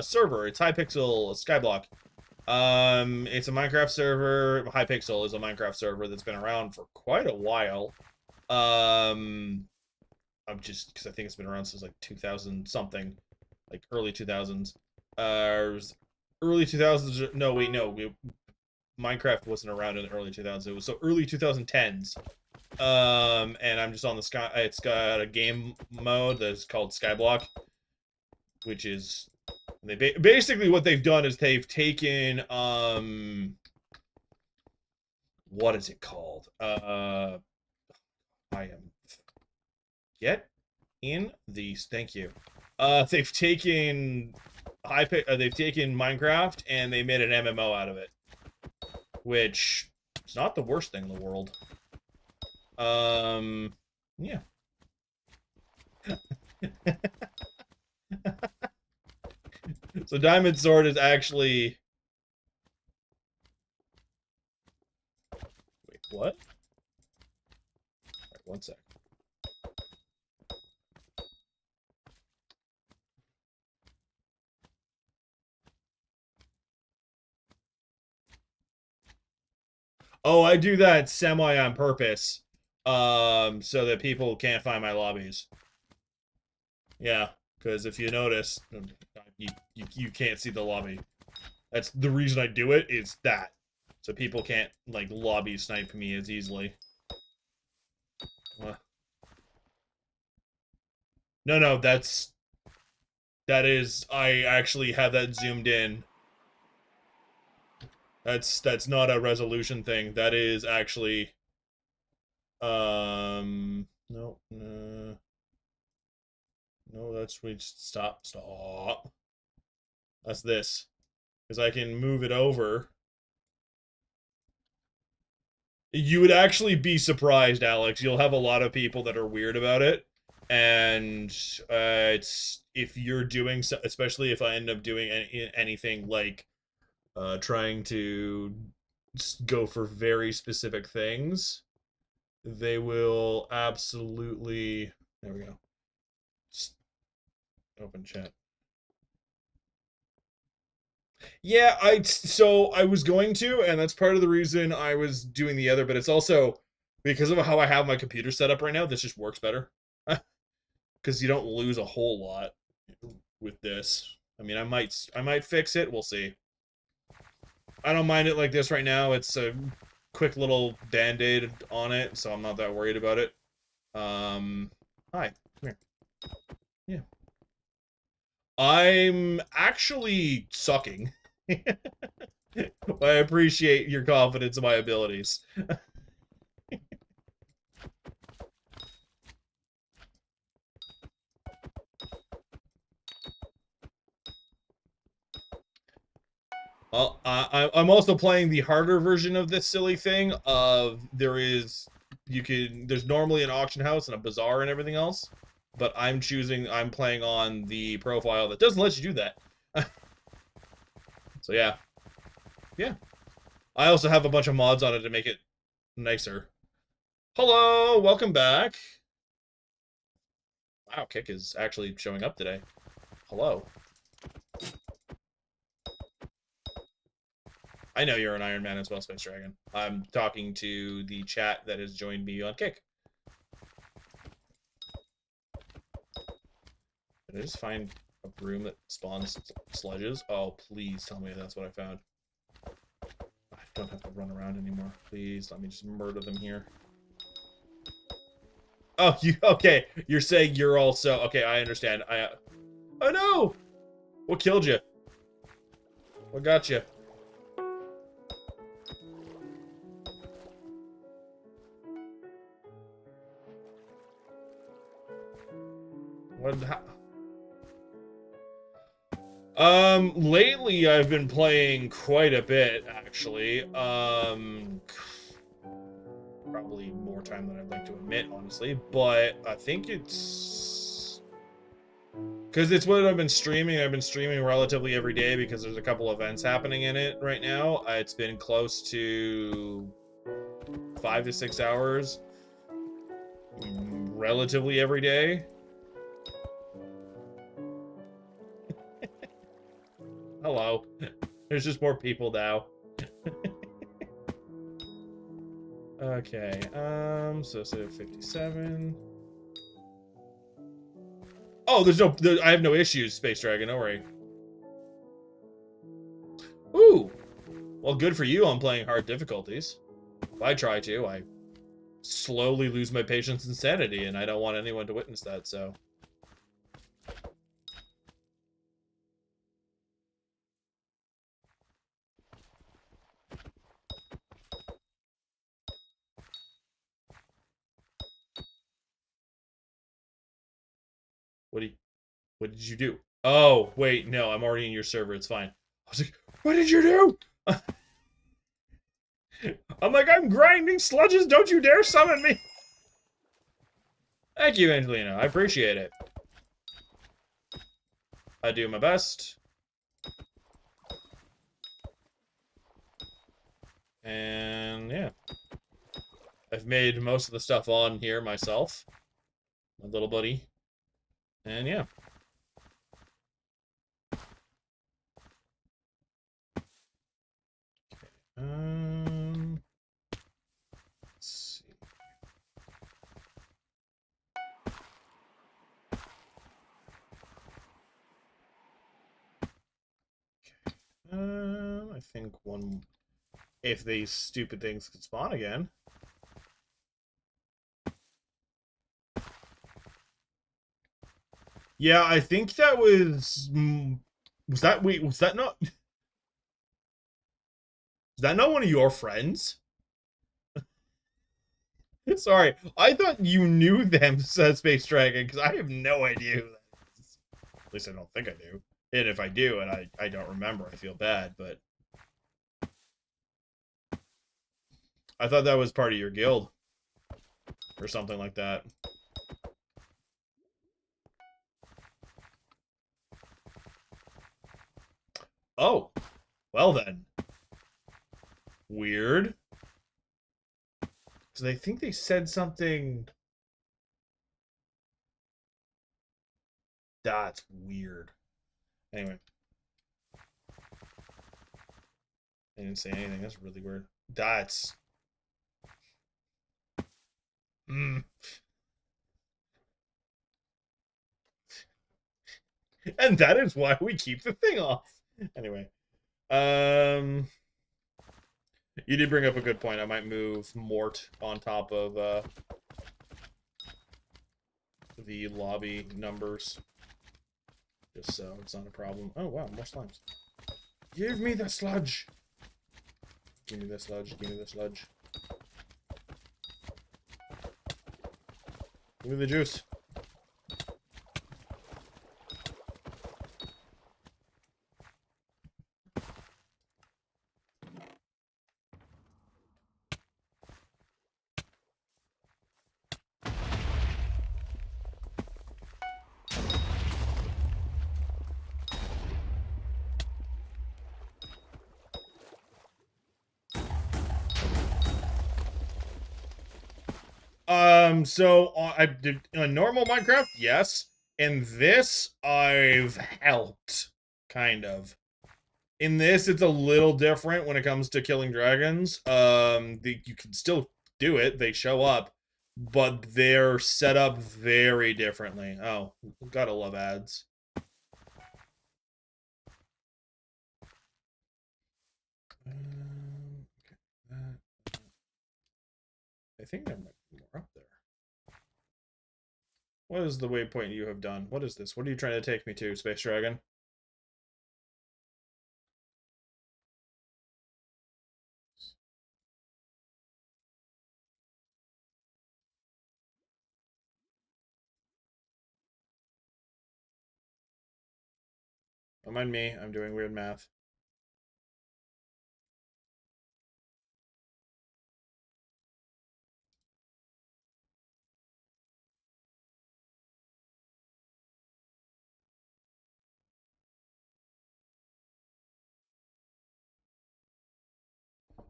server. It's Hypixel Skyblock. It's a Minecraft server. Hypixel is a Minecraft server that's been around for quite a while. I'm just because I think it's been around since like 2000 something, like early 2000s. Early 2000s. No, wait, no. Minecraft wasn't around in the early 2000s. It was so early 2010s. And I'm just on the sky. It's got a game mode that's called Skyblock, which is basically what they've done is they've taken what is it called? I am get in these. Thank you. They've taken they've taken Minecraft and they made an MMO out of it, which is not the worst thing in the world. Yeah. So Diamond Sword is actually... Wait, what? Right, one sec. Oh, I do that semi on purpose. So that people can't find my lobbies. Yeah, because if you notice, you can't see the lobby. That's the reason I do it, is that. So people can't, like, lobby snipe me as easily. No, that is, I actually have that zoomed in. That's not a resolution thing. That is actually, no, no, that's, wait, stop. That's this. Because I can move it over. You would actually be surprised, Alex. You'll have a lot of people that are weird about it. And it's, if you're doing, especially if I end up doing anything like trying to go for very specific things, they will absolutely... There we go. Just open chat. Yeah, so I was going to, and that's part of the reason I was doing the other, but it's also because of how I have my computer set up right now, this just works better. Because you don't lose a whole lot with this. I mean, I might fix it, we'll see. I don't mind it like this right now. It's a quick little band-aid on it, so I'm not that worried about it. Hi, come here. Yeah. I'm actually sucking. I appreciate your confidence in my abilities. Well, I'm also playing the harder version of this silly thing. There's normally an auction house and a bazaar and everything else, but I'm playing on the profile that doesn't let you do that. So yeah. Yeah. I also have a bunch of mods on it to make it nicer. Hello, welcome back. Wow, Kick is actually showing up today. Hello. I know you're an Ironman as well, Space Dragon. I'm talking to the chat that has joined me on Kick. Did I just find a room that spawns sludges? Oh, please tell me that's what I found. I don't have to run around anymore. Please, let me just murder them here. Oh, okay. You're saying you're also... Okay, I understand. Oh, no! What killed you? What got you? What? Lately I've been playing quite a bit, actually. Probably more time than I'd like to admit, honestly, but I think it's Because it's what I've been streaming. I've been streaming relatively every day because there's a couple events happening in it right now. It's been close to 5 to 6 hours relatively every day. Hello. There's just more people now. Okay, so instead of 57. Oh, I have no issues, Space Dragon, don't worry. Ooh! Well, good for you on playing hard difficulties. If I try to, I slowly lose my patience and sanity, and I don't want anyone to witness that, so. What did you do? Oh, wait, no, I'm already in your server, it's fine. I was like, what did you do? I'm like, I'm grinding sludges, don't you dare summon me! Thank you, Angelina, I appreciate it. I do my best. And, yeah. I've made most of the stuff on here myself. My little buddy. And, yeah. Let's see. I think one... If these stupid things could spawn again. Yeah, I think that was... Wait, was that not... Was that not one of your friends? Sorry, I thought you knew them, said Space Dragon, because I have no idea who that is. At least I don't think I do. And if I do, and I don't remember, I feel bad, but... I thought that was part of your guild. Or something like that. Oh, well then. Weird. Because I think they said something... That's weird. Anyway. I didn't say anything. That's really weird. That's... And that is why we keep the thing off. Anyway. You did bring up a good point. I might move Mort on top of the lobby numbers. Just so it's not a problem. Oh, wow, more slimes. Give me the sludge! Give me the sludge, give me the sludge. Give me the juice. So I did normal Minecraft, yes. In this, I've helped, kind of. In this, it's a little different when it comes to killing dragons. You can still do it; they show up, but they're set up very differently. Oh, gotta love ads. I think there might be more up there. What is the waypoint you have done? What is this? What are you trying to take me to, Space Dragon? Don't mind me, I'm doing weird math.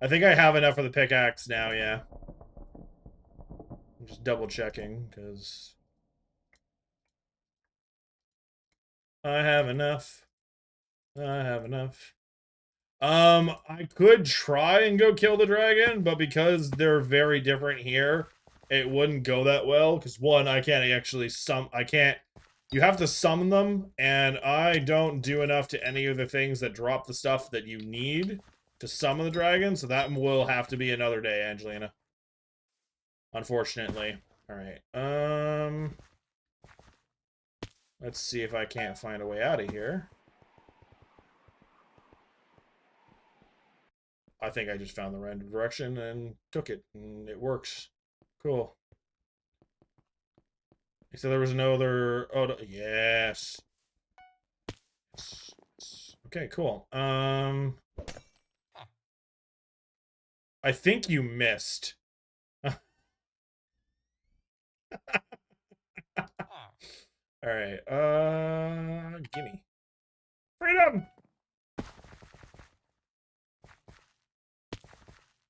I think I have enough for the pickaxe now, yeah. I'm just double checking, because I have enough. I have enough. I could try and go kill the dragon, but because they're very different here, it wouldn't go that well. Because one, I can't actually I can't. You have to summon them, and I don't do enough to any of the things that drop the stuff that you need to summon the dragon. So that will have to be another day, Angelina. Unfortunately. All right. Let's see if I can't find a way out of here. I think I just found the random direction and took it, and it works. Cool. So there was no other... Oh, yes. Okay, cool. I think you missed. Alright, gimme. Freedom!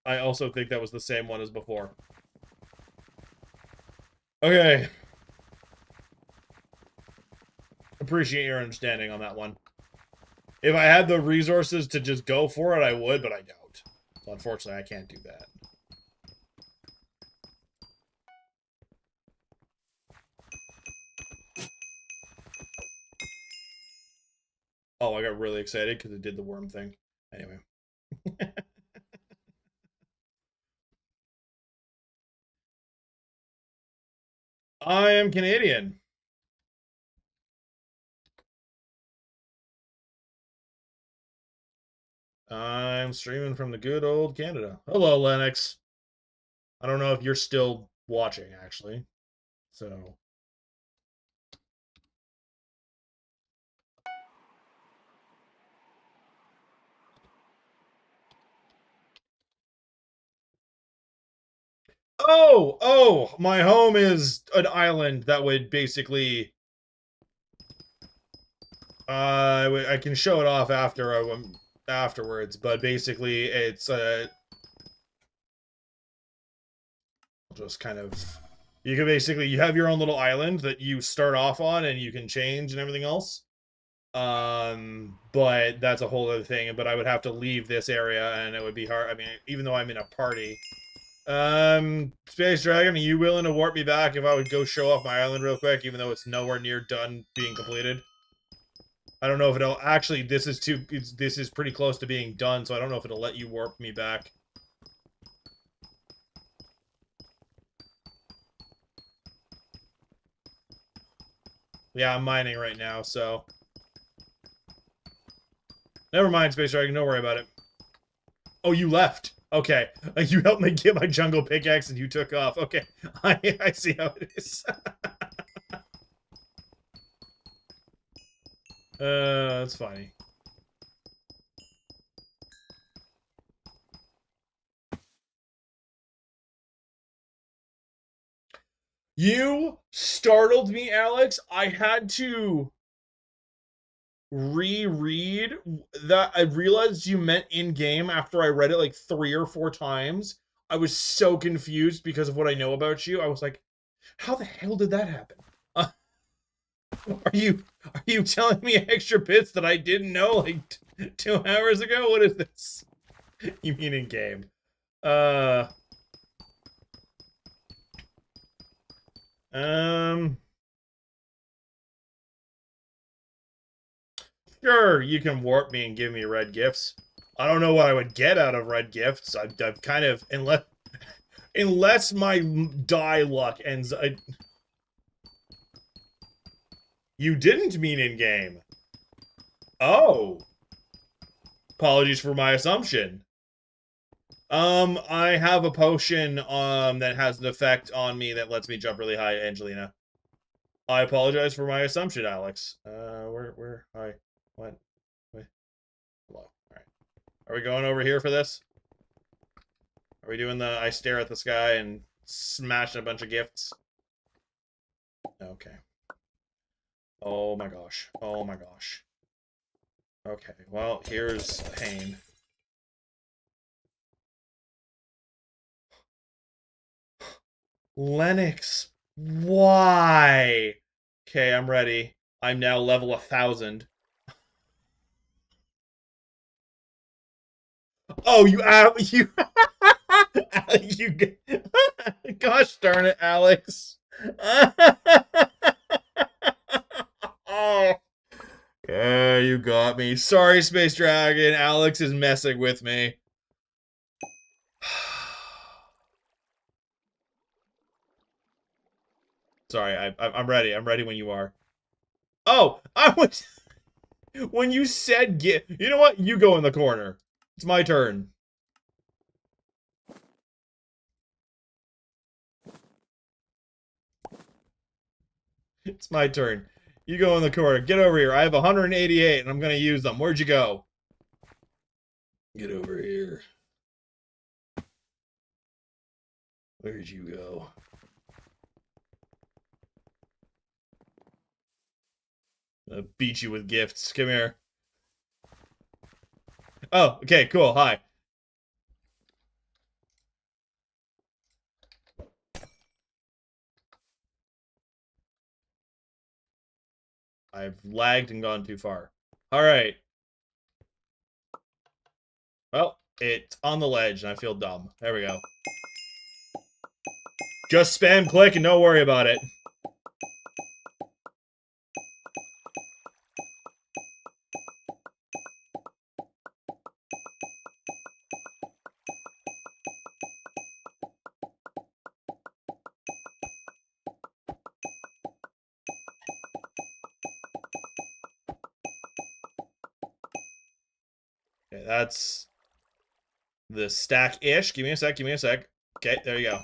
I also think that was the same one as before. Okay. Appreciate your understanding on that one. If I had the resources to just go for it, I would, but I don't. So unfortunately, I can't do that. Oh, I got really excited because it did the worm thing. Anyway. I am Canadian. I'm streaming from the good old Canada. Hello, Lennox. I don't know if you're still watching, actually. So. Oh, my home is an island that would basically... I can show it off afterwards, but basically it's just kind of... You can basically... You have your own little island that you start off on, and you can change and everything else. But that's a whole other thing. But I would have to leave this area, and it would be hard. I mean, even though I'm in a party. Space Dragon, are you willing to warp me back if I would go show off my island real quick, even though it's nowhere near done being completed? I don't know if it'll actually. This is pretty close to being done, so I don't know if it'll let you warp me back. Yeah, I'm mining right now, so never mind, Space Dragon. Don't worry about it. Oh, you left. Okay, you helped me get my jungle pickaxe, and you took off. Okay, I see how it is. That's funny. You startled me, Alex. I had to reread that. I realized you meant in-game after I read it like 3 or 4 times. I was so confused because of what I know about you. I was like, how the hell did that happen? Are you telling me extra bits that I didn't know like 2 hours ago? What is this? You mean in-game? Uh um Sure, you can warp me and give me red gifts. I don't know what I would get out of red gifts. I've kind of unless my die luck ends. You didn't mean in game. Oh, apologies for my assumption. I have a potion that has an effect on me that lets me jump really high, Angelina. I apologize for my assumption, Alex. Hi, what, wait, hello. All right, are we going over here for this? Are we doing the I stare at the sky and smash a bunch of gifts? Okay. Oh my gosh. Oh my gosh. Okay, well, here's pain. Lennox, why? Okay, I'm ready. I'm now level 1,000. Oh, you you gosh darn it, Alex. Oh, yeah, you got me. Sorry, Space Dragon. Alex is messing with me. Sorry, I'm ready. I'm ready when you are. Oh, I was when you said get. You know what? You go in the corner. It's my turn. It's my turn. You go in the corner. Get over here. I have 188, and I'm gonna use them. Where'd you go? Get over here. Where'd you go? I'll beat you with gifts. Come here. Oh, okay, cool. Hi. I've lagged and gone too far. All right. Well, it's on the ledge, and I feel dumb. There we go. Just spam click and don't worry about it. Okay, that's the stack-ish. Give me a sec. Give me a sec. Okay, there you go.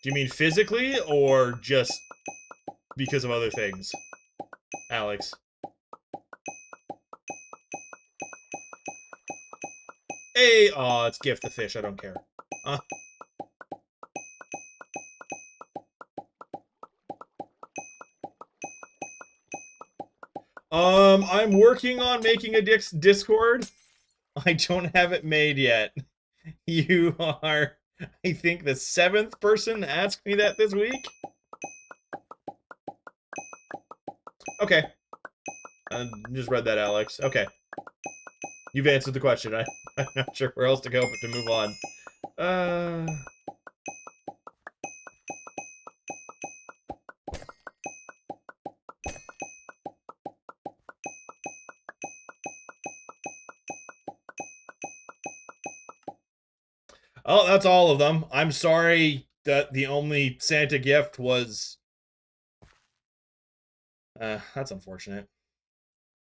Do you mean physically or just because of other things, Alex? Hey, oh, it's gift the fish. I don't care. Uh, I'm working on making a Discord. I don't have it made yet. You are, I think, the 7th person to ask me that this week. Okay. I just read that, Alex. Okay. You've answered the question. I'm not sure where else to go but to move on. Oh, that's all of them. I'm sorry that the only Santa gift was... that's unfortunate.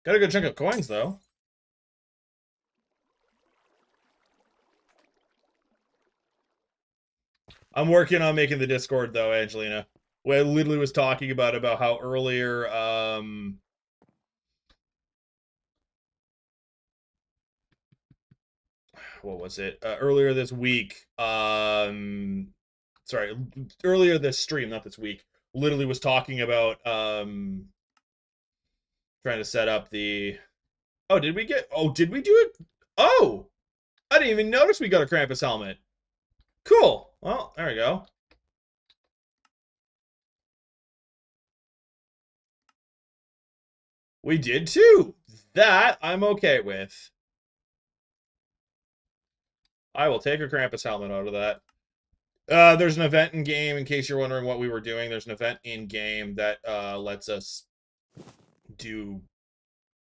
Got a good chunk of coins, though. I'm working on making the Discord, though, Angelina. What I literally was talking about how earlier, what was it? Earlier this week, sorry, earlier this stream, not this week, literally was talking about, trying to set up the... Oh, did we do it? Oh! I didn't even notice we got a Krampus helmet. Cool. Well, there we go. We did too. That I'm okay with. I will take a Krampus helmet out of that. There's an event in game, in case you're wondering what we were doing. There's an event in game that lets us do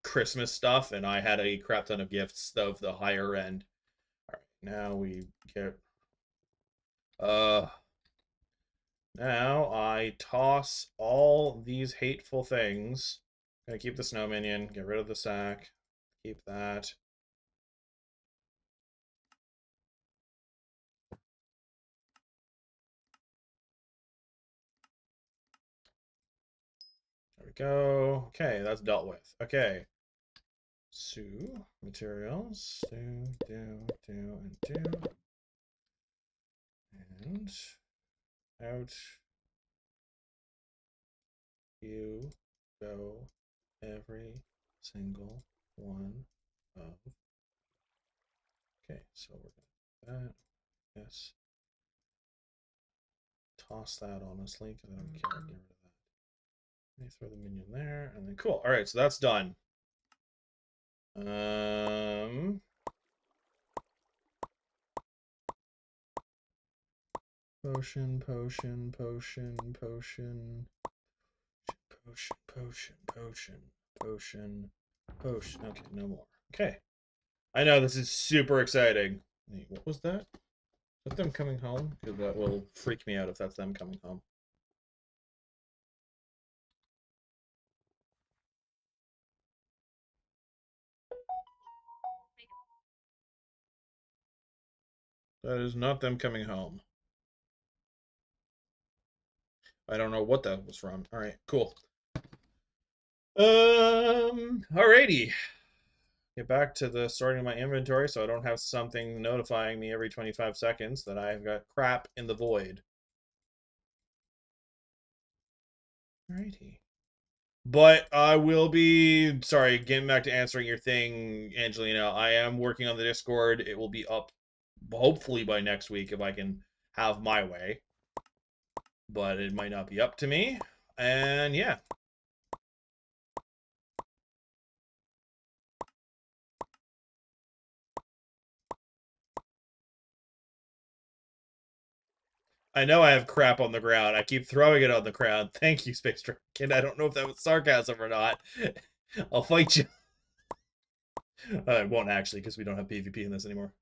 Christmas stuff, and I had a crap ton of gifts of the higher end. All right, now we get. Now I toss all these hateful things. Gonna keep the snow minion. Get rid of the sack. Keep that. There we go. Okay, that's dealt with. Okay. So, materials. Do, and do. And out you go every single one of. Okay, so we're going to do that. Yes. toss that, honestly, because I don't care. Get rid of that. Let me throw the minion there, and then cool. All right, so that's done. Potion, potion, potion, potion, potion, potion, potion, potion, potion. Okay, no more. Okay. I know, this is super exciting. Wait, what was that? Is that them coming home? Because that will freak me out if that's them coming home. That is not them coming home. I don't know what that was from. All right, cool. Alrighty. Get back to the sorting my inventory so I don't have something notifying me every 25 seconds that I've got crap in the void. Alrighty. But I will be, sorry, getting back to answering your thing, Angelina, I am working on the Discord. It will be up hopefully by next week if I can have my way. But it might not be up to me. And yeah. I know I have crap on the ground. I keep throwing it on the ground. Thank you, Space Dragon. I don't know if that was sarcasm or not. I'll fight you. I won't actually, because we don't have PvP in this anymore.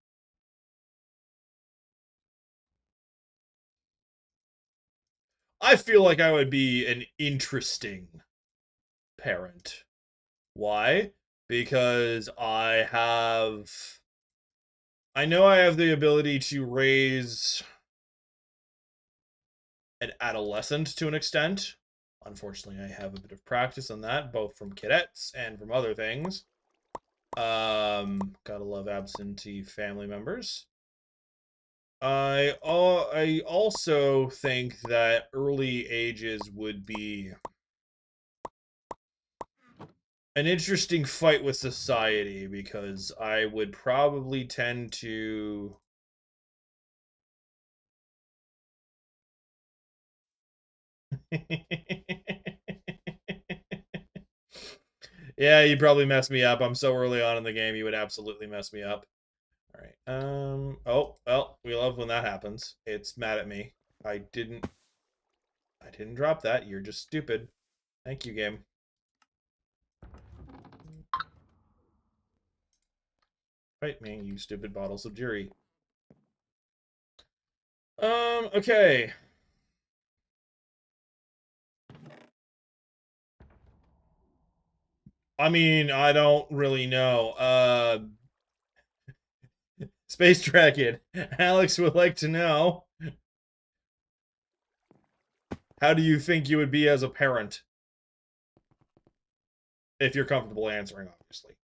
I feel like I would be an interesting parent. Why? Because I know I have the ability to raise an adolescent to an extent. Unfortunately, I have a bit of practice on that, both from cadets and from other things. Gotta love absentee family members. I also think that early ages would be an interesting fight with society, because I would probably tend to yeah, you'd probably mess me up. I'm so early on in the game, you would absolutely mess me up. All right. Oh, well, we love when that happens. It's mad at me. I didn't drop that. You're just stupid. Thank you, game. Fight me, you stupid bottles of jury. Okay. I mean, I don't really know. Space Dragon. Alex would like to know, how do you think you would be as a parent? If you're comfortable answering, obviously.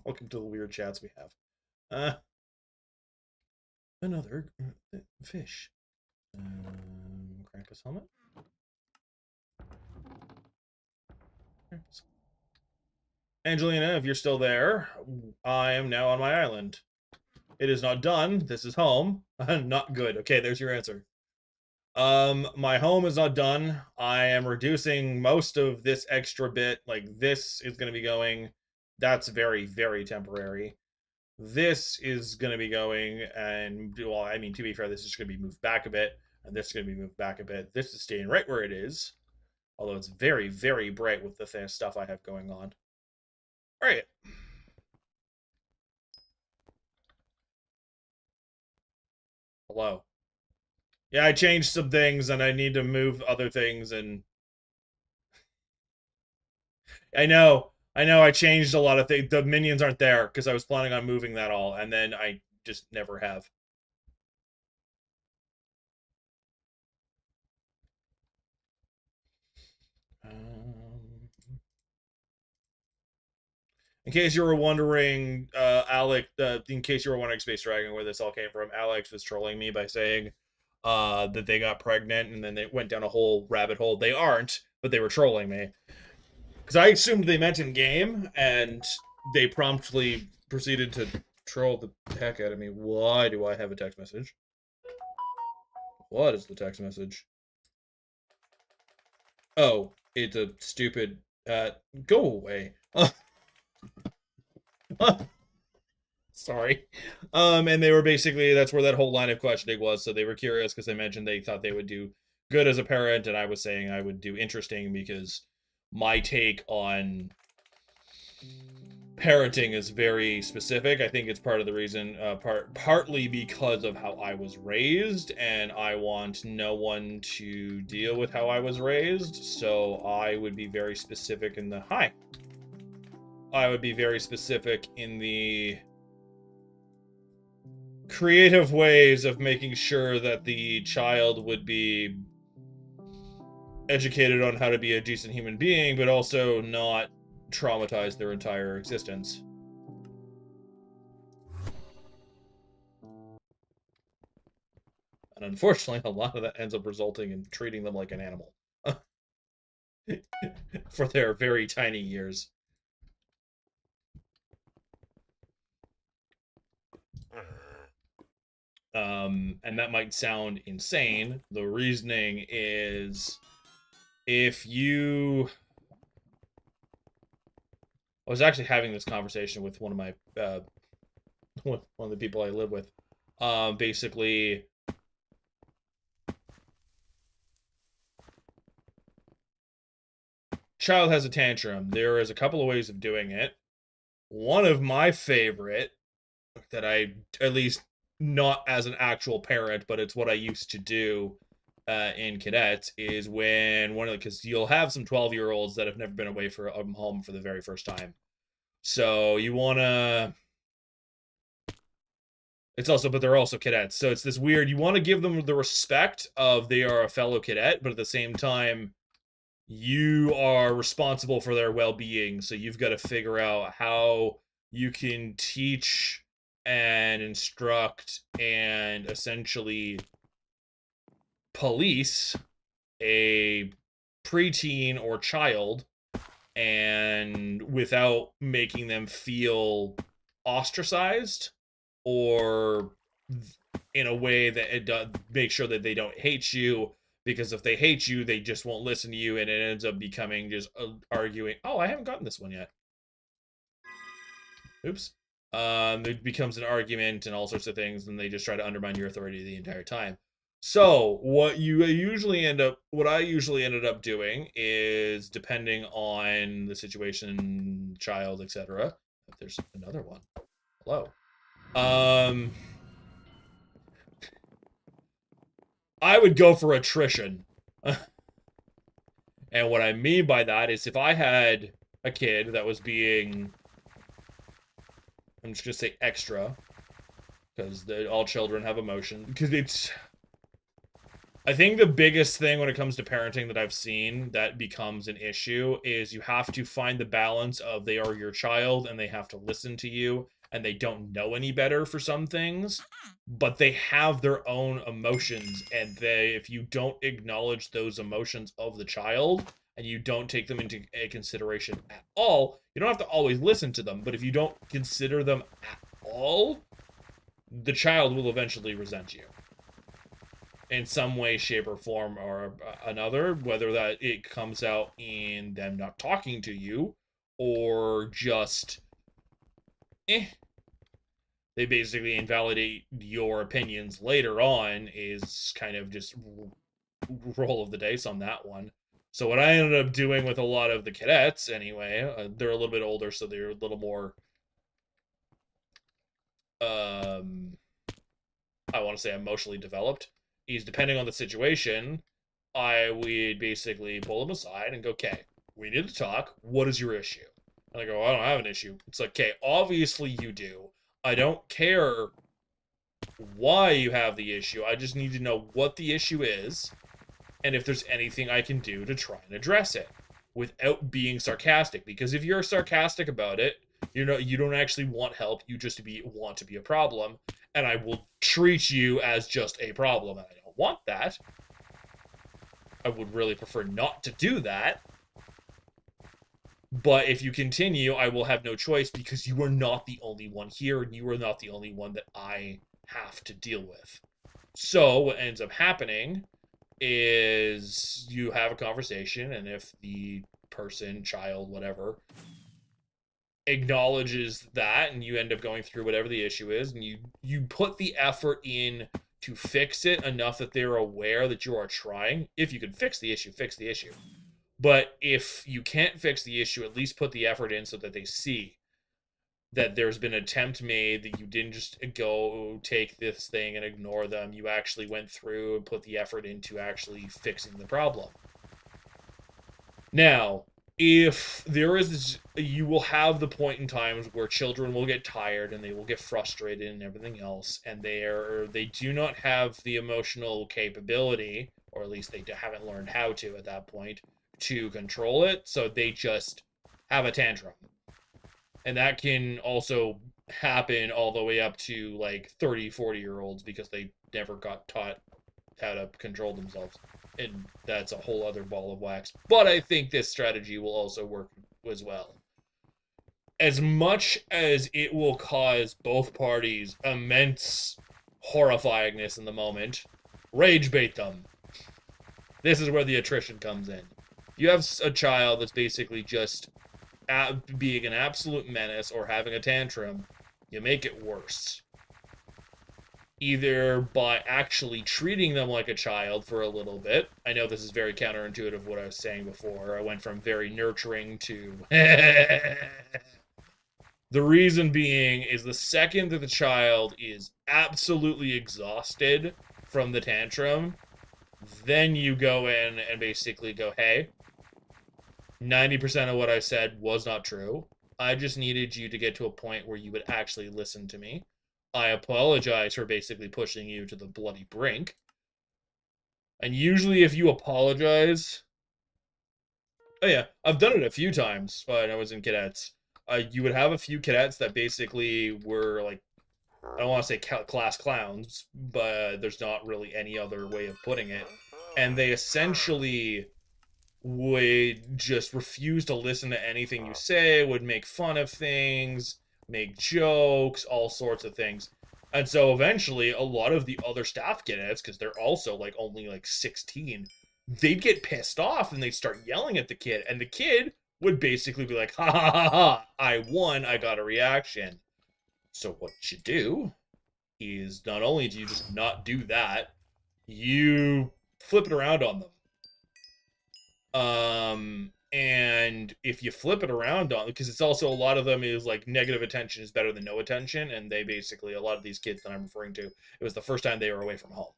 Welcome to the weird chats we have. Another fish. Krampus helmet. Angelina, if you're still there, I am now on my island. It is not done. This is home. Not good. Okay, there's your answer. My home is not done. I am reducing most of this extra bit. Like, this is going to be going. That's very, very temporary. This is going to be going, and, well, I mean, to be fair, this is going to be moved back a bit, and this is going to be moved back a bit. This is staying right where it is, although it's very, very bright with the stuff I have going on. All right. Hello. Yeah, I changed some things, and I need to move other things, and I know, I changed a lot of things. The minions aren't there, because I was planning on moving that all, and then I just never have. In case you were wondering, Alex, in case you were wondering, Space Dragon, where this all came from, Alex was trolling me by saying that they got pregnant and then they went down a whole rabbit hole. They aren't, but they were trolling me. Because I assumed they meant in game, and they promptly proceeded to troll the heck out of me. Why do I have a text message? What is the text message? Oh, it's a stupid, go away. Sorry. And they were basically, that's where that whole line of questioning was. So they were curious because they mentioned they thought they would do good as a parent, and I was saying I would do interesting because my take on parenting is very specific. I think it's part of the reason, partly because of how I was raised, and I want no one to deal with how I was raised. So I would be very specific in the I would be very specific in the creative ways of making sure that the child would be educated on how to be a decent human being, but also not traumatize their entire existence. And unfortunately, a lot of that ends up resulting in treating them like an animal for their very tiny years. And that might sound insane. The reasoning is if you... I was actually having this conversation with one of my one of the people I live with. Basically, child has a tantrum. There is a couple of ways of doing it. One of my favorite, that I, at least not as an actual parent, but it's what I used to do in cadets, is when one of the, because you'll have some 12-year-olds that have never been away from home for the very first time. So you want to, it's also, but they're also cadets. So it's this weird, you want to give them the respect of they are a fellow cadet, but at the same time, you are responsible for their well-being. So you've got to figure out how you can teach and instruct and essentially police a preteen or child, and without making them feel ostracized, or in a way that it does make sure that they don't hate you, because if they hate you, they just won't listen to you, and it ends up becoming just arguing. Oh, I haven't gotten this one yet. Oops. It becomes an argument and all sorts of things, and they just try to undermine your authority the entire time. So what I usually ended up doing is, depending on the situation, child, etc. There's another one. Hello. I would go for attrition. And what I mean by that is, if I had a kid that was being, I'm just gonna say extra, because all children have emotion. Because it's, I think the biggest thing when it comes to parenting that I've seen that becomes an issue is you have to find the balance of they are your child and they have to listen to you, and they don't know any better for some things, but they have their own emotions, and if you don't acknowledge those emotions of the child and you don't take them into consideration at all, you don't have to always listen to them, but if you don't consider them at all, the child will eventually resent you in some way, shape, or form or another, whether that it comes out in them not talking to you, or just they basically invalidate your opinions later on, is kind of just roll of the dice on that one. So what I ended up doing with a lot of the cadets, anyway, they're a little bit older, so they're a little more, I want to say emotionally developed, is depending on the situation, I would basically pull them aside and go, okay, we need to talk. What is your issue? And I go, I don't have an issue. It's like, okay, obviously you do. I don't care why you have the issue. I just need to know what the issue is, and if there's anything I can do to try and address it without being sarcastic. Because if you're sarcastic about it, you don't actually want help. You just want to be a problem, and I will treat you as just a problem, and I don't want that. I would really prefer not to do that. But if you continue, I will have no choice, because you are not the only one here, and you are not the only one that I have to deal with. So what ends up happening is you have a conversation, and if the person, child, whatever, acknowledges that, and you end up going through whatever the issue is, and you put the effort in to fix it enough that they're aware that you are trying. If you can fix the issue, fix the issue. But if you can't fix the issue, at least put the effort in so that they see that there's been an attempt made, that you didn't just go take this thing and ignore them. You actually went through and put the effort into actually fixing the problem. Now, if there is this, you will have the point in times where children will get tired and they will get frustrated and everything else, and they do not have the emotional capability, or at least they haven't learned how to at that point, to control it, so they just have a tantrum. And that can also happen all the way up to like 30, 40-year-olds because they never got taught how to control themselves. And that's a whole other ball of wax. But I think this strategy will also work as well. As much as it will cause both parties immense horrifyingness in the moment, rage bait them. This is where the attrition comes in. You have a child that's basically just being an absolute menace or having a tantrum, you make it worse. Either by actually treating them like a child for a little bit. I know this is very counterintuitive what I was saying before. I went from very nurturing to... The reason being is the second that the child is absolutely exhausted from the tantrum, then you go in and basically go, hey, 90% of what I said was not true. I just needed you to get to a point where you would actually listen to me. I apologize for basically pushing you to the bloody brink. And usually if you apologize... Oh yeah, I've done it a few times when I was in cadets. You would have a few cadets that basically were like, I don't want to say class clowns, but there's not really any other way of putting it. And they essentially would just refuse to listen to anything you say, would make fun of things, make jokes, all sorts of things. And so eventually a lot of the other staff cadets, because they're also like only like 16, they'd get pissed off and they'd start yelling at the kid, and the kid would basically be like, ha ha ha ha, I won, I got a reaction. So what you do is not only do you just not do that, you flip it around on them. And if you flip it around on, because it's also, a lot of them is like negative attention is better than no attention, and they basically, a lot of these kids that I'm referring to, it was the first time they were away from home.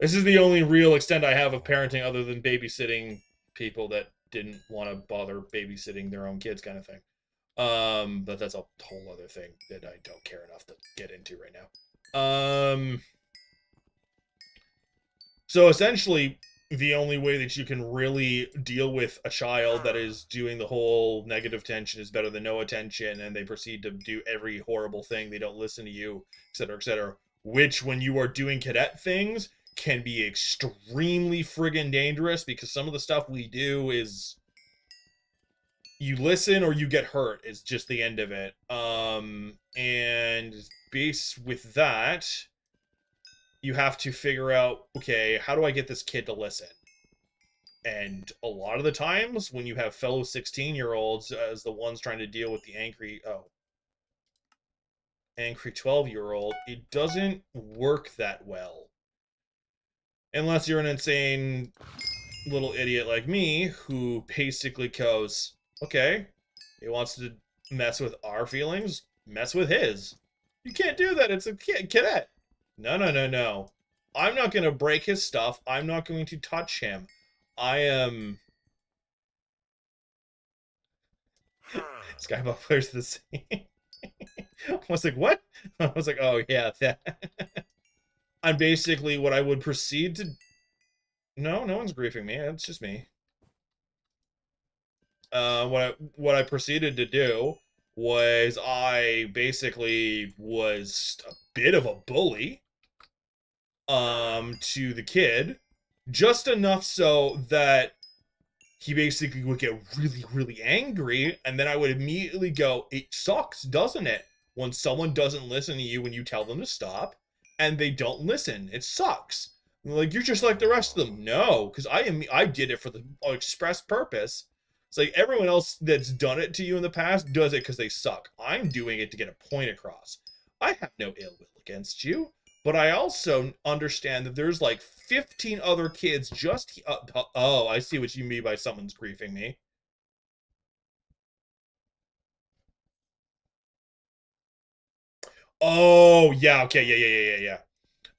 This is the only real extent I have of parenting other than babysitting people that didn't want to bother babysitting their own kids kind of thing. But that's a whole other thing that I don't care enough to get into right now. So essentially, the only way that you can really deal with a child that is doing the whole negative tension is better than no attention, and they proceed to do every horrible thing, they don't listen to you, etc., which, when you are doing cadet things, can be extremely friggin' dangerous, because some of the stuff we do is you listen or you get hurt is just the end of it. And based with that, you have to figure out, okay, how do I get this kid to listen? And a lot of the times when you have fellow 16-year-olds as the ones trying to deal with the angry 12-year-old, it doesn't work that well. Unless you're an insane little idiot like me who basically goes, okay, he wants to mess with our feelings, mess with his. You can't do that, it's a cadet. No. I'm not going to break his stuff. I'm not going to touch him. I am... Skyblock players the same. I was like, what? I was like, oh, yeah, that. I'm basically what I would proceed to... No one's griefing me. It's just me. What I proceeded to do was I basically was a bit of a bully to the kid, just enough so that he basically would get really, really angry, and then I would immediately go, it sucks, doesn't it, when someone doesn't listen to you when you tell them to stop, and they don't listen. It sucks. Like, you're just like the rest of them. No, because I did it for the express purpose. It's like everyone else that's done it to you in the past does it because they suck. I'm doing it to get a point across. I have no ill will against you, but I also understand that there's like 15 other kids just. Oh, I see what you mean by someone's griefing me. Oh, yeah, okay, yeah.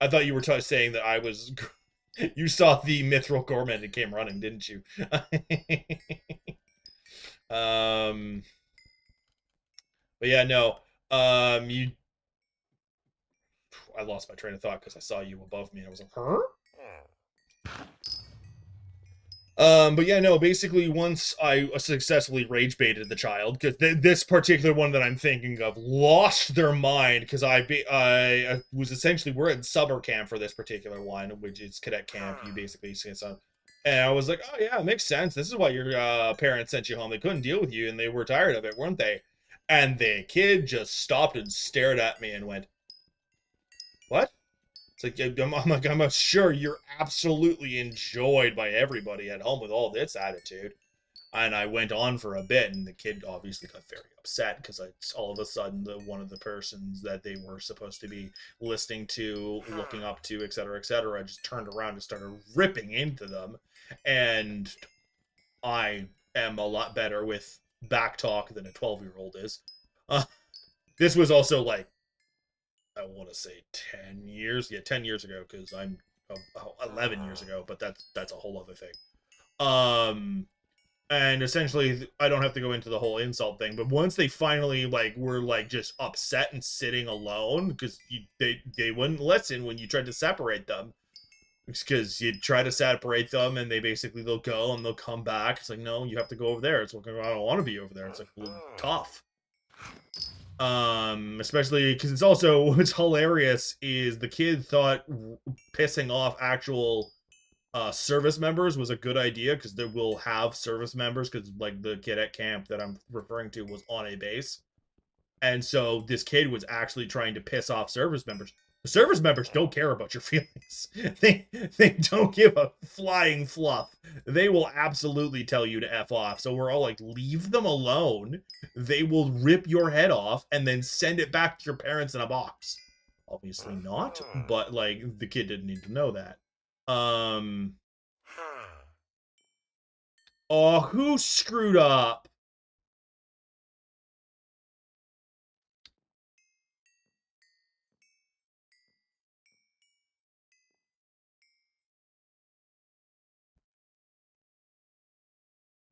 I thought you were saying that I was. You saw the Mithril Gorman and came running, didn't you? um, but yeah, no. You. I lost my train of thought because I saw you above me and I was like, huh? But yeah, no, basically once I successfully rage baited the child, because this particular one that I'm thinking of lost their mind, because I was essentially, we're at summer camp for this particular one, which is cadet camp, you basically see some, and I was like, oh yeah, it makes sense, this is why your parents sent you home, they couldn't deal with you, and they were tired of it, weren't they? And the kid just stopped and stared at me and went, what? It's like, I'm sure you're absolutely enjoyed by everybody at home with all this attitude. And I went on for a bit, and the kid obviously got very upset because all of a sudden one of the persons that they were supposed to be listening to, looking up to, etc., just turned around and started ripping into them. And I am a lot better with back talk than a 12-year-old is. This was also like, I want to say 10 years. Yeah, 10 years ago, because I'm 11 years ago, but that's a whole other thing. And essentially, I don't have to go into the whole insult thing, but once they finally were just upset and sitting alone because they wouldn't listen when you tried to separate them. It's because you try to separate them and they'll go and they'll come back. It's like, no, you have to go over there. It's like, I don't want to be over there. It's like, well, tough. Especially because it's also, what's hilarious is the kid thought pissing off actual service members was a good idea because they will have service members, because like the kid at camp that I'm referring to was on a base, and so this kid was actually trying to piss off service members. The service members don't care about your feelings. They don't give a flying fluff. They will absolutely tell you to F off. So we're all like, leave them alone. They will rip your head off and then send it back to your parents in a box. Obviously not, but like the kid didn't need to know that. Oh, who screwed up?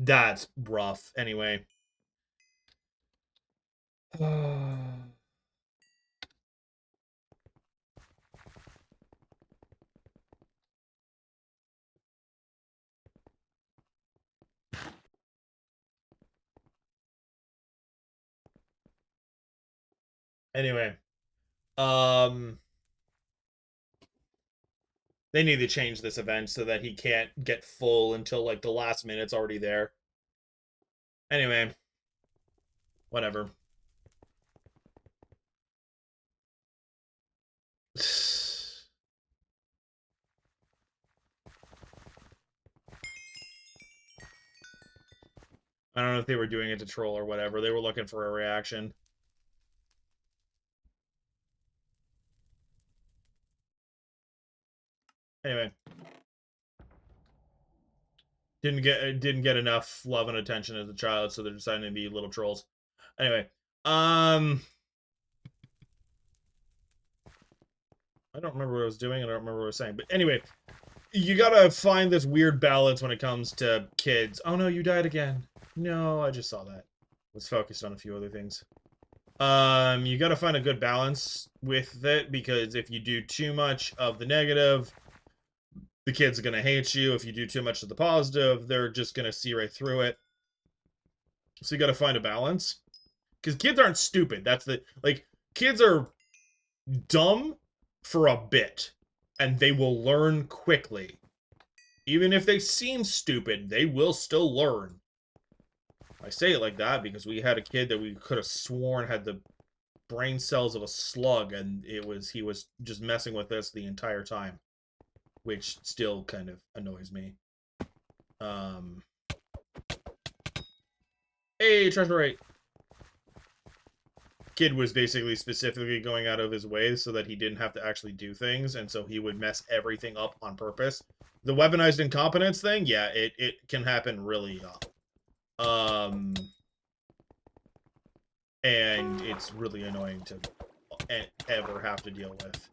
That's rough. Anyway. Anyway. They need to change this event so that he can't get full until like the last minute's already there. Anyway. Whatever. I don't know if they were doing it to troll or whatever. They were looking for a reaction. Anyway. Didn't get enough love and attention as a child, so they're deciding to be little trolls. Anyway. I don't remember what I was doing, and I don't remember what I was saying. But anyway, you gotta find this weird balance when it comes to kids. Oh no, you died again. No, I just saw that. Was focused on a few other things. You gotta find a good balance with it, because if you do too much of the negative, the kids are gonna hate you. If you do too much of the positive, they're just gonna see right through it. So you gotta find a balance. Because kids aren't stupid. That's the, like, kids are dumb for a bit, and they will learn quickly. Even if they seem stupid, they will still learn. I say it like that because we had a kid that we could have sworn had the brain cells of a slug, and he was just messing with this the entire time, which still kind of annoys me. Hey, treasure rate. Kid was basically specifically going out of his way so that he didn't have to actually do things, and so he would mess everything up on purpose. The weaponized incompetence thing, yeah, it can happen really and it's really annoying to ever have to deal with.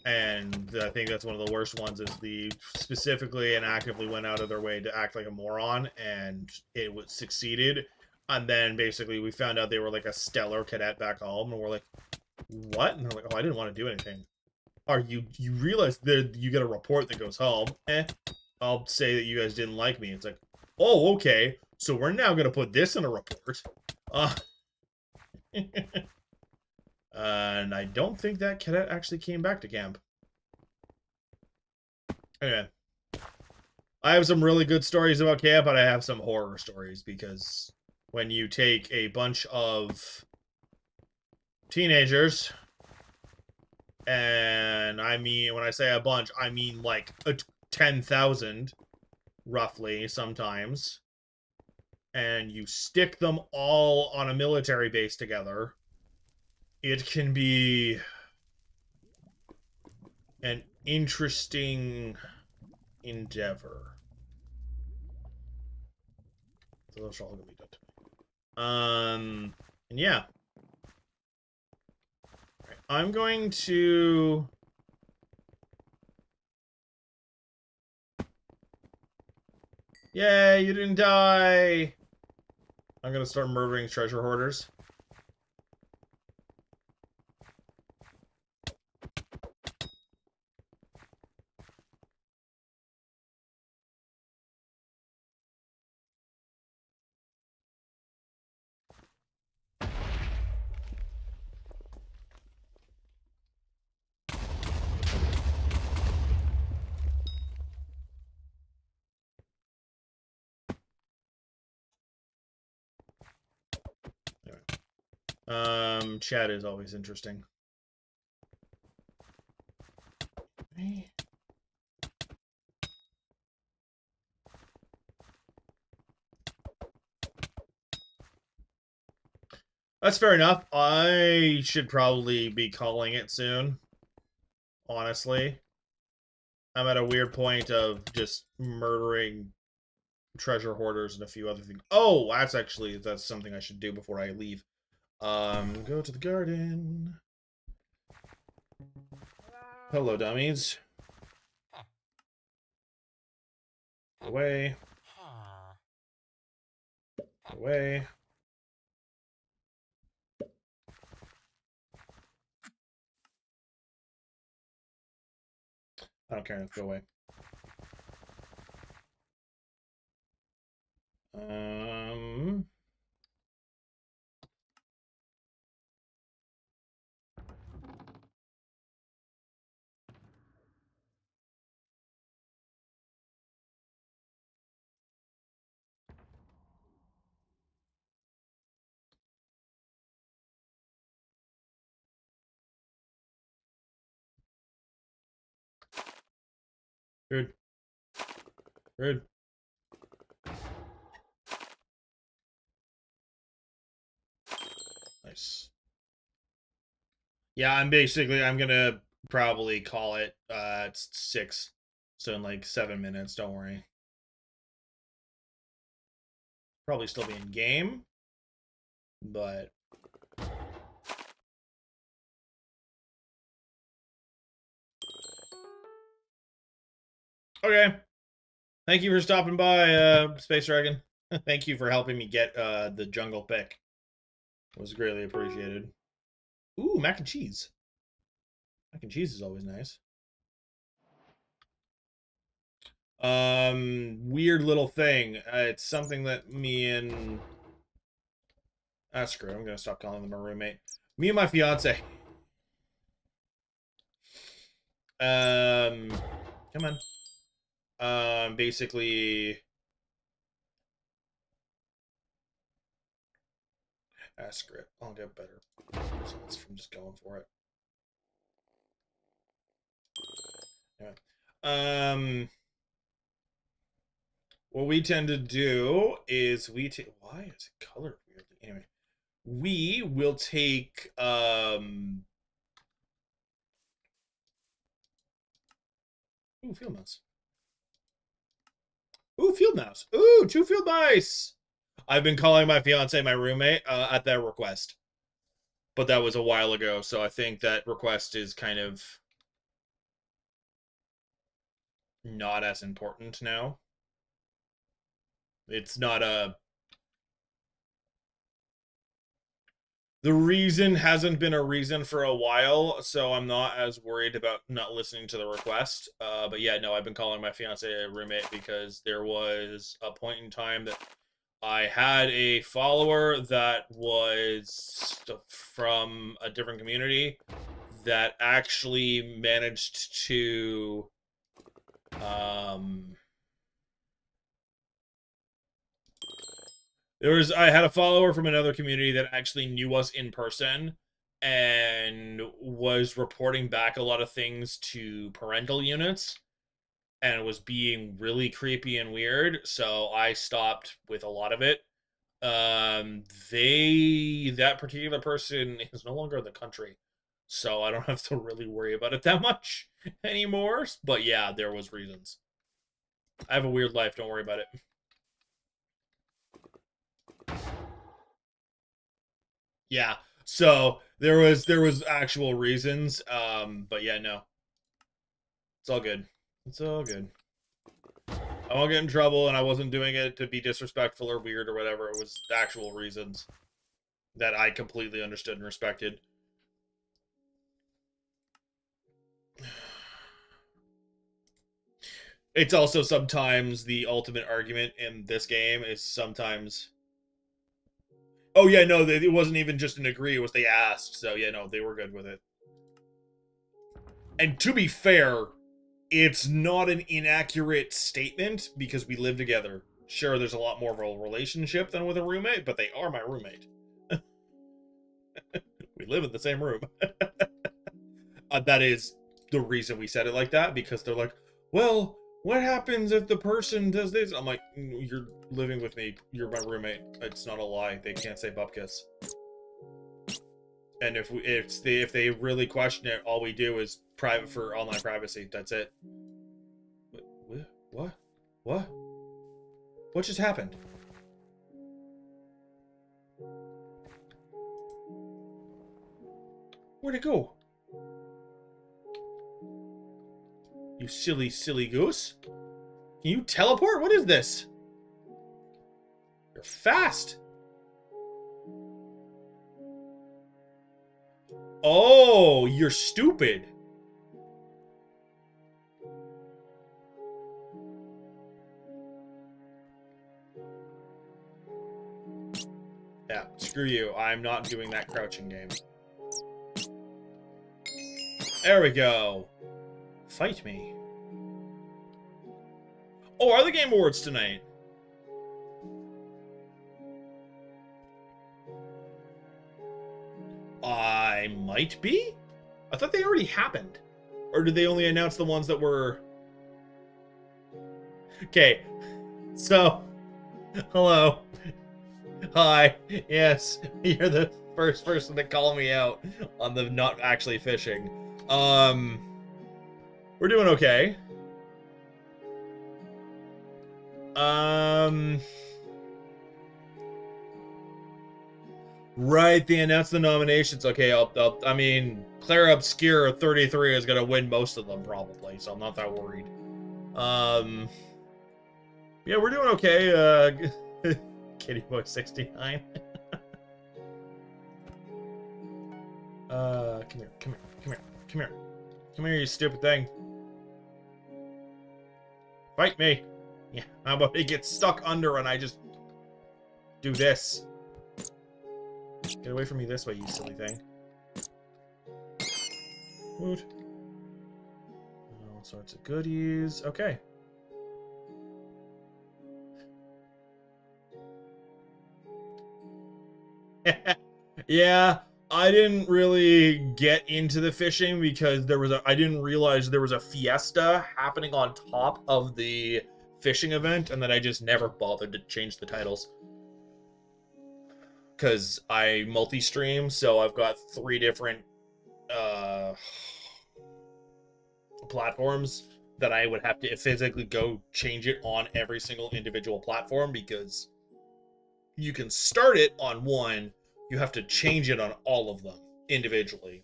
And I think that's one of the worst ones, is the specifically and actively went out of their way to act like a moron, and it was succeeded. And then basically we found out they were like a stellar cadet back home, and we're like, what? And they're like, oh, I didn't want to do anything. Are you realize that you get a report that goes home? I'll say that you guys didn't like me. It's like, oh, okay. So we're now gonna put this in a report. And I don't think that cadet actually came back to camp. Anyway. I have some really good stories about camp, but I have some horror stories, because when you take a bunch of teenagers, and I mean, when I say a bunch, I mean like 10,000, roughly, sometimes, and you stick them all on a military base together, it can be an interesting endeavor. So those are all gonna be done to me. And yeah. Right, I'm going to... Yay, you didn't die! I'm gonna start murdering treasure hoarders. Chat is always interesting. That's fair enough. I should probably be calling it soon. Honestly. I'm at a weird point of just murdering treasure hoarders and a few other things. Oh, that's something I should do before I leave. Go to the garden. Hello, dummies. Away. Away. I don't care enough. Go away. Rude. Rude. Nice. Yeah, I'm gonna probably call it. It's 6. So in like 7 minutes, don't worry. Probably still be in game. But... Okay. Thank you for stopping by, Space Dragon. Thank you for helping me get the jungle pick. It was greatly appreciated. Ooh, mac and cheese. Mac and cheese is always nice. Weird little thing. It's something that me and... Ah, screw it. I'm gonna stop calling them a roommate. Me and my fiance. Come on. Basically... Screw it. I'll get better results from just going for it. Anyway. What we tend to do is we take... Why is it colored weirdly? Anyway. We will take... Ooh, field mouse. Ooh, field mouse. Ooh, 2 field mice. I've been calling my fiance my roommate at their request. But that was a while ago, so I think that request is kind of not as important now. It's not a... The reason hasn't been a reason for a while, so I'm not as worried about not listening to the request. But yeah, no, I've been calling my fiance a roommate because there was a point in time that I had a follower that was from a different community that actually managed to I had a follower from another community that actually knew us in person and was reporting back a lot of things to parental units and was being really creepy and weird, so I stopped with a lot of it. That particular person is no longer in the country, so I don't have to really worry about it that much anymore. But yeah, there was reasons. I have a weird life, don't worry about it. Yeah, so there was actual reasons, but yeah, no, it's all good. It's all good. I won't get in trouble, and I wasn't doing it to be disrespectful or weird or whatever. It was actual reasons that I completely understood and respected. It's also sometimes the ultimate argument in this game is sometimes... Oh, yeah, no, it wasn't even just an agree, it was they asked. So, yeah, no, they were good with it. And to be fair, it's not an inaccurate statement because we live together. Sure, there's a lot more of a relationship than with a roommate, but they are my roommate. We live in the same room. That is the reason we said it like that, because they're like, well, what happens if the person does this? I'm like, you're living with me. You're my roommate. It's not a lie. They can't say bupkis. And if they really question it, all we do is private for online privacy. That's it. What? What? What just happened? Where'd it go? You silly, silly goose. Can you teleport? What is this? You're fast. Oh, you're stupid. Yeah, screw you. I'm not doing that crouching game. There we go. Fight me. Oh, are the Game Awards tonight? I might be? I thought they already happened. Or did they only announce the ones that were... Okay, so... Hello. Hi. Yes, you're the first person to call me out on the not actually fishing. We're doing okay. Right, they announced the nominations. Okay, I mean, Claire Obscure 33 is gonna win most of them probably, so I'm not that worried. Yeah, we're doing okay. Kitty Boy 69. Come here, come here, come here, come here. Come here, you stupid thing. Fight me. Yeah, how about he gets stuck under and I just do this? Get away from me this way, you silly thing. Woot. All sorts of goodies. Okay. Yeah, I didn't really get into the fishing because I didn't realize there was a fiesta happening on top of the fishing event, and then I just never bothered to change the titles. Because I multi-stream, so I've got 3 different uh, platforms that I would have to physically go change it on every single individual platform, because you can start it on one, you have to change it on all of them individually.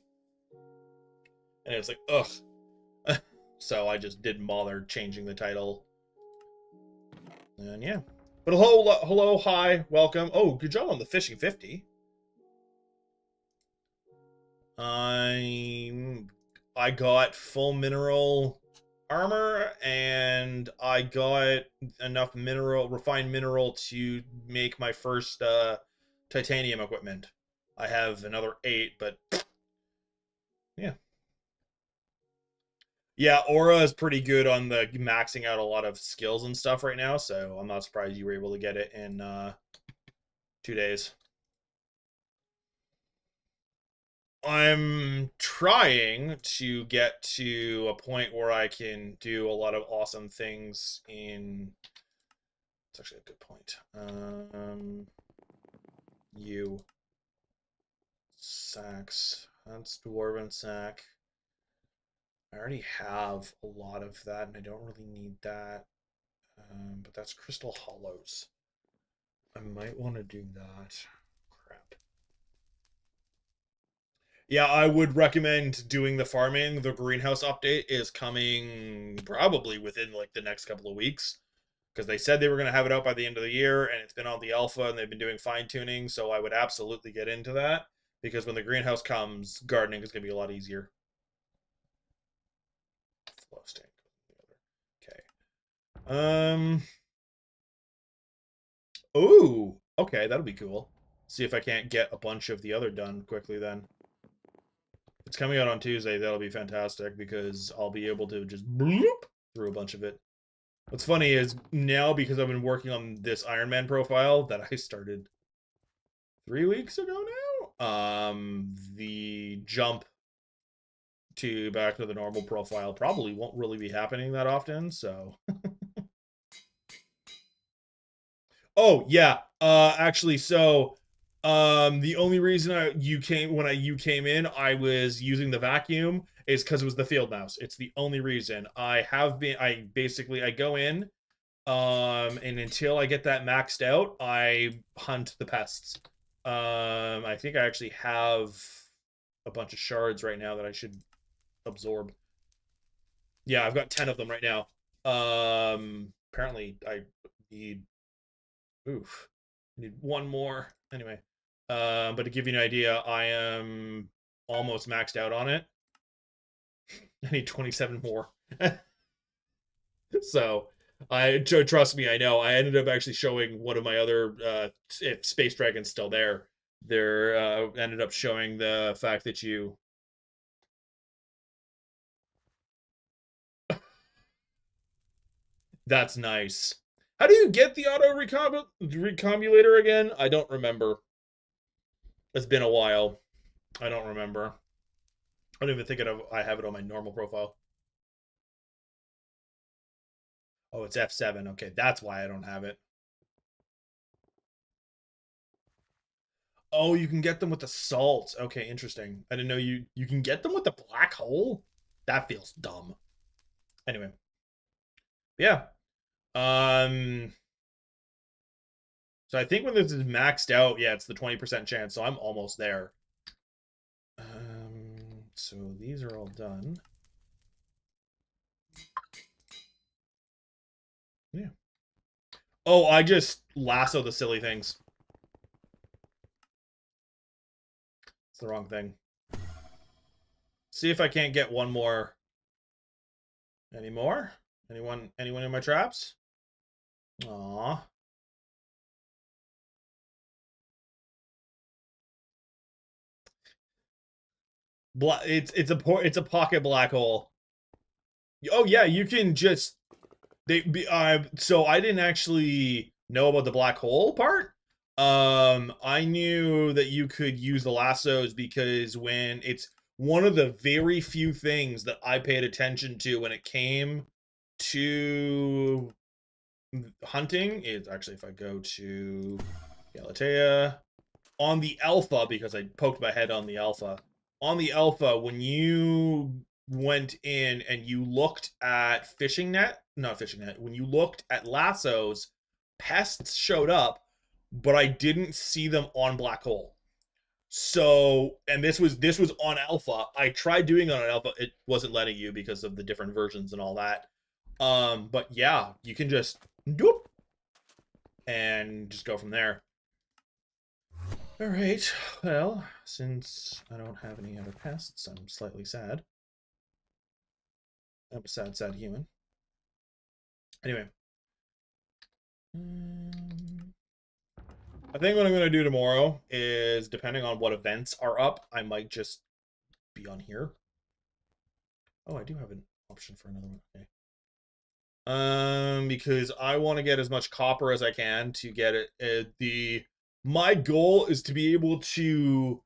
And it's like, ugh. So I just didn't bother changing the title. And yeah. But hello, hi, welcome. Oh, good job on the fishing 50. I got full mineral armor, and I got enough refined mineral to make my first titanium equipment. I have another 8, but yeah. Yeah, Aura is pretty good on the maxing out a lot of skills and stuff right now, so I'm not surprised you were able to get it in 2 days. I'm trying to get to a point where I can do a lot of awesome things in. It's actually a good point. You sacks. That's dwarven sack. I already have a lot of that, and I don't really need that. But that's crystal hollows. I might want to do that. Crap. Yeah, I would recommend doing the farming. The greenhouse update is coming probably within like the next couple of weeks, because they said they were going to have it out by the end of the year, and it's been on the alpha and they've been doing fine tuning. So I would absolutely get into that, because when the greenhouse comes, gardening is going to be a lot easier. Flow stank. Okay. Ooh. Okay, that'll be cool. See if I can't get a bunch of the other done quickly then. It's coming out on Tuesday. That'll be fantastic, because I'll be able to just bloop through a bunch of it. What's funny is now, because I've been working on this Ironman profile that I started 3 weeks ago now, the jump to back to the normal profile probably won't really be happening that often. So, oh yeah, actually, so the only reason you came in, I was using the vacuum is because it was the field mouse. It's the only reason. I go in, and until I get that maxed out, I hunt the pests. I think I actually have a bunch of shards right now that I should absorb. Yeah, I've got 10 of them right now. Apparently I need, oof, I need one more. Anyway, but to give you an idea, I am almost maxed out on it. I need 27 more. So, trust me, I know. I ended up actually showing one of my other, if Space Dragon's still there. There ended up showing the fact that you. That's nice. How do you get the auto recombulator again? I don't remember. It's been a while. I don't remember. I don't even think I have it on my normal profile. Oh, it's F7. Okay, that's why I don't have it. Oh, you can get them with the salt. Okay, interesting. I didn't know you can get them with the black hole. That feels dumb. Anyway, yeah. Um. So I think when this is maxed out, yeah, it's the 20% chance. So I'm almost there. So these are all done. Yeah. Oh, I just lasso the silly things. It's the wrong thing. See if I can't get one more. Any more? Anyone in my traps? Aw. It's a pocket black hole. Oh yeah, you can just so I didn't actually know about the black hole part. I knew that you could use the lassos because when it's one of the very few things that I paid attention to when it came to hunting is actually if I go to Galatea on the alpha because I poked my head on the alpha. On the alpha, when you went in and you looked at fishing net, not fishing net, when you looked at lassos, pests showed up, but I didn't see them on black hole. So, and this was on alpha. I tried doing it on alpha. It wasn't letting you because of the different versions and all that. But yeah, you can just doop and just go from there. All right. Well, since I don't have any other pests, I'm slightly sad. I'm a sad, sad human. Anyway. I think what I'm going to do tomorrow is, depending on what events are up, I might just be on here. Oh, I do have an option for another one. Okay. Because I want to get as much copper as I can to get it. My goal is to be able to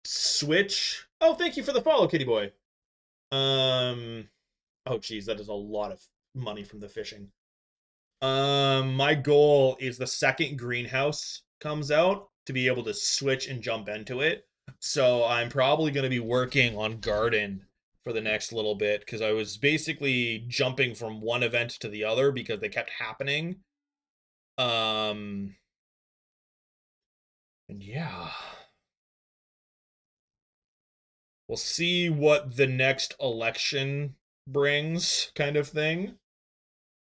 switch. Oh, thank you for the follow, kitty boy. Oh, geez, that is a lot of money from the fishing. My goal is the second greenhouse comes out to be able to switch and jump into it. So I'm probably going to be working on garden for the next little bit because I was basically jumping from one event to the other because they kept happening. And yeah. We'll see what the next election brings, kind of thing.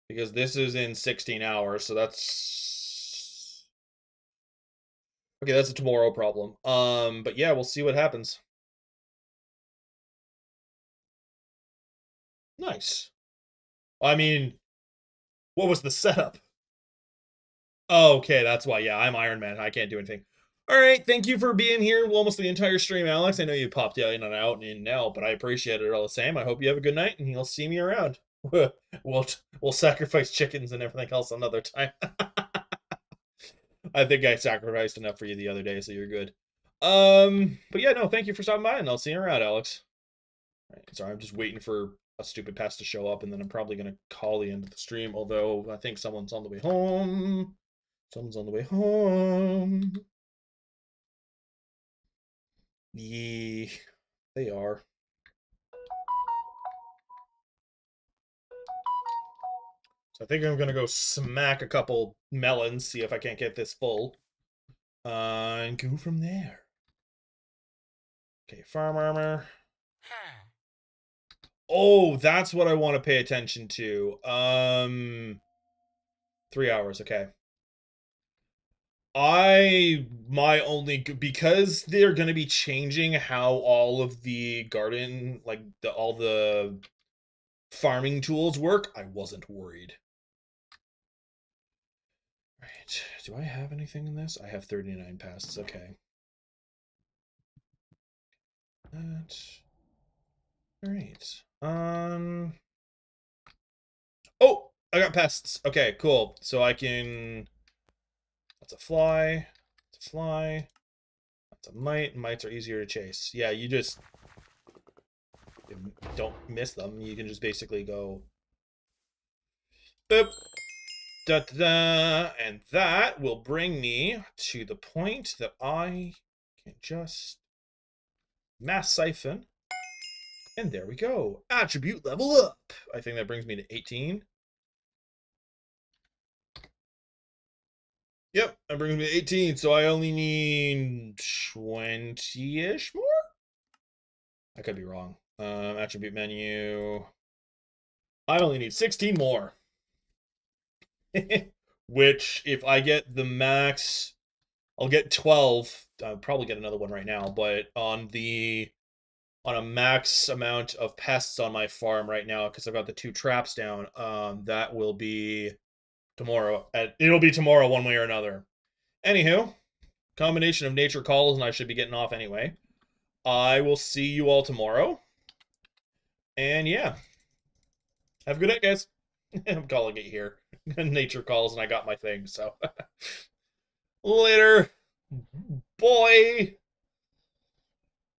Because this is in 16 hours, so that's... Okay, that's a tomorrow problem. But yeah, we'll see what happens. Nice. I mean, what was the setup? Oh, okay, that's why. Yeah, I'm Ironman. I can't do anything. All right, thank you for being here almost the entire stream, Alex. I know you popped in and out and in and out, but I appreciate it all the same. I hope you have a good night, and you'll see me around. we'll sacrifice chickens and everything else another time. I think I sacrificed enough for you the other day, so you're good. But yeah, no, thank you for stopping by, and I'll see you around, Alex. All right, sorry, I'm just waiting for a stupid pass to show up, and then I'm probably gonna call the end of the stream. Although I think someone's on the way home. Someone's on the way home. Yeah, they are. So I think I'm gonna go smack a couple melons, see if I can't get this full, and go from there. Okay, farm armor. Oh, that's what I want to pay attention to. 3 hours, okay. Because they're gonna be changing how all of the garden, like all the farming tools work, I wasn't worried. Right, do I have anything in this? I have 39 pests, okay. That. All right. Oh, I got pests. Okay, cool. So I can. That's a fly. That's a fly. That's a mite. Mites are easier to chase. Yeah, you just don't miss them. You can just basically go. Boop. Da, da, da, and that will bring me to the point that I can just mass siphon. And there we go. Attribute level up. I think that brings me to 18. Yep, that brings me to 18, so I only need 20-ish more? I could be wrong. Attribute menu. I only need 16 more. Which, if I get the max, I'll get 12. I'll probably get another one right now, but on a max amount of pests on my farm right now, because I've got the 2 traps down, that will be tomorrow. It'll be tomorrow one way or another. Anywho, combination of nature calls, and I should be getting off anyway. I will see you all tomorrow. And yeah, have a good night, guys. I'm calling it here. Nature calls, and I got my thing, so. Later, boy.